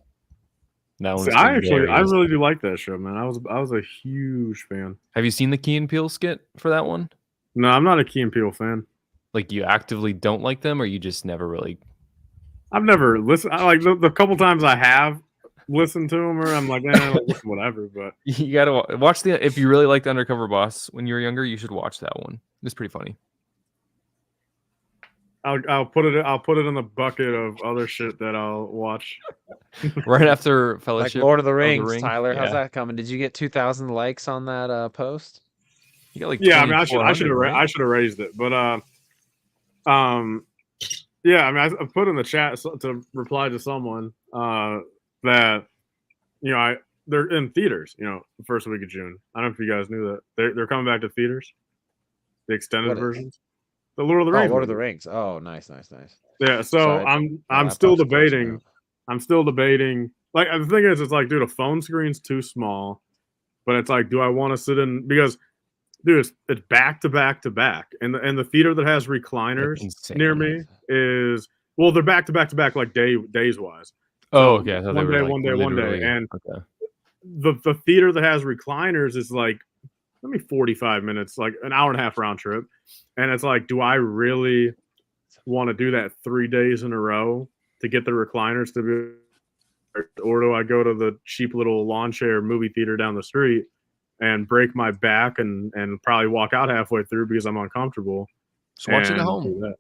A: That one.
F: I really do like that show, man. I was a huge fan.
A: Have you seen the Key and Peele skit for that one?
F: No, I'm not a Key and Peele fan.
A: Like, you actively don't like them, or you just never really?
F: I've never listened. I like the couple times I have listened to them, or I'm like, whatever. But
A: you gotta watch if you really liked Undercover Boss when you were younger, you should watch that one. It's pretty funny.
F: I'll put it in the bucket of other shit that I'll watch
A: right after Fellowship.
B: Like Lord of the Rings, Tyler. Yeah. How's that coming? Did you get 2,000 likes on that post?
A: You got like
F: I mean, I should have raised it, but yeah, I mean, I put in the chat to reply to someone that they're in theaters. The first week of June. I don't know if you guys knew that they're coming back to theaters, the extended versions. The Lord of the Rings.
B: Oh, Lord of the Rings. Oh, nice.
F: Yeah, so I'm still debating. Like, the thing is, it's like, dude, a phone screen's too small, but it's like, do I want to sit in? Because, dude, it's back to back to back, and the theater that has recliners near me is, well, they're back to back to back, like days wise.
A: Oh, okay.
F: So one day, and the theater that has recliners is like, maybe 45 minutes, like an hour and a half round trip. And it's like, do I really want to do that 3 days in a row to get the recliners to be, or do I go to the cheap little lawn chair movie theater down the street and break my back and probably walk out halfway through because I'm uncomfortable.
A: Just watch it at
F: and
A: home.
F: do that.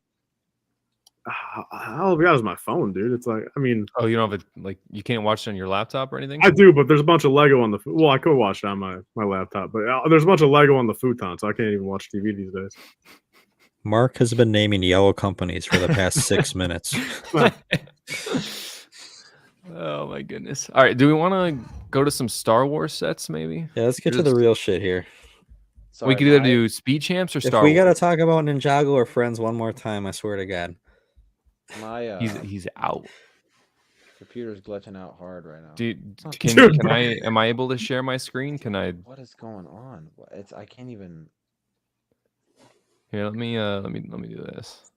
F: All I've got is my phone, dude. It's like, I mean,
A: Oh, you don't have you can't watch it on your laptop or anything?
F: I do, but there's a bunch of Lego on the. Well, I could watch it on my laptop, but there's a bunch of Lego on the futon, so I can't even watch TV these days.
C: Mark has been naming yellow companies for the past 6 minutes.
A: Oh my goodness. All right, do we want to go to some Star Wars sets maybe?
C: Yeah, let's get to the real shit here.
B: Sorry,
A: We could either do Speed Champs or
C: If
A: Star
C: we
A: Wars.
C: got to talk about Ninjago or Friends one more time, I swear to God.
B: my
A: He's out.
B: computer's glitching out hard right now.
A: Dude,
F: Dude,
A: can I am I able to share my screen? Can I
B: What is going on? I can't even.
A: Here, let me do this.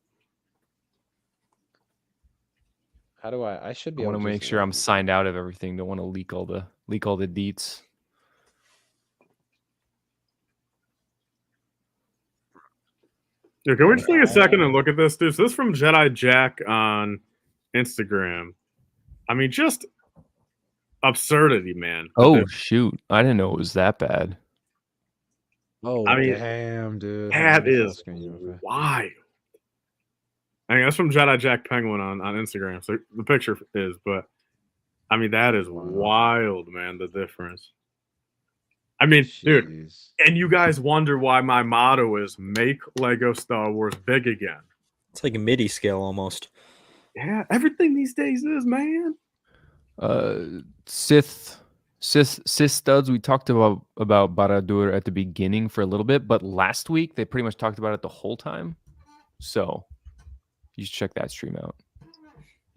B: How do I should be
A: I
B: able
A: want
B: to
A: to make sure I'm signed out of everything. Don't want to leak all the deets.
F: Dude, can we just take a second and look at this, dude? So this is from Jedi Jack on Instagram. I mean, just absurdity, man.
A: Oh shoot. I didn't know it was that bad.
B: Oh,
F: I mean,
B: damn, dude.
F: that is
B: Okay.
F: wild. I mean, that's from Jedi Jack Penguin on Instagram. So the picture is, but I mean, that is wild, man. The difference. I mean, dude,
B: Jeez.
F: and you guys wonder why my motto is make Lego Star Wars big again.
C: It's like a MIDI scale almost.
F: Yeah, everything these days is, man.
A: Sith studs. We talked about Barad-dûr at the beginning for a little bit, but last week they pretty much talked about it the whole time. So you should check that stream out.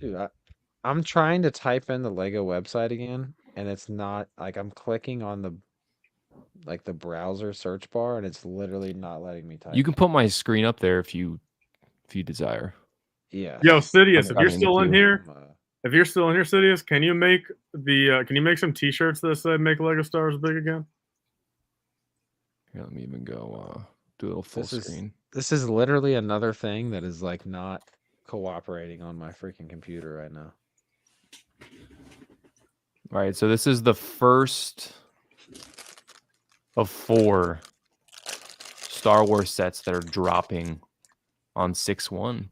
B: Dude, I'm trying to type in the Lego website again, and it's not like I'm clicking on the browser search bar, and it's literally not letting me type.
A: You can put my screen up there if you desire.
B: Yeah.
F: Yo, Sidious, if
A: I
F: you're
A: mean,
F: still in
A: too.
F: here, Sidious, can you make can you make some T-shirts that say "Make Lego Star Wars Big Again"?
A: Here, let me even go do a little full screen.
B: This is literally another thing that is like not cooperating on my freaking computer right now.
A: All right, so this is the first of 4 Star Wars sets that are dropping on 6/1.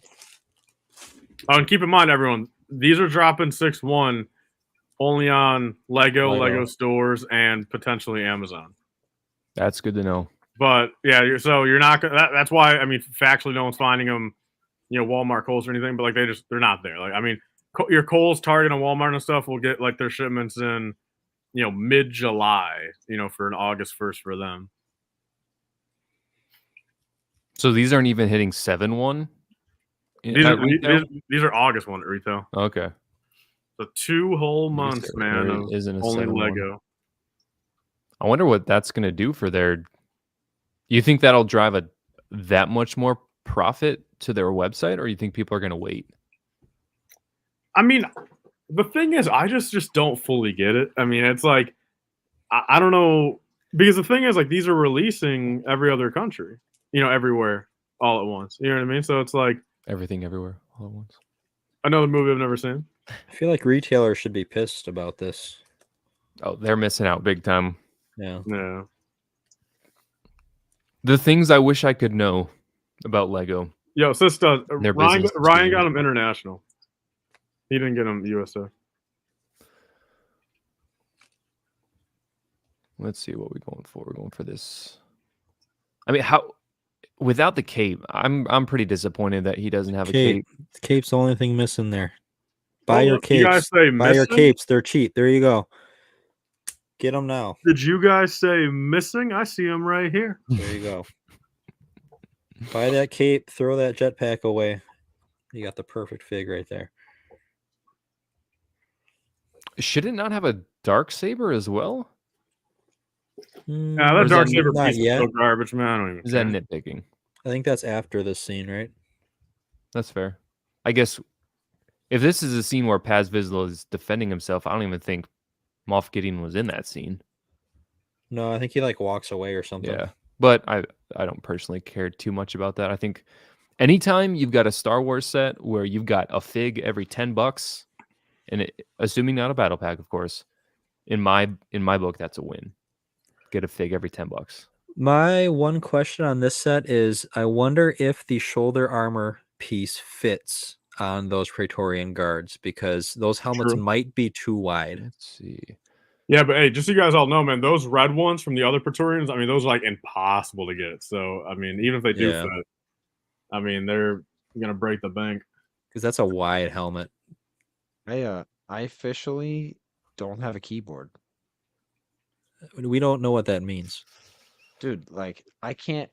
F: Oh, and keep in mind, everyone, these are dropping 6/1 only on Lego stores, and potentially Amazon.
A: That's good to know.
F: But yeah, you're not gonna. That's why, I mean, factually, no one's finding them, Walmart, Kohl's, or anything. But like they're not there. Like, I mean, your Kohl's, Target, and Walmart and stuff will get like their shipments in, mid-July, for an August 1st for them.
A: So these aren't even hitting 7/1.
F: These are August 1 at retail.
A: Okay.
F: So 2 whole months, man, of
A: isn't a
F: only
A: 7/1.
F: Lego.
A: I wonder what that's going to do for their. You think that'll drive that much more profit to their website, or you think people are going to wait?
F: I mean, the thing is, I just don't fully get it. I mean, it's like, I don't know, because the thing is, like, these are releasing every other country, everywhere all at once. You know what I mean? So it's like
A: everything everywhere all at once.
F: Another movie I've never seen.
C: I feel like retailers should be pissed about this.
A: Oh, they're missing out big time.
C: Yeah.
F: Yeah.
A: The things I wish I could know about Lego.
F: Yo, sister, Ryan got him international. He didn't get him USA.
A: Let's see what we're going for. We're going for this. I mean, how without the cape, I'm pretty disappointed that he doesn't have a cape.
C: The cape's the only thing missing there. Buy your capes.
F: You guys say
C: Buy your
F: missing?
C: capes. They're cheap. There you go. Get them now.
F: Did you guys say missing? I see them right here.
C: There you go. Buy that cape. Throw that jetpack away. You got the perfect fig right there.
A: Should it not have a dark saber as well?
F: Yeah, that dark saber
C: not
F: piece is
C: yet.
F: so garbage, man. I don't even
A: Is
F: care.
A: that nitpicking?
C: I think that's after this scene, right?
A: That's fair. I guess if this is a scene where Paz Vizsla is defending himself, I don't even think Moff Gideon was in that scene.
C: No, I think he like walks away or something.
A: Yeah, but I don't personally care too much about that. I think anytime you've got a Star Wars set where you've got a fig every $10, and assuming not a battle pack, of course, in my book, that's a win. get a fig every $10.
C: My one question on this set is, I wonder if the shoulder armor piece fits on those Praetorian guards, because those helmets
F: True.
C: might be too wide.
A: Let's see.
F: Yeah, but hey, just so you guys all know, man, those red ones from the other Praetorians, I mean, those are like impossible to get. So, I mean, even if they do fit, I mean, they're gonna break the bank.
C: Because that's a wide helmet.
B: I officially don't have a keyboard.
C: We don't know what that means.
B: Dude, like I can't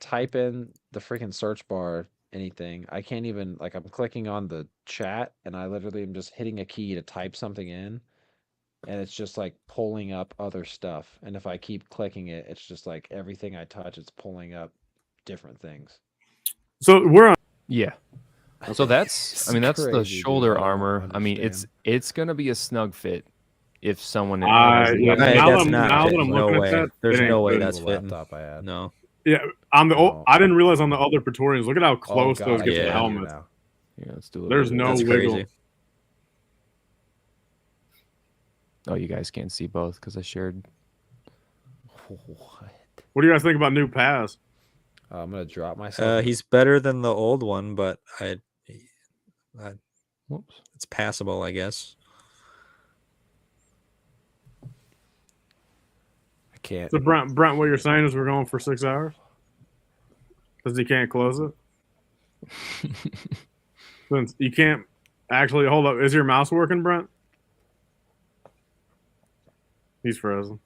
B: type in the freaking search bar anything. I can't even, like, I'm clicking on the chat and I literally am just hitting a key to type something in, and it's just like pulling up other stuff. And if I keep clicking it, it's just like everything I touch, it's pulling up different things.
F: So we're on.
A: Yeah. So that's, I mean, that's the
B: crazy, dude.
A: shoulder
B: I don't
A: armor. I mean, it's gonna be a snug fit if someone.
F: Yeah,
C: Hey,
F: now
C: that's
F: that
C: not
F: I'm
C: fitting. No
F: looking at
C: way.
F: that,
C: There's
F: it ain't
C: no way
F: fitting.
C: that's fitting.
B: Laptop I had.
C: No.
F: Yeah, on the
B: No.
F: I didn't realize on the other Praetorians. Look at how close
B: God,
F: those get to
C: yeah.
F: the helmets.
B: Now.
A: Yeah, let's do it.
F: There's no
C: That's
F: wiggle.
C: crazy.
A: Oh, you guys can't see both because I shared.
F: What do you guys think about new Paz?
B: I'm gonna drop myself.
C: He's better than the old one, but
A: Whoops.
C: it's passable, I guess.
B: I can't.
F: So Brent, what you're saying is we're going for 6 hours because he can't close it. Since you can't actually hold up. Is your mouse working, Brent? He's frozen.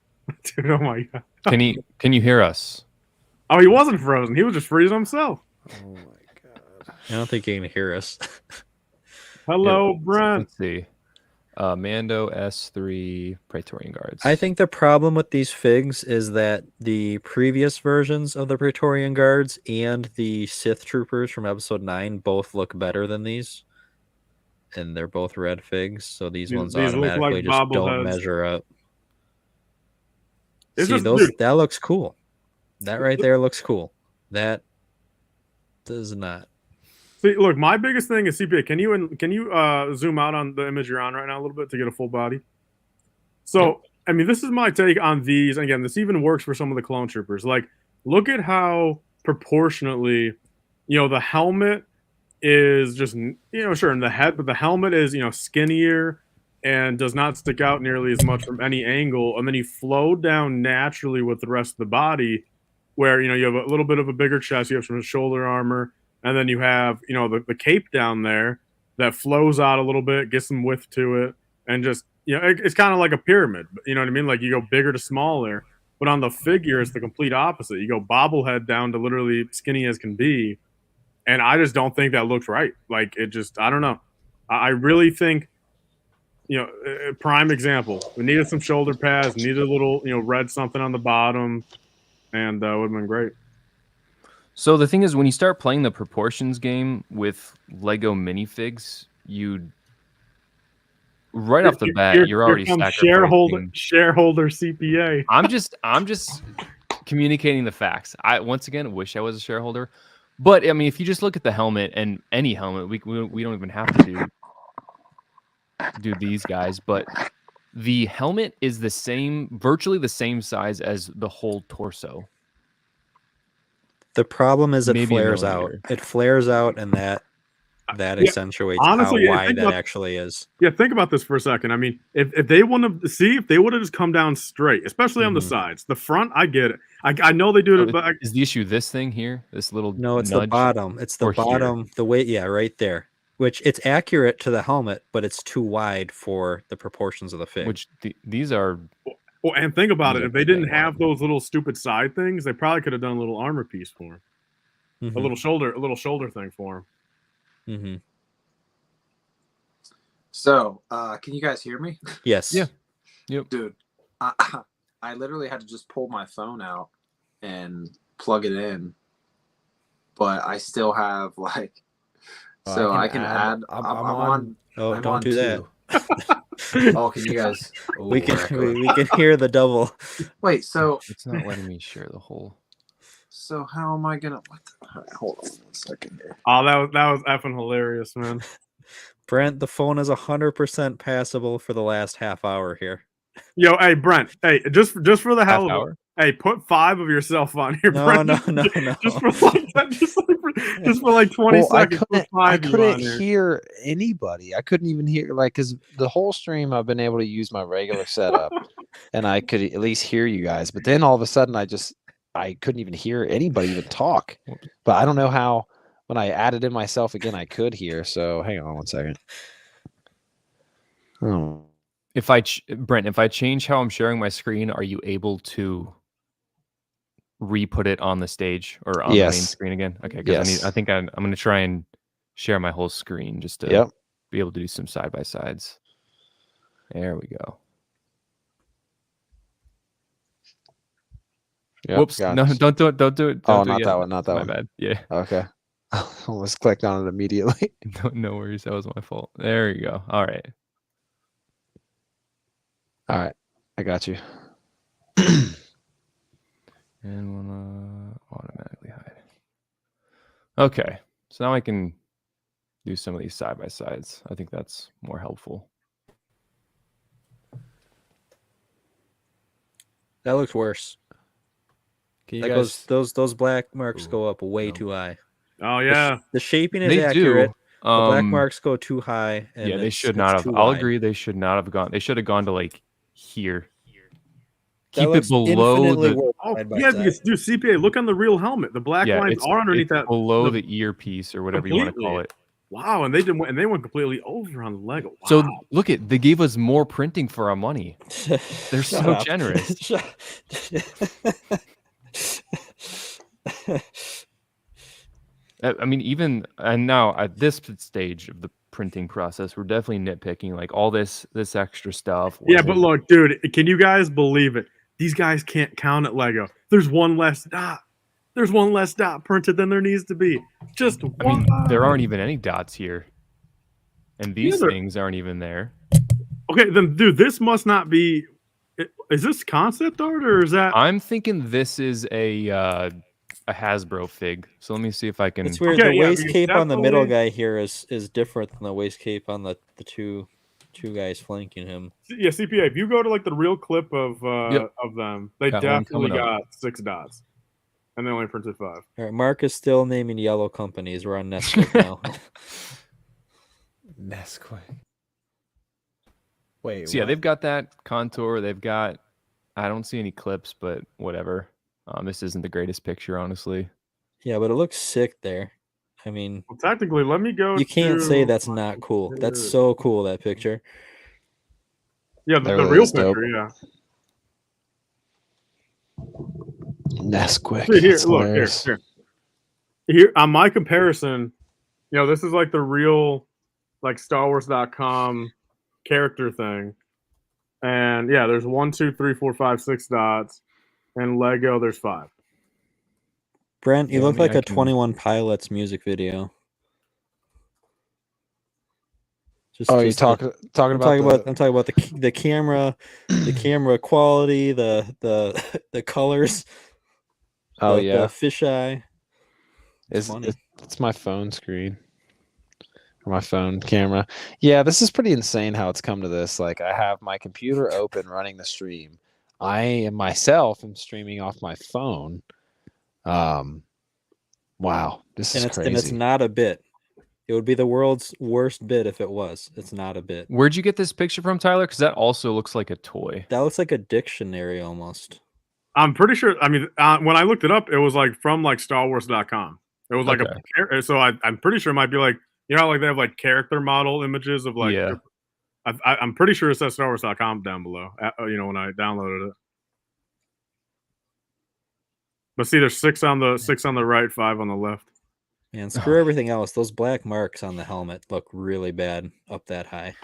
F: Dude, oh my god.
A: Can you hear us?
F: Oh, he wasn't frozen. He was just freezing himself.
B: Oh my god.
C: I don't think you can hear us.
F: Hello,
A: Yeah,
F: Brent.
A: Let's see. Mando S3 Praetorian Guards.
C: I think the problem with these figs is that the previous versions of the Praetorian Guards and the Sith Troopers from Episode 9 both look better than these. And they're both red figs, so these ones
F: These look
C: automatically
F: like
C: just don't
F: bobbleheads.
C: measure up.
F: It's
C: See,
F: just-
C: those
F: dude.
C: that looks cool. That right there looks cool. That does not.
F: See, look, my biggest thing is CPA. Can you zoom out on the image you're on right now a little bit to get a full body? So,
A: Yep.
F: I mean, this is my take on these. Again, this even works for some of the clone troopers. Like, look at how proportionately, the helmet is just, sure, in the head, but the helmet is, skinnier and does not stick out nearly as much from any angle. And then you flow down naturally with the rest of the body, where, you have a little bit of a bigger chest, you have some shoulder armor, and then you have, the cape down there that flows out a little bit, gets some width to it, and just, it's kind of like a pyramid. You know what I mean? Like, you go bigger to smaller. But on the figure, it's the complete opposite. You go bobblehead down to literally skinny as can be. And I just don't think that looks right. Like, it just, I don't know. I really think, prime example. We needed some shoulder pads, needed a little, red something on the bottom, and would have been great.
A: So the thing is, when you start playing the proportions game with Lego minifigs, right off the bat, you're already sacrificing.
F: Shareholder CPA.
A: I'm just communicating the facts. I once again wish I was a shareholder, but I mean, if you just look at the helmet and any helmet, we don't even have to do these guys, but the helmet is virtually the same size as the whole torso.
C: The problem is it
A: Maybe a
C: flares out.
A: millimeter.
C: It flares out, and that accentuates
F: honestly,
C: how
F: I
C: wide
F: think
C: that
F: about-
C: actually is.
F: Yeah, think about this for a second. I mean, if they want to see, if they would have just come down straight, especially on the
C: Mhm.
F: sides, the front, I get it. I know they do it, but
A: Is the issue this thing here? This little
C: No, it's the
A: nudge?
C: bottom. It's the
A: or here?
C: bottom. The weight, yeah, right there. Which it's accurate to the helmet, but it's too wide for the proportions of the fig.
A: Which these are.
F: well, and think about it.
A: Yeah,
F: If they
A: they
F: didn't
A: want
F: have those little stupid side things, they probably could have done a little armor piece for him,
C: Mhm,
F: a little shoulder thing for him.
C: mhm.
G: So, can you guys hear me?
C: Yes.
A: Yeah. Yep.
G: Dude, I literally had to just pull my phone out and plug it in, but I still have like, so I can add. I'm on.
C: Oh,
G: I'm
C: don't
G: on
C: do that.
G: Oh, can you guys? Oh,
C: We can
G: echo.
C: we can hear the double.
G: Wait. So
A: It's not letting me share the whole.
G: so how am I gonna? What the, all right, hold on 1 second here.
F: Oh, that was effing hilarious, man.
C: Brent, the phone is 100% passable for the last half hour here.
F: Yo, hey Brent, hey, just for the hell
A: Half
F: of
A: hour?
F: it, Hey, put 5 of yourself on here.
C: No.
F: Just for like, just for like 20 seconds.
B: I couldn't hear anybody. I couldn't even hear because the whole stream I've been able to use my regular setup, and I could at least hear you guys. But then all of a sudden, I couldn't even hear anybody even talk. But I don't know how. When I added in myself again, I could hear. So hang on one second. Oh.
A: Brent, if I change how I'm sharing my screen, are you able to re-put it on the stage or on the main screen again? Okay, because I think I'm going to try and share my whole screen just to be able to do some side by sides. There we go.
B: Yep,
A: whoops! No, don't do it. Don't do it.
B: Not that one. Not that one.
A: My bad. Yeah.
B: Okay. I almost clicked on it immediately.
A: No worries. That was my fault. There you go. All right.
B: All right. I got you.
A: And we'll automatically hide. Okay. So now I can do some of these side by sides. I think that's more helpful.
C: That looks worse. Those black marks go up way too high.
F: Oh yeah.
C: The shaping is accurate. The black marks go too high.
A: And they should not have. I'll agree. They should not have gone. They should have gone to like here. Keep it below the.
F: Because dude, CPA, look on the real helmet. The black lines are underneath that.
A: Below the earpiece or whatever you want to call it.
F: Wow, and they went completely over on the Lego. Wow.
A: So look they gave us more printing for our money. They're so generous. I mean, even and now at this stage of the printing process, we're definitely nitpicking like all this extra stuff.
F: Yeah, but look, dude, can you guys believe it? These guys can't count at Lego. There's one less dot. There's one less dot printed than there needs to be. Just one.
A: I mean, there aren't even any dots here, and these things aren't even there.
F: Okay, then, dude, this must not be. Is this concept art or is that?
A: I'm thinking this is a Hasbro fig. So let me see if I can.
C: It's weird. The waist cape on the middle guy here is different than the waist cape on the two guys flanking him.
F: Yeah, CPA. If you go to like the real clip of them, they definitely got 6 dots, and they only printed 5.
C: All right, Mark is still naming yellow companies. We're on Nesquik now.
B: Nesquik. Wait.
A: So yeah, they've got that contour. They've got. I don't see any clips, but whatever. This isn't the greatest picture, honestly.
C: Yeah, but it looks sick there. I mean,
F: well, technically, let me go.
C: You can't say that's not cool. That's so cool, that picture.
F: Yeah, the real picture, yeah.
B: Nesquik.
F: Here, look, here. On my comparison, this is like the real, like StarWars.com character thing. And yeah, there's 1, 2, 3, 4, 5, 6 dots. And Lego, there's 5.
C: Brent, you look like a 21 Pilots music video.
B: You're talking about
C: I'm talking about the camera, the camera quality, the colors.
B: Oh
C: the fisheye.
B: It's my phone screen. Or my phone camera. Yeah, this is pretty insane how it's come to this. Like, I have my computer open running the stream. I myself am streaming off my phone. Wow, this is crazy.
C: And it's not a bit. It would be the world's worst bit if it was. It's not a bit.
A: Where'd you get this picture from, Tyler? Because that also looks like a toy.
C: That looks like a dictionary almost.
F: I'm pretty sure. I mean, when I looked it up, it was like from like StarWars.com. It was like so I'm pretty sure it might be like like they have like character model images of like.
A: Yeah.
F: I'm pretty sure it says StarWars.com down below. When I downloaded it. But see, there's 6 on the right, 5 on the left.
C: Man, screw everything else. Those black marks on the helmet look really bad up that high.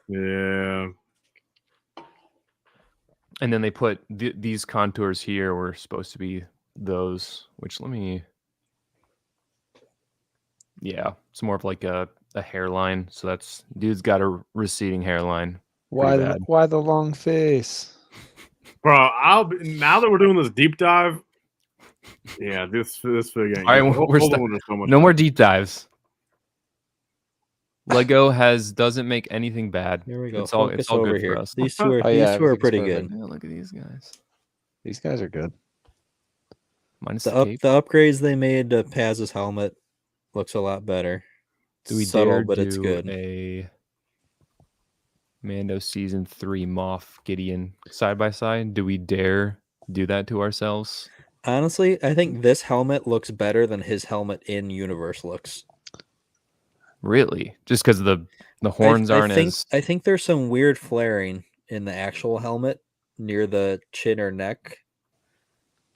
F: Yeah.
A: And then they put these contours here were supposed to be those, which yeah, it's more of like a hairline. So that's dude's got a receding hairline.
B: Why the long face?
F: Bro, now that we're doing this deep dive, yeah, this fig ain't.
A: All right, no more deep dives. Lego doesn't make anything bad.
C: Here we go.
A: It's all good
C: here.
A: for us.
C: These two are pretty good.
A: Yeah, look at these guys.
H: These guys are good.
A: Minus
C: The
A: the cape.
C: upgrades they made to Paz's helmet looks a lot better.
A: Do we
C: Subtle,
A: dare
C: but
A: do
C: it's good.
A: a Mando season 3 Moff Gideon side by side? Do we dare do that to ourselves?
C: Honestly, I think this helmet looks better than his helmet in universe looks.
A: Really? Just because the horns aren't as.
C: I think there's some weird flaring in the actual helmet near the chin or neck.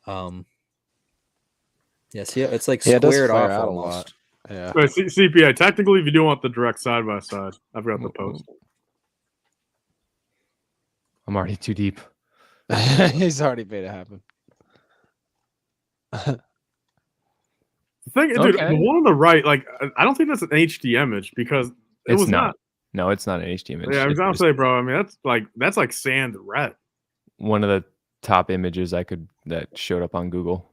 C: Yeah, see, it's like
H: Yeah, it does
C: squared
H: flare
C: off
H: out a
C: almost.
H: lot. Yeah.
F: Wait, CPA. Technically, if you do want the direct side by side, I've got the post.
A: I'm already too deep.
H: He's already made it happen.
F: The thing, dude, the one on the right, like, I don't think that's an HD image because it was not.
A: No, it's not an HD image.
F: Yeah, I was gonna say, bro. I mean, that's like sand red.
A: One of the top images that showed up on Google.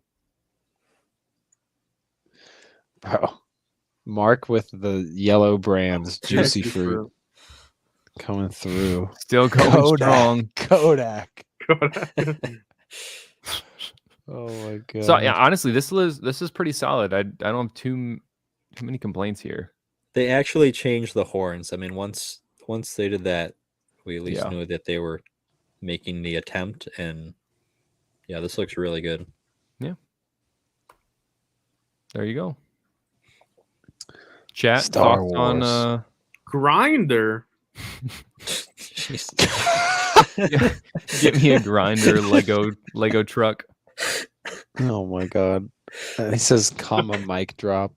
H: Bro, Mark with the yellow brands, juicy fruit coming through.
A: Still going strong.
H: Kodak. Oh my god.
A: So yeah, honestly, this is pretty solid. I don't have too many complaints here.
C: They actually changed the horns. I mean, once they did that, we at least
A: Yeah.
C: knew that they were making the attempt, and yeah, this looks really good.
A: Yeah. There you go. Chat
H: Star
A: thoughts on
H: Wars.
F: Grinder.
A: Get me a grinder Lego truck.
H: Oh my god. He says comma mic drop.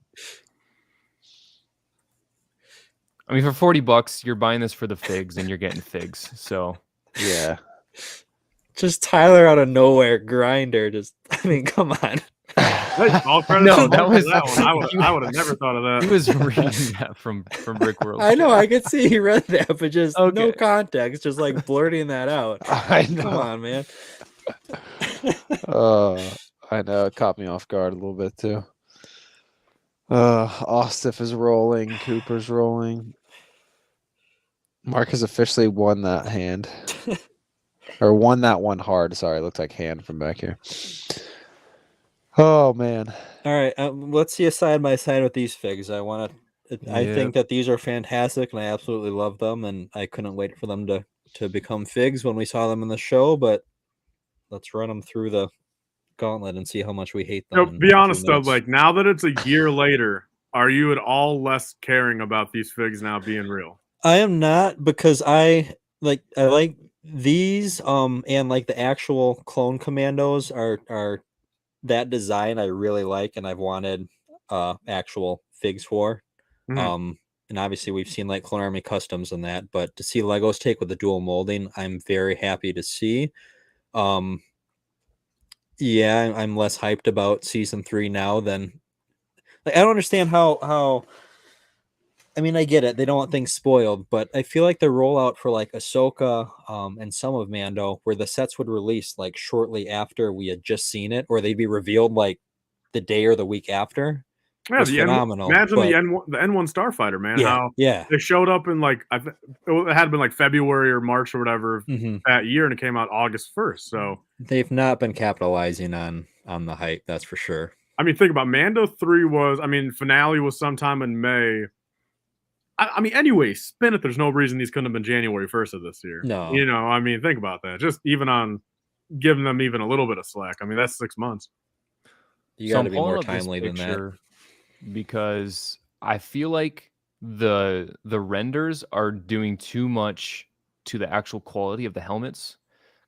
A: I mean, for $40, you're buying this for the figs, and you're getting figs. So
H: Yeah.
C: Just Tyler out of nowhere, grinder. I mean, come on.
F: All credit
A: No,
F: to
A: that
F: Mark
A: was-
F: for that one. I would have never thought of
A: he
F: that.
A: was reading that from Brick World.
C: I know, I could see he read that, but just no
A: Okay.
C: context, just like blurting that out.
H: I
C: Come
H: know.
C: on, man.
H: I know. It caught me off guard a little bit too. Ostif is rolling. Cooper's rolling. Mark has officially won that hand. Or won that one hard. Sorry, it looked like hand from back here. Oh man.
C: All right, let's see a side by side with these figs. I
A: Yeah.
C: think that these are fantastic, and I absolutely love them, and I couldn't wait for them to become figs when we saw them in the show. But let's run them through the gauntlet and see how much we hate them.
F: No,
C: in
F: be
C: 2
F: honest though,
C: minutes.
F: like now that it's a year later, are you at all less caring about these figs now being real?
C: I am not, because I like these and like the actual clone commandos are that design I really like, and I've wanted actual figs for.
F: Mhm.
C: And obviously we've seen like Clone Army Customs and that, but to see Legos take with the dual molding, I'm very happy to see. Yeah, I'm less hyped about season 3 now than, like, I don't understand how I mean, I get it. They don't want things spoiled, but I feel like the rollout for like Ahsoka and some of Mando, where the sets would release like shortly after we had just seen it, or they'd be revealed like the day or the week after.
F: Yeah,
C: was
F: the
C: phenomenal.
F: imagine
C: but-
F: the N1 Starfighter, man.
C: yeah,
F: How
C: yeah.
F: they showed up in like it had been like February or March or whatever
C: Mhm.
F: that year, and it came out August 1st. So
C: They've not been capitalizing on the hype, that's for sure.
F: I mean, think about Mando 3 was. I mean, finale was sometime in May. I mean, anyway, spin it. There's no reason these couldn't have been January 1st of this year.
C: No.
F: You know, I mean, think about that. Just even on giving them even a little bit of slack. I mean, that's 6 months.
C: You
A: So
C: got
A: I'm
C: to be
A: pulling
C: more
A: up this
C: timely than that.
A: picture because I feel like the renders are doing too much to the actual quality of the helmets.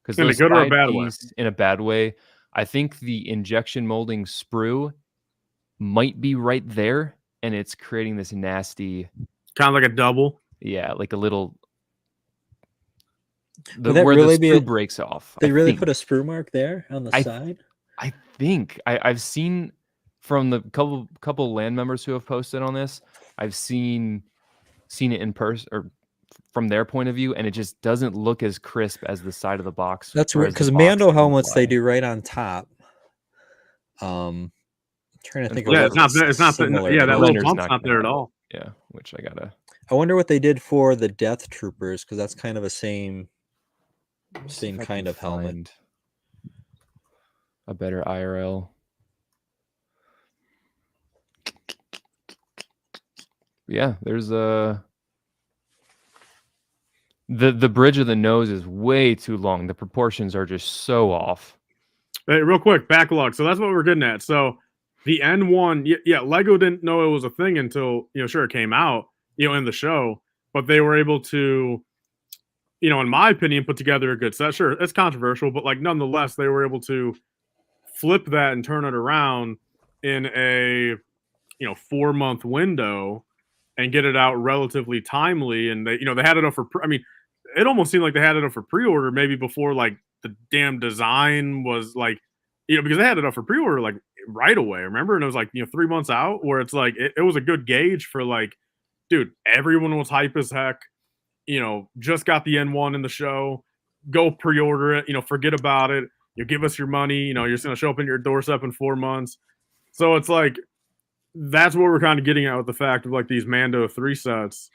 A: Because
F: In a good or a bad way?
A: in a bad way. I think the injection molding sprue might be right there, and it's creating this nasty,
F: Kind of like a double.
A: yeah, like a little.
C: Would that
A: Where
C: really
A: the
C: be
A: sprue
C: a-
A: breaks off.
C: They
A: I
C: really
A: think.
C: put a sprue mark there on the
A: I-
C: side?
A: I think I've seen from the couple land members who have posted on this. I've seen it in person or from their point of view, and it just doesn't look as crisp as the side of the box.
C: That's
A: or
C: weird,
A: as the
C: because
A: box
C: Mando
A: would
C: helmets they
A: imply.
C: do right on top. Trying to think.
F: Yeah,
C: of
F: it's not there. It's not.
C: similar.
F: Yeah,
A: The
F: that little
A: render's
F: bump's
A: not
F: not
A: gonna
F: there at
A: have
F: all.
A: Yeah, which I gotta.
C: I wonder what they did for the Death Troopers, because that's kind of a same
A: see if I
C: kind
A: can
C: of helmet.
A: find- a better IRL. Yeah, there's the bridge of the nose is way too long. The proportions are just so off.
F: Hey, real quick, backlog. So that's what we're getting at. So the N1, yeah, Lego didn't know it was a thing until, sure, it came out, in the show, but they were able to, in my opinion, put together a good set. Sure, it's controversial, but like nonetheless, they were able to flip that and turn it around in a 4-month window and get it out relatively timely. And they had it up for it almost seemed like they had it up for pre-order maybe before like the damn design was like, because they had it up for pre-order like right away, remember? And it was like 3 months out, where it's like it was a good gauge for like, dude, everyone was hype as heck, just got the N1 in the show, go pre-order it, forget about it, give us your money, you're just gonna show up in your doorstep in 4 months. So it's like that's what we're kind of getting at with the fact of like these Mando 3 sets,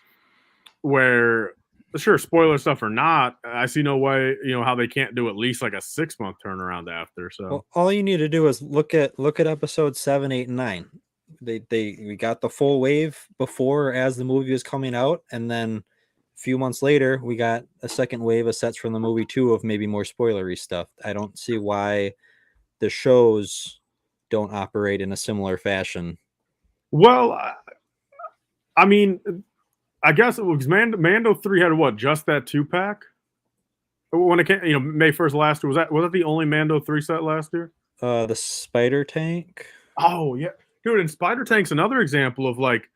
F: where sure, spoiler stuff or not, I see no way, how they can't do at least like a 6-month turnaround after. So
C: well, all you need to do is look at episode 7, 8, and 9. We got the full wave before as the movie was coming out, and then a few months later we got a second wave of sets from the movie 2 of maybe more spoilery stuff. I don't see why the shows don't operate in a similar fashion.
F: Well, I mean, I guess it was Mando 3 had what, just that 2-pack? When it came, May 1st last year, was that the only Mando 3 set last year?
C: The Spider Tank.
F: Oh yeah, dude, and Spider Tank's another example of like,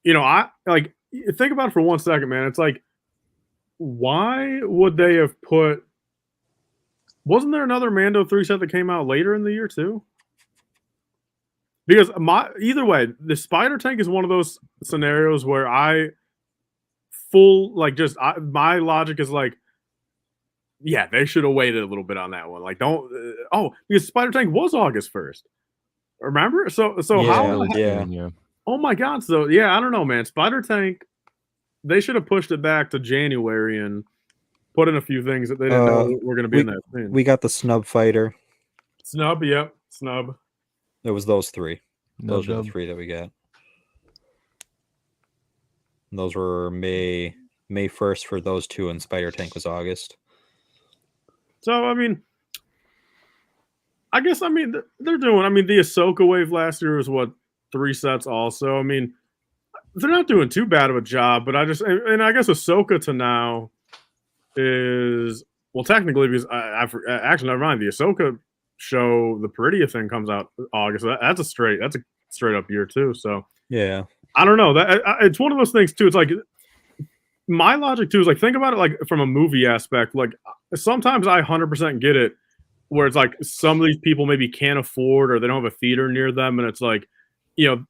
F: I like think about it for 1 second, man. It's like, why would they have put? Wasn't there another Mando 3 set that came out later in the year too? Because either way, the Spider Tank is one of those scenarios where my logic is like, yeah, they should have waited a little bit on that one. Like, because Spider Tank was August 1st. Remember? So
C: yeah.
F: Oh my God. So yeah, I don't know, man. Spider Tank, they should have pushed it back to January and put in a few things that they didn't know were going to be in that scene.
C: We got the Snub Fighter.
F: Snub, yep. Snub.
C: It was those 3. Those
A: No
C: were the 3 that we got. And those were May 1st for those 2, and Spider Tank was August.
F: So, I mean, they're doing, the Ahsoka wave last year was what, 3 sets also. I mean, they're not doing too bad of a job, but I guess Ahsoka to now is, well, technically, because actually, never mind, the Ahsoka show, the Peridia thing comes out August. That's a straight up year too. So
C: yeah,
F: I don't know. It's one of those things too. It's like my logic too is like, think about it like from a movie aspect. Like sometimes I 100% get it, where it's like some of these people maybe can't afford or they don't have a theater near them, and it's like,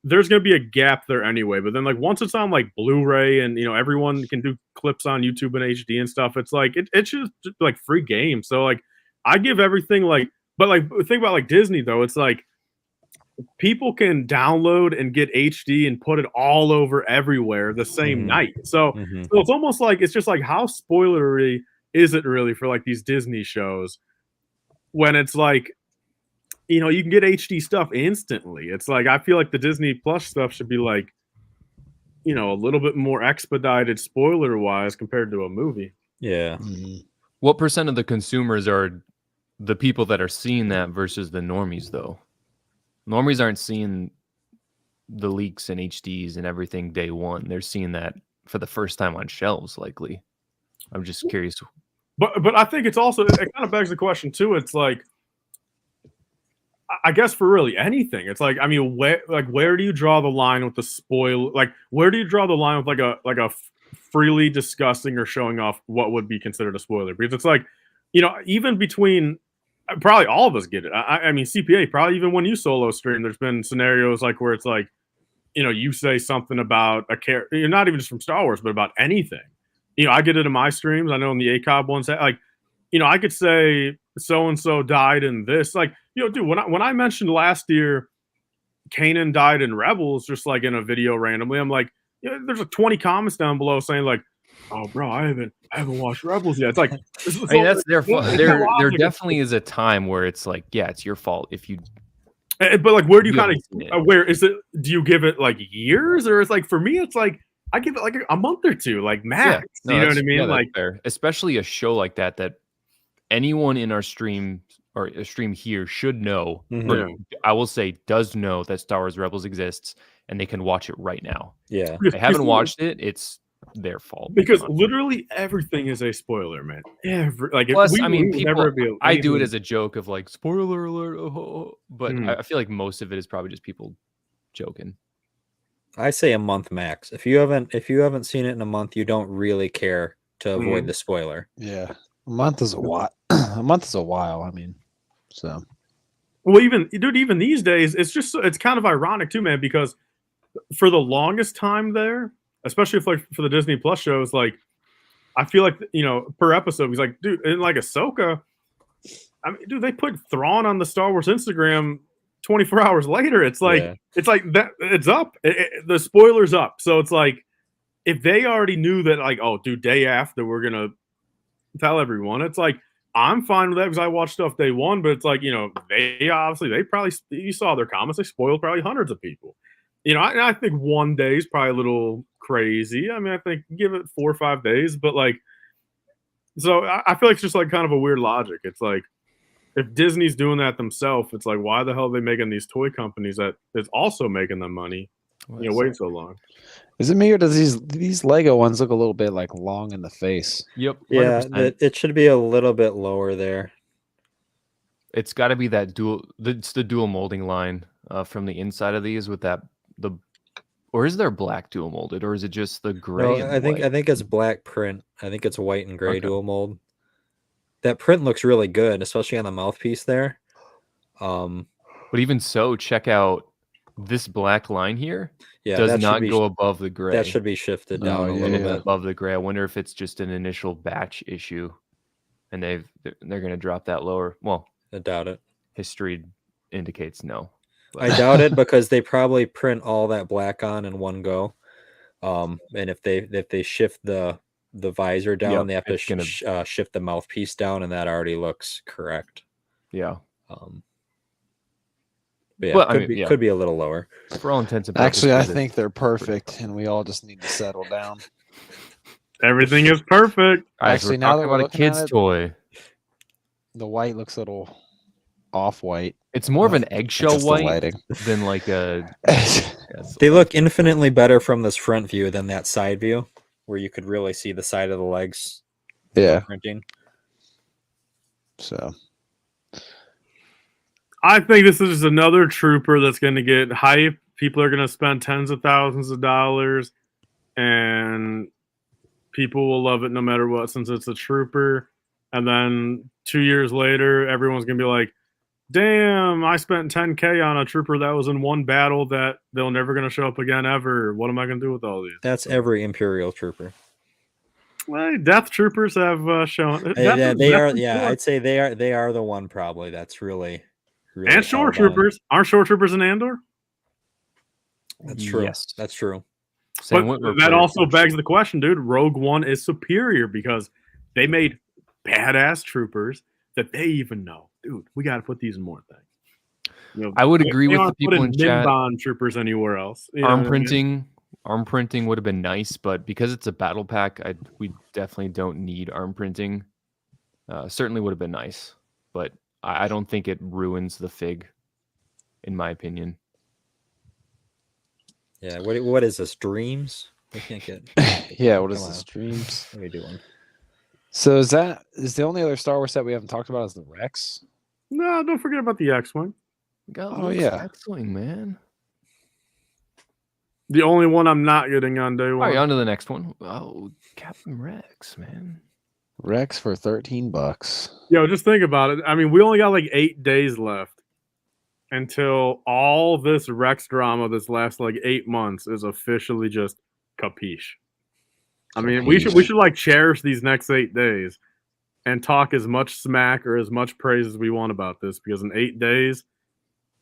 F: there's gonna be a gap there anyway. But then like once it's on like Blu-ray and everyone can do clips on YouTube and HD and stuff, it's like it's just like free game. So like I give everything like. But like think about like Disney though, it's like people can download and get HD and put it all over everywhere the same night. So it's almost like it's just like how spoilery is it really for like these Disney shows when it's like you can get HD stuff instantly. It's like I feel like the Disney Plus stuff should be like a little bit more expedited spoiler wise compared to a movie.
C: Yeah.
A: What percent of the consumers are the people that are seeing that versus the normies though? Normies aren't seeing the leaks and HDs and everything day one. They're seeing that for the first time on shelves, likely. I'm just curious.
F: But I think it's also, it kind of begs the question too. It's like, I guess for really anything, it's like, where do you draw the line with the spoil? Like, where do you draw the line with like a freely discussing or showing off what would be considered a spoiler? Because it's like, even between, probably all of us get it. I mean, CPA, probably even when you solo stream, there's been scenarios like where it's like, you say something about a character, not even just from Star Wars, but about anything. I get it in my streams. I know in the ACOB ones, like, I could say so-and-so died in this. Like, dude, when I mentioned last year, Kanan died in Rebels, just like in a video randomly, I'm like, there's like 20 comments down below saying like, oh, bro, I haven't watched Rebels yet. It's like,
A: I mean, that's their fault. There definitely is a time where it's like, yeah, it's your fault if you.
F: But like, where do you kind of where is it? Do you give it like years, or it's like for me, it's like I give it like a month or two, like max.
A: Yeah,
F: you know what I mean?
A: Yeah,
F: like,
A: fair. Especially a show like that anyone in our stream or a stream here should know. Or I will say does know that Star Wars Rebels exists, and they can watch it right now.
C: Yeah,
A: if they haven't watched it, it's their fault
F: because literally everything is a spoiler, man.
A: Plus, I mean, people. I do it as a joke of like spoiler alert, but I feel like most of it is probably just people joking.
C: I say a month max. If you haven't seen it in a month, you don't really care to avoid the spoiler.
H: Yeah, a month is a while. A month is a while. I mean, so.
F: Well, even these days, it's kind of ironic too, man, because for the longest time there, especially for the Disney Plus shows, like I feel like per episode, he's like, dude, in like Ahsoka, I mean, dude, they put Thrawn on the Star Wars Instagram 24 hours later. It's like it's like that. It's up. The spoiler's up. So it's like if they already knew that, like, oh, dude, day after we're gonna tell everyone. It's like I'm fine with that because I watched stuff day one. But it's like they probably you saw their comments. They spoiled probably hundreds of people. I think 1 day is probably a little crazy. I mean, I think give it 4 or 5 days, but like, so I feel like it's just like kind of a weird logic. It's like if Disney's doing that themselves, it's like why the hell are they making these toy companies that is also making them money? Wait so long.
H: Is it me or does these Lego ones look a little bit like long in the face?
A: Yep.
C: 100%. Yeah, it should be a little bit lower there.
A: It's got to be that it's the dual molding line from the inside of these with that. Or is there black dual molded, or is it just the gray?
C: No, I think it's black print. I think it's white and gray dual mold. That print looks really good, especially on the mouthpiece there.
A: But even so, check out this black line here.
C: Yeah,
A: does not go above the gray.
C: That should be shifted down a little bit
A: above the gray. I wonder if it's just an initial batch issue, and they're going to drop that lower. Well,
C: I doubt it.
A: History indicates no.
C: I doubt it because they probably print all that black on in one go. And if they shift the visor down, they have to shift the mouthpiece down, and that already looks correct.
A: Yeah.
C: But yeah, could be a little lower.
A: For all intents and purposes.
H: Actually, I think they're perfect, and we all just need to settle down.
F: Everything is perfect.
H: Actually, now that we're
A: about a kid's toy,
H: the white looks a little off-white.
A: It's more of an eggshell white than like a.
C: They look infinitely better from this front view than that side view, where you could really see the side of the legs.
H: Yeah.
C: Printing.
H: So.
F: I think this is just another trooper that's going to get hype. People are going to spend tens of thousands of dollars, and people will love it no matter what, since it's a trooper. And then 2 years later, everyone's going to be like, damn, I spent $10,000 on a trooper that was in one battle that they're never going to show up again ever. What am I going to do with all these?
C: That's every Imperial trooper.
F: Well, Death Troopers have shown.
C: They are. Yeah, I'd say they are the one probably that's really
F: and Shore Troopers. Aren't Shore Troopers in Andor?
C: That's true.
A: Yes.
C: That's true.
F: But that also begs the question, dude. Rogue One is superior because they made badass troopers that they even know. Dude, we got to put these in more things.
A: I would agree with the people in chat.
F: Bond troopers anywhere else.
A: Arm printing would have been nice, but because it's a battle pack, we definitely don't need arm printing. Certainly would have been nice, but I don't think it ruins the fig, in my opinion.
C: Yeah, what is this? Dreams? I can't get.
H: Yeah, what is this? Dreams?
C: Let me do one.
H: So is the only other Star Wars set we haven't talked about is the Rex?
F: No, don't forget about the X-Wing.
A: Oh yeah, X-Wing, man.
F: The only one I'm not getting on day one.
A: All right, on to the next one. Oh, Captain Rex, man.
H: Rex for $13.
F: Yo, just think about it. I mean, we only got like 8 days left until all this Rex drama this last like 8 months is officially just capiche. I mean, we should like cherish these next 8 days and talk as much smack or as much praise as we want about this, because in 8 days,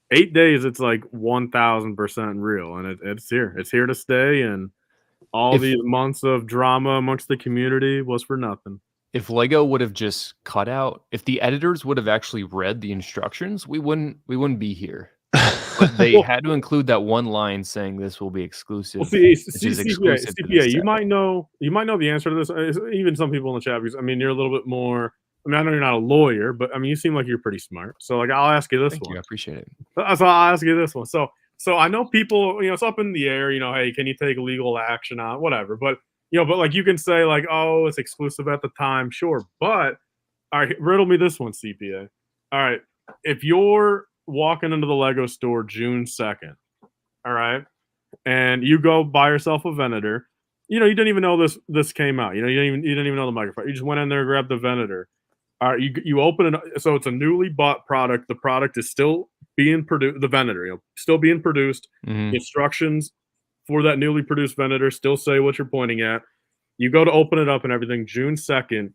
F: it's like 1,000% real, and it's here. It's here to stay, and All these months of drama amongst the community was for nothing.
A: If Lego would have just cut out, if the editors would have actually read the instructions, we wouldn't be here. But they had to include that one line saying this will be exclusive.
F: Well, CPA, you might know the answer to this. Even some people in the chat, because I mean, you're a little bit more. I mean, I know you're not a lawyer, but I mean, you seem like you're pretty smart. So, like, I'll ask you this one.
A: I appreciate it.
F: So I'll ask you this one. So I know people, it's up in the air. Hey, can you take legal action on whatever? But but like you can say like, oh, it's exclusive at the time, sure. But all right, riddle me this one, CPA. All right, if you're walking into the Lego store June 2nd, all right, and you go buy yourself a Venator, you didn't even know this came out. You didn't even know the microphone. You just went in there and grabbed the Venator. All right, you open it, so it's a newly bought product. The product is still being produced. The Venator, still being produced.
A: Mm-hmm.
F: Instructions for that newly produced Venator still say what you're pointing at. You go to open it up and everything, June 2nd,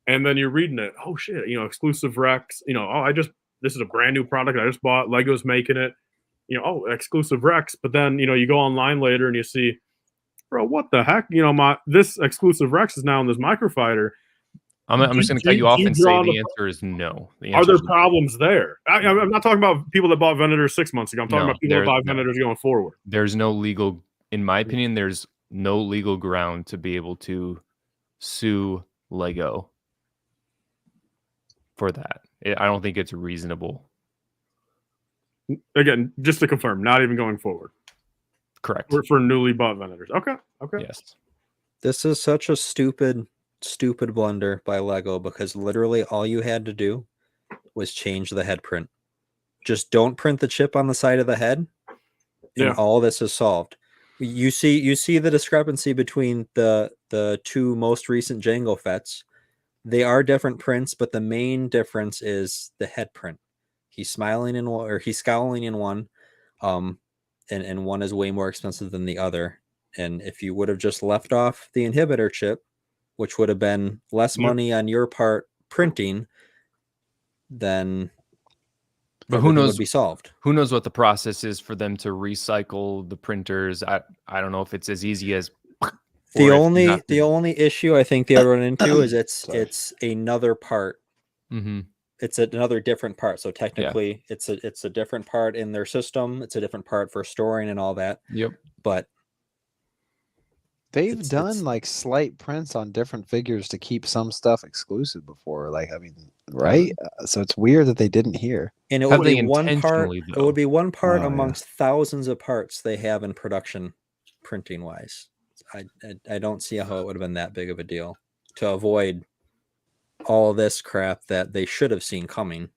F: and then you're reading it. Oh shit, exclusive Rex. This is a brand new product I just bought. Lego's making it. Exclusive Rex. But then you go online later and you see, bro, what the heck? This exclusive Rex is now in this microfighter.
A: I'm just going to cut you off and say the answer is no.
F: Are there problems there? I'm not talking about people that bought Venators 6 months ago. I'm talking about people that bought Venators going forward.
A: There's no legal, in my opinion, there's no legal ground to be able to sue Lego for that. I don't think it's reasonable.
F: Again, just to confirm, not even going forward.
A: Correct.
F: For newly bought Venators. Okay.
A: Yes.
C: This is such a stupid blunder by Lego, because literally all you had to do was change the head print. Just don't print the chip on the side of the head, and all this is solved. You see the discrepancy between the two most recent Jango Fett's. They are different prints, but the main difference is the head print. He's smiling in one, or he's scowling in one, and one is way more expensive than the other. And if you would have just left off the inhibitor chip, which would have been less money on your part printing, then
A: but who knows,
C: would be solved.
A: Who knows what the process is for them to recycle the printers? I don't know if it's as easy as
C: the only issue I think they run into is it's another part.
A: Mm-hmm.
C: It's another different part. So technically, it's a different part in their system. It's a different part for storing and all that.
A: Yep.
C: But
H: they've done like slight prints on different figures to keep some stuff exclusive before. Right? So it's weird that they didn't here.
C: And it would be one part. It would be one part amongst thousands of parts they have in production, printing wise. I don't see how it would have been that big of a deal to avoid all this crap that they should have seen coming,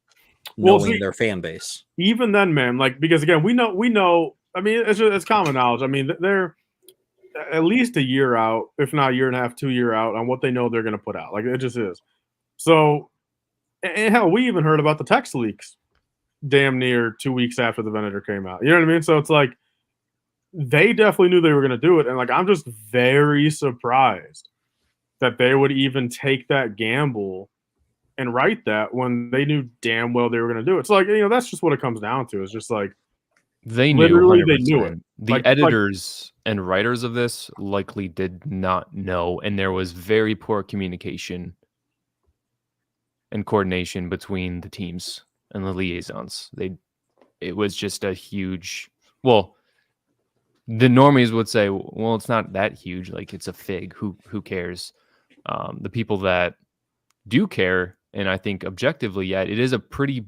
C: knowing their fan base.
F: Even then, man, because again, we know. I mean, it's common knowledge. I mean, they're at least a year out, if not a year and a half, 2 year out on what they know they're going to put out. It just is. So, and hell, we even heard about the text leaks damn near 2 weeks after the Venator came out. You know what I mean? So it's like, they definitely knew they were going to do it. And I'm just very surprised that they would even take that gamble and write that when they knew damn well they were going to do it. It's that's just what it comes down to. It's just
A: they knew. Literally, 100%. They knew it. The editors and writers of this likely did not know, and there was very poor communication and coordination between the teams and the liaisons. It was just a huge. Well, the normies would say, "Well, it's not that huge. It's a fig. Who cares?" The people that do care, and I think objectively, it is a pretty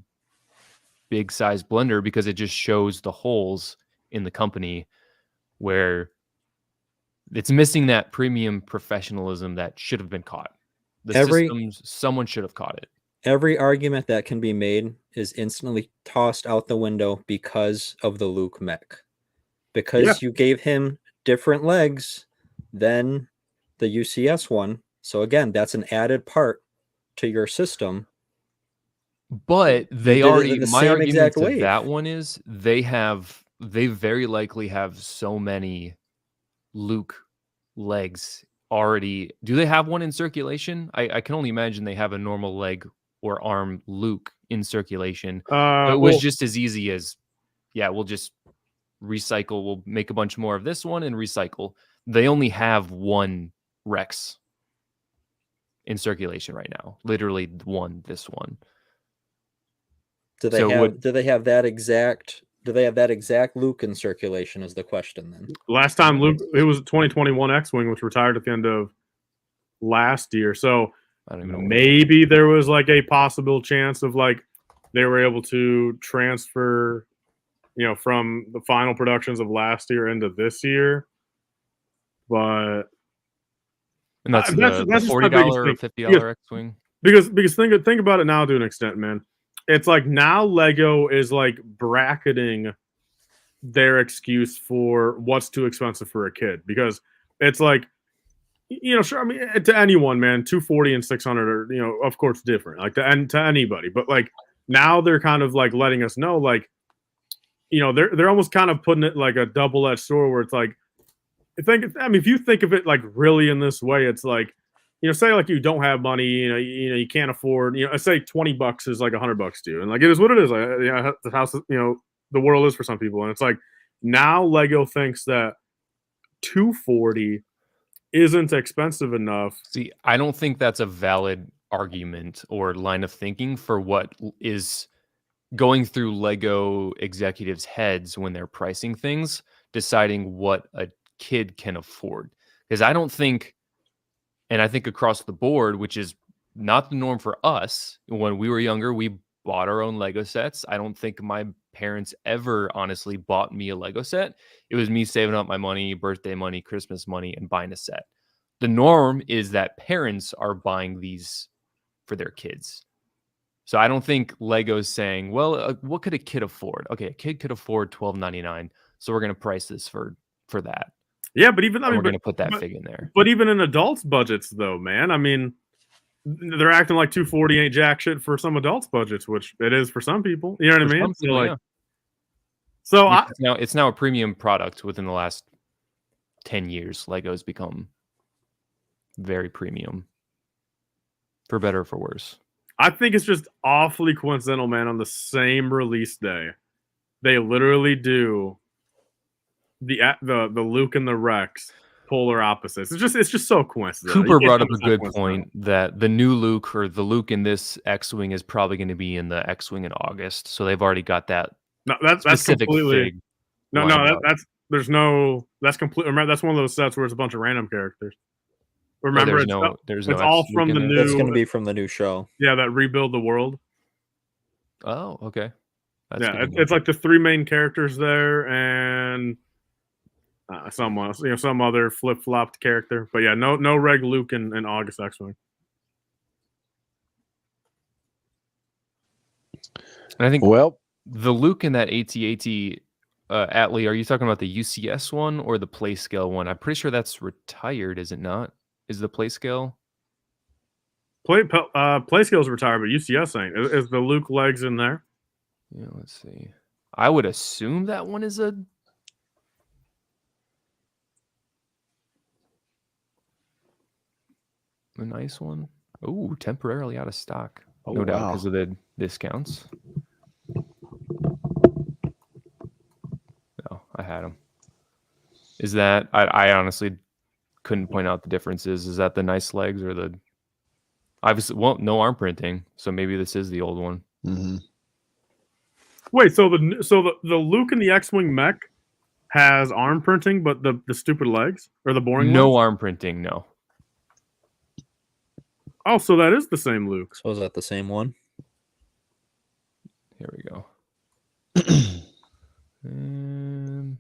A: big size blunder, because it just shows the holes in the company where it's missing that premium professionalism that should have been caught. Someone should have caught it.
C: Every argument that can be made is instantly tossed out the window because of the Luke mech. Because you gave him different legs than the UCS one. So again, that's an added part to your system.
A: But they already, my argument to that one is they very likely have so many Luke legs already. Do they have one in circulation? I can only imagine they have a normal leg or arm Luke in circulation. It was just as easy as, we'll just recycle. We'll make a bunch more of this one and recycle. they only have one Rex in circulation right now. Literally this one.
C: Do they have that exact Luke in circulation is the question then?
F: Last time Luke, it was a 2021 X-Wing, which retired at the end of last year. So
A: I don't even know.
F: Maybe there was like a possible chance of like they were able to transfer, from the final productions of last year into this year. But
A: and that's the $40 or $50 X-Wing.
F: Because think about it now to an extent, man. It's like now Lego is like bracketing their excuse for what's too expensive for a kid, because it's like, sure, I mean, to anyone, man, 240 and 600 are, of course, different, like to anybody. But like now they're kind of like letting us know, like, they're almost kind of putting it like a double-edged sword, where it's like, if you think of it like really in this way, it's like, say like you don't have money, you can't afford, say $20 is like $100 to you, and like it is what it is. Like, the house, the world is for some people, and it's like now Lego thinks that 240 isn't expensive enough.
A: See, I don't think that's a valid argument or line of thinking for what is going through Lego executives' heads when they're pricing things, deciding what a kid can afford. Because I don't think, and I think across the board, which is not the norm for us, when we were younger, we bought our own Lego sets. I don't think my parents ever honestly bought me a Lego set. It was me saving up my money, birthday money, Christmas money, and buying a set. The norm is that parents are buying these for their kids. So I don't think Lego's saying, well, what could a kid afford? Okay, a kid could afford $12.99, so we're going to price this for that.
F: Yeah, but even
A: we're going to put that fig in there.
F: But even in adults' budgets, though, man, I mean, they're acting like 240 ain't jack shit for some adults' budgets, which it is for some people. You know what I mean?
A: It's now a premium product. Within the last 10 years, Lego's become very premium, for better or for worse.
F: I think it's just awfully coincidental, man. On the same release day, they literally do the Luke and the Rex polar opposites. It's just so coincidental.
A: Cooper brought up a good point that the new Luke, or the Luke in this X-Wing, is probably going to be in the X-Wing in August. So they've already got that.
F: No, that's completely. That's completely. Remember, that's one of those sets where it's a bunch of random characters. Remember, it's all from the new.
C: That's going to be from the new show.
F: Yeah, that Rebuild the World.
A: Oh, okay.
F: It's like the three main characters there, and someone else, some other flip-flopped character. But yeah, no reg Luke in August X-Wing.
A: And I think the Luke in that AT-AT Atlee, are you talking about the UCS one or the play scale one? I'm pretty sure that's retired, is it not? Is the play scale?
F: Play scale is retired, but UCS ain't. Is the Luke legs in there?
A: Yeah, let's see. I would assume that one is a nice one. Oh, temporarily out of stock. No doubt because of the discounts. No, I had them. Is that I honestly couldn't point out the differences. Is that the nice legs or the obviously no arm printing, so maybe this is the old one.
H: Mm-hmm.
F: Wait, so the Luke in the X-Wing mech has arm printing, but the stupid legs or the boring
A: no
F: legs?
A: Arm printing, no.
F: Oh, so that is the same Luke.
C: So is that the same one?
A: Here we go.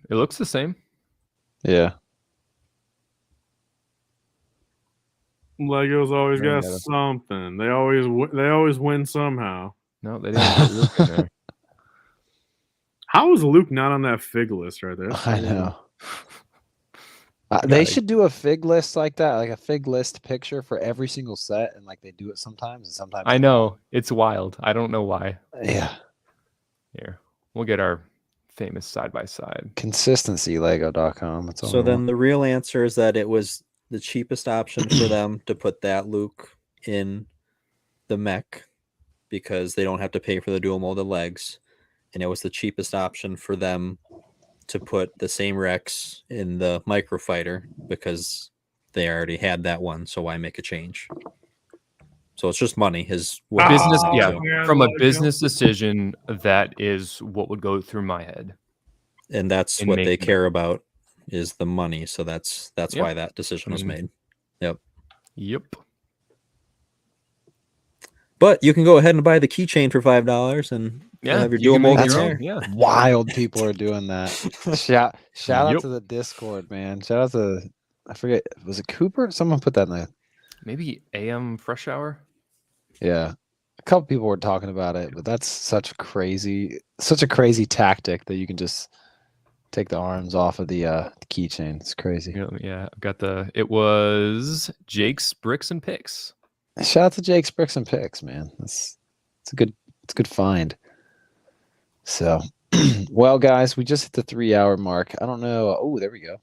A: It looks the same.
H: Yeah.
F: Lego's always got something. They always win somehow.
A: No, they didn't put Luke in there.
F: How is Luke not on that fig list right there?
H: I know. They should do a fig list like that, like a fig list picture for every single set, and like they do it sometimes and sometimes.
A: I know, it's wild. I don't know why.
H: Yeah.
A: Here, we'll get our famous side by side
H: consistency. Lego.com.
C: So then the real answer is that it was the cheapest option for them to put that Luke in the mech because they don't have to pay for the dual molded legs, and it was the cheapest option for them to put the same Rex in the Microfighter because they already had that one. So why make a change? So it's just money. His
A: business,
F: man,
A: from a business decision, that is what would go through my head.
C: And that's
A: in
C: what they
A: making
C: care about is the money. So that's
A: Yep.
C: why that decision was made. Yep.
A: Yep.
C: But you can go ahead and buy the keychain for $5 and you'll have your
A: you
C: dual
A: can make
C: molding
A: your
C: there.
A: own, Yeah.
H: Wild people are doing that. Shout out
A: Yep.
H: to the Discord, man. Shout out to, I forget, was it Cooper? Someone put that in there.
A: Maybe AM Fresh Hour.
H: Yeah. A couple people were talking about it, but that's such a crazy tactic that you can just take the arms off of the keychain. It's crazy.
A: Yeah, it was Jake's Bricks and Picks.
H: Shout out to Jake's Bricks and Picks, man. It's a good find. So, well, guys, we just hit the 3-hour mark. I don't know. Oh, there we go.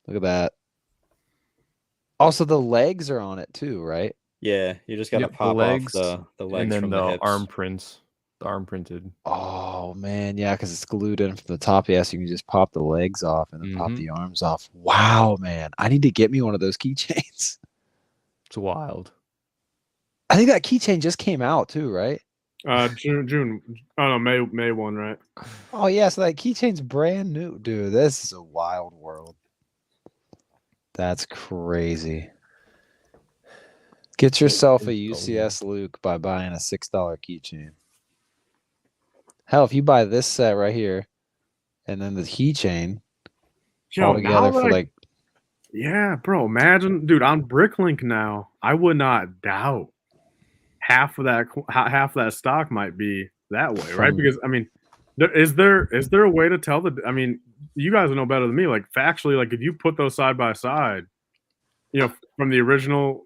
H: Look at that. Also, the legs are on it too, right?
C: Yeah, you just gotta
A: Yep, the
C: pop
A: legs,
C: off the legs
A: and then
C: from
A: the
C: the hips.
A: arm prints. The arm printed.
H: Oh man, yeah, because it's glued in from the top. Yes, you can just pop the legs off and then pop the arms off. Wow, man, I need to get me one of those keychains.
A: It's wild.
H: I think that keychain just came out too, right?
F: June. Oh no, May 1, right?
H: Oh yeah, so that keychain's brand new, dude. This is a wild world. That's crazy. Get yourself a UCS Luke by buying a $6 keychain. Hell, if you buy this set right here, and then the keychain all together for like.
F: Yeah, bro. Imagine, dude, on Bricklink now, I would not doubt half of that stock might be that way, right? Because I mean, is there a way to tell I mean, you guys know better than me. Like factually, like if you put those side by side, you know, from the original.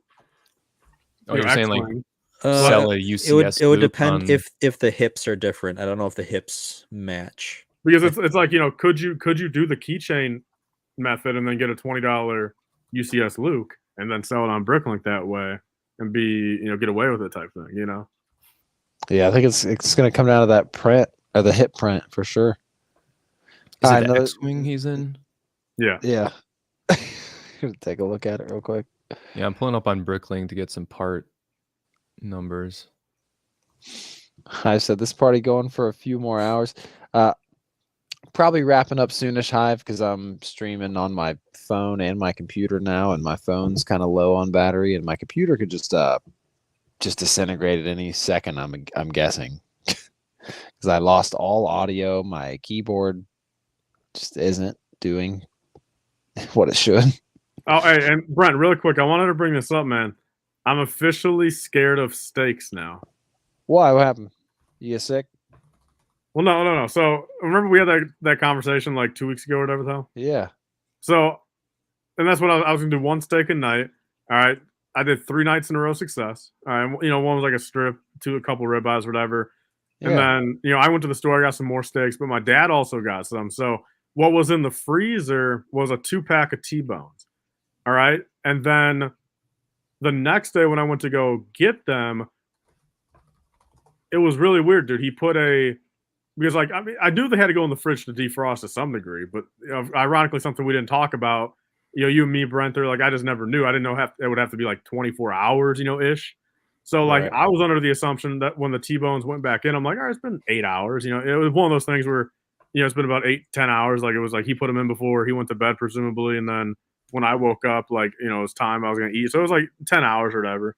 A: Oh, you're saying like
C: sell
A: a UCS.
C: It would depend if the hips are different. I don't know if the hips match.
F: Because it's like, you know, could you do the keychain method and then get a $20 UCS Luke and then sell it on Bricklink that way and get away with it type thing, you know?
H: Yeah, I think it's going to come down to that print or the hip print for sure.
A: Is it the X-Wing he's in?
F: Yeah.
H: Yeah. Take a look at it real quick.
A: Yeah, I'm pulling up on Bricklink to get some part numbers.
H: I said this party going for a few more hours. Probably wrapping up soonish, Hive, because I'm streaming on my phone and my computer now, and my phone's kind of low on battery, and my computer could just disintegrate at any second. I'm guessing because I lost all audio. My keyboard just isn't doing what it should.
F: Oh, hey, and Brent, really quick, I wanted to bring this up, man. I'm officially scared of steaks now.
H: Why? What happened? You get sick?
F: Well, no. So remember we had that conversation like 2 weeks ago or whatever the hell?
H: Yeah.
F: So, and that's what I was going to do, one steak a night. All right. I did 3 nights in a row success. All right. You know, one was like a strip, a couple ribeyes, whatever. Yeah. And then, you know, I went to the store, I got some more steaks, but my dad also got some. So what was in the freezer was a 2-pack of T-bones. All right. And then the next day when I went to go get them, it was really weird, dude. He put because like, I mean, I knew they had to go in the fridge to defrost to some degree, but ironically, something we didn't talk about, you know, you and me, Brent, like, I just never knew. I didn't know it would have to be like 24 hours, you know, ish. So like, I was under the assumption that when the T-bones went back in, I'm like, all right, it's been 8 hours. You know, it was one of those things where, you know, it's been about 8-10 hours. Like it was like, he put them in before he went to bed, presumably. And then when I woke up, like, you know, it was time I was going to eat. So it was like 10 hours or whatever.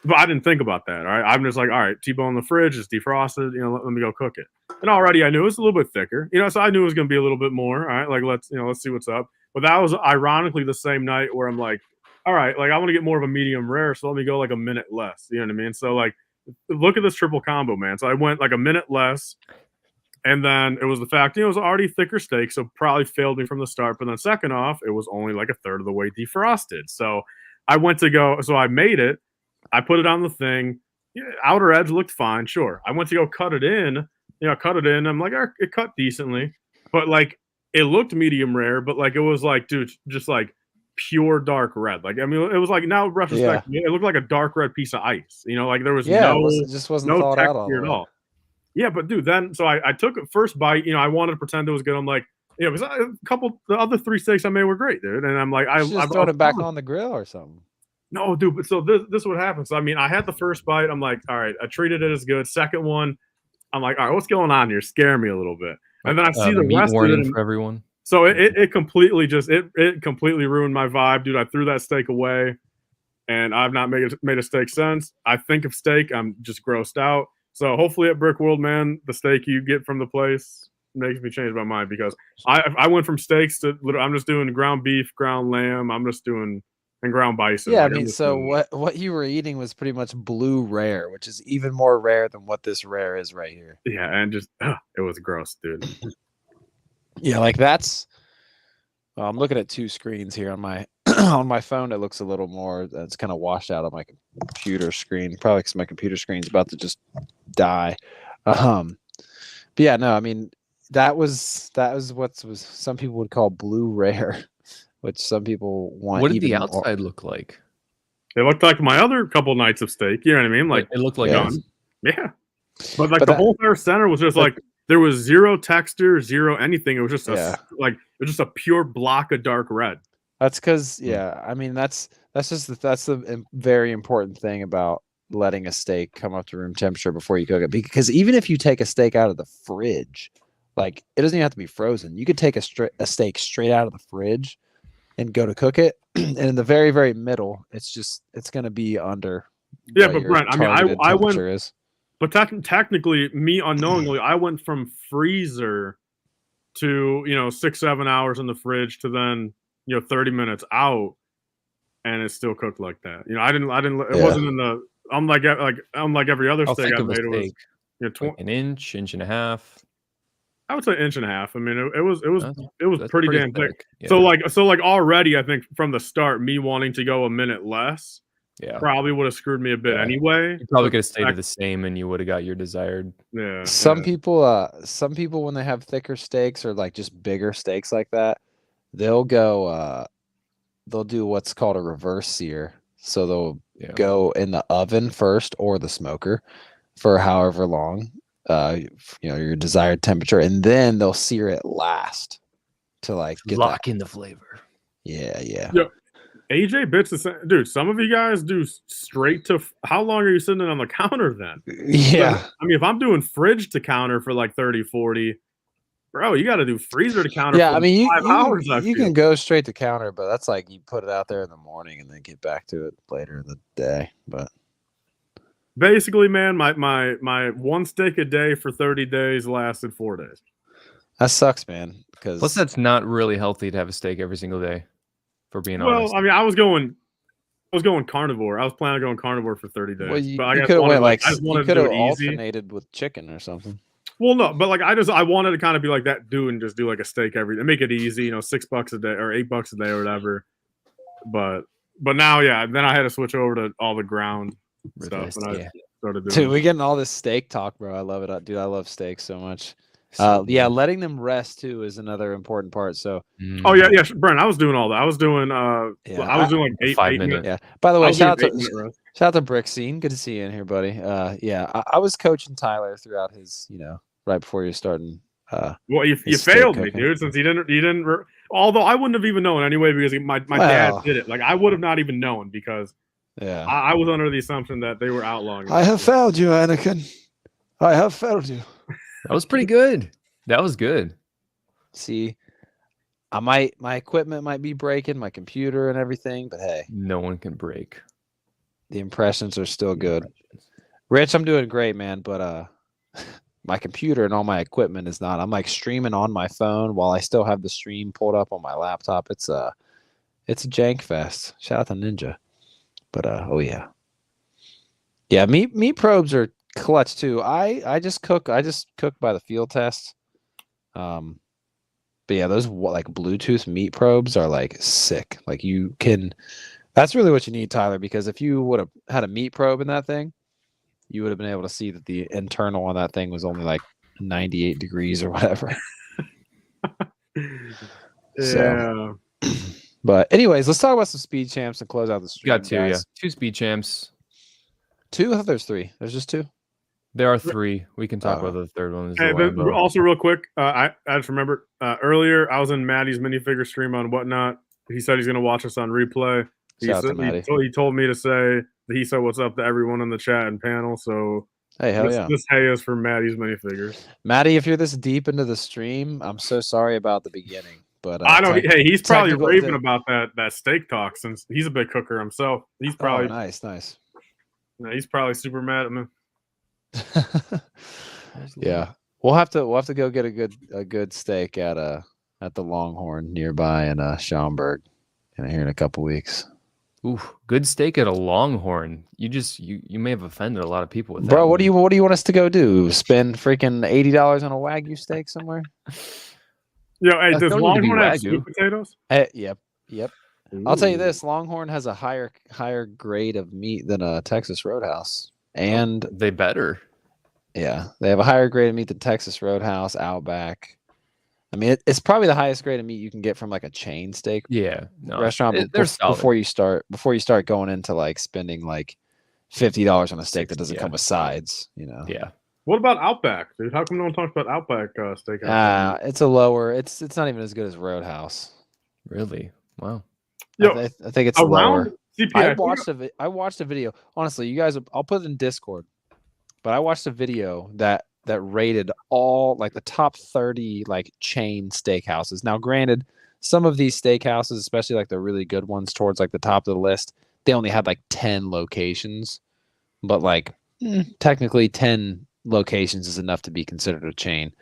F: But I didn't think about that. All right. I'm just like, all right, T-bone in the fridge, it's defrosted, you know, let me go cook it. And already I knew it was a little bit thicker, you know, so I knew it was going to be a little bit more. All right. Like, let's see what's up. But that was ironically the same night where I'm like, all right, like I want to get more of a medium rare. So let me go like a minute less. You know what I mean? So like, look at this triple combo, man. So I went like a minute less. And then it was the fact, you know, it was already thicker steak. So probably failed me from the start. But then second off, it was only like a third of the way defrosted. So I went to go, so I made it. I put it on the thing. Yeah, outer edge looked fine. Sure. I went to go cut it in. You know, I'm like, it cut decently. But like, it looked medium rare, but like, it was like, dude, just like pure dark red. Like, I mean, it was like, now retrospect, it looked like a dark red piece of ice. You know, like there was
H: it just wasn't
F: no
H: thought out
F: texture at all. Yeah, but dude, then, so I took a first bite. You know, I wanted to pretend it was good. I'm like, Yeah, because the other 3 steaks I made were great, dude. And I'm like,
H: I've thrown it back on the grill or something.
F: No, dude. But so this is what happens. I mean, I had the first bite. I'm like, all right, I treated it as good. Second one, I'm like, all right, what's going on here? Scare me a little bit. And then I see the
A: meat
F: rest
A: warning
F: of it.
A: for everyone.
F: So it completely it completely ruined my vibe, dude. I threw that steak away, and I've not made a steak since. I think of steak, I'm just grossed out. So hopefully at Brick World, man, the steak you get from the place makes me change my mind, because I went from steaks to I'm just doing ground beef, ground lamb. I'm just doing and ground bison.
H: Yeah,
F: like,
H: I mean, so what you were eating was pretty much blue rare, which is even more rare than what this rare is right here.
F: Yeah, and just it was gross, dude.
H: Yeah, like that's. Well, I'm looking at 2 screens here on my on my phone. It looks a little more. It's kind of washed out on my computer screen, probably because my computer screen's about to just die. But yeah, no, I mean that was what was some people would call blue rare, which some people want.
A: What did the outside look like?
F: It looked like my other couple nights of steak. You know what I mean? Like
A: it looked like
F: yeah. But like the whole entire center was just like there was zero texture, zero anything. It was just a pure block of dark red.
H: That's because I mean that's the very important thing about letting a steak come up to room temperature before you cook it. Because even if you take a steak out of the fridge, like it doesn't even have to be frozen. You could take a steak straight out of the fridge and go to cook it, and in the very, very middle, it's going to be under.
F: Yeah, but Brent, I mean, I went.
H: Is.
F: But technically, me unknowingly, I went from freezer to 6-7 hours in the fridge to then 30 minutes out, and it's still cooked like that. I didn't. It wasn't in the. Unlike every other steak I made, it was
A: an inch and a half.
F: I would say 1.5 inches. I mean, it was pretty damn thick.
A: Yeah.
F: So like already, I think from the start, me wanting to go a minute less, probably would have screwed me a bit anyway.
A: You probably could have stayed the same, and you would have got your desired.
F: Yeah.
H: Some people when they have thicker steaks or like just bigger steaks like that, they'll go. They'll do what's called a reverse sear. So they'll go in the oven first or the smoker for however long. Your desired temperature, and then they'll sear it last to like
A: lock in the flavor.
H: Yeah.
F: AJ Bits is dude. Some of you guys do straight to. How long are you sitting on the counter then?
H: Yeah.
F: So, I mean, if I'm doing fridge to counter for like 30, 40, bro, you got to do freezer to counter.
H: Yeah,
F: for
H: I mean,
F: 5 hours.
H: You can go straight to counter, but that's like you put it out there in the morning and then get back to it later in the day. But
F: basically, man, my 1 steak a day for 30 days lasted 4 days.
H: That sucks, man. Because
A: plus, that's not really healthy to have a steak every single day. For being honest.
F: Well, I mean, I was going carnivore. I was planning on going carnivore for 30 days.
H: Well, you
F: could
H: have alternated with chicken or something.
F: Well, no, but like I wanted to kind of be like that dude and just do like a steak every day, make it easy, $6 a day or $8 a day or whatever. But now, then I had to switch over to all the ground stuff. And I started doing.
H: Dude, we're getting all this steak talk, bro. I love it, dude. I love steak so much. Letting them rest too is another important part. So,
F: Brent, I was doing all that. I was doing I was doing like 8 minutes.
H: Yeah. By the way, shout out to Brick Scene. Good to see you in here, buddy. I was coaching Tyler throughout his, right before you're starting.
F: Well, you failed me, dude. Since you didn't. Although I wouldn't have even known anyway because my dad did it. Like I would have not even known because I was under the assumption that they were outlawing.
H: I have failed you, Anakin. I have failed you.
A: That was pretty good. That was good.
H: See, my equipment might be breaking, my computer and everything, but hey,
A: no one can break.
H: The impressions are still good. Rich, I'm doing great, man, but my computer and all my equipment is not. I'm like streaming on my phone while I still have the stream pulled up on my laptop. It's a jank fest. Shout out to Ninja. But meat probes are clutch too. I just cook by the field test. But yeah, those like Bluetooth meat probes are like sick. Like that's really what you need, Tyler, because if you would have had a meat probe in that thing, you would have been able to see that the internal on that thing was only like 98 degrees or whatever. So, but anyways, let's talk about some speed champs and close out the stream.
A: Got 2, guys. 2 speed champs.
H: 2? I thought there's 3. There's just 2.
A: There are 3. We can talk about the third one.
F: Hey, but also real quick, I just remember earlier I was in Maddie's minifigure stream on Whatnot. He said he's going to watch us on replay. He told me to say that he said what's up to everyone in the chat and panel. So
H: hey, hell yeah.
F: This hey is for Maddie's minifigures.
H: Maddie, if you're this deep into the stream, I'm so sorry about the beginning. But
F: I know. Hey, he's probably raving about that steak talk since he's a big cooker himself. He's probably
H: nice.
F: Yeah, he's probably super mad at me.
H: Yeah, we'll have to go get a good steak at the Longhorn nearby in Schaumburg here in a couple weeks.
A: Ooh, good steak at a Longhorn. You may have offended a lot of people with that.
H: Bro, what do you want us to go do? Spend freaking $80 on a Wagyu steak somewhere?
F: Yo, hey, does Longhorn have sweet potatoes?
H: Yep. Ooh. I'll tell you this: Longhorn has a higher grade of meat than a Texas Roadhouse, and
A: they better.
H: Yeah, they have a higher grade of meat than Texas Roadhouse, Outback. I mean, it's probably the highest grade of meat you can get from like a chain steak restaurant. Before you start going into like spending like $50 on a steak that doesn't come with sides, you know.
A: Yeah.
F: What about Outback, dude? How come no one talks about Outback steak?
H: It's a lower. It's not even as good as Roadhouse.
A: Really? Wow.
H: Yo, I think it's lower.
F: CPI,
H: I watched a video. Honestly, you guys, I'll put it in Discord. But I watched a video that rated all like the top 30 like chain steakhouses. Now, granted, some of these steakhouses, especially like the really good ones towards like the top of the list, they only had like 10 locations. But like technically 10 locations is enough to be considered a chain.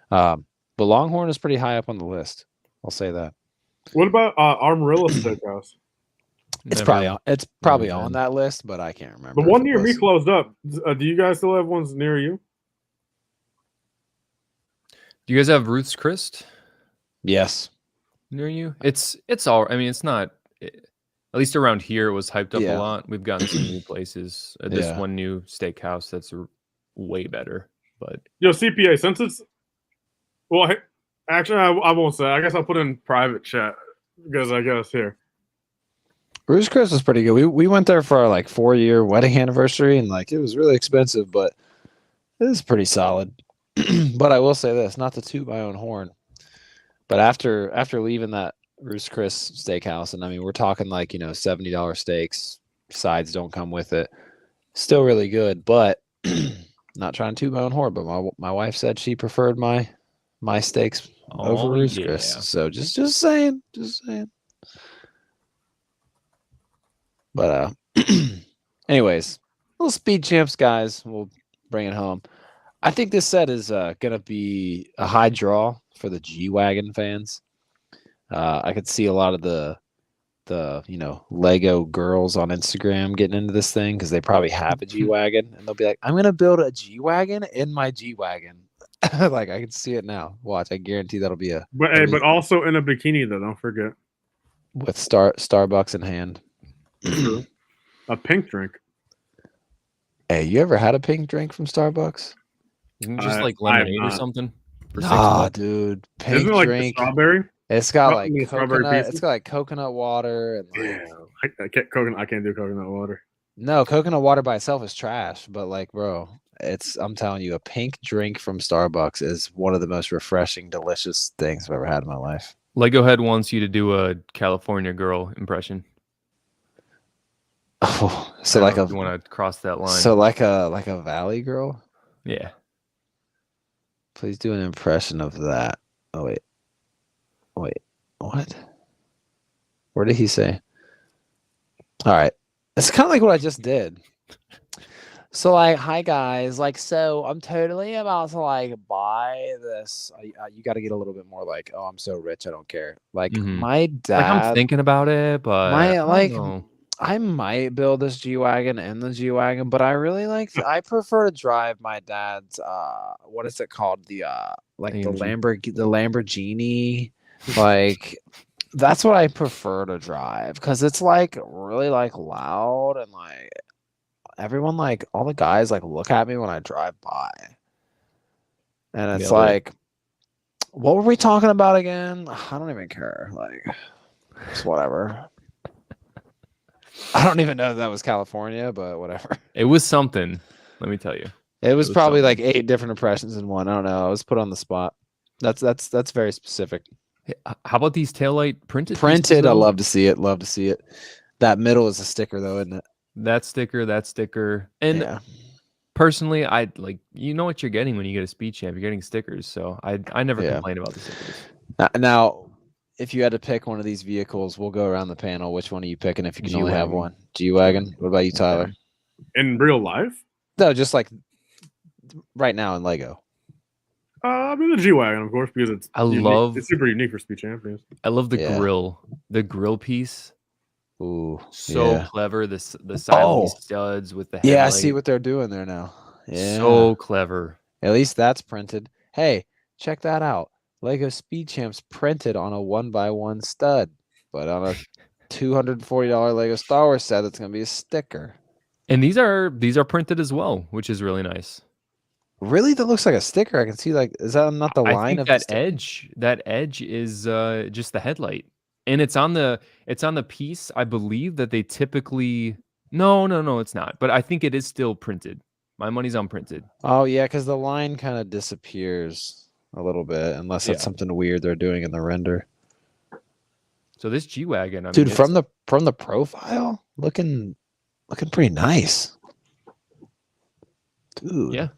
H: But Longhorn is pretty high up on the list. I'll say that.
F: What about Armadillo Steakhouse?
H: It's probably on that list, but I can't remember.
F: The one near me closed up. Do you guys still have ones near you?
A: Do you guys have Ruth's Chris?
H: Yes.
A: Near you? It's all. I mean, it's not. At least around here, it was hyped up a lot. We've gotten some new places. This one new steakhouse that's way better. But
F: CPA, since it's actually, I won't say. I guess I'll put in private chat because I guess here.
H: Ruth's Chris was pretty good. We went there for our like 4-year wedding anniversary, and like it was really expensive, but it was pretty solid. But I will say this, not to toot my own horn, but after leaving that Ruth's Chris steakhouse, and I mean we're talking like $70 steaks, sides don't come with it, still really good. But not trying to toot my own horn, but my wife said she preferred my steaks over Ruth's Chris. So just saying. But anyways, little speed champs, guys. We'll bring it home. I think this set is gonna be a high draw for the G-Wagon fans. I could see a lot of the Lego girls on Instagram getting into this thing because they probably have a G-Wagon, and they'll be like, "I'm gonna build a G-Wagon in my G-Wagon." Like I can see it now. Watch, I guarantee that'll be a.
F: But also in a bikini though. Don't forget.
H: With Starbucks in hand.
F: A pink drink.
H: Hey, you ever had a pink drink from Starbucks?
A: Isn't it just like lemonade or something?
H: Nah, dude. Pink
F: Isn't it like
H: drink.
F: Strawberry?
H: It's got like coconut. It's got like coconut water. And like,
F: I can't do coconut water.
H: No, coconut water by itself is trash. But like, bro, I'm telling you, a pink drink from Starbucks is one of the most refreshing, delicious things I've ever had in my life.
A: Lego Head wants you to do a California girl impression.
H: Oh, so like
A: you want to cross that line.
H: So like a Valley girl?
A: Yeah.
H: Please do an impression of that. Oh wait. What? Where did he say? All right. It's kind of like what I just did. So like, hi guys. Like, so I'm totally about to like buy this. You got to get a little bit more like, oh, I'm so rich, I don't care. Like my dad.
A: Like I'm thinking about it, but
H: I might build this G-Wagon and the G-Wagon, but I really I prefer to drive my dad's what is it called? The Lamborghini. Like that's what I prefer to drive because it's like really like loud and like everyone like all the guys like look at me when I drive by. And it's like what were we talking about again? I don't even care. Like it's whatever. I don't even know if that was California, but whatever.
A: It was something. Let me tell you.
H: It was probably
A: something.
H: like 8 different impressions in one. I don't know. I was put on the spot. That's very specific.
A: How about these taillight printed?
H: Printed, I love to see it. Love to see it. That middle is a sticker though, isn't it?
A: That sticker. And
H: Yeah.
A: personally, I like, you know what you're getting when you get a Speed Champ. You're getting stickers, so I never
H: Yeah.
A: complain about the stickers.
H: Now, if you had to pick one of these vehicles, we'll go around the panel. Which one are you picking if you can only have
A: G-Wagon.
H: one? G-Wagon. What about you, Tyler?
F: In real life?
H: No, just like right now in Lego.
F: I mean the G-Wagon, of course, because it's it's super unique for Speed Champions.
A: I love the
H: Yeah.
A: grill. The grill piece.
H: Ooh,
A: So
H: yeah.
A: clever. The side
H: Oh.
A: studs with the
H: Yeah, I
A: headlight.
H: see what they're doing there now. Yeah.
A: So clever.
H: At least that's printed. Hey, check that out. Lego Speed Champs printed on a 1x1 stud, but on a $240 Lego Star Wars set, it's gonna be a sticker.
A: And these are printed as well, which is really nice.
H: Really, that looks like a sticker. I can see like, is that not the
A: I
H: line
A: think
H: of
A: that
H: the sticker?
A: edge, is just the headlight, and it's on the piece. I believe that they typically no, it's not. But I think it is still printed. My money's on printed.
H: Oh yeah, because the line kind of disappears a little bit, unless it's
A: Yeah.
H: something weird they're doing in the render.
A: So this G-Wagon, I
H: Dude,
A: mean,
H: from the profile, looking pretty nice. Dude.
A: Yeah.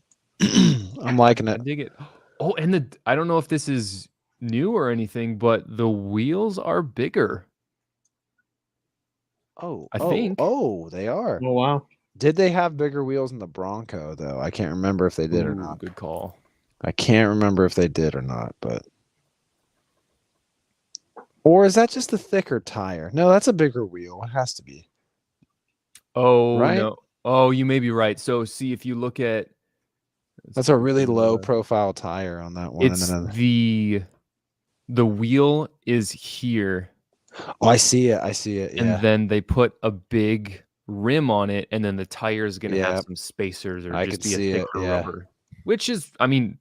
H: I'm liking
A: I
H: it.
A: dig it. Oh, and I don't know if this is new or anything, but the wheels are bigger. I think.
H: Oh, they are.
F: Oh wow.
H: Did they have bigger wheels in the Bronco though? I can't remember if they did or
A: Ooh,
H: not.
A: Good call.
H: I can't remember if they did or not, but or is that just a thicker tire? No, that's a bigger wheel. It has to be.
A: Oh
H: Right?
A: no. Oh, you may be right. So see if you look at
H: That's a really low profile tire on that one.
A: it's the wheel is here,
H: Oh, I see it. I see it. Yeah.
A: and then they put a big rim on it, and then the tire is gonna
H: Yeah.
A: have some spacers or
H: I
A: just
H: could
A: be a
H: see it,
A: thicker
H: yeah.
A: rubber. Which is, I mean,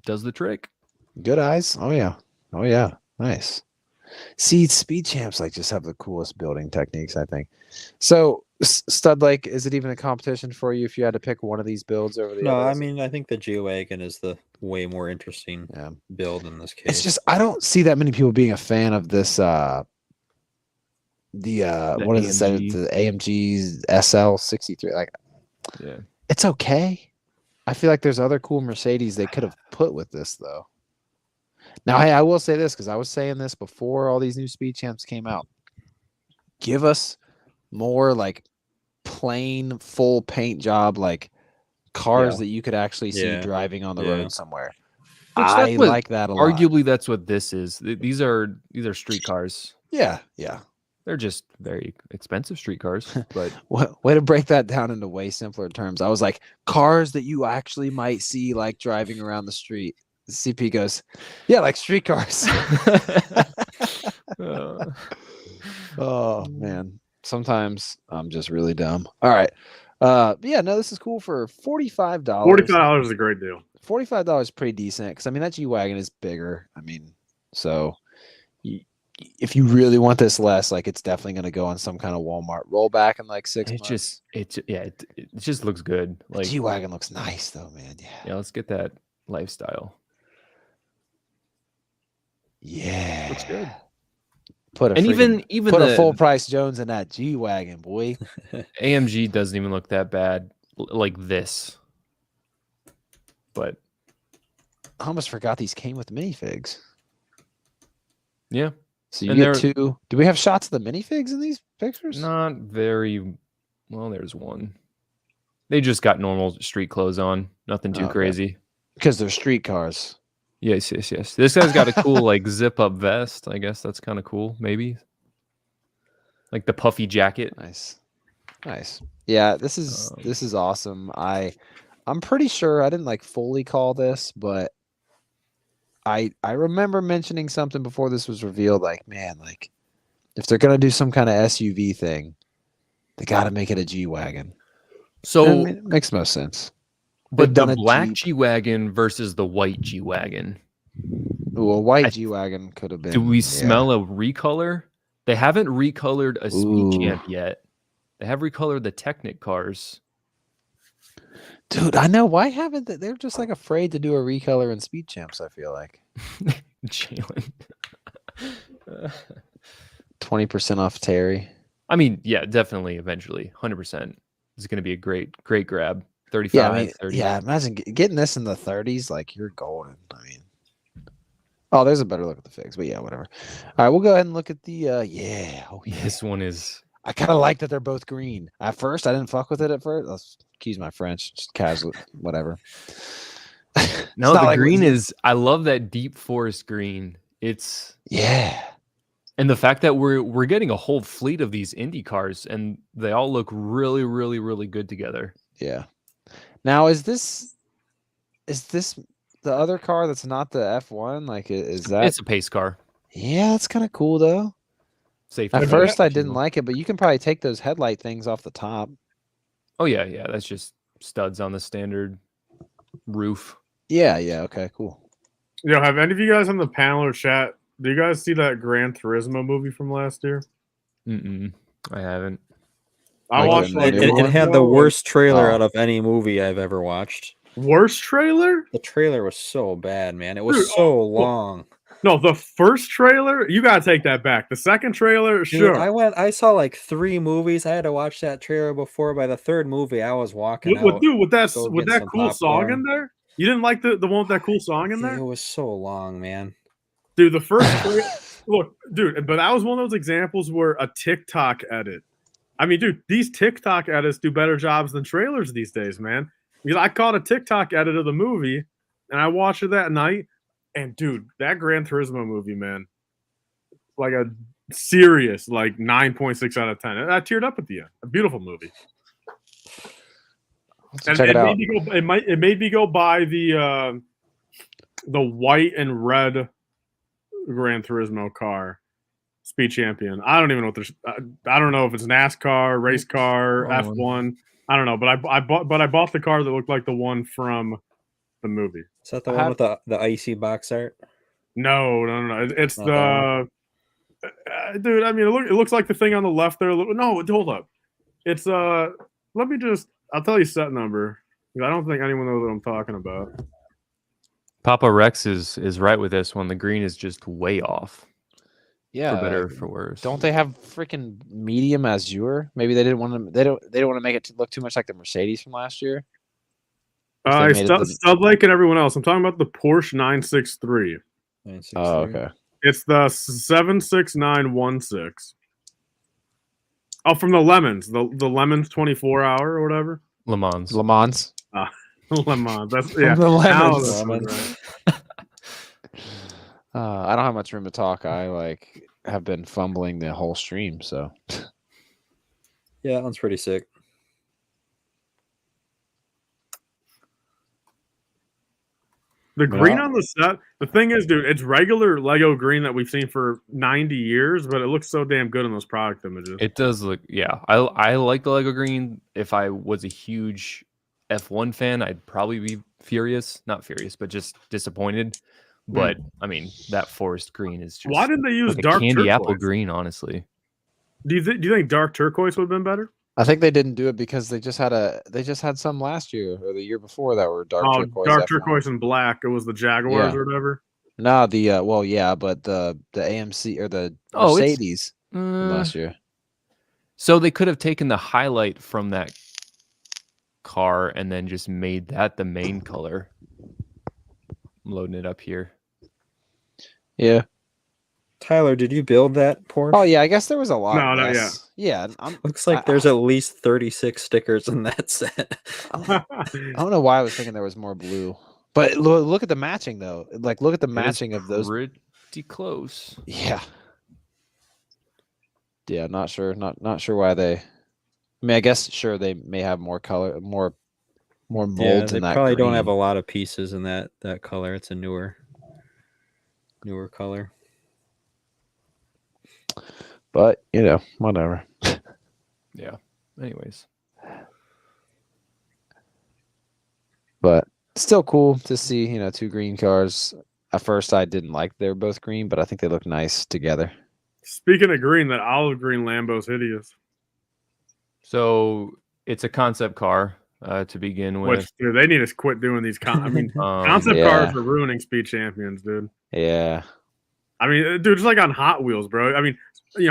A: does the trick.
H: Good eyes. Oh yeah. Oh yeah. Nice. See, Speed Champs like just have the coolest building techniques, I think. So Stud Lake, is it even a competition for you if you had to pick one of these builds over the
C: No,
H: other?
C: I mean I think the G-Wagon is the way more interesting build in this case.
H: It's just I don't see that many people being a fan of this what is it said?
A: AMG.
H: The AMG SL63. Like
A: Yeah.
H: it's okay. I feel like there's other cool Mercedes they could have put with this though. Now, hey, I will say this because I was saying this before all these new Speed Champs came out. Give us more like plain full paint job, like cars
A: Yeah.
H: that you could actually see
C: Yeah.
H: driving on the
C: Yeah.
H: road somewhere.
A: Which
H: I
A: that's what-
H: like that a lot.
A: Arguably, that's what this is. These are street cars.
H: Yeah, yeah.
A: They're just very expensive street cars, but
H: Way to break that down into way simpler terms. I was like, cars that you actually might see like driving around the street. The CP goes, yeah, like street cars. Oh man, sometimes I'm just really dumb. All right, yeah, no, this is cool for $45.
F: $45 is a great deal.
H: $45 is pretty decent because I mean that G-Wagon is bigger. I mean, so if you really want this less, like it's definitely going to go on some kind of Walmart rollback in like 6 months.
A: it just looks good. Like
H: G-Wagon looks nice though, man.
A: yeah, let's get that lifestyle.
H: Yeah,
A: Looks good.
H: Put a
A: And
H: friggin-
A: even
H: put a
A: the
H: full price Jones in that G-Wagon, boy.
A: AMG doesn't even look that bad like this. But
H: I almost forgot these came with minifigs.
A: yeah,
H: So you
A: And
H: get
A: they're-
H: two. Do we have shots of the minifigs in these pictures?
A: not very well. There's one. They just got normal street clothes on. Nothing too
H: Okay.
A: crazy.
H: Because they're street cars.
A: Yes. This guy's got a cool like zip up vest. I guess that's kind of cool. Maybe like the puffy jacket.
H: Nice. Yeah, this is awesome. I'm pretty sure I didn't like fully call this, but I remember mentioning something before this was revealed. Like, man, like if they're gonna do some kind of SUV thing, they got to make it a G-Wagon.
A: So,
H: I mean, it makes most sense.
A: but
H: done
A: the
H: a
A: black
H: Jeep.
A: G-Wagon versus the white G-Wagon.
H: Ooh, a white G-Wagon could have been.
A: Do we
H: yeah.
A: smell a recolor? They haven't recolored a Speed
H: Ooh.
A: Champ yet. They have recolored the Technic cars.
H: Dude, I know. Why haven't they? They're just like afraid to do a recolor in Speed Champs, I feel like.
A: Jalen.
H: 20% off Terry.
A: I mean, yeah, definitely eventually. 100%. It's going to be a great grab. 35,
H: Yeah, I mean,
A: 30.
H: yeah, imagine getting this in the 30s, like you're golden. I mean, oh, there's a better look at the figs, but yeah, whatever. All right, we'll go ahead and look at the yeah. Oh, yeah.
A: This one is.
H: I kind of like that they're both green. At first, I didn't fuck with it at first. Excuse my French, just casual, whatever.
A: No, the green is. I love that deep forest green. It's and the fact that we're getting a whole fleet of these Indy cars, and they all look really, really, really good together.
H: Yeah. Now, is this the other car that's not the F1? Like, is that?
A: It's a pace car.
H: Yeah, it's kind of cool though.
A: Safety.
H: At first, I didn't like it, but you can probably take those headlight things off the top.
A: Oh yeah, that's just studs on the standard roof.
H: Yeah, okay, cool.
F: Yo, have any of you guys on the panel or chat? Do you guys see that Gran Turismo movie from last year?
A: I haven't.
F: I watched
C: it had the worst trailer out of any movie I've ever watched.
F: Worst trailer?
C: The trailer was so bad, man. It was so long.
F: No, the first trailer, you gotta take that back. The second trailer, sure.
C: Dude, I saw like 3 movies. I had to watch that trailer before. By the 3rd movie, I was walking out.
F: Dude, with that cool song in there? You didn't like the one with that cool song in there?
C: It was so long, man.
F: Dude, the first look, dude, but that was one of those examples where a TikTok edit. I mean, dude, these TikTok edits do better jobs than trailers these days, man. Because I caught a TikTok edit of the movie, and I watched it that night. And dude, that Gran Turismo movie, man, like a serious, like 9.6 out of 10. I teared up at the end. A beautiful movie. And it made me go buy the white and red Gran Turismo car, Speed Champion. I don't even know what I don't know if it's NASCAR, race car, F1. I don't know, but I bought the car that looked like the one from the movie.
C: Is that the one with the icy box art?
F: No. It's the dude. I mean, it looks like the thing on the left there. No, hold up. It's let me just. I'll tell you set number. I don't think anyone knows what I'm talking about.
A: Papa Rex is right with this one. The green is just way off.
H: Yeah,
A: for better or for worse.
H: Don't they have freaking medium azure? Maybe they didn't want to. They don't want to make it look too much like the Mercedes from last year.
F: Studlake and everyone else. I'm talking about the Porsche 963.
H: Oh, okay.
F: It's the 76916. Oh, from the Lemons. The Lemons 24 hour or whatever.
A: Le Mans.
H: Le Mans.
F: Le Mans. That's yeah.
H: The Lemons. I don't have much room to talk. I have been fumbling the whole stream, so.
C: Yeah, that one's pretty sick.
F: The green on the set, the thing is, dude, it's regular Lego green that we've seen for 90 years, but it looks so damn good in those product images.
A: It does look, yeah. I like the Lego green. If I was a huge F1 fan, I'd probably be not furious, but just disappointed. But I mean, that forest green is just.
F: Why didn't they use
A: like
F: dark
A: candy
F: turquoise?
A: apple green? Honestly,
F: do you think dark turquoise would have been better?
H: I think they didn't do it because they just had some last year or the year before that were dark turquoise.
F: Dark
H: F1.
F: turquoise and black. It was the Jaguars or whatever.
H: No, but the AMC or the Mercedes last year.
A: So they could have taken the highlight from that car and then just made that the main color. I'm loading it up here.
H: Yeah.
C: Tyler, did you build that Porsche?
H: Oh yeah, I guess there was a lot.
F: No, not yet.
H: Yeah,
C: looks like there's at least 36 stickers in that set.
H: I don't know why I was thinking there was more blue, but look at the matching though. Like, look at the matching of those.
A: Pretty close.
H: Yeah. Yeah, not sure. Not sure why they. I mean, I guess sure they may have more color, more molds in that.
C: They probably
H: green.
C: don't have a lot of pieces in that color. It's a newer color.
H: But whatever.
A: Yeah. Anyways.
H: But still cool to see, 2 green cars. At first, I didn't like they're both green, but I think they look nice together.
F: Speaking of green, that olive green Lambo's hideous.
A: So it's a concept car. to begin with.
F: Which, dude, they need to quit doing these. Concept cars are ruining Speed Champions, dude.
H: Yeah.
F: I mean, dude, just like on Hot Wheels, bro. I mean,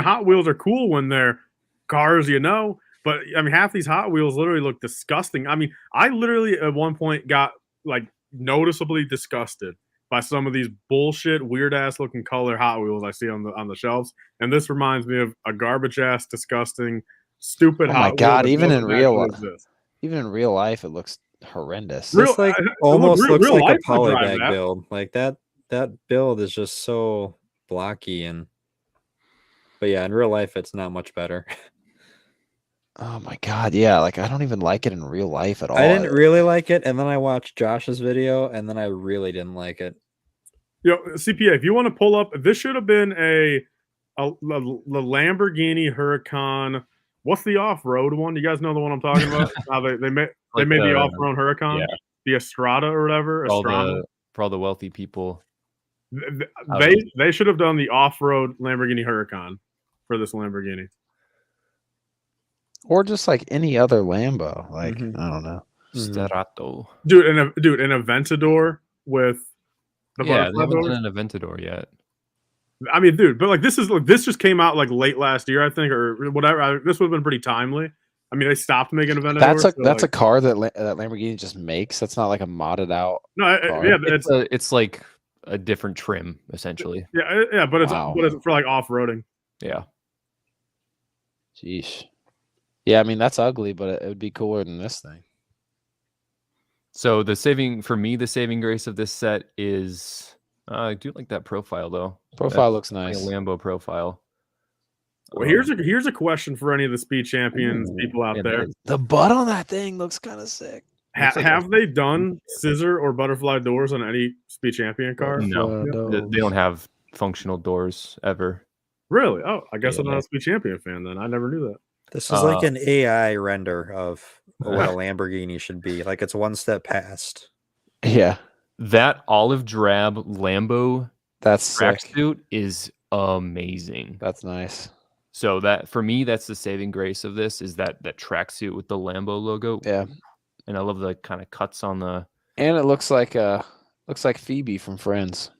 F: Hot Wheels are cool when they're cars, but I mean, half these Hot Wheels literally look disgusting. I mean, I literally at one point got like noticeably disgusted by some of these bullshit, weird ass looking color Hot Wheels I see on the shelves, and this reminds me of a garbage ass, disgusting, stupid.
H: Oh my God! Even in real life, it looks horrendous.
C: This almost looks like a polybag build. Like that build is just so blocky, but yeah, in real life it's not much better.
H: Oh my God, yeah, like I don't even like it in real life at all.
C: I didn't really like it, and then I watched Josh's video, and then I really didn't like it.
F: CPA, if you want to pull up, this should have been a Lamborghini Huracan. What's the off-road one? You guys know the one I'm talking about? They made the off-road Huracan, the Estrada or whatever.
A: For all the wealthy people.
F: They should have done the off-road Lamborghini Huracan for this Lamborghini,
H: or just like any other Lambo. Like I don't know,
A: Sterato,
F: dude, an Aventador with the
A: they haven't done an Aventador yet.
F: I mean, dude, but like this just came out like late last year, I think, or whatever. This would have been pretty timely. I mean, they stopped making Aventador.
H: That's a car that Lamborghini just makes. That's not like a modded out.
F: No, yeah,
A: it's like a different trim essentially.
F: Yeah, but it's for like off-roading.
A: Yeah.
H: Jeez. Yeah, I mean that's ugly, but it would be cooler than this thing.
A: So the saving grace of this set is I do like that profile though.
H: Profile looks nice.
A: Like a Lambo profile.
F: Well, here's a question for any of the Speed Champions people out there.
H: The butt on that thing looks kind of sick.
F: Have they done scissor or butterfly doors on any Speed Champion car?
A: No, they don't have functional doors ever.
F: Really? Oh, I guess I'm not a Speed Champion fan then. I never knew that.
C: This is like an AI render of what a Lamborghini should be. Like it's one step past.
H: Yeah.
A: That olive drab Lambo
H: tracksuit
A: is amazing.
H: That's nice.
A: So that for me, that's the saving grace of this is that tracksuit with the Lambo logo.
H: Yeah.
A: And I love the kind of cuts on the.
H: And it looks like Phoebe from Friends.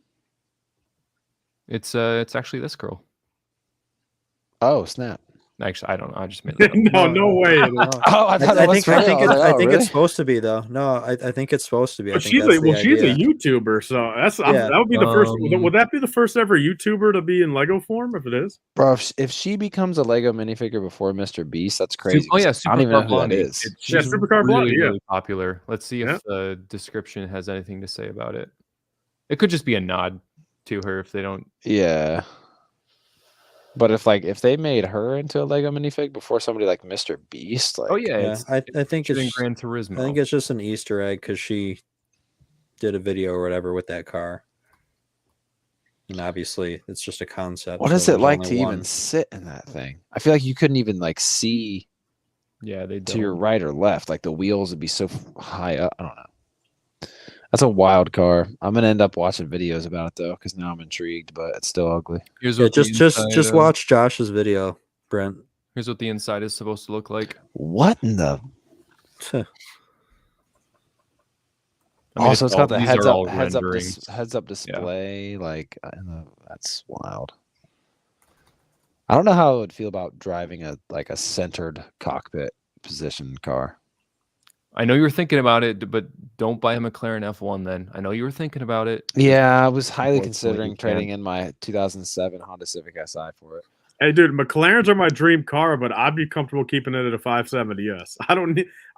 A: It's actually this girl.
H: Oh snap!
A: Actually, I don't know. I just made that
F: up. No way.
H: I
C: think it's supposed to be though. No, I think it's supposed to be.
F: But she's a YouTuber, so that would be the first. Would that be the first ever YouTuber to be in Lego form? If it is,
H: bro, if she becomes a Lego minifigure before Mr. Beast, that's crazy.
A: Oh yeah,
H: I don't even know who that is.
F: Supercar Blondie.
A: Really popular. Let's see if the description has anything to say about it. It could just be a nod to her if they don't.
H: Yeah. But if they made her into a Lego minifig before somebody like Mr. Beast, like
C: I think it's
A: in Gran Turismo.
C: I think it's just an Easter egg because she did a video or whatever with that car, and obviously it's just a concept.
H: What is it like to even sit in that thing? I feel like you couldn't even like see.
A: Yeah, they
H: to your right or left. Like the wheels would be so high up. I don't know. That's a wild car. I'm gonna end up watching videos about it though, because now I'm intrigued, but it's still ugly.
C: Just watch Josh's video, Brent.
A: Here's what the inside is supposed to look like.
H: What in the? Also, it's got the heads up display. Yeah. Like that's wild. I don't know how I would feel about driving a centered cockpit position car.
A: I know you were thinking about it, but don't buy a McLaren F1 then. I know you were thinking about it.
H: Yeah, I was highly considering trading in my 2007 Honda Civic Si for it.
F: Hey, dude, McLarens are my dream car, but I'd be comfortable keeping it at a 570S.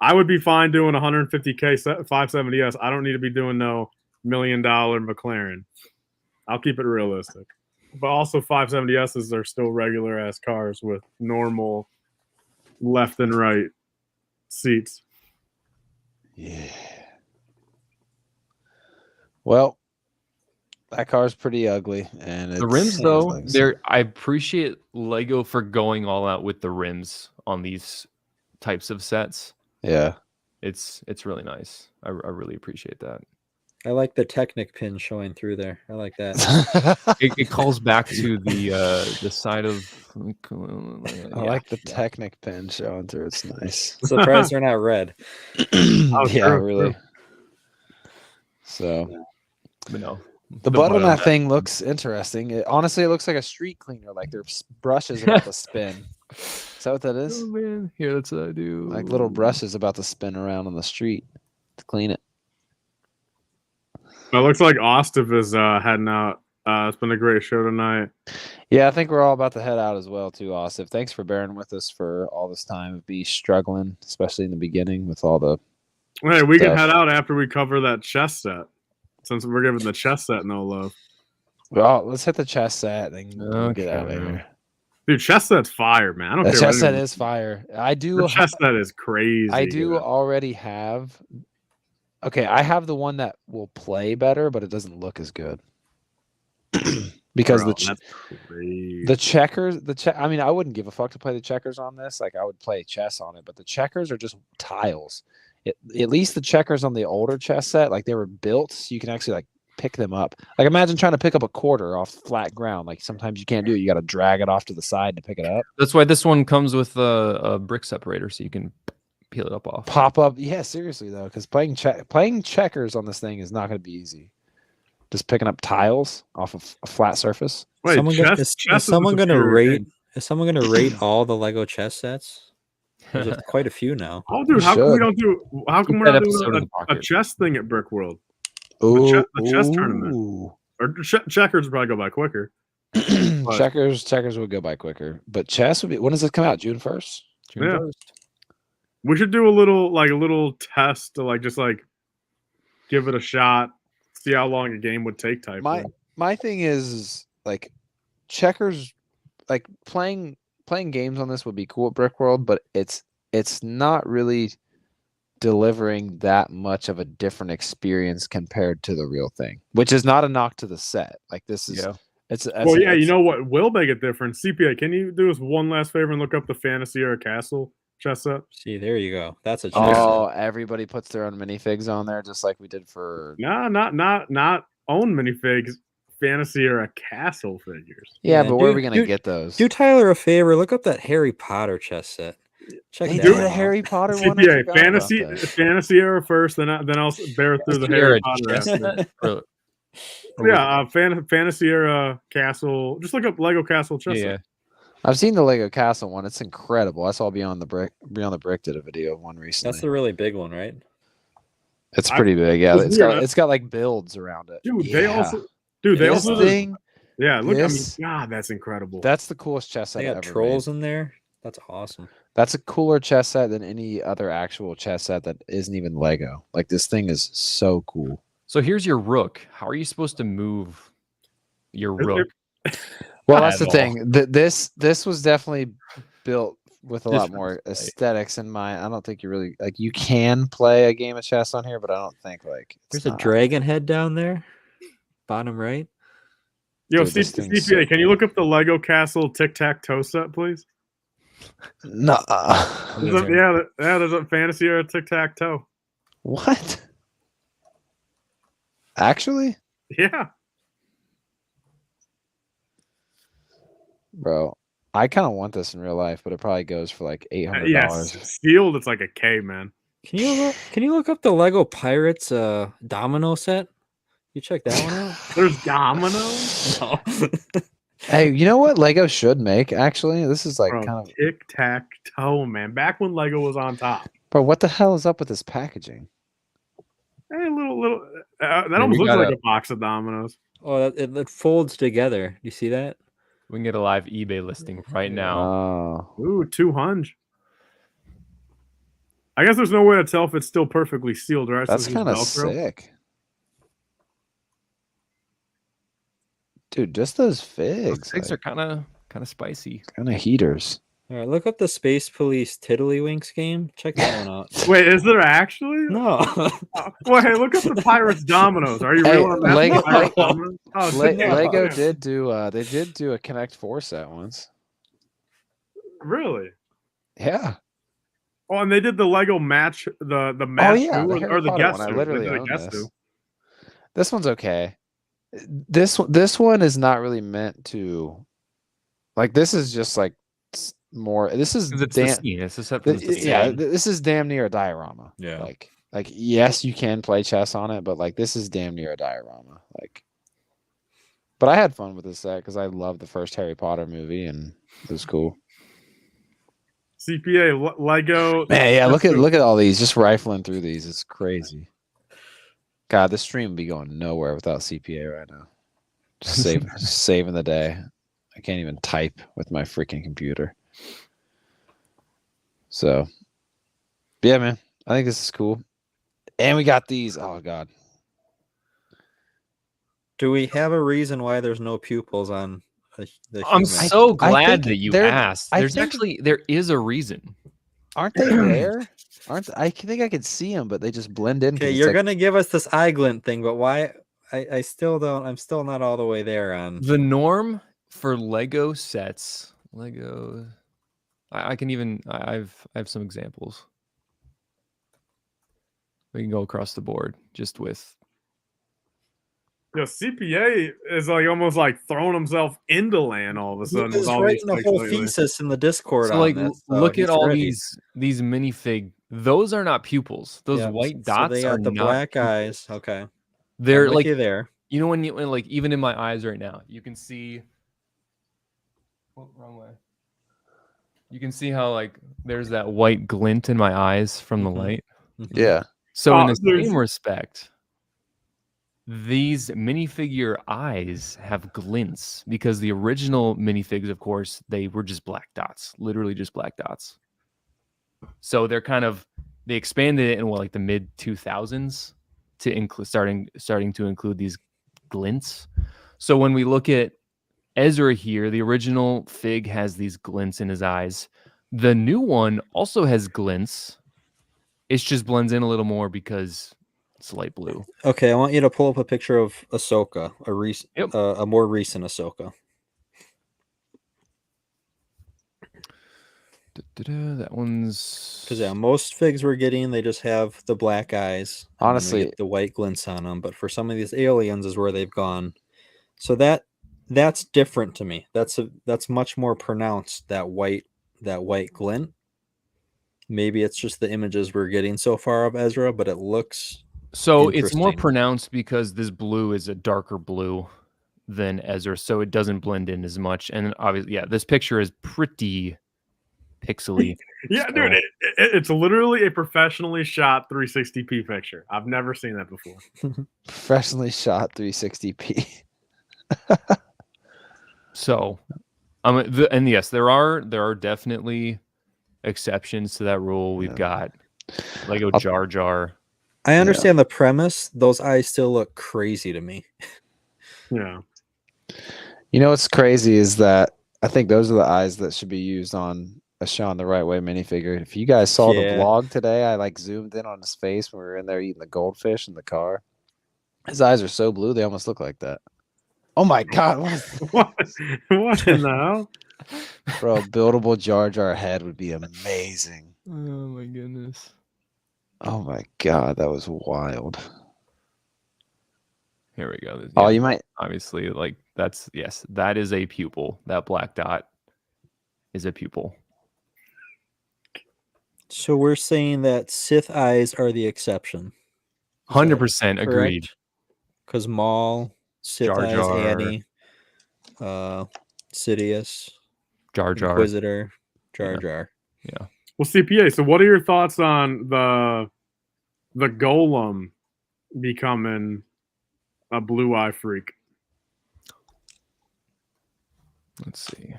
F: I would be fine doing 150K 570S. I don't need to be doing no $1 million McLaren. I'll keep it realistic. But also 570Ss are still regular ass cars with normal left and right seats.
H: Yeah. Well, that car's pretty ugly, and
A: the rims though, I appreciate Lego for going all out with the rims on these types of sets.
H: Yeah,
A: it's really nice. I really appreciate that.
C: I like the Technic pin showing through there. I like that.
A: It calls back to the side of.
H: I like the Technic pin showing through. It's nice.
C: Surprised they're not red.
H: Yeah, really. So,
A: but no.
H: The butt on that thing looks interesting. Honestly, it looks like a street cleaner. Like their brushes about to spin. Is that what that is?
A: Oh man, here that's what I do.
H: Like little brushes about to spin around on the street to clean it.
F: It looks like Ostif is heading out. It's been a great show tonight.
H: Yeah, I think we're all about to head out as well too, Ostif. Thanks for bearing with us for all this time of me struggling, especially in the beginning with all the.
F: Hey, we can head out after we cover that chess set, since we're giving the chess set no love.
H: Well, let's hit the chess set and we'll get out of here.
F: Dude, chess set's fire, man. I don't
H: the
F: care.
H: Chess set is fire. I do.
F: The chess set is crazy.
H: I do already have. Okay, I have the one that will play better, but it doesn't look as good. Because the checkers, I mean, I wouldn't give a fuck to play the checkers on this. Like, I would play chess on it, but the checkers are just tiles. At least the checkers on the older chess set, like they were built so you can actually like pick them up. Like, imagine trying to pick up a quarter off flat ground. Like, sometimes you can't do it. You got to drag it off to the side to pick it up.
A: That's why this one comes with a brick separator, so you can peel it up off.
H: Pop up. Yeah, seriously though, because playing checkers on this thing is not going to be easy. Just picking up tiles off of a flat surface.
F: Wait,
C: is someone going to rate? Is someone going to rate all the Lego chess sets? There's quite a few now.
F: Oh, dude, how come we don't do? How come we're not doing a chess thing at Brick World? The chess tournament. Or checkers would probably go by quicker.
H: Checkers would go by quicker, but chess would be. When does it come out? June 1st.
F: June 1st. We should do a little test to just give it a shot, see how long a game would take.
H: My thing is like checkers, like playing games on this would be cool at Brick World, but it's not really delivering that much of a different experience compared to the real thing, which is not a knock to the set. Like this is. Yeah.
F: You know what will make it different? CPA, can you do us one last favor and look up the Fantasy Era Castle chess set?
C: See, there you go. That's a chess set.
H: Everybody puts their own minifigs on there, just like we did for
F: not own minifigs, Fantasy Era Castle figures.
H: Yeah, but where are we gonna get those?
C: Do Tyler a favor, look up that Harry Potter chess set. Check
H: that
C: out.
H: The Harry Potter one.
F: CPA, Fantasy Era first, then I'll bear through the Harry Potter. Yeah, Fantasy Era Castle. Just look up Lego Castle chess.
H: Yeah, I've seen the Lego Castle one. It's incredible. I saw Beyond the Brick did a video of one recently.
C: That's the really big one, right?
H: It's pretty big. Yeah, it's got like builds around it.
F: Dude, they also. Yeah, look. God, that's incredible.
H: That's the coolest chess set.
C: They got trolls in there. That's awesome.
H: That's a cooler chess set than any other actual chess set that isn't even Lego. Like this thing is so cool.
A: So here's your rook. How are you supposed to move your rook?
H: Well, that's the thing. This was definitely built with a lot more aesthetics in mind. I don't think you really you can play a game of chess on here, but I don't think
C: there's a dragon head down there, bottom right.
F: Yo, CPA, can you look up the Lego Castle tic-tac-toe set, please?
H: No.
F: There's a Fantasy Era tic-tac-toe.
H: What? Actually?
F: Yeah.
H: Bro, I kind of want this in real life, but it probably goes for like $800.
F: Yes, sealed. It's like a K, man.
C: Can you look up the Lego Pirates domino set? You check that one out.
F: There's dominoes.
C: No.
H: Hey, you know what Lego should make? Actually, this is kind of
F: tic-tac-toe, man. Back when Lego was on top.
H: Bro, what the hell is up with this packaging?
F: Hey, little. That almost looks like a box of dominoes.
C: Oh, it folds together. You see that?
A: We can get a live eBay listing right now.
F: Ooh, 200. I guess there's no way to tell if it's still perfectly sealed, right?
H: That's kind of sick. Dude, just those figs.
A: Those figs are kind of spicy.
H: Kind of heaters.
C: All right, look up the Space Police Tiddlywinks game. Check that one out.
F: Wait, is there actually?
C: No.
F: Well, hey, look up the Pirates dominoes. Are you real on that?
H: Lego did do. They did do a Connect 4 set once.
F: Really?
H: Yeah.
F: Oh, and they did the Lego match. The match.
H: Oh yeah,
F: or the guest.
H: I literally own this. This one's okay. This one is not really meant to. Like this is just like more. This is
A: It's the scene. It's the set from the scene.
H: yeah. This is damn near a diorama.
C: Yeah.
H: Like yes, you can play chess on it, but like this is damn near a diorama. Like, but I had fun with this set because I love the first Harry Potter movie and it was cool.
F: CPA Lego.
H: Man, yeah. Look at all these. Just rifling through these. It's crazy. God, this stream would be going nowhere without CPA right now. Just saving the day. I can't even type with my freaking computer. So, yeah, man. I think this is cool. And we got these. Oh, God.
C: Do we have a reason why there's no pupils on the
A: I'm
C: human?
A: so glad that you asked. There is a reason.
H: Aren't they there? I think I could see them, but they just blend in.
C: Okay, you're gonna give us this eye glint thing, but why? I still don't. I'm still not all the way there on
A: the norm for Lego sets. Lego, I can even. I have some examples. We can go across the board just with.
F: CPA is like almost like throwing himself into land all of a sudden.
C: He's writing a whole thesis in the Discord.
A: So,
C: on
A: like,
C: this,
A: look at all
C: ready.
A: these minifig. Those are not pupils. Those white dots
C: they
A: are
C: got the
A: not
C: black
A: pupils.
C: eyes. Okay,
A: They're like
C: there.
A: You know when like even in my eyes right now, you can see. Oh, wrong way. You can see how like there's that white glint in my eyes from the light.
H: Yeah.
A: So in the same respect, these minifigure eyes have glints because the original minifigs, of course, they were just black dots, literally just black dots. So they're they expanded it in like the mid 2000s to include starting to include these glints. So when we look at Ezra here, the original fig has these glints in his eyes. The new one also has glints. It just blends in a little more because it's light blue.
C: Okay, I want you to pull up a picture of Ahsoka, a more recent Ahsoka.
A: That one's
C: because most figs we're getting, they just have the black eyes.
H: Honestly,
C: the white glints on them. But for some of these aliens, is where they've gone. So that's different to me. That's much more pronounced. That white glint. Maybe it's just the images we're getting so far of Ezra, but it looks
A: so it's more pronounced because this blue is a darker blue than Ezra, so it doesn't blend in as much. And obviously, yeah, this picture is pretty pixely.
F: Yeah, so. Dude, it's literally a professionally shot 360p picture. I've never seen that before.
H: Professionally shot 360p.
A: So, and yes, there are definitely exceptions to that rule. We've got Lego Jar Jar.
C: I understand the premise. Those eyes still look crazy to me.
F: Yeah.
H: You know what's crazy is that I think those are the eyes that should be used on a Sean the Right Way minifigure. If you guys saw the vlog today, I like zoomed in on his face when we were in there eating the goldfish in the car. His eyes are so blue, they almost look like that. Oh my God.
F: What in the hell?
H: Bro, a buildable Jar Jar head would be amazing.
A: Oh my goodness.
H: Oh my God, that was wild.
A: Here we go.
H: Oh, you might
A: obviously like that is a pupil. That black dot is a pupil.
C: So we're saying that Sith eyes are the exception.
A: 100% agreed.
C: Because Maul, Sith
A: Jar
C: eyes,
A: Jar,
C: Annie, Sidious,
A: Jar Jar,
C: Inquisitor, Jar Jar.
A: Yeah.
F: Well, CPA. So, what are your thoughts on the Golem becoming a blue eye freak?
A: Let's see.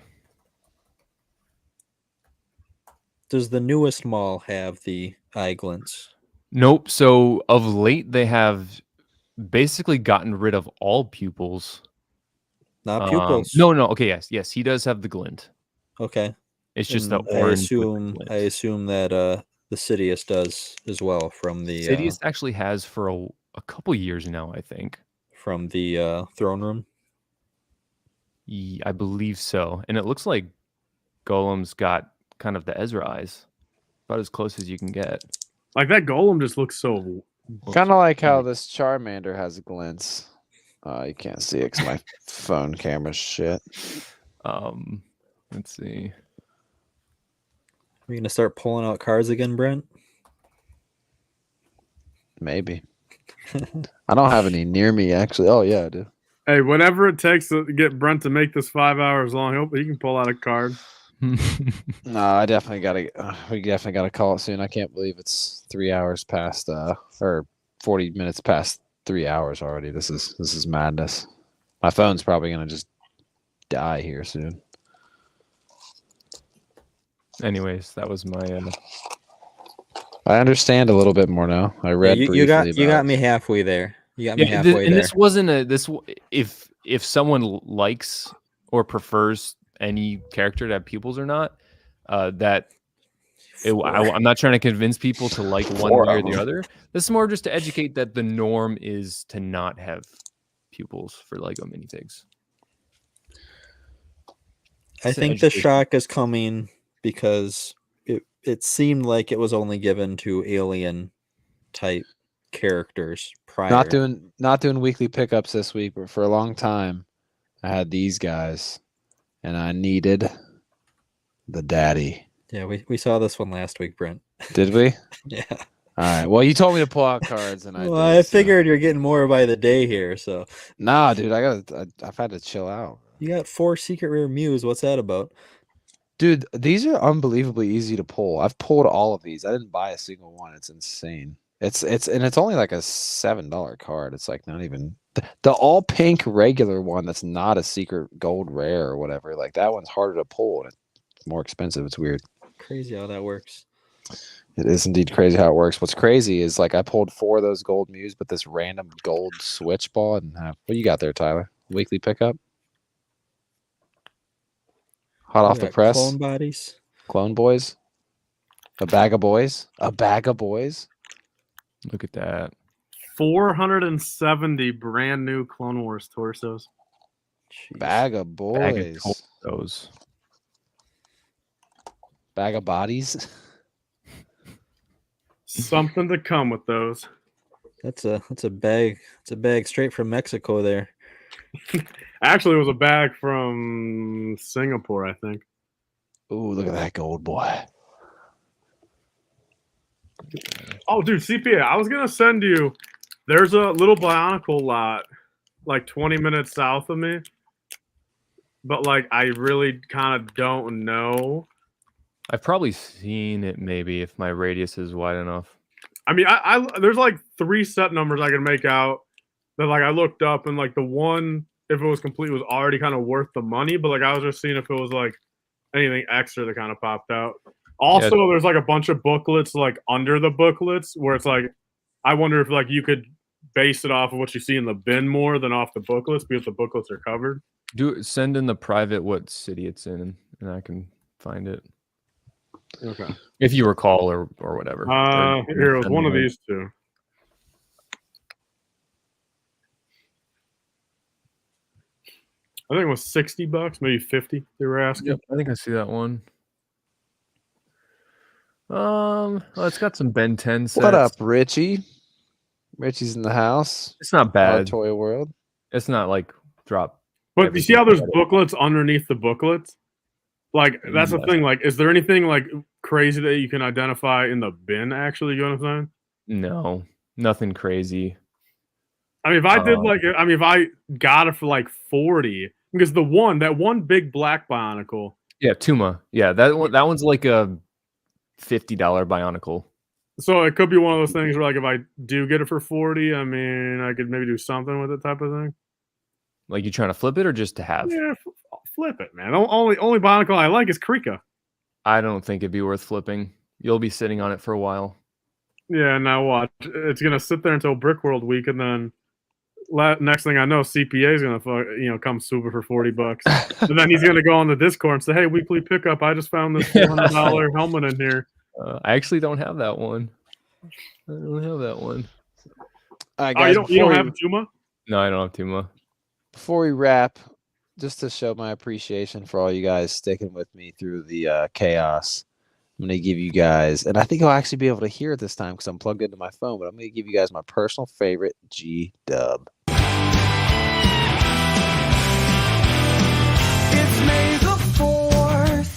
C: Does the newest Maul have the eye glints?
A: Nope. So of late, they have basically gotten rid of all pupils.
C: Not pupils.
A: No. Okay. Yes. He does have the glint.
C: Okay.
A: It's just the orange.
C: I assume that the Sidious does as well from the.
A: Sidious actually has for a couple years now, I think.
C: From the throne room.
A: Yeah, I believe so, and it looks like Golem's got kind of the Ezra eyes, about as close as you can get.
F: Like that Golem just looks so
H: Kind of like how this Charmander has glints. You can't see it because my phone camera's shit.
A: Let's see.
C: Are you gonna start pulling out cards again, Brent?
H: Maybe. I don't have any near me actually. Oh yeah, I do.
F: Hey, whatever it takes to get Brent to make this 5 hours long, he can pull out a card.
H: No, I definitely gotta. We definitely gotta call it soon. I can't believe it's 3 hours past, or 40 minutes past 3 hours already. This is madness. My phone's probably gonna just die here soon.
A: Anyways, that was my.
H: I understand a little bit more now. I read.
C: You got me halfway there. You got me halfway there.
A: This wasn't if someone likes or prefers any character to have pupils or not, I'm not trying to convince people to like one way or the other. This is more just to educate that the norm is to not have pupils for Lego minifigs.
C: I think the shock is coming because it seemed like it was only given to alien type characters prior.
H: Not doing weekly pickups this week, but for a long time I had these guys and I needed the daddy.
C: Yeah, we saw this one last week, Brent.
H: Did we?
C: Yeah.
H: All right. Well, you told me to pull out cards, and
C: I figured you're getting more by the day here. So
H: nah, dude, I've had to chill out.
C: You got 4 secret rare Mews. What's that about?
H: Dude, these are unbelievably easy to pull. I've pulled all of these. I didn't buy a single one. It's insane. It's only like a $7 card. It's like not even the all pink regular one that's not a secret gold rare or whatever. Like that one's harder to pull and it's more expensive. It's weird.
C: Crazy how that works.
H: It is indeed crazy how it works. What's crazy is like I pulled 4 of those gold Mews, but this random gold switch ball I didn't have. What you got there, Tyler? Weekly pickup? Hot off the press.
C: Clone bodies.
H: Clone boys. A bag of boys. A bag of boys.
A: Look at that.
F: 470 brand new Clone Wars torsos.
H: Jeez. Bag of boys. Bag of
A: torsos.
H: Bag of bodies.
F: Something to come with those.
C: That's a bag. It's a bag straight from Mexico there.
F: Actually, it was a bag from Singapore, I think.
H: Ooh, look at that gold boy.
F: Oh, dude, CPA, I was going to send you. There's a little Bionicle lot like 20 minutes south of me. But, like, I really kind of don't know.
A: I've probably seen it maybe if my radius is wide enough.
F: I mean, I there's like 3 set numbers I can make out that like I looked up and like the one, if it was complete, was already kind of worth the money. But like I was just seeing if it was like anything extra that kind of popped out. Also, there's like a bunch of booklets like under the booklets where it's like, I wonder if like you could base it off of what you see in the bin more than off the booklets because the booklets are covered.
A: Send in the private what city it's in and I can find it.
F: Okay.
A: If you recall or whatever.
F: Here, it was one of these two. I think it was $60, maybe 50 they were asking.
A: Yep, I think I see that one. Well, it's got some Ben 10 sets.
H: What up, Richie? Richie's in the house.
A: It's not bad.
H: Toy World.
A: It's not like drop.
F: But you see how there's booklets underneath the booklets? Like, that's the thing. Like, is there anything, like, crazy that you can identify in the bin, actually? You know what I'm saying?
A: No. Nothing crazy.
F: I mean, if I did, like, if I got it for, like, 40, because that one big black Bionicle.
A: Yeah, Tuma. Yeah, that one's like a $50 Bionicle.
F: So it could be one of those things where, like, if I do get it for 40, I mean, I could maybe do something with it type of thing.
A: Like, you trying to flip it or just to have?
F: Yeah, flip it, man. Only Bionicle I like is Krika.
A: I don't think it'd be worth flipping. You'll be sitting on it for a while.
F: Yeah, now watch. It's gonna sit there until Brickworld week, and then next thing I know, CPA is gonna come super for $40, and then he's gonna go on the Discord and say, "Hey, weekly pickup. I just found this $400 helmet in here."
A: I actually don't have that one. I don't have that one.
H: Guys,
F: you don't have a Tuma?
A: No, I don't have Tuma.
H: Before we wrap, just to show my appreciation for all you guys sticking with me through the chaos, I'm going to give you guys, and I think I'll actually be able to hear it this time because I'm plugged into my phone, but I'm going to give you guys my personal favorite G-dub.
D: It's May the 4th.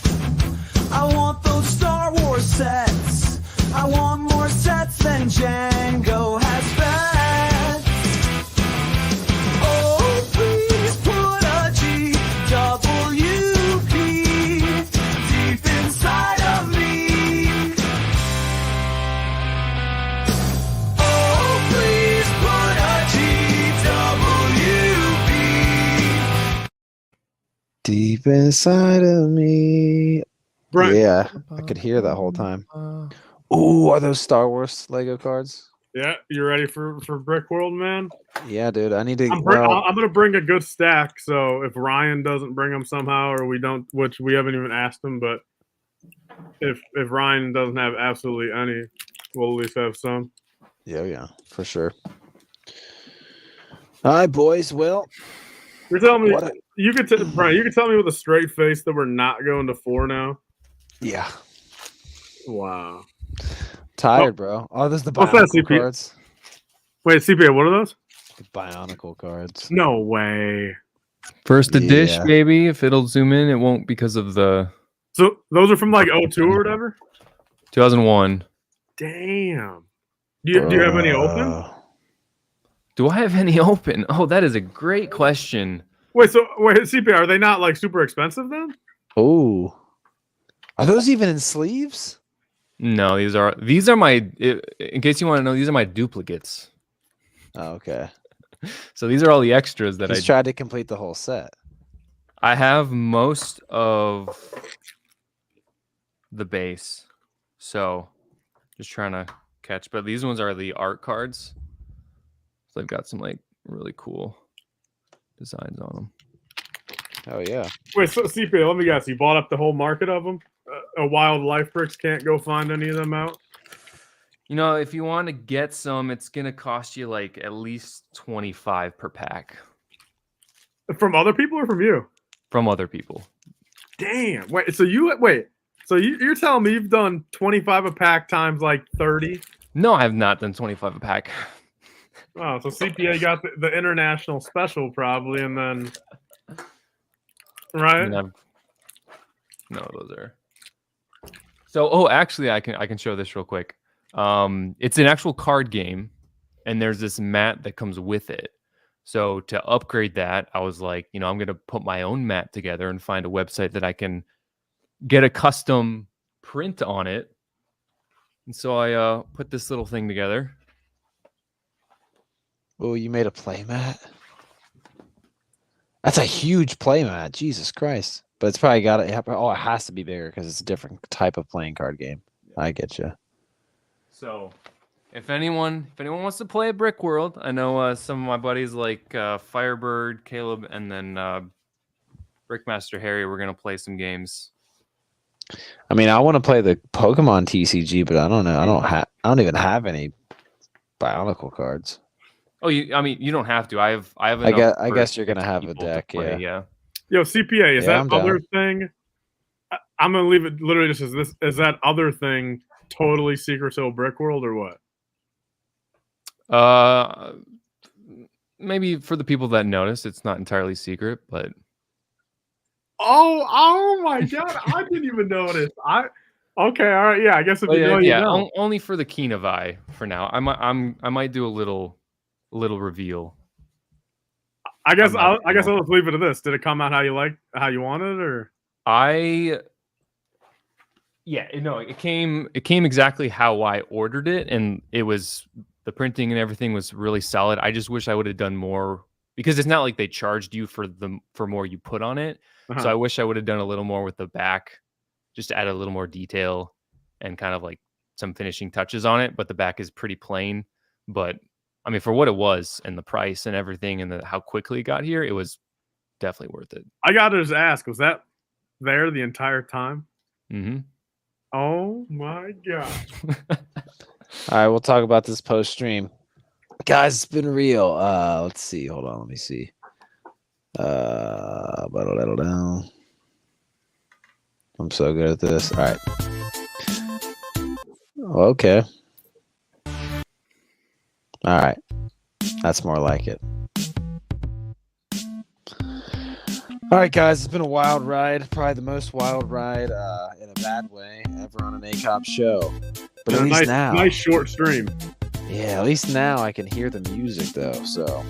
D: I want those Star Wars sets. I want more sets than Django has fed. Oh, please put a GWP deep inside of me. Oh, please put a GWP
H: Deep inside of me.
F: Brian.
H: Yeah, I could hear that whole time. Ooh, are those Star Wars Lego cards?
F: Yeah, you ready for Brick World, man?
H: Yeah, dude. I need to.
F: I'm gonna bring a good stack. So if Ryan doesn't bring them somehow, or we don't, which we haven't even asked him, but if Ryan doesn't have absolutely any, we'll at least have some.
H: Yeah, for sure. All right, boys. Well,
F: you're telling me you could Brian, you could tell me with a straight face that we're not going to 4 now.
H: Yeah.
F: Wow.
H: Tired, bro. Oh, there's the
F: what's that,
H: Bionicle cards.
F: Wait, CPA, what are those?
H: The Bionicle cards.
F: No way.
A: First to dish, baby. If it'll zoom in, it won't because of the.
F: So those are from like 02 or whatever?
A: 2001.
F: Damn. Do you have any open?
A: Do I have any open? Oh, that is a great question.
F: Wait, CPA, are they not like super expensive then?
H: Oh. Are those even in sleeves?
A: No, these are my. In case you want to know, these are my duplicates.
H: Oh, okay.
A: So these are all the extras that
H: I tried to complete the whole set.
A: I have most of the base, so just trying to catch. But these ones are the art cards. So they've got some like really cool designs on them.
H: Oh yeah.
F: Wait, so CPA, let me guess. You bought up the whole market of them? A Wild Life Bricks can't go find any of them out?
A: You know, if you want to get some, it's going to cost you like at least 25 per pack.
F: From other people or from you?
A: From other people.
F: Damn. So you're telling me you've done 25 a pack times like 30?
A: No, I have not done 25 a pack.
F: Oh, so CPA got the international special probably, and then right?
A: No, those are. So, actually, I can show this real quick. It's an actual card game, and there's this mat that comes with it. So to upgrade that, I was like, I'm going to put my own mat together and find a website that I can get a custom print on it. And so I put this little thing together.
H: Oh, you made a play mat? That's a huge play mat. Jesus Christ. But it's probably got it. Oh, it has to be bigger because it's a different type of playing card game. I get you.
A: So, if anyone wants to play a Brick World, I know some of my buddies like Firebird, Caleb, and then Brickmaster Harry. We're gonna play some games.
H: I mean, I want to play the Pokemon TCG, but I don't know. I don't even have any Bionicle cards.
A: Oh, you don't have to. I have.
H: I guess you're gonna have a deck.
A: Play,
H: yeah.
F: Yo, CPA, is that other thing? I'm gonna leave it literally just as this. Is that other thing totally Secret Soul Brick World or what?
A: Maybe for the people that notice, it's not entirely secret, but.
F: Oh my God! I didn't even notice. Okay, all right, yeah. I guess if you know, you know.
A: Only for the keen of eye for now. I might do a little reveal.
F: I guess I'll just leave it at this. Did it come out how you wanted, or?
A: It came exactly how I ordered it, and it was the printing and everything was really solid. I just wish I would have done more because it's not like they charged you for more you put on it. Uh-huh. So I wish I would have done a little more with the back, just to add a little more detail and kind of like some finishing touches on it. But the back is pretty plain. But I mean, for what it was and the price and everything and how quickly it got here, it was definitely worth it.
F: I got to just ask, was that there the entire time?
A: Mm-hmm.
F: Oh my God.
H: All right, we'll talk about this post stream. Guys, it's been real. Let's see. Hold on, let me see. I'm so good at this. All right. Okay. All right. That's more like it. All right, guys. It's been a wild ride. Probably the most wild ride in a bad way ever on an ACOP show. But at least now.
F: Nice short stream.
H: Yeah, at least now I can hear the music, though. So,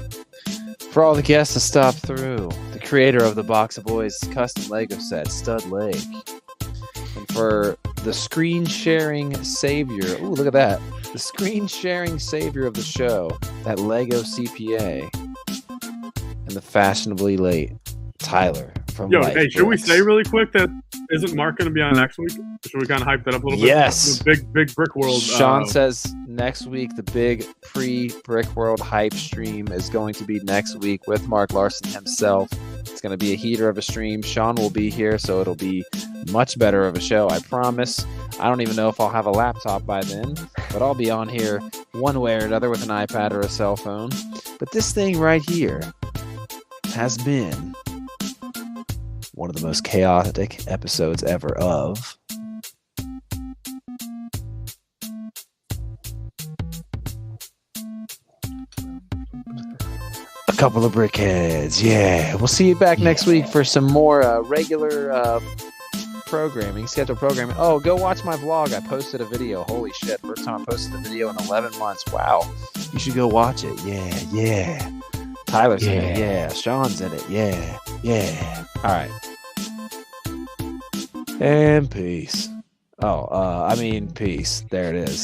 H: for all the guests to stop through, the creator of the Box of Boys custom Lego set, Stud Lake. And for the screen sharing savior, ooh, look at that. The screen sharing savior of the show, that Lego CPA. And the fashionably late Tyler from
F: Hey, should we say really quick that isn't Mark going to be on next week? Should we kind of hype that up a little bit?
H: Yes.
F: The big Brick World.
H: Sean says next week the big pre-Brick World hype stream is going to be next week with Mark Larson himself. It's going to be a heater of a stream. Sean will be here, so it'll be much better of a show, I promise. I don't even know if I'll have a laptop by then, but I'll be on here one way or another with an iPad or a cell phone. But this thing right here has been one of the most chaotic episodes ever of A Couple of Brickheads. Yeah, we'll see you back next week for some more regular scheduled programming. Oh, go watch my vlog. I posted a video. Holy shit, first time I posted a video in 11 months. Wow, you should go watch it. Yeah. Tyler's in it. Yeah. Sean's in it. Yeah. All right. And peace. Peace. There it is.